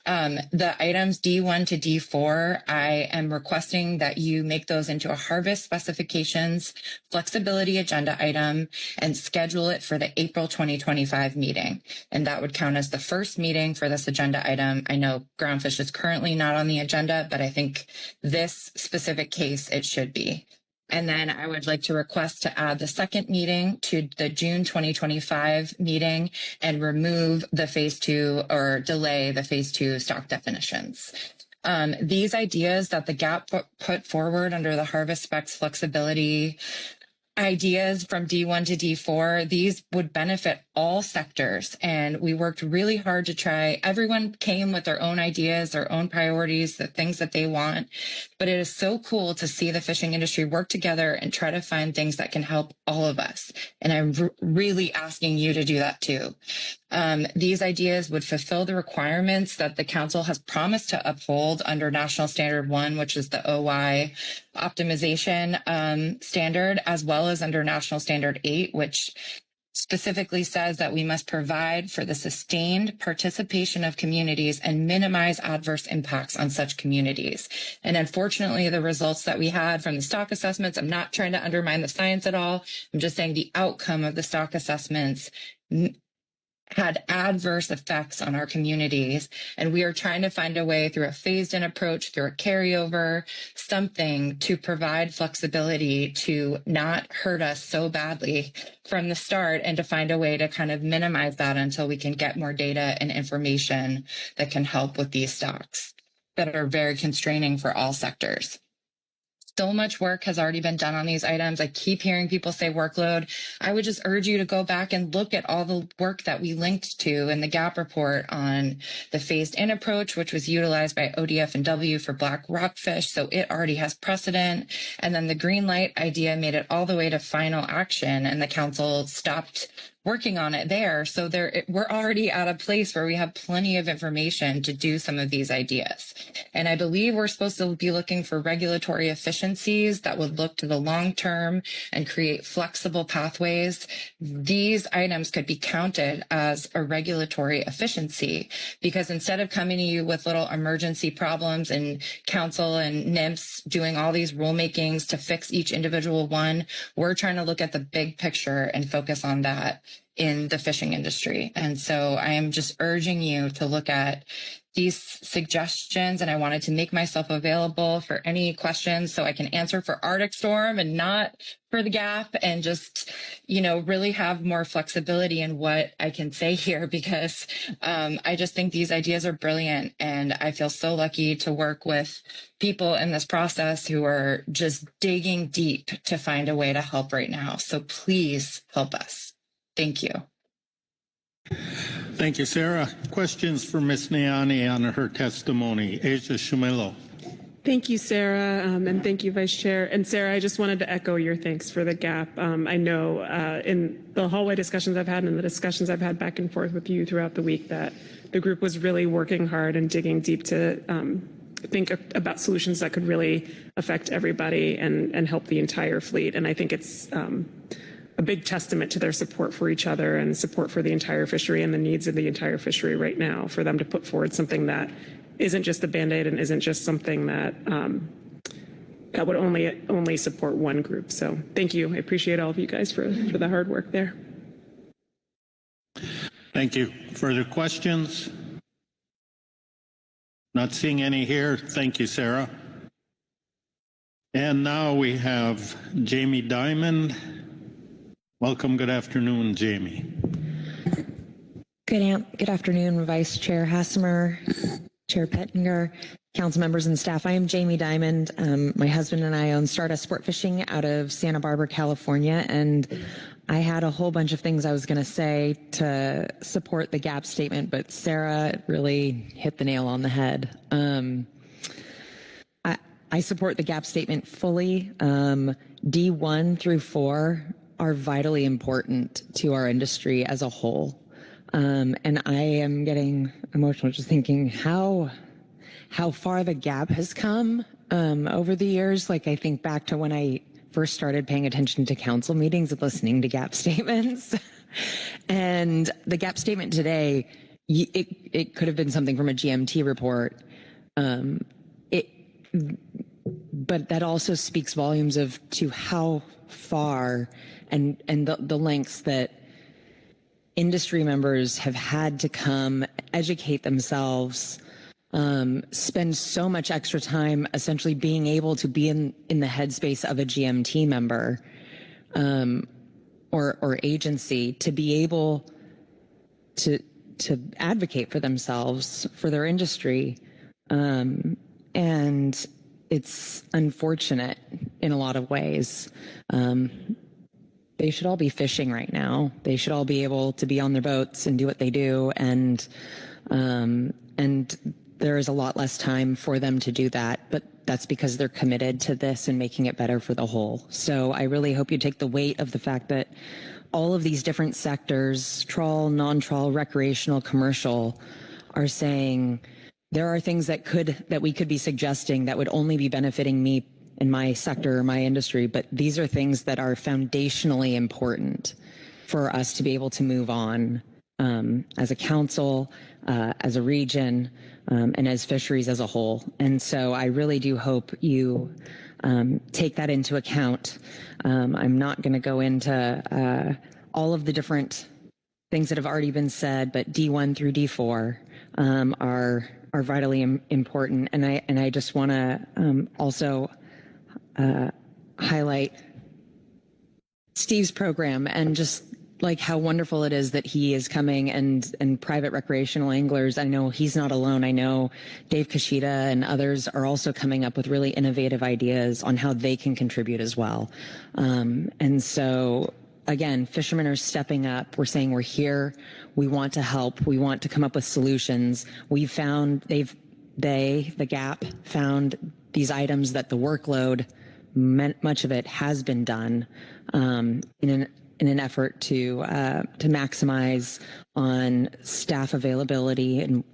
The items D1 to D4, I am requesting that you make those into a harvest specifications, flexibility agenda item, and schedule it for the April 2025 meeting. And that would count as the first meeting for this agenda item. I know Groundfish is currently not on the agenda, but I think this specific case, it should be. And then I would like to request to add the second meeting to the June 2025 meeting and remove the phase 2 or delay the phase 2 stock definitions. These ideas that the GAP put forward under the harvest specs flexibility ideas from D1 to D4, these would benefit all sectors. And we worked really hard to try. Everyone came with their own ideas, their own priorities, the things that they want. But it is so cool to see the fishing industry work together and try to find things that can help all of us. And I'm really asking you to do that too. These ideas would fulfill the requirements that the council has promised to uphold under National Standard 1, which is the OY optimization standard, as well as under National Standard 8, which specifically says that we must provide for the sustained participation of communities and minimize adverse impacts on such communities. And unfortunately, the results that we had from the stock assessments, I'm not trying to undermine the science at all. I'm just saying the outcome of the stock assessments had adverse effects on our communities. And we are trying to find a way through a phased in approach, through a carryover, something to provide flexibility to not hurt us so badly from the start and to find a way to kind of minimize that until we can get more data and information that can help with these stocks that are very constraining for all sectors. So much work has already been done on these items. I keep hearing people say workload. I would just urge you to go back and look at all the work that we linked to in the GAP report on the phased in approach, which was utilized by ODF and W for black rockfish. So it already has precedent. And then the green light idea made it all the way to final action, and the council stopped working on it there. So we're already at a place where we have plenty of information to do some of these ideas. And I believe we're supposed to be looking for regulatory efficiencies that would look to the long term and create flexible pathways. These items could be counted as a regulatory efficiency, because instead of coming to you with little emergency problems and council and NIMS doing all these rulemakings to fix each individual one, we're trying to look at the big picture and focus on that in the fishing industry. And so I am just urging you to look at these suggestions, and I wanted to make myself available for any questions so I can answer for Arctic Storm and not for the GAP, and just, really have more flexibility in what I can say here, because I just think these ideas are brilliant. And I feel so lucky to work with people in this process who are just digging deep to find a way to help right now. So please help us. Thank you. Thank you, Sarah. Questions for Ms. Niani on her testimony. Asia Shumilo. Thank you, Sarah, and thank you, Vice Chair. And Sarah, I just wanted to echo your thanks for the gap. I know in the hallway discussions I've had and the discussions I've had back and forth with you throughout the week that the group was really working hard and digging deep to think about solutions that could really affect everybody and help the entire fleet. And I think it's a big testament to their support for each other and support for the entire fishery and the needs of the entire fishery right now for them to put forward something that isn't just a Band-Aid and isn't just something that that would only support one group. So thank you. I appreciate all of you guys for the hard work there. Thank you. Further questions? Not seeing any here. Thank you, Sarah. And now we have Jamie Dimond. Welcome. Good afternoon, Jamie. Good afternoon, Vice Chair Hassemer, Chair Pettinger, council members and staff. I am Jamie Dimond. My husband and I own Stardust Sport Fishing out of Santa Barbara, California, and I had a whole bunch of things I was going to say to support the gap statement, but Sarah really hit the nail on the head. I support the gap statement fully. D1 through 4 are vitally important to our industry as a whole. And I am getting emotional just thinking how far the gap has come over the years. Like, I think back to when I first started paying attention to council meetings and listening to gap statements. And the gap statement today, it could have been something from a GMT report. But that also speaks volumes to how far and the lengths that industry members have had to come educate themselves, spend so much extra time essentially being able to be in the headspace of a GMT member or agency to be able to advocate for themselves, for their industry. And it's unfortunate in a lot of ways. They should all be fishing right now. They should all be able to be on their boats and do what they do. And there is a lot less time for them to do that, but that's because they're committed to this and making it better for the whole. So I really hope you take the weight of the fact that all of these different sectors, trawl, non-trawl, recreational, commercial, are saying there are things that we could be suggesting that would only be benefiting me in my sector or my industry, but these are things that are foundationally important for us to be able to move on as a council, as a region, and as fisheries as a whole. And so I really do hope you take that into account. I'm not going to go into all of the different things that have already been said, but D1 through D4 are vitally important. And I just want to also highlight Steve's program and just like how wonderful it is that he is coming and private recreational anglers. I know he's not alone. I know Dave Kashida and others are also coming up with really innovative ideas on how they can contribute as well. And so again, fishermen are stepping up. We're saying we're here. We want to help. We want to come up with solutions. We found the GAP found these items that the workload, much of it has been done in an effort to maximize on staff availability and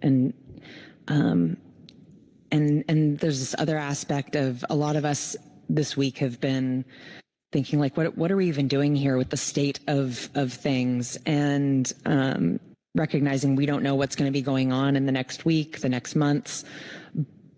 there's this other aspect of a lot of us this week have been thinking like, what are we even doing here with the state of things, and recognizing we don't know what's going to be going on in the next week, the next months.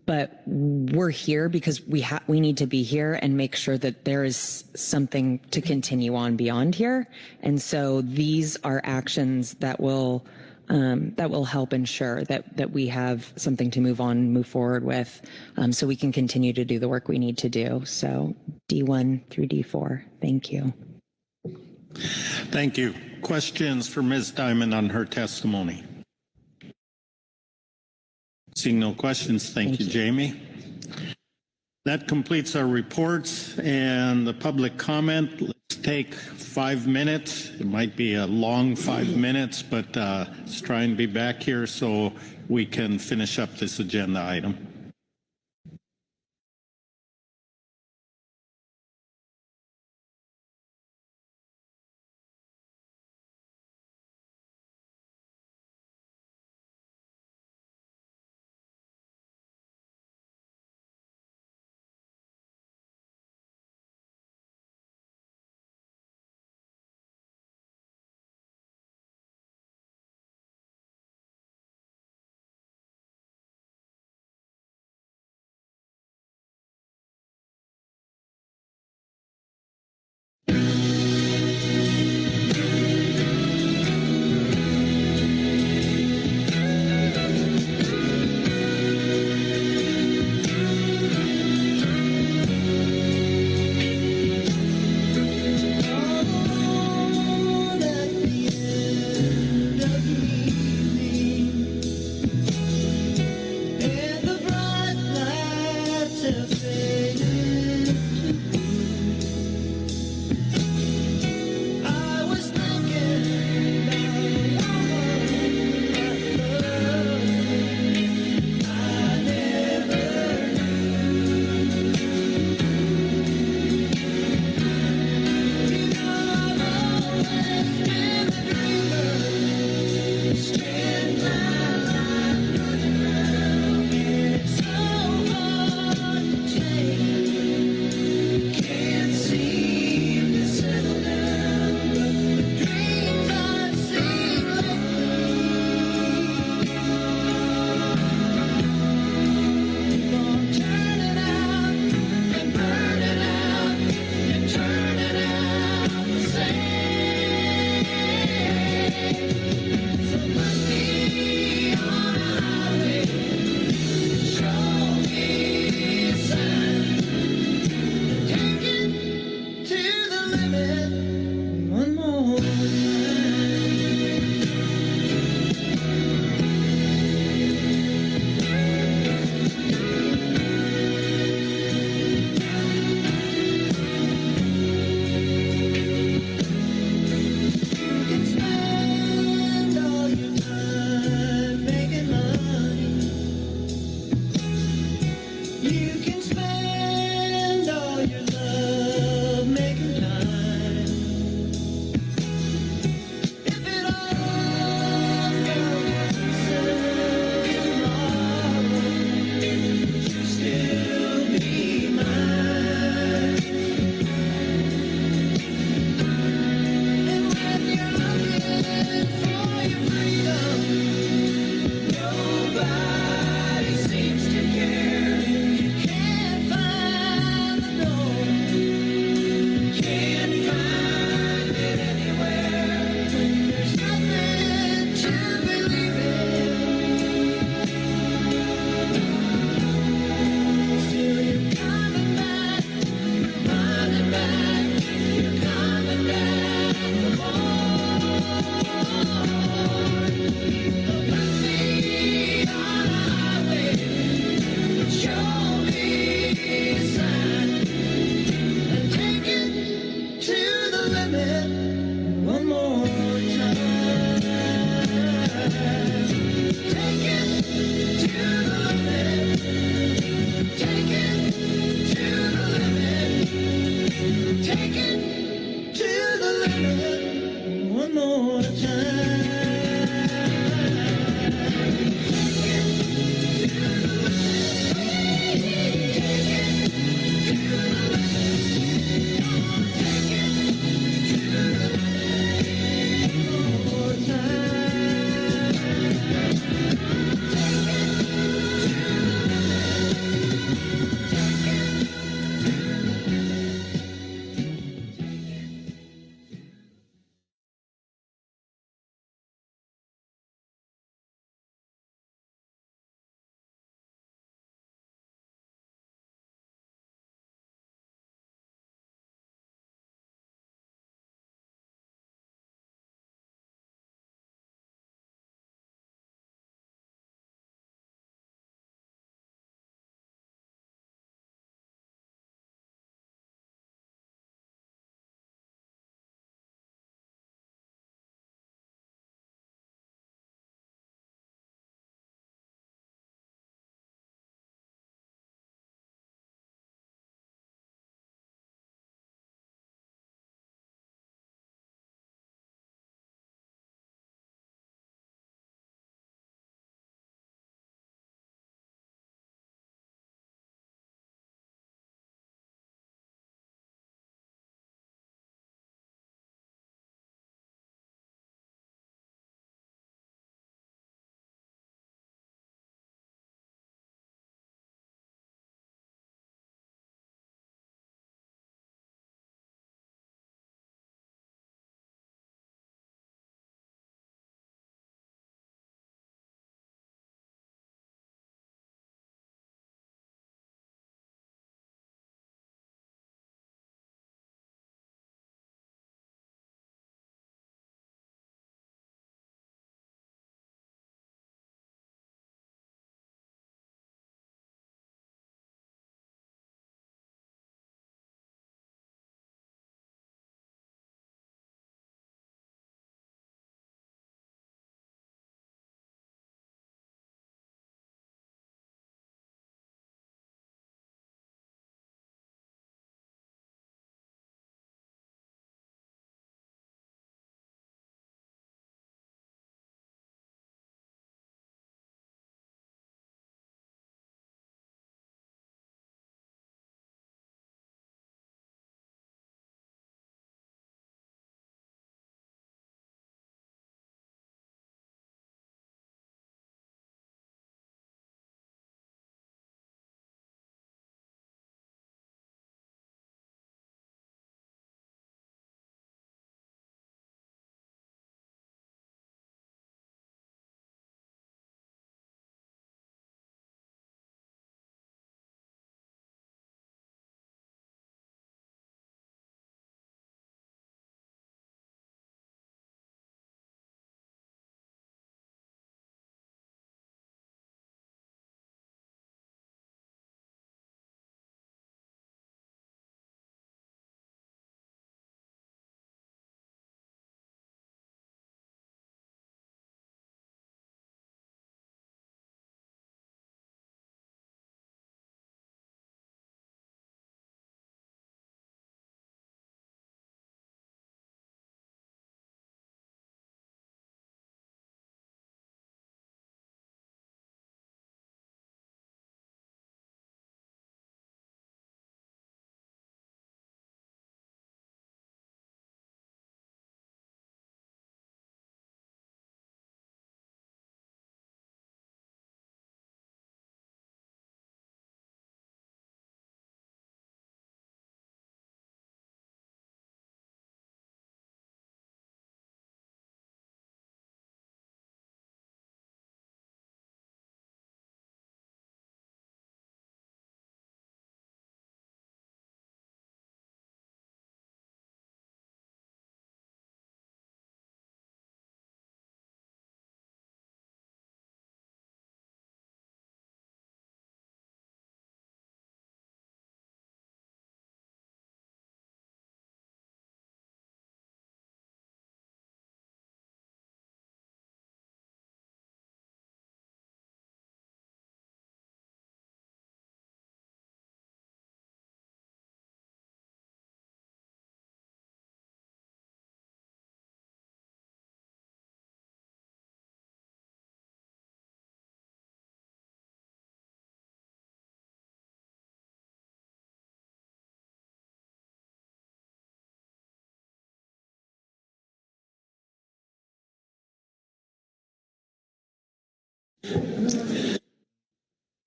But we're here because we need to be here and make sure that there is something to continue on beyond here. And so these are actions that will help ensure that we have something to move on and move forward with, so we can continue to do the work we need to do. So D1 through D4. Thank you. Thank you. Questions for Ms. Dimond on her testimony? Seeing no questions, thank you, Jamie. That completes our reports and the public comment. Let's take 5 minutes. It might be a long 5 minutes, but let's try and be back here so we can finish up this agenda item.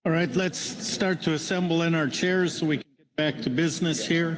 All right, let's start to assemble in our chairs so we can get back to business here.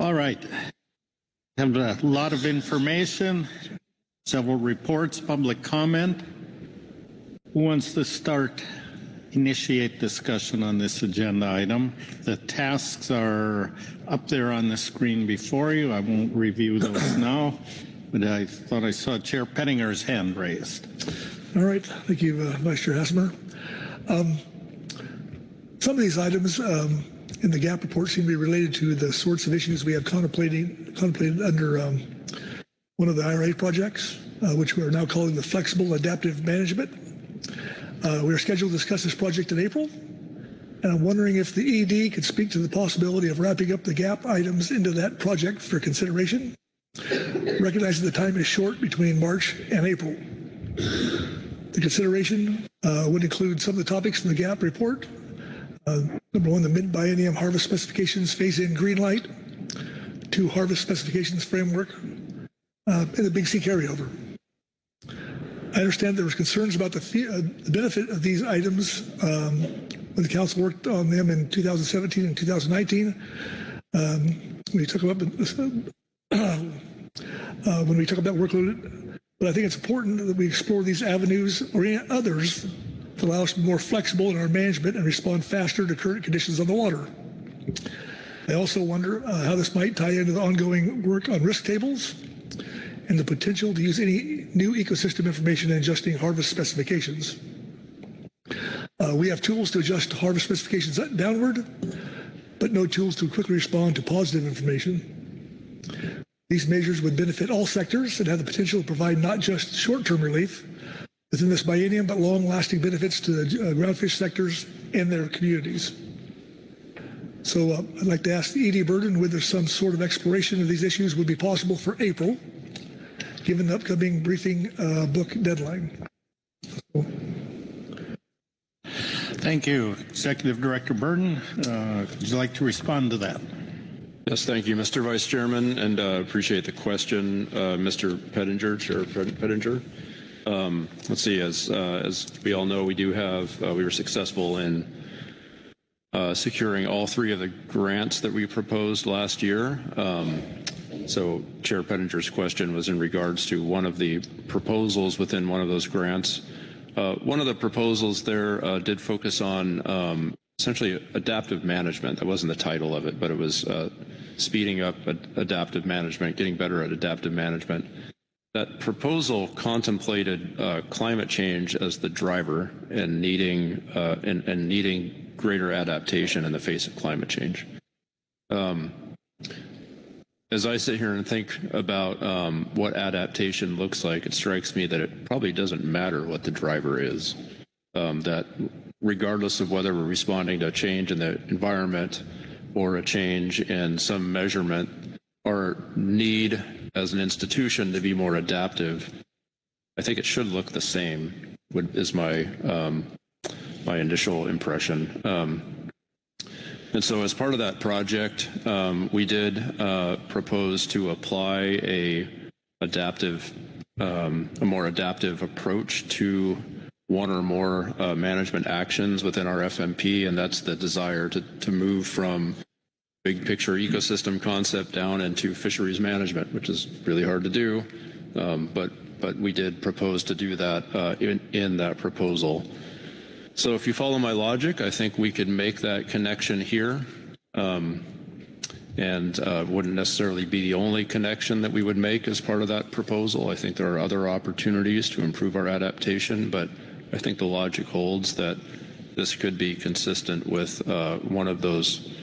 All right. Have a lot of information, several reports, public comment. Who wants to initiate discussion on this agenda item? The tasks are up there on the screen before you. I won't review those now, but I thought I saw Chair Pettinger's hand raised. All right. Thank you, Vice Chair Hassemer. Some of these items in the GAP report seem to be related to the sorts of issues we have contemplated under one of the IRA projects, which we are now calling the Flexible Adaptive Management. We are scheduled to discuss this project in April, and I'm wondering if the ED could speak to the possibility of wrapping up the GAP items into that project for consideration, recognizing the time is short between March and April. The consideration would include some of the topics from the GAP report. Number one, the mid-biennium harvest specifications phase-in green light, 2 harvest specifications framework, and the Big C carryover. I understand there was concerns about the benefit of these items when the council worked on them in 2017 and 2019. When we talk about workload, but I think it's important that we explore these avenues or any others to allow us to be more flexible in our management and respond faster to current conditions on the water. I also wonder how this might tie into the ongoing work on risk tables and the potential to use any new ecosystem information in adjusting harvest specifications. We have tools to adjust harvest specifications downward, but no tools to quickly respond to positive information. These measures would benefit all sectors and have the potential to provide not just short-term relief within this biennium, but long-lasting benefits to the groundfish sectors and their communities. So I'd like to ask the ED Burden whether some sort of exploration of these issues would be possible for April, given the upcoming briefing book deadline. Thank you. Executive Director Burden, would you like to respond to that? Yes, thank you, Mr. Vice Chairman, and appreciate the question, Mr. Pettinger, Chair Pettinger. Let's see, as we all know, we were successful in securing all 3 of the grants that we proposed last year. So Chair Pettinger's question was in regards to one of the proposals within one of those grants. One of the proposals there did focus on essentially adaptive management. That wasn't the title of it, but it was speeding up adaptive management, getting better at adaptive management. That proposal contemplated climate change as the driver and needing greater adaptation in the face of climate change. As I sit here and think about what adaptation looks like, it strikes me that it probably doesn't matter what the driver is. That regardless of whether we're responding to a change in the environment or a change in some measurement, our need as an institution to be more adaptive, I think it should look the same, is my initial impression. And so as part of that project, we did propose to apply a more adaptive approach to one or more management actions within our FMP, and that's the desire to move from big picture ecosystem concept down into fisheries management, which is really hard to do, but we did propose to do that in that proposal. So if you follow my logic, I think we could make that connection here, and wouldn't necessarily be the only connection that we would make as part of that proposal. I think there are other opportunities to improve our adaptation, but I think the logic holds that this could be consistent with one of those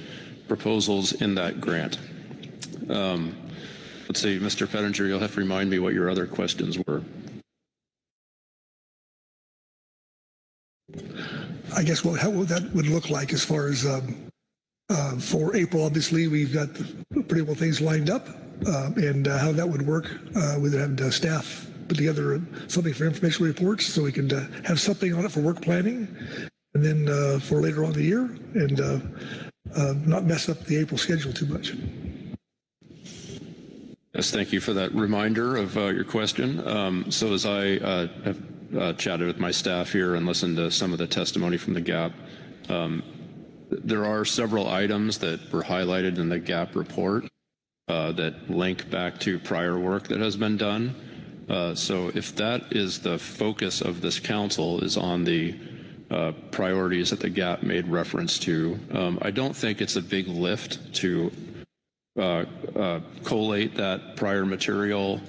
proposals in that grant. Let's see, Mr. Pettinger, you'll have to remind me what your other questions were. I guess what that would look like as far as for April, obviously, we've got pretty well things lined up, and how that would work. We would have staff put together something for information reports so we could have something on it for work planning, and then for later on in the year, and not mess up the April schedule too much. Yes, thank you for that reminder of your question. So as I have chatted with my staff here and listened to some of the testimony from the GAP, there are several items that were highlighted in the GAP report that link back to prior work that has been done. So if that is the focus of this council, is on the priorities that the GAP made reference to, I don't think it's a big lift to collate that prior material,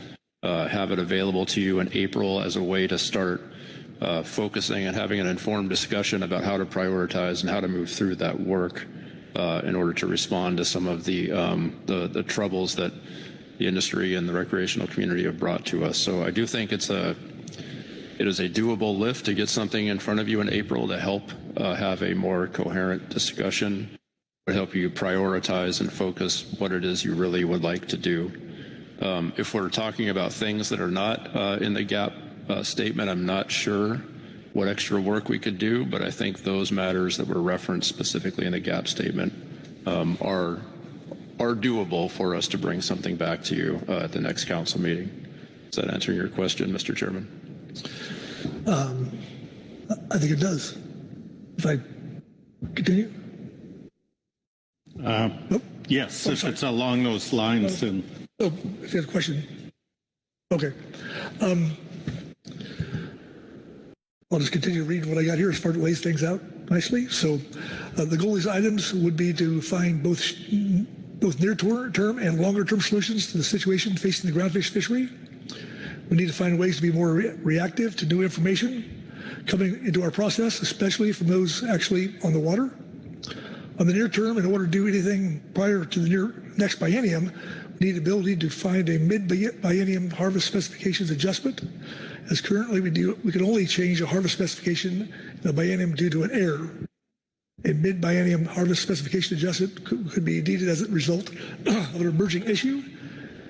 have it available to you in April as a way to start focusing and having an informed discussion about how to prioritize and how to move through that work in order to respond to some of the troubles that the industry and the recreational community have brought to us. So I do think it is a doable lift to get something in front of you in April to help have a more coherent discussion, to help you prioritize and focus what it is you really would like to do. If we're talking about things that are not in the GAP statement, I'm not sure what extra work we could do, but I think those matters that were referenced specifically in the GAP statement are doable for us to bring something back to you at the next council meeting. Does that answer your question, Mr. Chairman? I think it does. If I continue? Yes, if it's along those lines. Then. Oh, if you have a question. Okay. I'll just continue reading what I got here as far as it lays things out nicely. So the goal of these items would be to find both near-term and longer-term solutions to the situation facing the groundfish fishery. We need to find ways to be more reactive to new information coming into our process, especially from those actually on the water. On the near term, in order to do anything prior to the next biennium, we need the ability to find a mid-biennium harvest specifications adjustment. As currently we can only change a harvest specification in the biennium due to an error. A mid-biennium harvest specification adjustment could be needed as a result of an emerging issue,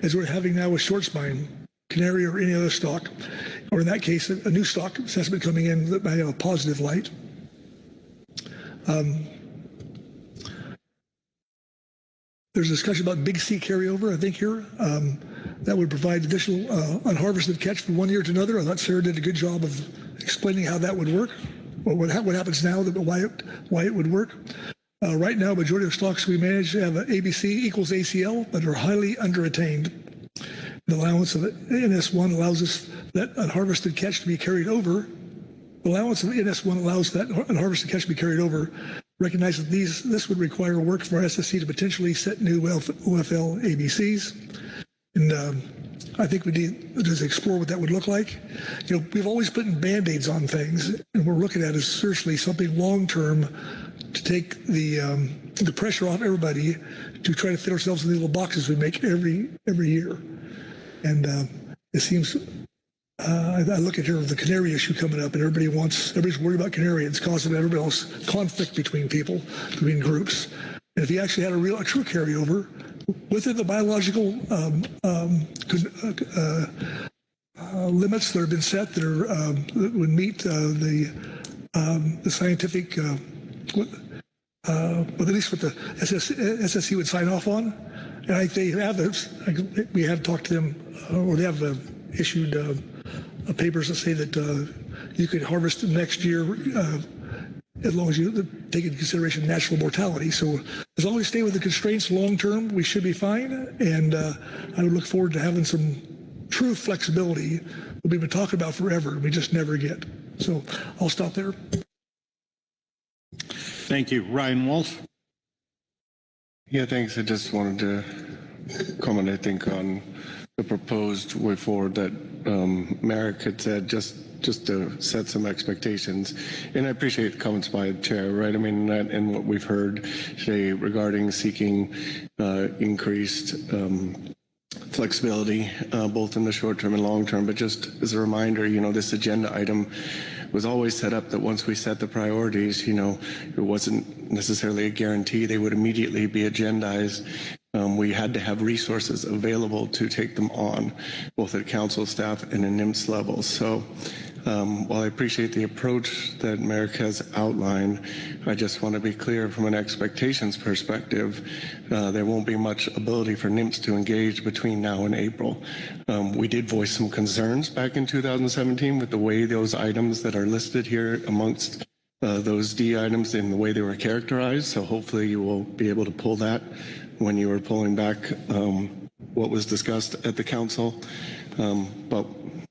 as we're having now with short spine, canary, or any other stock, or in that case, a new stock assessment coming in that might have a positive light. There's a discussion about big C carryover, I think, here. That would provide additional unharvested catch from one year to another. I thought Sarah did a good job of explaining how that would work, or what happens now, why it would work. Right now, majority of stocks we manage have an ABC equals ACL, but are highly underattained. The allowance of NS1 allows us that unharvested catch to be carried over. The allowance of NS1 allows that unharvested catch to be carried over. Recognize that this would require work for our SSC to potentially set new OFL ABCs. And I think we need to just explore what that would look like. You know, we've always put in Band-Aids on things, and we're looking at is seriously something long-term to take the pressure off everybody to try to fit ourselves in the little boxes we make every year. And it seems, I look at here the canary issue coming up, and everybody's worried about canary. It's causing everybody else conflict between people, between groups. And if you actually had a true carryover within the biological limits that have been set that would meet the scientific, at least what the SSC would sign off on. And I think they have this. We have talked to them, or they have issued papers that say that you could harvest next year as long as you take into consideration natural mortality. So as long as we stay with the constraints long term, we should be fine. And I would look forward to having some true flexibility that we've been talking about forever. We just never get. So I'll stop there. Thank you. Ryan Wolf. Yeah, thanks. I just wanted to comment, I think, on the proposed way forward that Merrick had said, just to set some expectations. And I appreciate the comments by the chair, right? I mean, and what we've heard today regarding seeking increased flexibility, both in the short term and long term. But just as a reminder, this agenda item was always set up that once we set the priorities, it wasn't necessarily a guarantee they would immediately be agendized. We had to have resources available to take them on, both at council staff and in NIMS levels. So while I appreciate the approach that Merrick has outlined, I just want to be clear from an expectations perspective, there won't be much ability for NIMS to engage between now and April. We did voice some concerns back in 2017 with the way those items that are listed here amongst those D items in the way they were characterized. So hopefully you will be able to pull that when you are pulling back what was discussed at the council. But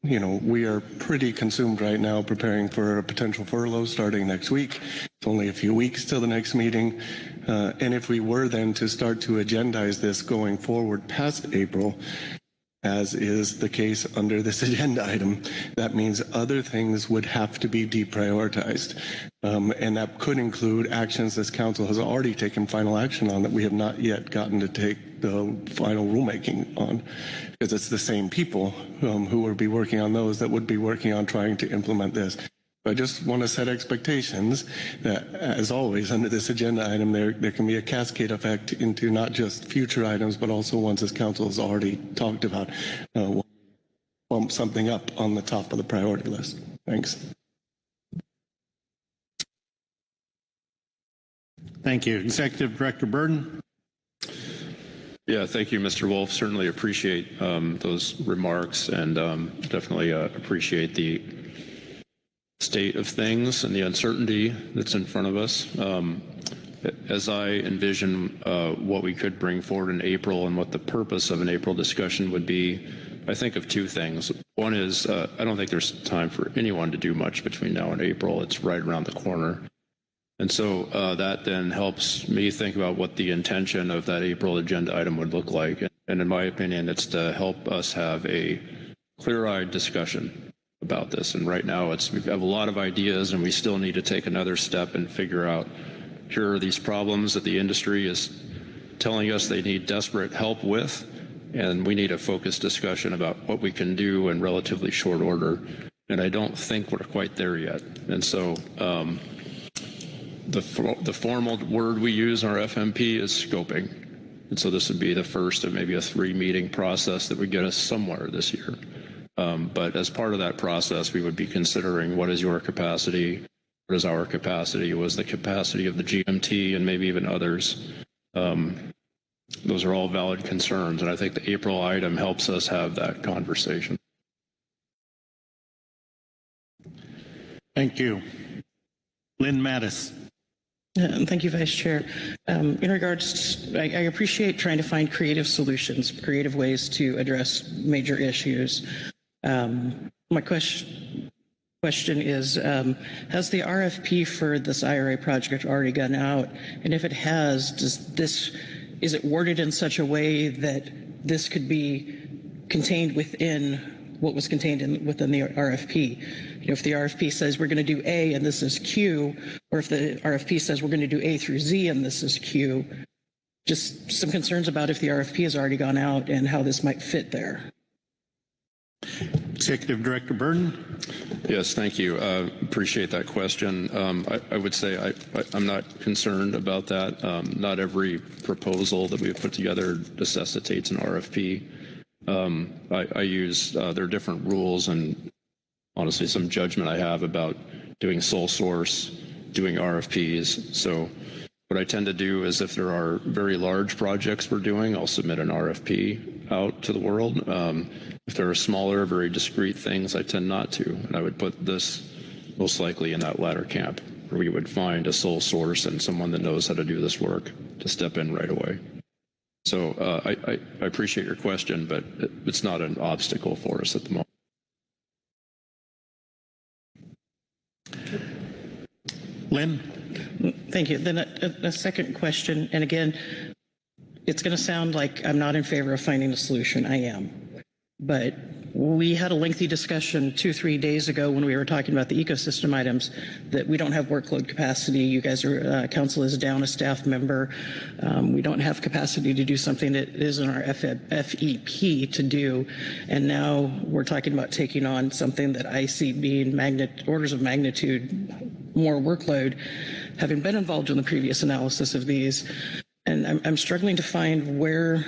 we are pretty consumed right now preparing for a potential furlough starting next week. It's only a few weeks till the next meeting. And if we were then to start to agendize this going forward past April, as is the case under this agenda item, that means other things would have to be deprioritized. And that could include actions this council has already taken final action on that we have not yet gotten to take the final rulemaking on, because it's the same people who would be working on those that would be working on trying to implement this. I just want to set expectations that, as always, under this agenda item, there can be a cascade effect into not just future items, but also ones this council has already talked about. Bump something up on the top of the priority list. Thanks. Thank you. Executive Director Burden. Yeah, thank you, Mr. Wolf. Certainly appreciate those remarks, and definitely appreciate the state of things and the uncertainty that's in front of us. As I envision what we could bring forward in April and what the purpose of an April discussion would be, I think of two things. One is I don't think there's time for anyone to do much between now and April. It's right around the corner. And so that then helps me think about what the intention of that April agenda item would look like. And in my opinion, it's to help us have a clear-eyed discussion about this. And right now we have a lot of ideas, and we still need to take another step and figure out, here are these problems that the industry is telling us they need desperate help with, and we need a focused discussion about what we can do in relatively short order. And I don't think we're quite there yet. And so the formal word we use in our FMP is scoping. And so this would be the first of maybe a 3-meeting process that would get us somewhere this year. But as part of that process, we would be considering what is your capacity, what is our capacity, what is the capacity of the GMT, and maybe even others. Those are all valid concerns, and I think the April item helps us have that conversation. Thank you. Lynn Mattis. Thank you, Vice Chair. In regards, I appreciate trying to find creative solutions, creative ways to address major issues. My question is, has the RFP for this IRA project already gone out? And if it has, is it worded in such a way that this could be contained within what was contained within the RFP? If the RFP says we're going to do A and this is Q, or if the RFP says we're going to do A through Z and this is Q, just some concerns about if the RFP has already gone out and how this might fit there. Executive Director Burden. Yes, thank you. Appreciate that question. I would say I'm not concerned about that. Not every proposal that we've put together necessitates an RFP. I use there are different rules and honestly some judgment I have about doing sole source, doing RFPs. So what I tend to do is if there are very large projects we're doing, I'll submit an RFP out to the world. If there are smaller, very discrete things, I tend not to. And I would put this most likely in that latter camp. we would find a sole source and someone that knows how to do this work to step in right away. So I appreciate your question, but it's not an obstacle for us at the moment. Lynn? Thank you. Then a second question, and again, it's going to sound like I'm not in favor of finding a solution. I am. But we had a lengthy discussion 2-3 days ago when we were talking about the ecosystem items that we don't have workload capacity. You guys are, council is down a staff member. We don't have capacity to do something that is in our FEP to do. And now we're talking about taking on something that I see being orders of magnitude more workload, having been involved in the previous analysis of these. And I'm struggling to find where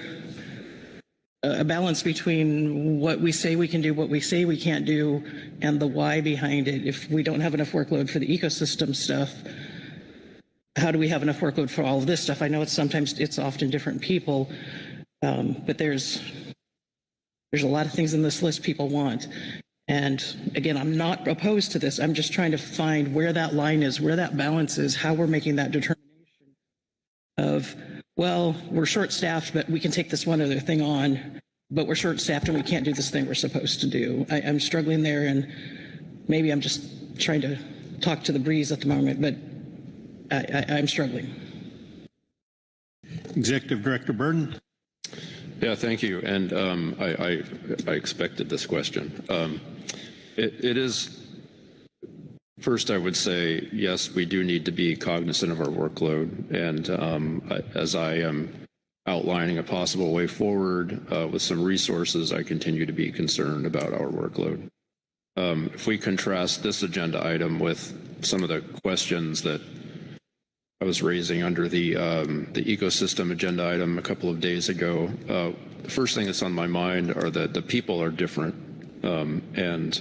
a balance between what we say we can do, what we say we can't do, and the why behind it. If we don't have enough workload for the ecosystem stuff, how do we have enough workload for all of this stuff? I know it's often different people, but there's a lot of things in this list people want. And again, I'm not opposed to this. I'm just trying to find where that line is, where that balance is, how we're making that determination of, well, we're short-staffed, but we can take this one other thing on, but we're short-staffed and we can't do this thing we're supposed to do. I'm struggling there, and maybe I'm just trying to talk to the breeze at the moment, but I'm struggling. Executive Director Burden. Yeah, thank you. And I expected this question. It is, first I would say, yes, we do need to be cognizant of our workload. And as I am outlining a possible way forward with some resources, I continue to be concerned about our workload. If we contrast this agenda item with some of the questions that I was raising under the ecosystem agenda item a couple of days ago, the first thing that's on my mind are that the people are different. And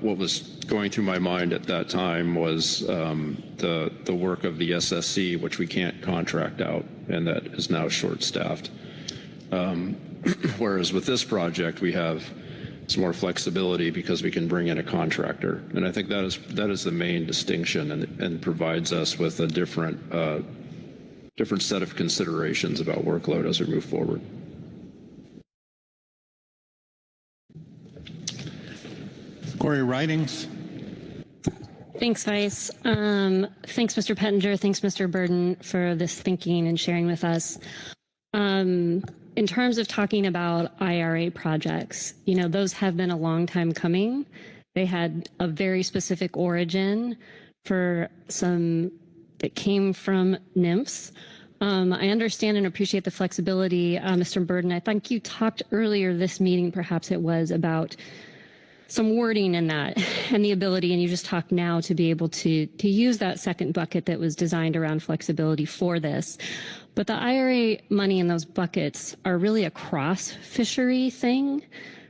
what was going through my mind at that time was the work of the SSC, which we can't contract out, and that is now short-staffed. Whereas with this project, we have some more flexibility because we can bring in a contractor, and I think that is the main distinction, and provides us with a different set of considerations about workload as we move forward. Corey Ridings. Thanks, Vice. Thanks, Mr. Pettinger. Thanks, Mr. Burden, for this thinking and sharing with us. In terms of talking about IRA projects, those have been a long time coming. They had a very specific origin for some that came from nymphs. I understand and appreciate the flexibility, Mr. Burden. I think you talked earlier this meeting, perhaps it was, about some wording in that and the ability, and you just talked now, to be able to use that second bucket that was designed around flexibility for this. But the IRA money in those buckets are really a cross-fishery thing,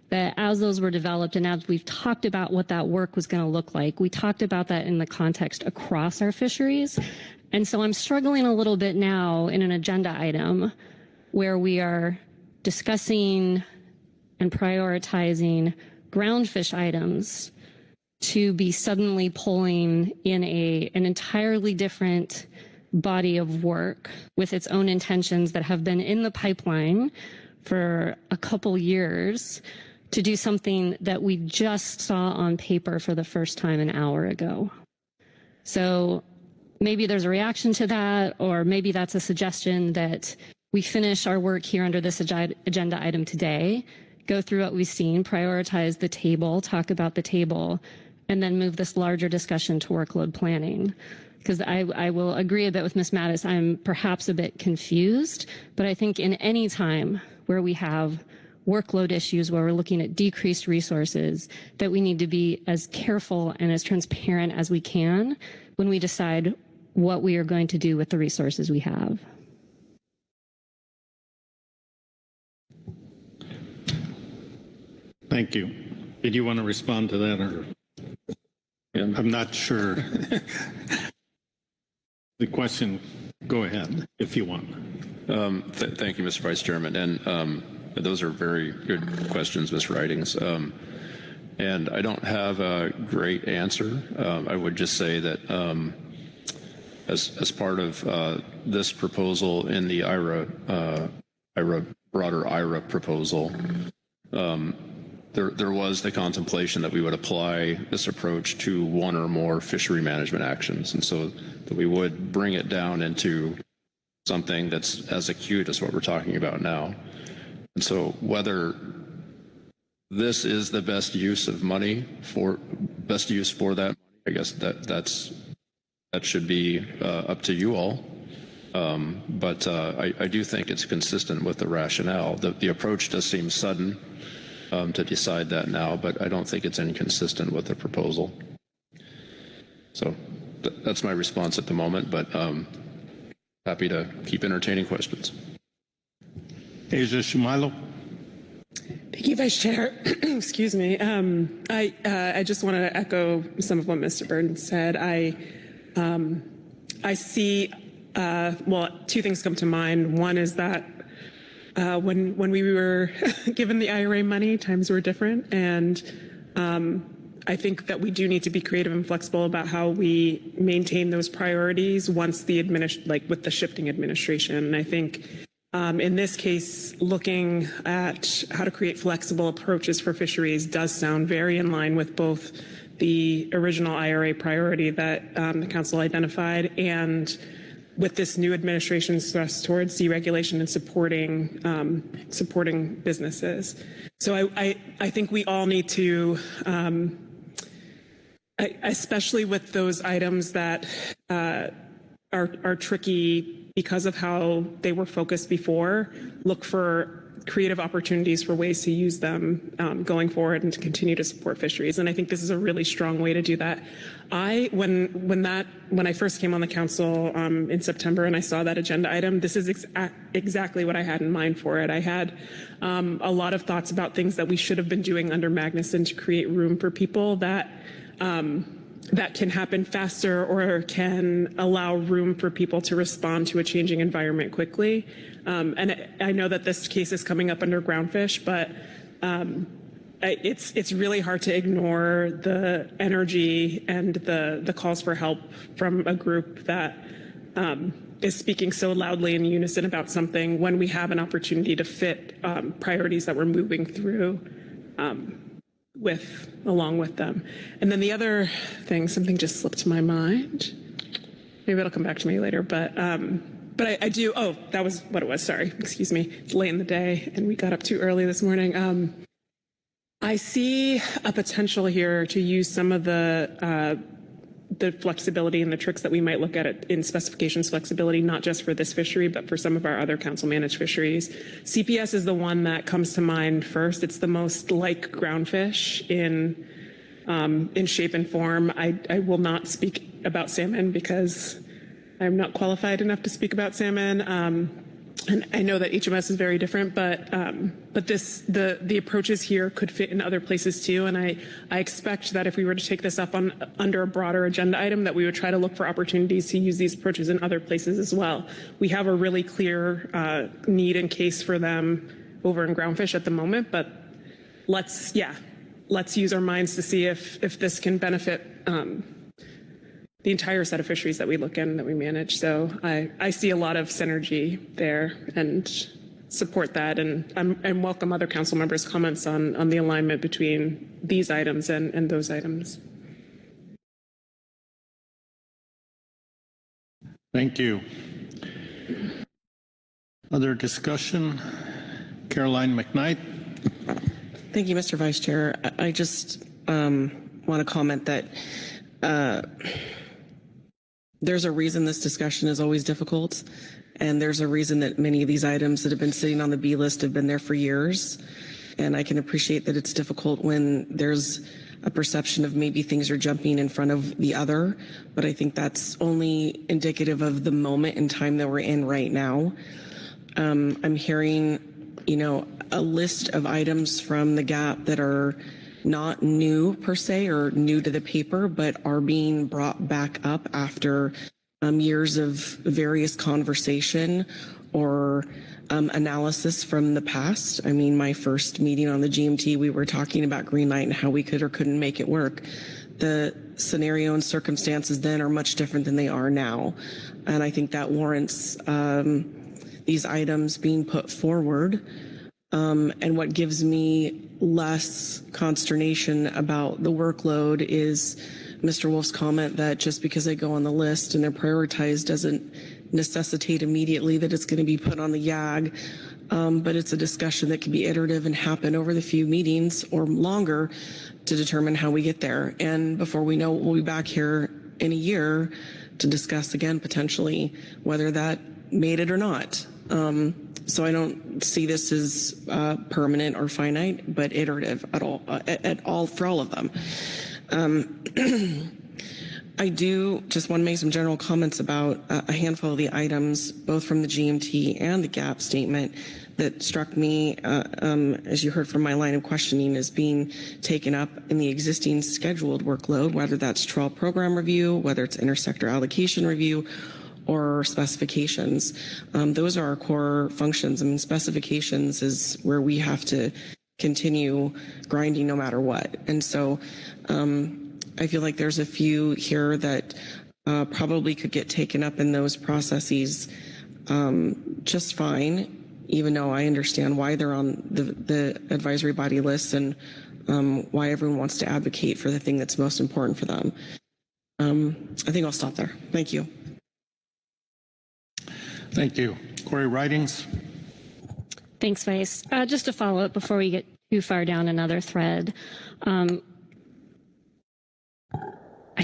that as those were developed and as we've talked about what that work was going to look like, we talked about that in the context across our fisheries. And so I'm struggling a little bit now in an agenda item where we are discussing and prioritizing groundfish items to be suddenly pulling in an entirely different body of work with its own intentions that have been in the pipeline for a couple years to do something that we just saw on paper for the first time an hour ago. So maybe there's a reaction to that, or maybe that's a suggestion that we finish our work here under this agenda item today, go through what we've seen, prioritize the table, talk about the table, and then move this larger discussion to workload planning. Because I will agree a bit with Ms. Mattis, I'm perhaps a bit confused, but I think in any time where we have workload issues, where we're looking at decreased resources, that we need to be as careful and as transparent as we can when we decide what we are going to do with the resources we have. Thank you. Did you want to respond to that, or? I'm not sure. The question, go ahead if you want. Thank you, Mr. Vice Chairman. And those are very good questions, Ms. Ridings. And I don't have a great answer. I would just say that as part of this proposal in the broader IRA proposal, there was the contemplation that we would apply this approach to one or more fishery management actions, and so that we would bring it down into something that's as acute as what we're talking about now. And so whether this is the best use of money for that, I guess that should be up to you all. But I do think it's consistent with the rationale. The approach does seem sudden to decide that now, but I don't think it's inconsistent with the proposal. So that's my response at the moment, but happy to keep entertaining questions. Asia Shumalo. Thank you, Vice Chair. Excuse me. I just want to echo some of what Mr. Burden said. I see, well, two things come to mind. One is that when we were given the IRA money, times were different, and I think that we do need to be creative and flexible about how we maintain those priorities once the with the shifting administration. And I think in this case, looking at how to create flexible approaches for fisheries does sound very in line with both the original IRA priority that the Council identified and with this new administration's thrust towards deregulation and supporting businesses. So I think we all need to, especially with those items that are tricky because of how they were focused before, look for creative opportunities for ways to use them going forward and to continue to support fisheries. And I think this is a really strong way to do that. When I first came on the council in September and I saw that agenda item, this is exactly what I had in mind for it. I had a lot of thoughts about things that we should have been doing under Magnuson to create room for people that can happen faster or can allow room for people to respond to a changing environment quickly. And I know that this case is coming up under Groundfish, but it's really hard to ignore the energy and the calls for help from a group that is speaking so loudly in unison about something when we have an opportunity to fit priorities that we're moving through along with them. And then the other thing, something just slipped my mind. Maybe it'll come back to me later, but I do, oh, that was what it was, sorry, excuse me. It's late in the day and we got up too early this morning. I see a potential here to use some of the flexibility and the tricks that we might look at in specifications flexibility, not just for this fishery, but for some of our other council managed fisheries. CPS is the one that comes to mind first. It's the most like Groundfish in shape and form. I will not speak about salmon because I'm not qualified enough to speak about salmon. And I know that HMS is very different, but the approaches here could fit in other places too. And I expect that if we were to take this up under a broader agenda item, that we would try to look for opportunities to use these approaches in other places as well. We have a really clear need and case for them over in Groundfish at the moment, but let's use our minds to see if this can benefit the entire set of fisheries that we look in, that we manage. So I see a lot of synergy there and support that, and welcome other council members' comments on the alignment between these items and those items. Thank you. Other discussion? Caroline McKnight. Thank you, Mr. Vice Chair. I just want to comment that there's a reason this discussion is always difficult, and there's a reason that many of these items that have been sitting on the B list have been there for years. And I can appreciate that it's difficult when there's a perception of maybe things are jumping in front of the other, but I think that's only indicative of the moment in time that we're in right now. I'm hearing, a list of items from the GAP that are not new per se or new to the paper, but are being brought back up after years of various conversation or analysis from the past. I mean, my first meeting on the GMT, we were talking about green light and how we could or couldn't make it work. The scenario and circumstances then are much different than they are now. And I think that warrants these items being put forward. And what gives me less consternation about the workload is Mr. Wolf's comment that just because they go on the list and they're prioritized doesn't necessitate immediately that it's going to be put on the YAG, but it's a discussion that can be iterative and happen over the few meetings or longer to determine how we get there. And before we know it, we'll be back here in a year to discuss again potentially whether that made it or not. So I don't see this as permanent or finite, but iterative at all for all of them. I do just want to make some general comments about a handful of the items, both from the GMT and the GAP statement, that struck me, as you heard from my line of questioning, as being taken up in the existing scheduled workload, whether that's trawl program review, whether it's intersector allocation review, or specifications. Those are our core functions. I mean, specifications is where we have to continue grinding no matter what. And so I feel like there's a few here that probably could get taken up in those processes just fine, even though I understand why they're on the advisory body list and why everyone wants to advocate for the thing that's most important for them. I think I'll stop there. Thank you. Thank you. Corey Ridings. Thanks, Vice. Just to follow up before we get too far down another thread, I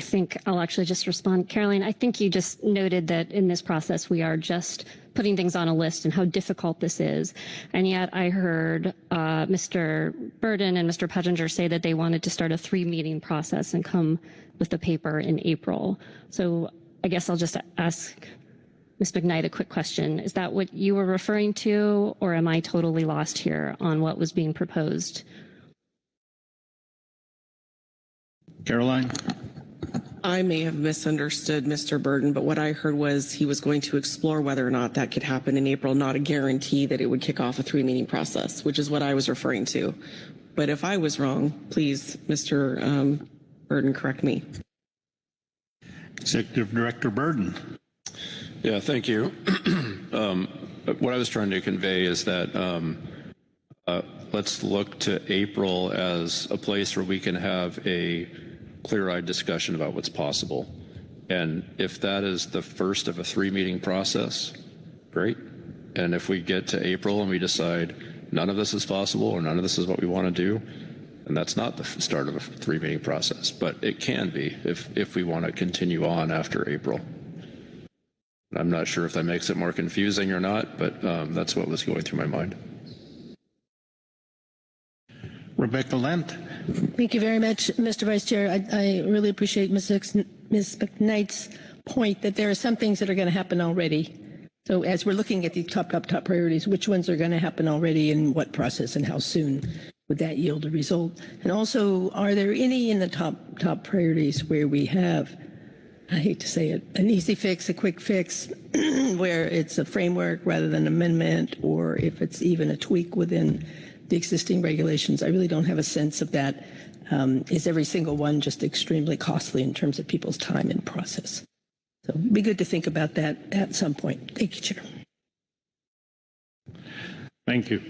think I'll actually just respond. Caroline, I think you just noted that in this process we are just putting things on a list and how difficult this is. And yet I heard Mr. Burden and Mr. Pettinger say that they wanted to start a 3-meeting process and come with the paper in April. So I guess I'll just ask Ms. McKnight a quick question. Is that what you were referring to, or am I totally lost here on what was being proposed? Caroline? I may have misunderstood Mr. Burden, but what I heard was he was going to explore whether or not that could happen in April, not a guarantee that it would kick off a 3-meeting process, which is what I was referring to. But if I was wrong, please, Mr. Burden, correct me. Executive Director Burden. Yeah, thank you. What I was trying to convey is that let's look to April as a place where we can have a clear-eyed discussion about what's possible. And if that is the first of a 3-meeting process, great. And if we get to April and we decide none of this is possible or none of this is what we want to do, and that's not the start of a 3-meeting process, but it can be if we want to continue on after April. I'm not sure if that makes it more confusing or not, but that's what was going through my mind. Rebecca Lent. Thank you very much, Mr. Vice Chair. I really appreciate Ms. McKnight's point that there are some things that are going to happen already. So as we're looking at these top priorities, which ones are going to happen already and what process and how soon would that yield a result? And also, are there any in the top priorities where we have, I hate to say it, an easy fix, a quick fix, where it's a framework rather than amendment, or if it's even a tweak within the existing regulations? I really don't have a sense of that. Is every single one just extremely costly in terms of people's time and process? So it'd be good to think about that at some point. Thank you, Chair. Thank you.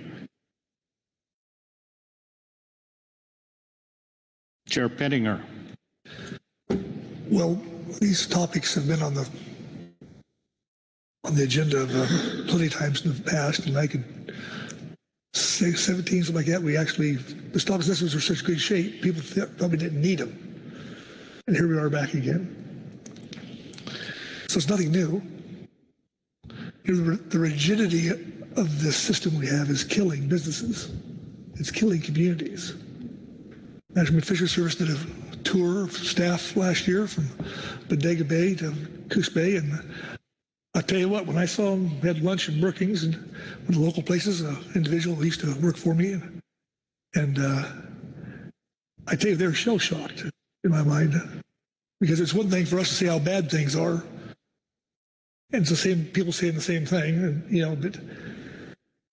Chair Pettinger. Well, these topics have been on the agenda of plenty of times in the past, and I could say 17, something like that. The stock assessments were such good shape, people probably didn't need them. And here we are back again. So it's nothing new. The rigidity of this system we have is killing businesses. It's killing communities. National Fisheries Service did a tour of staff last year from Bodega Bay to Coos Bay, and I'll tell you what, when I saw them, we had lunch in Brookings and one of the local places, an individual who used to work for me, and I tell you, they're shell-shocked in my mind, because it's one thing for us to say how bad things are, And it's the same people saying the same thing, and, but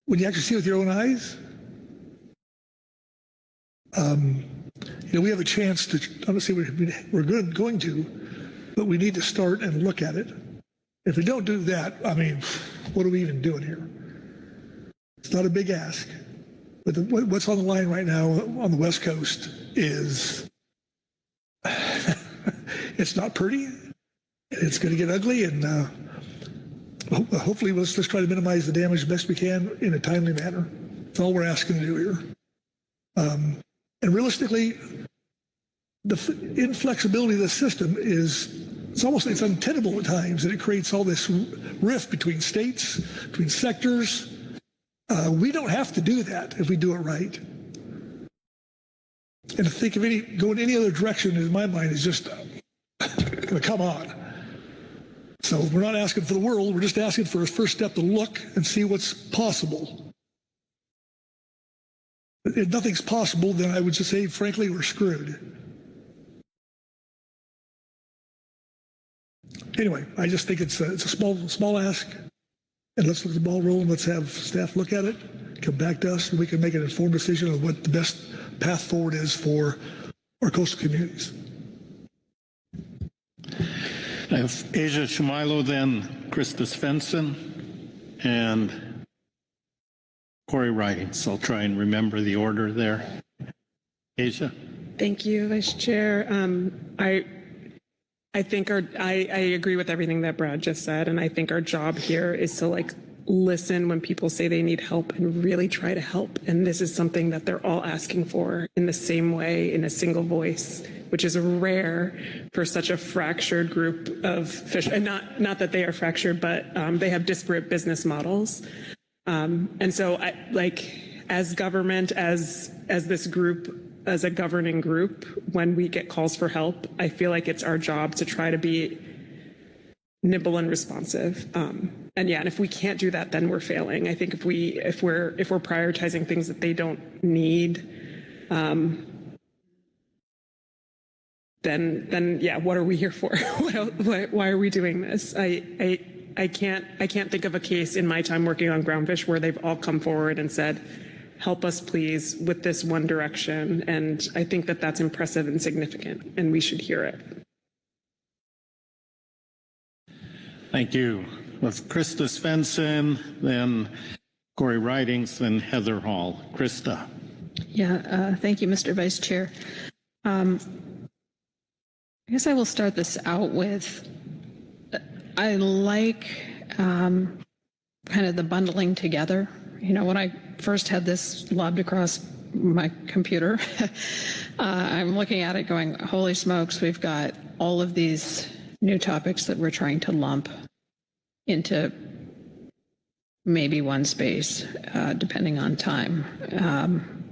when you actually see it with your own eyes, we have a chance to, honestly, we're going to, but we need to start and look at it. If we don't do that, what are we even doing here? It's not a big ask, but what's on the line right now on the West Coast is, it's not pretty. It's going to get ugly, and hopefully let's try to minimize the damage the best we can in a timely manner. That's all we're asking to do here. And realistically, the inflexibility of the system it's untenable at times, and it creates all this rift between states, between sectors. We don't have to do that if we do it right. And to think of going any other direction in my mind is just come on. So we're not asking for the world, we're just asking for a first step to look and see what's possible. If nothing's possible, then I would just say, frankly, we're screwed. Anyway, I just think it's a small ask, and let's look at the ball rolling. Let's have staff look at it, come back to us, and we can make an informed decision on what the best path forward is for our coastal communities. I have Asia Shumilo, then Krista Svensson, and Corey Ridings. I'll try and remember the order there. Asia. Thank you, Vice Chair. I think I agree with everything that Brad just said, and I think our job here is to listen when people say they need help and really try to help. And this is something that they're all asking for in the same way, in a single voice, which is rare for such a fractured group of fish. And not that they are fractured, but they have disparate business models. And so as government, as this group, as a governing group, when we get calls for help, I feel like it's our job to try to be nimble and responsive. And if we can't do that, then we're failing. I think if we're prioritizing things that they don't need, then what are we here for? Why are we doing this? I can't think of a case in my time working on Groundfish where they've all come forward and said, help us please with this one direction. And I think that that's impressive and significant, and we should hear it. Thank you. With Krista Svensson, then Corey Ridings, then Heather Hall. Krista. Yeah, thank you, Mr. Vice Chair. I guess I will start this out with, I like kind of the bundling together. When I first had this lobbed across my computer, I'm looking at it going, holy smokes, we've got all of these new topics that we're trying to lump into maybe one space, depending on time,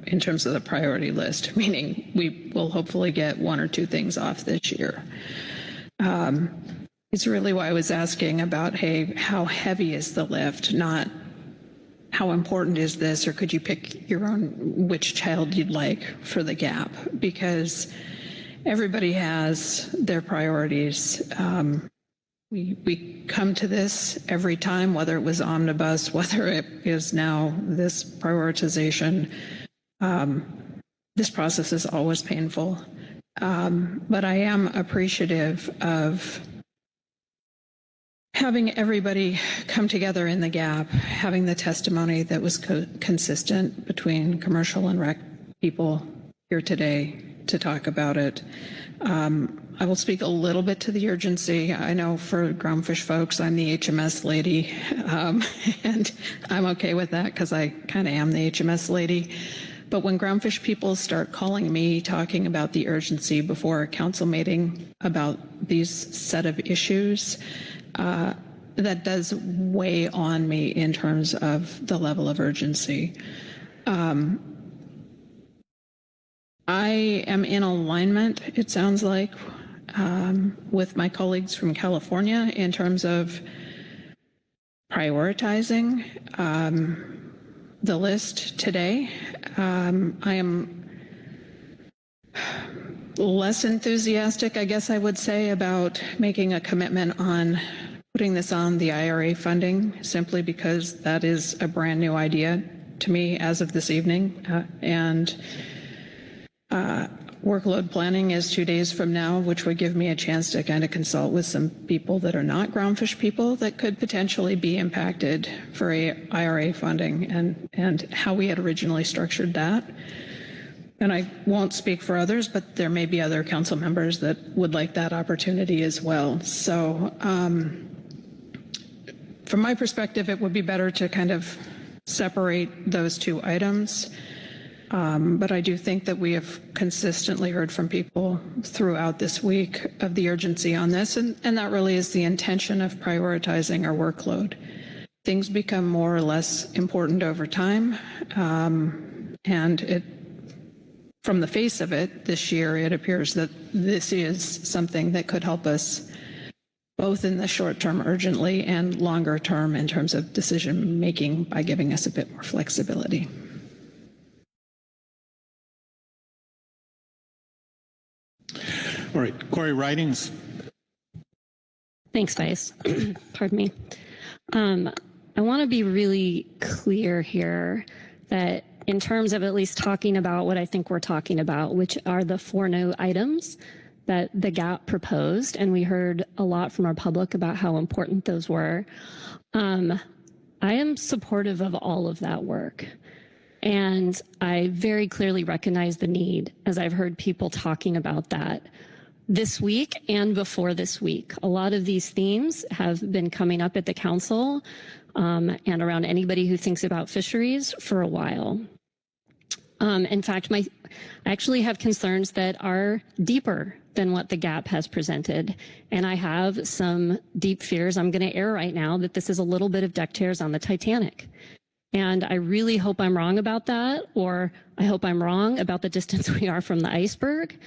in terms of the priority list, meaning we will hopefully get one or two things off this year. It's really why I was asking about, hey, how heavy is the lift, not how important is this, or could you pick your own, which child you'd like for the gap? Because everybody has their priorities. We come to this every time, whether it was omnibus, whether it is now this prioritization. This process is always painful. But I am appreciative of having everybody come together in the gap, having the testimony that was consistent between commercial and rec people here today to talk about it. I will speak a little bit to the urgency. I know for Groundfish folks, I'm the HMS lady, and I'm okay with that because I kind of am the HMS lady. But when Groundfish people start calling me, talking about the urgency before a council meeting about these set of issues, that does weigh on me in terms of the level of urgency. I am in alignment, it sounds like, with my colleagues from California in terms of prioritizing the list today. I am less enthusiastic, I guess I would say, about making a commitment on putting this on the IRA funding simply because that is a brand new idea to me as of this evening. Workload planning is 2 days from now, which would give me a chance to kind of consult with some people that are not Groundfish people that could potentially be impacted for IRA funding and how we had originally structured that. And I won't speak for others, but there may be other council members that would like that opportunity as well. So from my perspective, it would be better to kind of separate those two items. But I do think that we have consistently heard from people throughout this week of the urgency on this, and that really is the intention of prioritizing our workload. Things become more or less important over time, and from the face of it, this year, it appears that this is something that could help us both in the short term urgently and longer term in terms of decision making by giving us a bit more flexibility. All right, Corey Ridings. Thanks, Vice. Pardon me. I want to be really clear here that in terms of at least talking about what I think we're talking about, which are the 4 new items that the GAP proposed, and we heard a lot from our public about how important those were. I am supportive of all of that work. And I very clearly recognize the need, as I've heard people talking about that this week and before this week. A lot of these themes have been coming up at the council and around anybody who thinks about fisheries for a while. In fact, I actually have concerns that are deeper than what the GAP has presented. And I have some deep fears, I'm going to air right now, that this is a little bit of deck chairs on the Titanic. And I really hope I'm wrong about that, or I hope I'm wrong about the distance we are from the iceberg.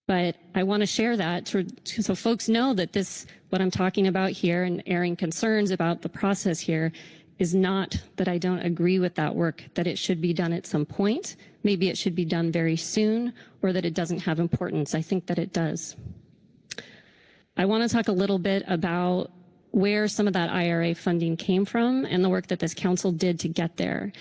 But I want to share that so folks know that this, what I'm talking about here and airing concerns about the process here, is not that I don't agree with that work, that it should be done at some point. Maybe it should be done very soon, or that it doesn't have importance. I think that it does. I want to talk a little bit about where some of that IRA funding came from and the work that this council did to get there.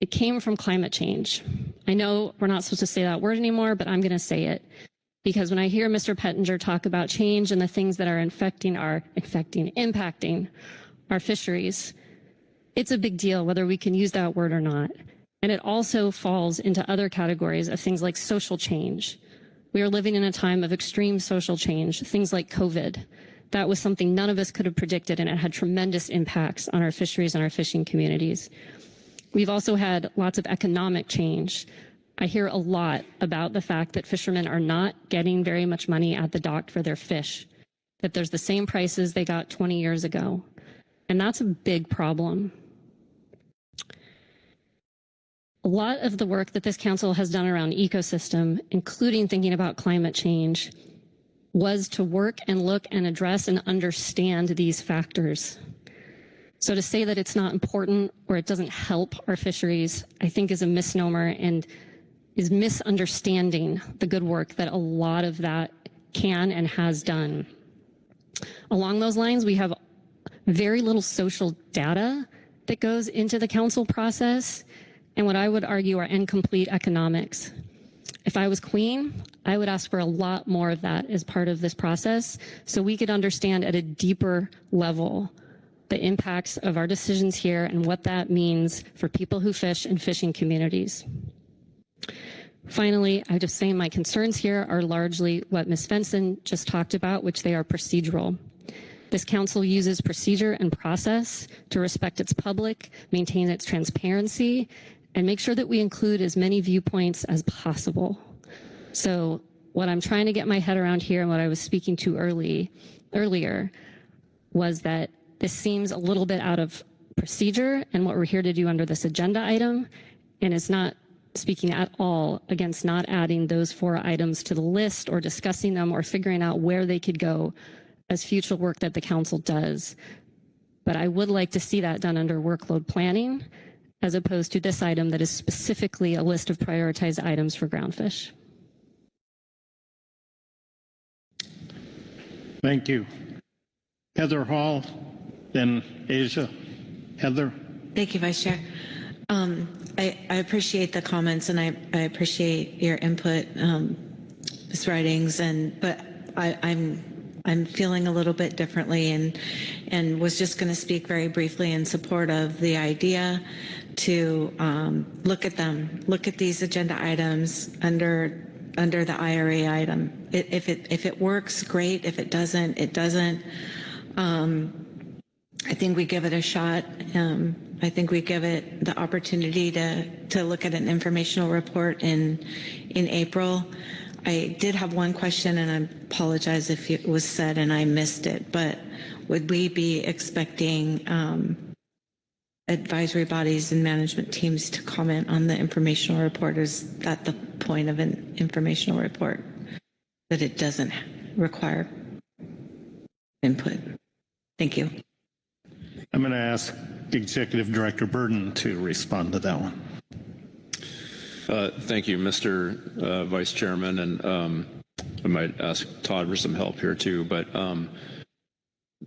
It came from climate change. I know we're not supposed to say that word anymore, but I'm going to say it. Because when I hear Mr. Pettinger talk about change and the things that are impacting our fisheries, it's a big deal whether we can use that word or not. And it also falls into other categories of things like social change. We are living in a time of extreme social change, things like COVID. That was something none of us could have predicted, and it had tremendous impacts on our fisheries and our fishing communities. We've also had lots of economic change. I hear a lot about the fact that fishermen are not getting very much money at the dock for their fish, that there's the same prices they got 20 years ago. And that's a big problem. A lot of the work that this council has done around ecosystem, including thinking about climate change, was to work and look and address and understand these factors. So to say that it's not important or it doesn't help our fisheries, I think is a misnomer and is misunderstanding the good work that a lot of that can and has done. Along those lines, we have very little social data that goes into the council process, and what I would argue are incomplete economics. If I was queen, I would ask for a lot more of that as part of this process so we could understand at a deeper level the impacts of our decisions here and what that means for people who fish and fishing communities. Finally, I just say my concerns here are largely what Ms. Svensson just talked about, which they are procedural. This council uses procedure and process to respect its public, maintain its transparency, and make sure that we include as many viewpoints as possible. So what I'm trying to get my head around here and what I was speaking to earlier was that this seems a little bit out of procedure and what we're here to do under this agenda item, and it's not speaking at all against not adding those 4 items to the list or discussing them or figuring out where they could go as future work that the council does. But I would like to see that done under workload planning as opposed to this item that is specifically a list of prioritized items for groundfish. Thank you. Heather Hall, then Asia. Heather. Thank you, Vice Chair. I appreciate the comments and I appreciate your input, Ms. Ridings, but I'm feeling a little bit differently and was just going to speak very briefly in support of the idea to look at these agenda items under the IRA item. If it works, great. If it doesn't, it doesn't. I think we give it a shot. I think we give it the opportunity to look at an informational report in April. I did have one question, and I apologize if it was said and I missed it, but would we be expecting advisory bodies and management teams to comment on the informational report? Is that the point of an informational report, that it doesn't require input? Thank you. I'm going to ask Executive Director Burden to respond to that one. Thank you, Mr. Vice Chairman, and I might ask Todd for some help here too, but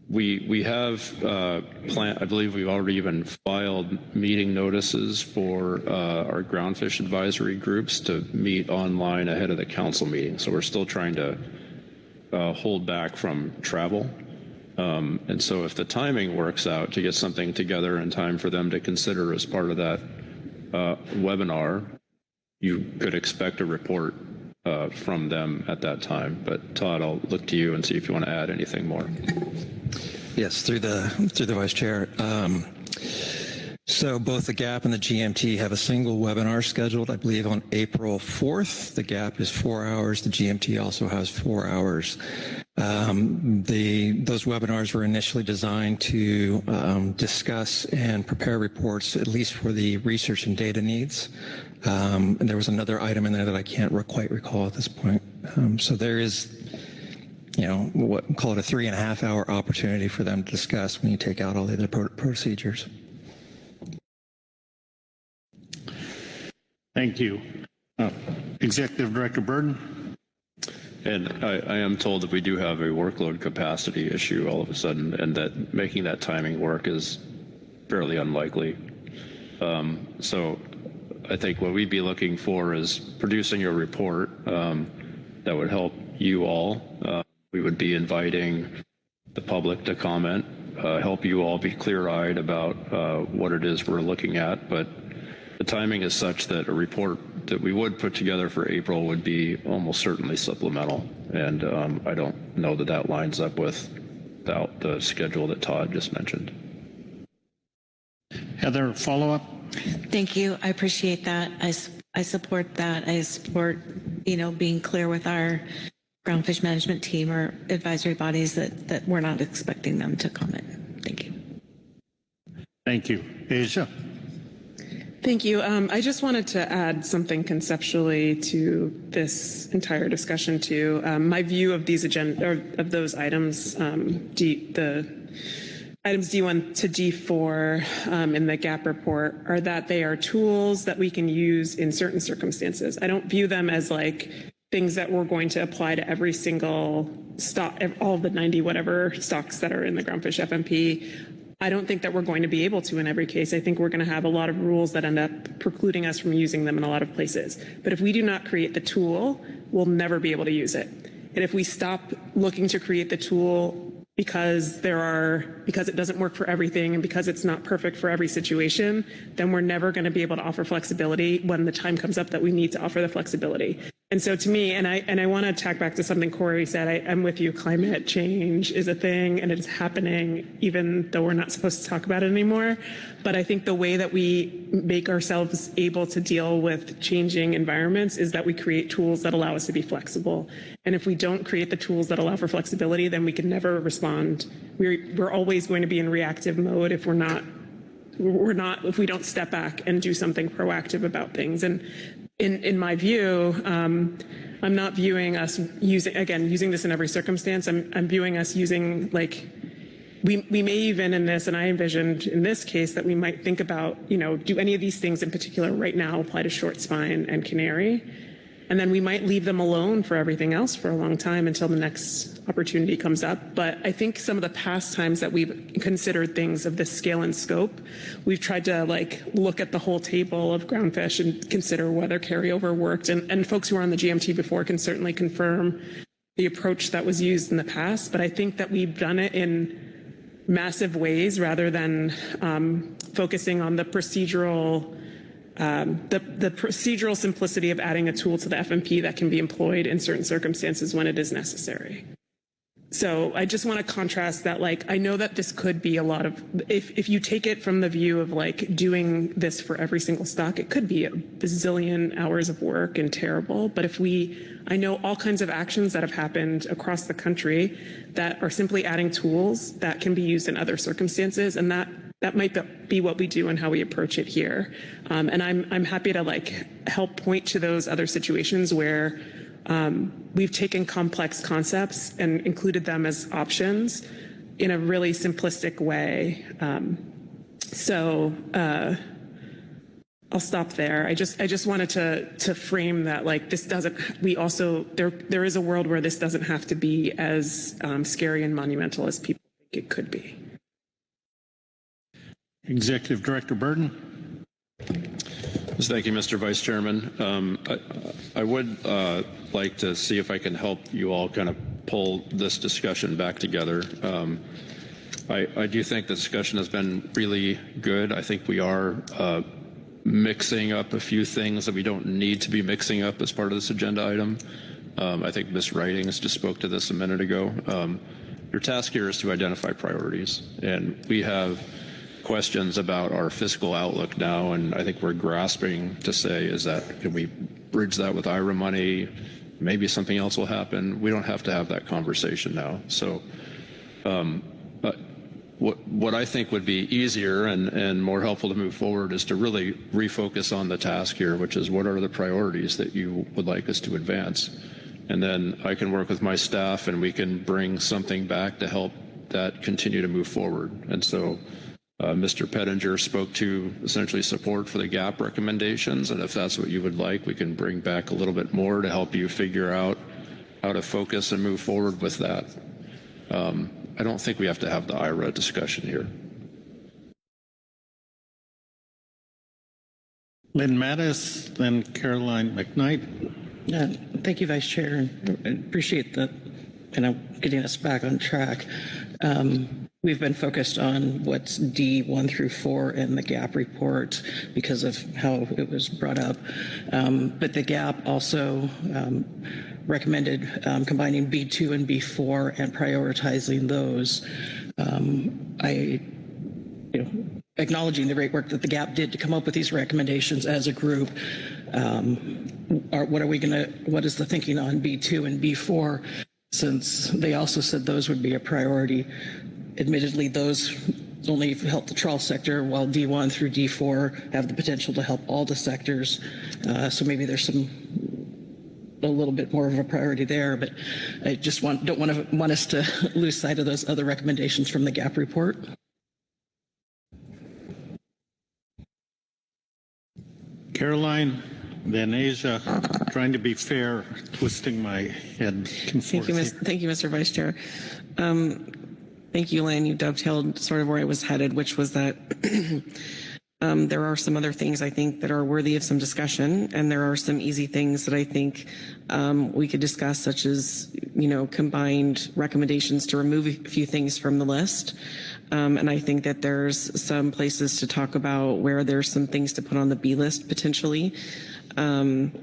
we have I believe we've already even filed meeting notices for our Groundfish advisory groups to meet online ahead of the council meeting. So we're still trying to hold back from travel. And so if the timing works out to get something together in time for them to consider as part of that webinar, you could expect a report from them at that time. But Todd, I'll look to you and see if you want to add anything more. Yes, through the Vice Chair. So both the GAP and the GMT have a single webinar scheduled, I believe, on April 4th. The GAP is 4 hours. The GMT also has 4 hours. Those webinars were initially designed to discuss and prepare reports, at least for the research and data needs. And there was another item in there that I can't quite recall at this point. So there is, call it a 3.5 hour opportunity for them to discuss when you take out all the other procedures. Thank you. Executive Director Burden. And I am told that we do have a workload capacity issue all of a sudden, and that making that timing work is fairly unlikely. So I think what we'd be looking for is producing a report that would help you all. We would be inviting the public to comment, help you all be clear-eyed about what it is we're looking at, but the timing is such that a report that we would put together for April would be almost certainly supplemental, and I don't know that that lines up with the schedule that Todd just mentioned. Heather, follow-up? Thank you. I appreciate that. I support that. I support, being clear with our Groundfish management team or advisory bodies that we're not expecting them to comment. Thank you. Thank you. Asia. Thank you. I just wanted to add something conceptually to this entire discussion too. My view of these of those items, the items D1 to D4 in the GAP report, are that they are tools that we can use in certain circumstances. I don't view them as like things that we're going to apply to every single stock, all of the 90 whatever stocks that are in the Groundfish FMP. I don't think that we're going to be able to in every case. I think we're going to have a lot of rules that end up precluding us from using them in a lot of places. But if we do not create the tool, we'll never be able to use it. And if we stop looking to create the tool because it doesn't work for everything and because it's not perfect for every situation, then we're never going to be able to offer flexibility when the time comes up that we need to offer the flexibility. And so to me, and I want to tack back to something Corey said, I'm with you, climate change is a thing and it's happening even though we're not supposed to talk about it anymore. But I think the way that we make ourselves able to deal with changing environments is that we create tools that allow us to be flexible. And if we don't create the tools that allow for flexibility, then we can never respond. We're always going to be in reactive mode if if we don't step back and do something proactive about things. And in my view, I'm not viewing us using this in every circumstance. I'm viewing us using, like, we may even in this, and I envisioned in this case that we might think about, do any of these things in particular right now apply to short spine and canary? and then we might leave them alone for everything else for a long time until the next opportunity comes up. But I think some of the past times that we've considered things of this scale and scope, we've tried to like look at the whole table of Groundfish and consider whether carryover worked. And folks who were on the GMT before can certainly confirm the approach that was used in the past. But I think that we've done it in massive ways rather than focusing on the procedural the procedural simplicity of adding a tool to the FMP that can be employed in certain circumstances when it is necessary. So I just want to contrast that, like, I know that this could be a lot of, if you take it from the view of like doing this for every single stock, it could be a bazillion hours of work and terrible. But if I know all kinds of actions that have happened across the country that are simply adding tools that can be used in other circumstances, and that might be what we do and how we approach it here. And I'm happy to like help point to those other situations where we've taken complex concepts and included them as options in a really simplistic way. I'll stop there. I just wanted to frame that, like, this doesn't, there is a world where this doesn't have to be as scary and monumental as people think it could be. Executive Director Burden. Thank you, Mr. Vice Chairman. I would like to see if I can help you all kind of pull this discussion back together. I do think the discussion has been really good. I think we are mixing up a few things that we don't need to be mixing up as part of this agenda item. I think Ms. Ridings just spoke to this a minute ago. Your task here is to identify priorities, and we have questions about our fiscal outlook now, and I think we're grasping to say, can we bridge that with IRA money? Maybe something else will happen. We don't have to have that conversation now. So what I think would be easier and more helpful to move forward is to really refocus on the task here, which is what are the priorities that you would like us to advance? And then I can work with my staff and we can bring something back to help that continue to move forward. And so Mr. Pettinger spoke to essentially support for the GAP recommendations, and if that's what you would like, we can bring back a little bit more to help you figure out how to focus and move forward with that. I don't think we have to have the IRA discussion here. Lynn Mattis, then Caroline McKnight. Thank you, Vice Chair. I appreciate that, getting us back on track. We've been focused on what's D1 through 4 in the GAP report because of how it was brought up. But the GAP also recommended combining B2 and B4 and prioritizing those. Acknowledging the great work that the GAP did to come up with these recommendations as a group, what is the thinking on B2 and B4, since they also said those would be a priority. Admittedly, those only help the trawl sector, while D1 through D4 have the potential to help all the sectors. So maybe there's a little bit more of a priority there, but I just don't want us to lose sight of those other recommendations from the GAP report. Caroline, then Asia, trying to be fair, twisting my head. Thank you, Mr. Vice Chair. Thank you, Lynn. You dovetailed sort of where I was headed, which was that there are some other things I think that are worthy of some discussion, and there are some easy things that I think we could discuss, such as, combined recommendations to remove a few things from the list. And I think that there's some places to talk about where there's some things to put on the B list potentially. And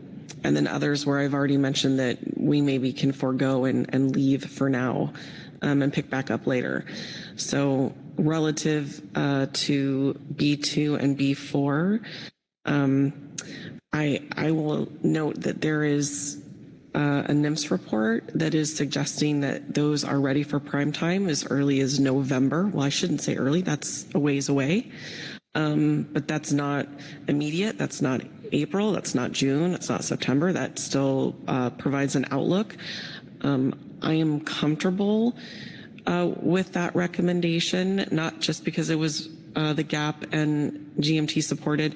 then others where I've already mentioned that we maybe can forego and leave for now and pick back up later. So relative to B2 and B4, I will note that there is a NIMS report that is suggesting that those are ready for prime time as early as November. Well, I shouldn't say early, that's a ways away. But that's not immediate, that's not April, that's not June, that's not September, that still provides an outlook. I am comfortable with that recommendation, not just because it was the GAP and GMT supported,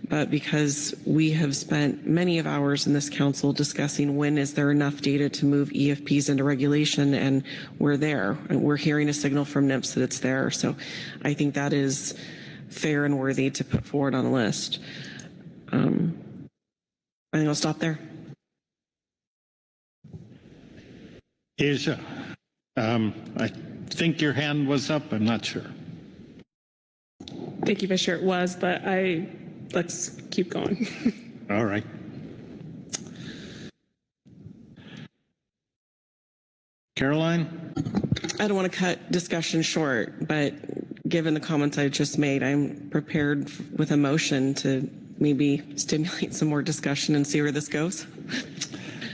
but because we have spent many of hours in this council discussing when is there enough data to move EFPs into regulation, and we're there. And we're hearing a signal from NIPS that it's there. So I think that is fair and worthy to put forward on a list. I think I'll stop there. Asia, I think your hand was up. I'm not sure. Thank you, Vice Chair. It was, but let's keep going. All right. Caroline? I don't want to cut discussion short, but given the comments I just made, I'm prepared with a motion to maybe stimulate some more discussion and see where this goes.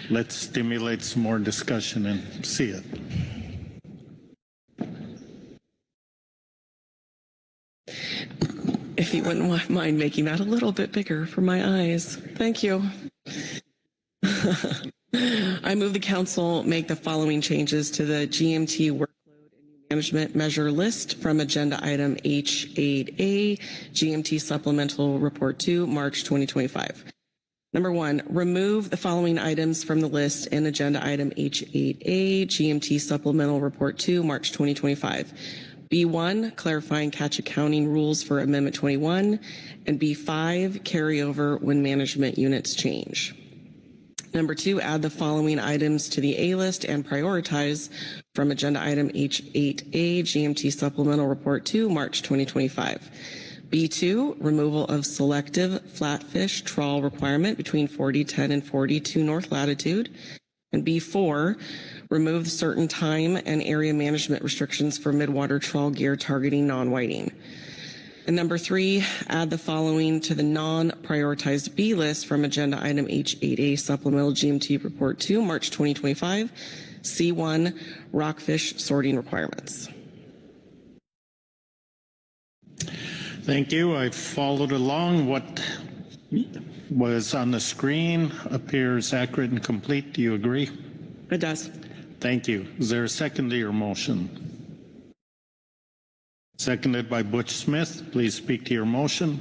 Let's stimulate some more discussion and see it. If you wouldn't mind making that a little bit bigger for my eyes. Thank you. I move the council make the following changes to the GMT workload and management measure list from agenda item H8A, GMT supplemental report 2, March 2025. Number 1, remove the following items from the list in agenda item H8A, GMT supplemental report 2, March 2025. B1, clarifying catch accounting rules for Amendment 21, and B5, carryover when management units change. Number 2, add the following items to the A list and prioritize from agenda item H8A, GMT supplemental report 2, March 2025. B2, removal of selective flatfish trawl requirement between 4010 and 42 north latitude. And B4, remove certain time and area management restrictions for midwater trawl gear targeting non-whiting. And number 3, add the following to the non-prioritized B list from agenda item H8A supplemental GMT report 2, March 2025, C1, rockfish sorting requirements. Thank you. I followed along. What was on the screen appears accurate and complete. Do you agree? It does. Thank you. Is there a second to your motion? Seconded by Butch Smith. Please speak to your motion.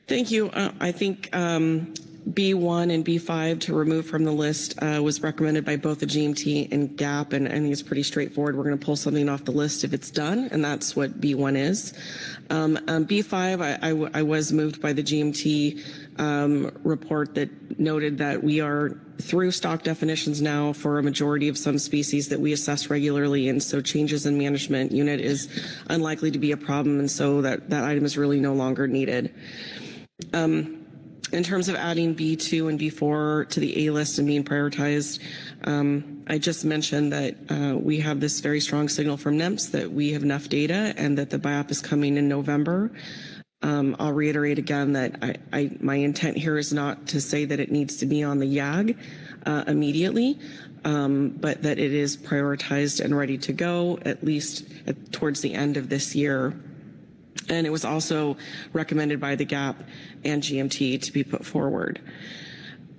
Thank you. I think B1 and B5 to remove from the list was recommended by both the GMT and GAP, and I think it's pretty straightforward. We're going to pull something off the list if it's done, and that's what B1 is. B5, I was moved by the GMT report that noted that we are through stock definitions now for a majority of some species that we assess regularly, and so changes in management unit is unlikely to be a problem, and so that item is really no longer needed. In terms of adding B2 and B4 to the A list and being prioritized, I just mentioned that we have this very strong signal from NIMS that we have enough data and that the BIOP is coming in November. I'll reiterate again that my intent here is not to say that it needs to be on the YAG immediately, but that it is prioritized and ready to go at least towards the end of this year. And it was also recommended by the GAP and GMT to be put forward.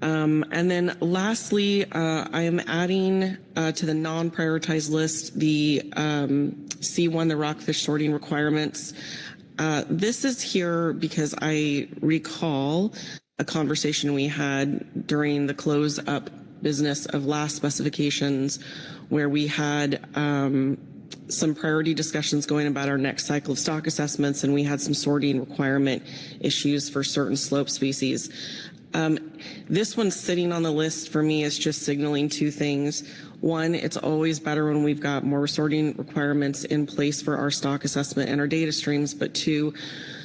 And then lastly, I am adding to the non-prioritized list the C1, the rockfish sorting requirements. This is here because I recall a conversation we had during the close up business of last specifications where we had some priority discussions going about our next cycle of stock assessments, and we had some sorting requirement issues for certain slope species. This one sitting on the list for me is just signaling two things. One, it's always better when we've got more sorting requirements in place for our stock assessment and our data streams, but two,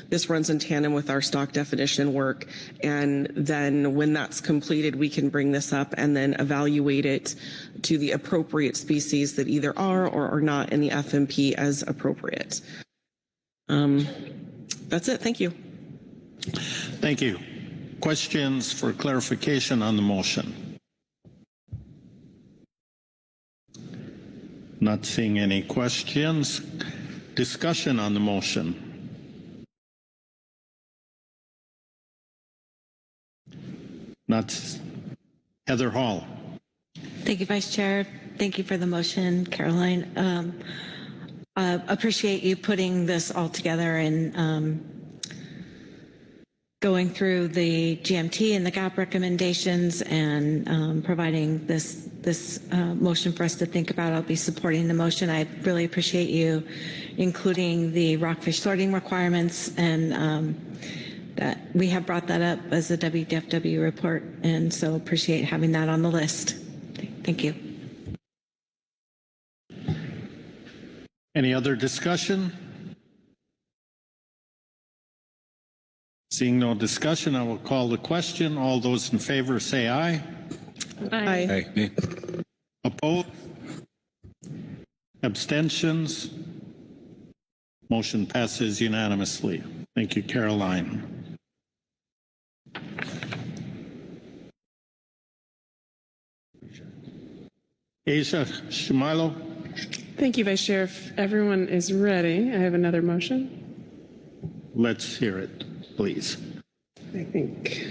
this runs in tandem with our stock definition work, and then when that's completed, we can bring this up and then evaluate it to the appropriate species that either are or are not in the FMP as appropriate. That's it. Thank you. Thank you. Questions for clarification on the motion? Not seeing any questions. Discussion on the motion. Not Heather Hall. Thank you, Vice Chair. thank you for the motion, Caroline. Appreciate you putting this all together and going through the GMT and the GAP recommendations and providing this motion for us to think about. I'll be supporting the motion. I really appreciate you including the rockfish sorting requirements, and that we have brought that up as a WDFW report, and so appreciate having that on the list. Thank you. Any other discussion? Seeing no discussion, I will call the question. All those in favor say aye. Aye. Aye. Opposed? Abstentions? Motion passes unanimously. Thank you, Caroline. Asia Shimalo. Thank you, Vice Chair. If everyone is ready, I have another motion. Let's hear it, please. I think.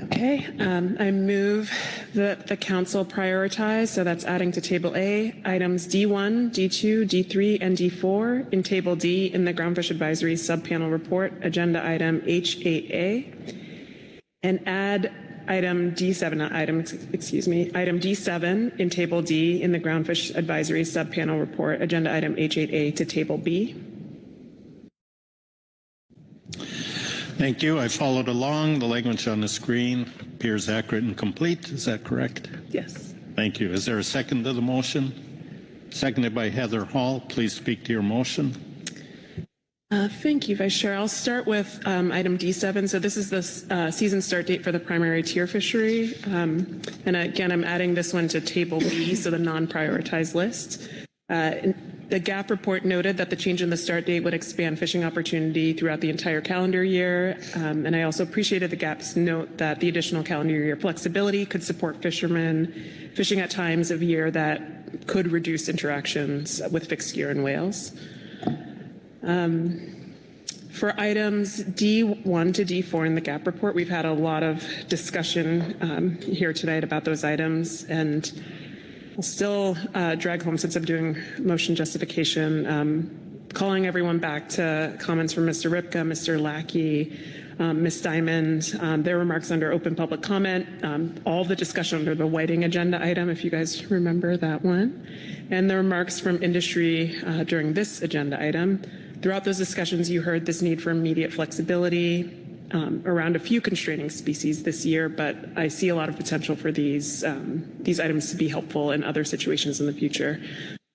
Okay, I move that the council prioritize, so that's adding to Table A, items D1, D2, D3, and D4 in Table D in the Groundfish Advisory Subpanel Report, Agenda Item H8A, and add item D7, item D7 in Table D in the Groundfish Advisory Subpanel Report, Agenda Item H8A to Table B. Thank you. I followed along. The language on the screen appears accurate and complete. Is that correct? Yes. Thank you. Is there a second to the motion? Seconded by Heather Hall. Please speak to your motion. Thank you, Vice Chair. I'll start with item D7. So this is the season start date for the primary tier fishery. And again, I'm adding this one to Table B, so the non-prioritized list. The GAP report noted that the change in the start date would expand fishing opportunity throughout the entire calendar year. And I also appreciated the GAP's note that the additional calendar year flexibility could support fishermen fishing at times of year that could reduce interactions with fixed gear and whales. For items D1 to D4 in the GAP report, we've had a lot of discussion here tonight about those items, and I'll still drag home, since I'm doing motion justification, calling everyone back to comments from Mr. Ripka, Mr. Lackey, Ms. Diamond, their remarks under open public comment, all the discussion under the whiting agenda item, if you guys remember that one, and the remarks from industry during this agenda item. Throughout those discussions, you heard this need for immediate flexibility around a few constraining species this year, but I see a lot of potential for these items to be helpful in other situations in the future.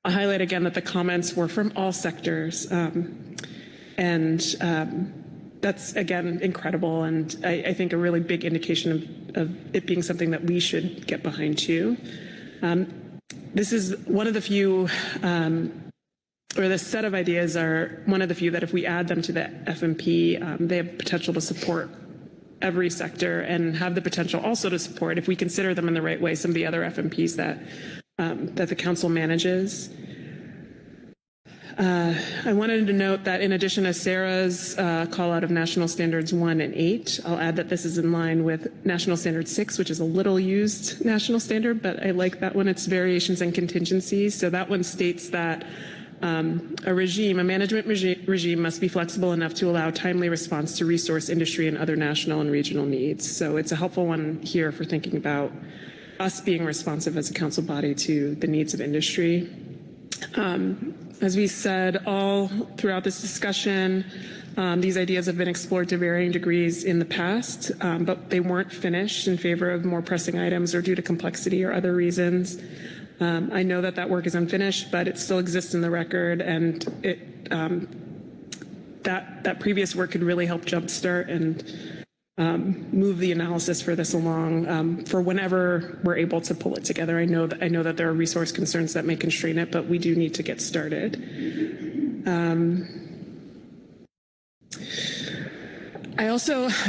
I'll highlight again that the comments were from all sectors, and that's, again, incredible, and I think a really big indication of it being something that we should get behind too. This is one of the few, or this set of ideas are one of the few that if we add them to the FMP, they have potential to support every sector and have the potential also to support, if we consider them in the right way, some of the other FMPs that the council manages. I wanted to note that in addition to Sarah's call out of National Standards 1 and 8, I'll add that this is in line with National Standard 6, which is a little used national standard, but I like that one. It's variations and contingencies. So that one states that a management regime must be flexible enough to allow timely response to resource industry and other national and regional needs. So it's a helpful one here for thinking about us being responsive as a council body to the needs of industry. As we said all throughout this discussion, these ideas have been explored to varying degrees in the past, but they weren't finished in favor of more pressing items or due to complexity or other reasons. I know that that work is unfinished, but it still exists in the record, and that previous work could really help jumpstart and move the analysis for this along for whenever we're able to pull it together. I know that there are resource concerns that may constrain it, but we do need to get started. I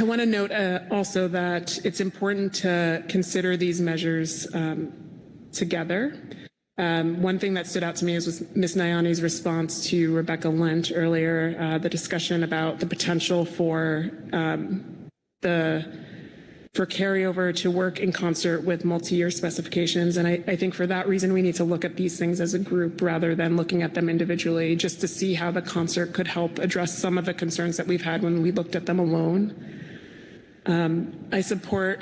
want to note also that it's important to consider these measures together. One thing that stood out to me was Ms. Nyani's response to Rebecca Lent earlier, the discussion about the potential for for carryover to work in concert with multi-year specifications. And I think for that reason, we need to look at these things as a group rather than looking at them individually, just to see how the concert could help address some of the concerns that we've had when we looked at them alone. I support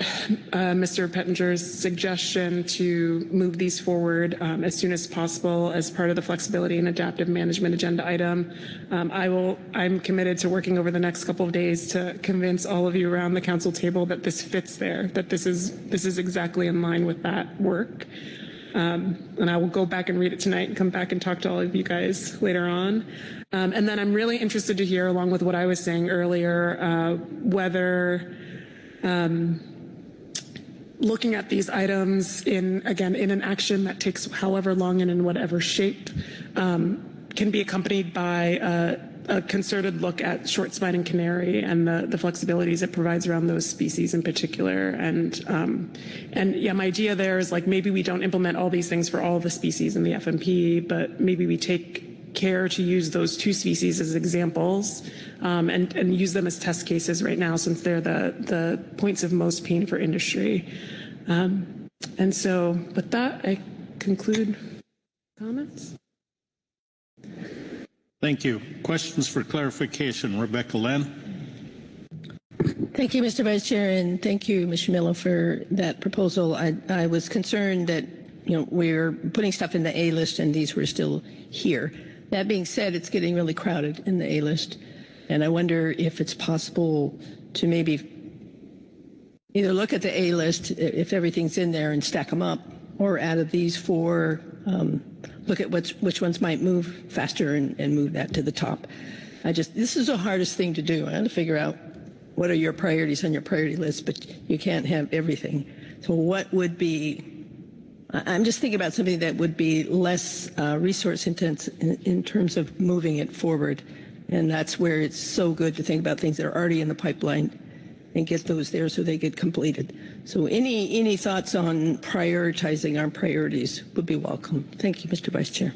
Mr. Pettinger's suggestion to move these forward as soon as possible as part of the flexibility and adaptive management agenda item. I'm committed to working over the next couple of days to convince all of you around the council table that this fits there, that this is exactly in line with that work. And I will go back and read it tonight and come back and talk to all of you guys later on. And then I'm really interested to hear, along with what I was saying earlier, whether looking at these items in an action that takes however long and in whatever shape can be accompanied by a concerted look at short spine and canary and the flexibilities it provides around those species in particular. And yeah, my idea there is like maybe we don't implement all these things for all the species in the FMP, but maybe we take care to use those two species as examples and use them as test cases right now, since they're the points of most pain for industry. And so with that, I conclude comments. Thank you. Questions for clarification? Rebecca Lynn. Thank you, Mr. Vice Chair, and thank you, Ms. Miller, for that proposal. I was concerned that, we're putting stuff in the A list and these were still here. That being said, it's getting really crowded in the A list, and I wonder if it's possible to maybe either look at the A list if everything's in there and stack them up, or out of these four, look at which ones might move faster and move that to the top. This is the hardest thing to do. I have to figure out what are your priorities on your priority list, but you can't have everything. So what would be, I'm just thinking about something that would be less resource intense in terms of moving it forward. And that's where it's so good to think about things that are already in the pipeline and get those there so they get completed. So any thoughts on prioritizing our priorities would be welcome. Thank you, Mr. Vice Chair.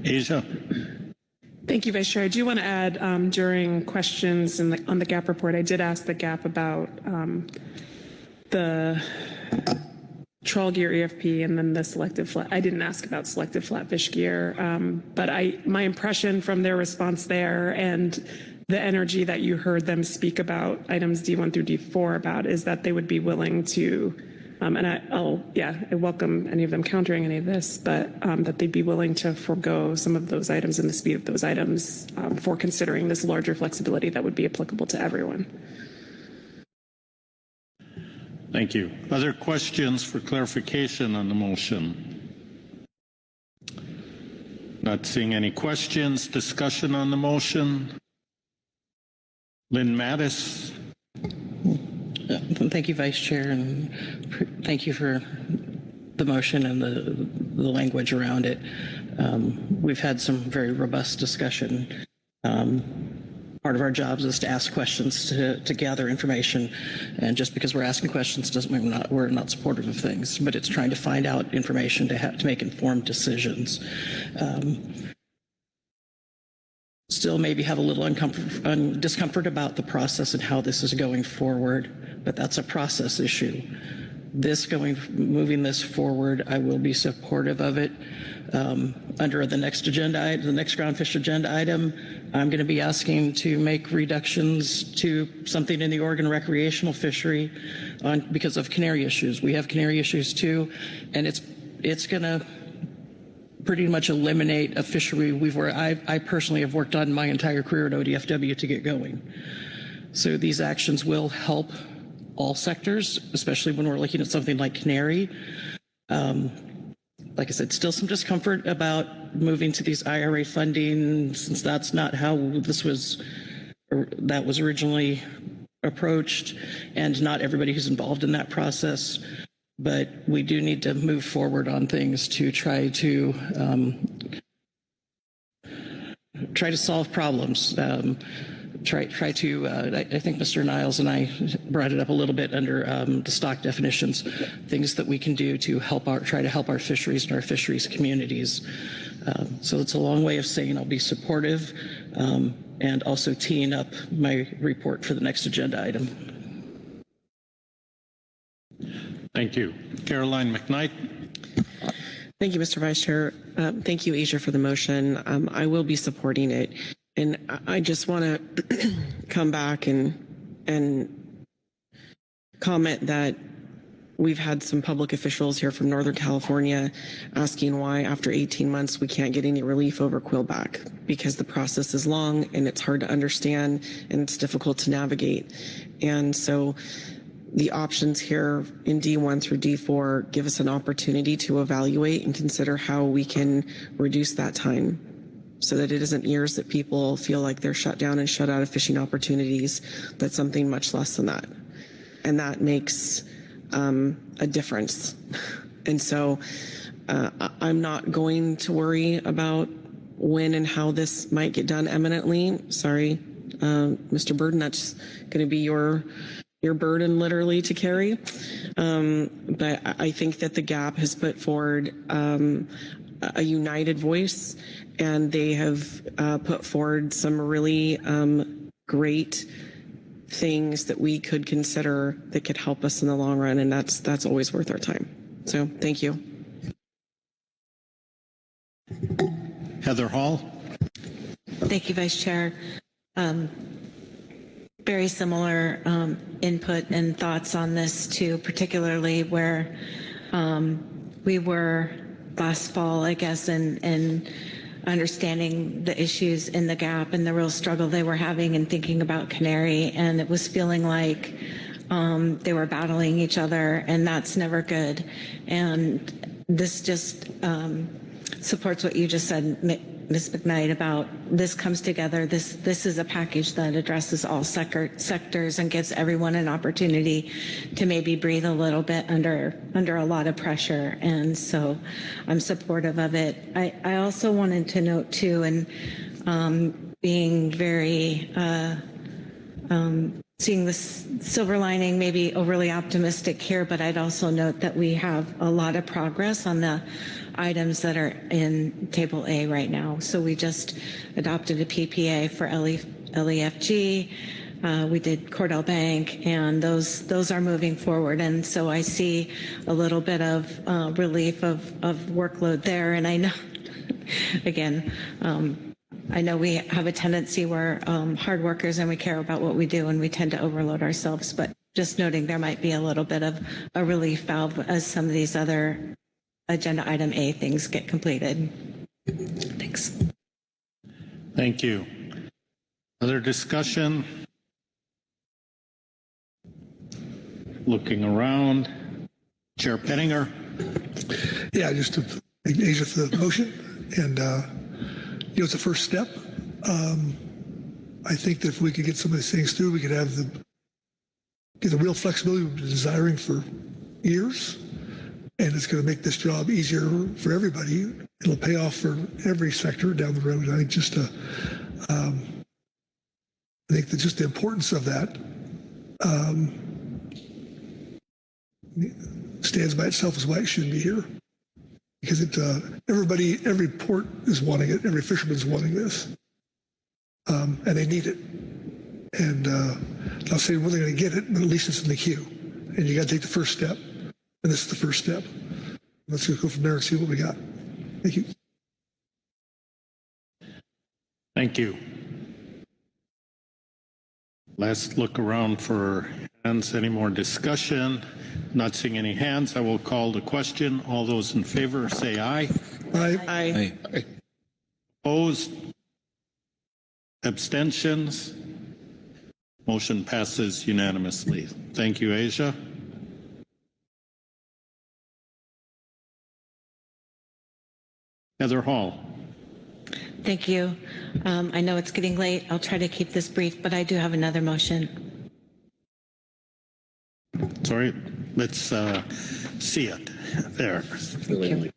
Asia. Thank you, Vice Chair. I do want to add during questions on the GAP report, I did ask the GAP about the trawl gear EFP and then the selective flat. I didn't ask about selective flatfish gear, but my impression from their response there and the energy that you heard them speak about items D1 through D4 about is that they would be willing to, and I welcome any of them countering any of this, but that they'd be willing to forego some of those items and the speed of those items for considering this larger flexibility that would be applicable to everyone. Thank you. Other questions for clarification on the motion? Not seeing any questions. Discussion on the motion? Lynn Mattis. Thank you, Vice Chair, and thank you for the motion and the language around it. We've had some very robust discussion. Part of our jobs is to ask questions to gather information, and just because we're asking questions doesn't mean we're not supportive of things, but it's trying to find out information to make informed decisions. Still maybe have a little discomfort about the process and how this is going forward, but that's a process issue. Moving this forward, I will be supportive of it. Under the next Groundfish agenda item, I'm going to be asking to make reductions to something in the Oregon recreational fishery because of canary issues. We have canary issues too, and it's going to pretty much eliminate a fishery I personally have worked on my entire career at ODFW to get going. So these actions will help all sectors, especially when we're looking at something like canary. Like I said, still some discomfort about moving to these IRA funding, since that's not how that was originally approached, and not everybody who's involved in that process. But we do need to move forward on things to try to solve problems. I think Mr. Niles and I brought it up a little bit under the stock definitions, things that we can do to try to help our fisheries and our fisheries communities. So it's a long way of saying I'll be supportive and also teeing up my report for the next agenda item. Thank you. Caroline McKnight. Thank you, Mr. Vice Chair. Thank you, Asia, for the motion. I will be supporting it. And I just want to come back and comment that we've had some public officials here from Northern California asking why after 18 months we can't get any relief over quillback, because the process is long and it's hard to understand and it's difficult to navigate. And so the options here in D1 through D4 give us an opportunity to evaluate and consider how we can reduce that time so that it isn't years that people feel like they're shut down and shut out of fishing opportunities, but something much less than that. And that makes a difference. And so I'm not going to worry about when and how this might get done eminently. Sorry, Mr. Burden, that's going to be your burden literally to carry. But I think that the GAP has put forward a united voice, and they have put forward some really great things that we could consider that could help us in the long run, and that's always worth our time. So thank you. Heather Hall. Thank you, Vice Chair. Very similar input and thoughts on this too, particularly where we were last fall, I guess, and understanding the issues in the GAP and the real struggle they were having and thinking about Canary, and it was feeling like they were battling each other, and that's never good. And this just supports what you just said, Ms. McKnight, about this comes together. This is a package that addresses all sectors and gives everyone an opportunity to maybe breathe a little bit under a lot of pressure. And so I'm supportive of it. I also wanted to note too, and being very seeing this silver lining, maybe overly optimistic here, but I'd also note that we have a lot of progress on the items that are in Table A right now. So we just adopted a PPA for LEFG. We did Cordell Bank, and those are moving forward. And so I see a little bit of relief of workload there. And I know, again, I know we have a tendency where hard workers and we care about what we do and we tend to overload ourselves, but just noting there might be a little bit of a relief valve as some of these other agenda item A things get completed. Thanks. Thank you. Other discussion? Looking around. Chair Pettinger. Yeah, just to thank Asia for the motion, and it's a first step. I think that if we could get some of these things through, we could have get the real flexibility we've been desiring for years, and it's going to make this job easier for everybody. It'll pay off for every sector down the road. I think I think that just the importance of that stands by itself as why it should be here. Because every port is wanting it, every fisherman's wanting this, and they need it. And I'll say we're going to get it, but at least it's in the queue. And you got to take the first step, and this is the first step. Let's go from there and see what we got. Thank you. Thank you. Let's look around for hands. Any more discussion? Not seeing any hands. I will call the question. All those in favor say aye. Aye. Aye. Opposed? Abstentions? Motion passes unanimously. Thank you, Asia. Heather Hall. Thank you. I know it's getting late. I'll try to keep this brief, but I do have another motion. Sorry, let's see it there. Thank you.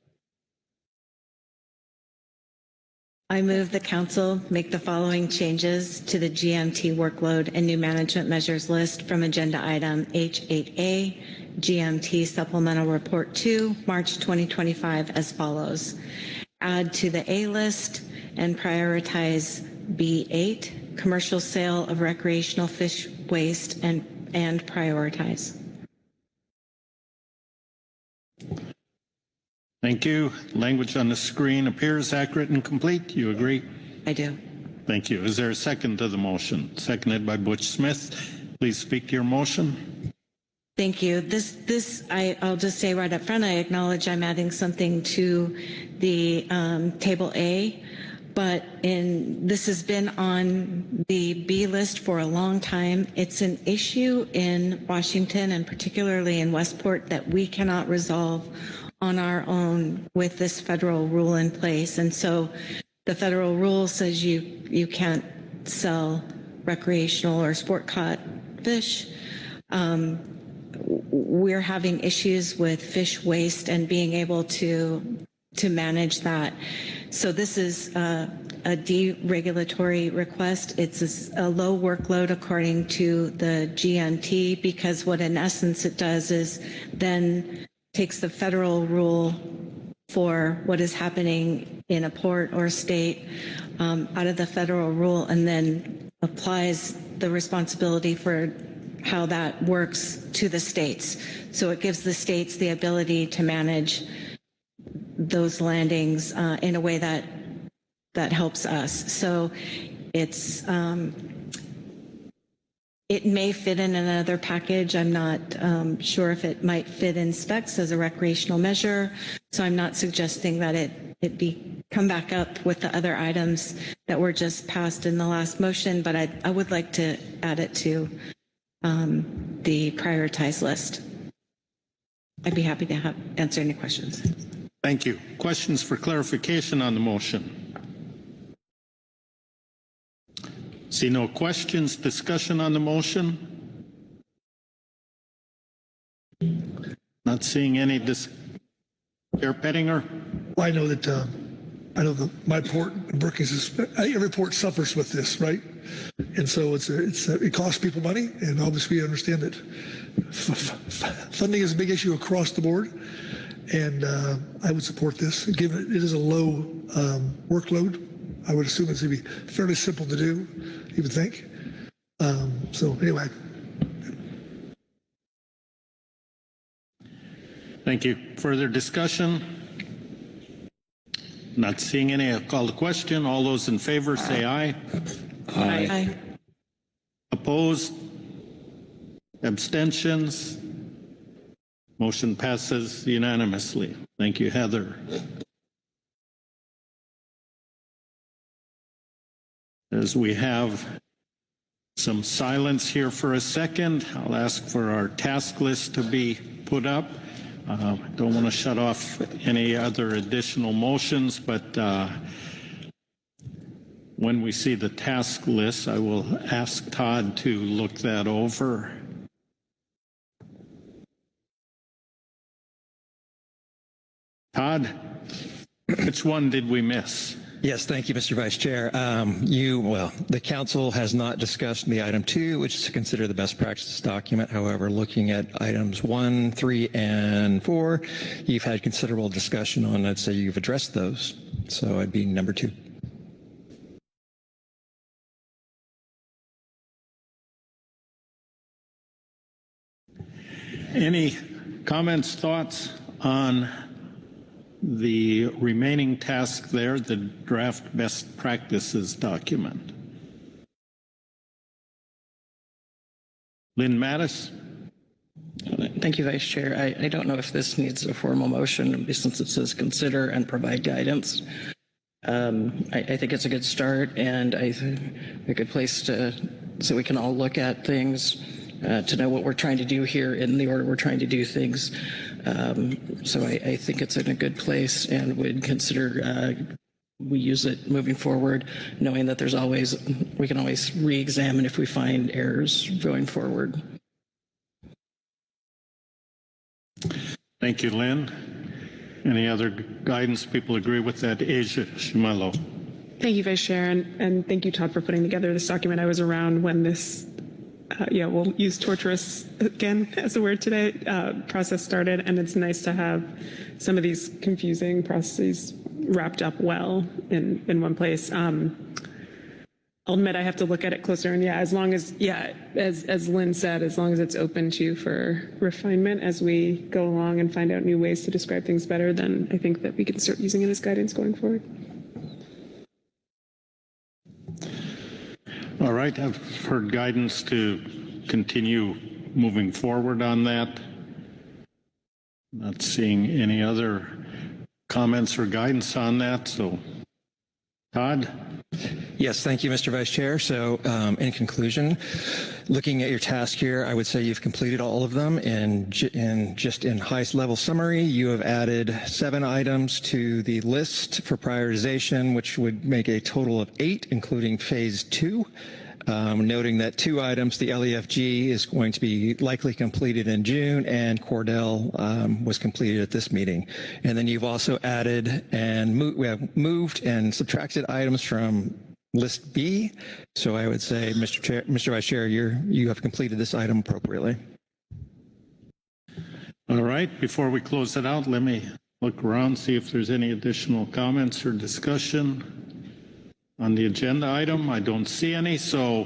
I move the council make the following changes to the GMT workload and new management measures list from agenda item H8A, GMT Supplemental Report 2, March 2025 as follows. Add to the A list and prioritize B8, commercial sale of recreational fish waste, and prioritize. Thank you. Language on the screen appears accurate and complete. You agree? I do. Thank you. Is there a second to the motion? Seconded by Butch Smith. Please speak to your motion. Thank you. I'll just say right up front, I acknowledge I'm adding something to the table A, but this has been on the B list for a long time. It's an issue in Washington and particularly in Westport that we cannot resolve on our own with this federal rule in place. And so the federal rule says you can't sell recreational or sport caught fish. We're having issues with fish waste and being able to manage that. So this is a deregulatory request. It's a low workload according to the GMT, because what in essence it does is then takes the federal rule for what is happening in a port or state out of the federal rule and then applies the responsibility for how that works to the states. So it gives the states the ability to manage those landings in a way that helps us. So it's it may fit in another package. I'm not sure if it might fit in specs as a recreational measure. So I'm not suggesting that it come back up with the other items that were just passed in the last motion, but I would like to add it to the prioritized list. I'd be happy to answer any questions. Thank you. Questions for clarification on the motion? See no questions. Discussion on the motion? Not seeing any. Chair Pettinger? Well, I know that my port, Brookings, every port suffers with this, right? And so it costs people money, and obviously we understand that funding is a big issue across the board. And I would support this, given it is a low workload. I would assume it's going to be fairly simple to do, you would think. So anyway. Thank you. Further discussion? Not seeing any. I'll call the question. All those in favor say aye. Aye. Aye. Opposed? Abstentions? Motion passes unanimously. Thank you, Heather. As we have some silence here for a second, I'll ask for our task list to be put up. I don't want to shut off any other additional motions, but when we see the task list, I will ask Todd to look that over. Todd, which one did we miss? Yes, thank you, Mr. Vice Chair. The council has not discussed the item 2, which is to consider the best practices document. However, looking at items 1, 3, and 4, you've had considerable discussion on it, so you've addressed those. So I'd be number 2. Any comments, thoughts on the remaining task there, the draft best practices document? Lynn Mattis? Thank you, Vice Chair. I don't know if this needs a formal motion since it says consider and provide guidance. I think it's a good start and a good place so we can all look at things, to know what we're trying to do here in the order we're trying to do things. So I think it's in a good place and would consider we use it moving forward, knowing that we can always re-examine if we find errors going forward. Thank you, Lynn. Any other guidance? People agree with that? Asia Shimalo. Thank you, Vice Chair, and thank you, Todd, for putting together this document. I was around when this we'll use torturous again as a word today, process started, and it's nice to have some of these confusing processes wrapped up well in one place. I'll admit I have to look at it closer, and as long as, as Lynn said, as long as it's open to for refinement as we go along and find out new ways to describe things better, then I think that we can start using it as guidance going forward. All right, I've heard guidance to continue moving forward on that. Not seeing any other comments or guidance on that, so Todd? Yes, thank you, Mr. Vice Chair. So in conclusion, looking at your task here, I would say you've completed all of them. And just in highest level summary, you have added 7 items to the list for prioritization, which would make a total of 8, including phase 2. Noting that 2 items, the LEFG is going to be likely completed in June, and Cordell was completed at this meeting. And then you've also added and moved and subtracted items from list B. So I would say, Mr. Vice Chair, you have completed this item appropriately. All right, before we close it out, let me look around, see if there's any additional comments or discussion on the agenda item. I don't see any, so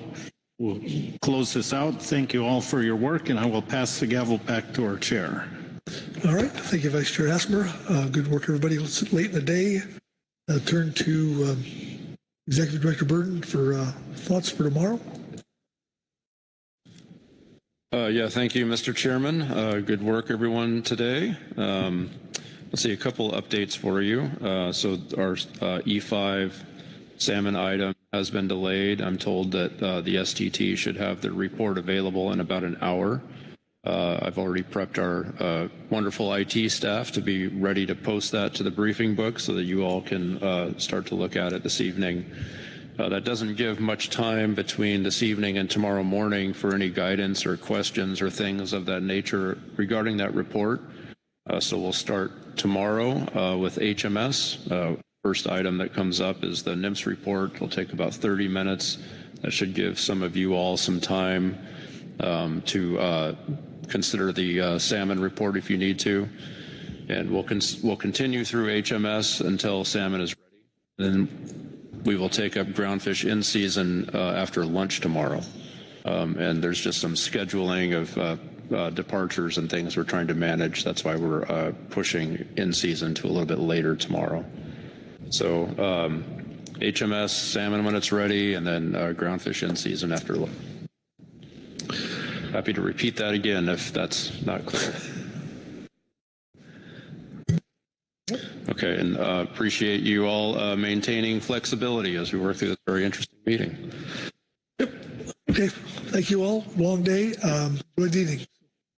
we'll close this out. Thank you all for your work, and I will pass the gavel back to our chair. All right. Thank you, Vice Chair Hassemer. Good work, everybody. It's late in the day. Turn to Executive Director Burden for thoughts for tomorrow. Thank you, Mr. Chairman. Good work, everyone, today. Let's see, a couple updates for you. So our E5 salmon item has been delayed. I'm told that the STT should have the report available in about an hour. I've already prepped our wonderful IT staff to be ready to post that to the briefing book so that you all can start to look at it this evening. That doesn't give much time between this evening and tomorrow morning for any guidance or questions or things of that nature regarding that report. So we'll start tomorrow with HMS. First item that comes up is the NIMS report. It'll take about 30 minutes. That should give some of you all some time to consider the salmon report if you need to. And we'll continue through HMS until salmon is ready. Then we will take up groundfish in season after lunch tomorrow. And there's just some scheduling of departures and things we're trying to manage. That's why we're pushing in season to a little bit later tomorrow. So HMS, salmon when it's ready, and then groundfish in season after. Happy to repeat that again if that's not clear. Okay, and appreciate you all maintaining flexibility as we work through this very interesting meeting. Yep. Okay, thank you all. Long day. Good evening.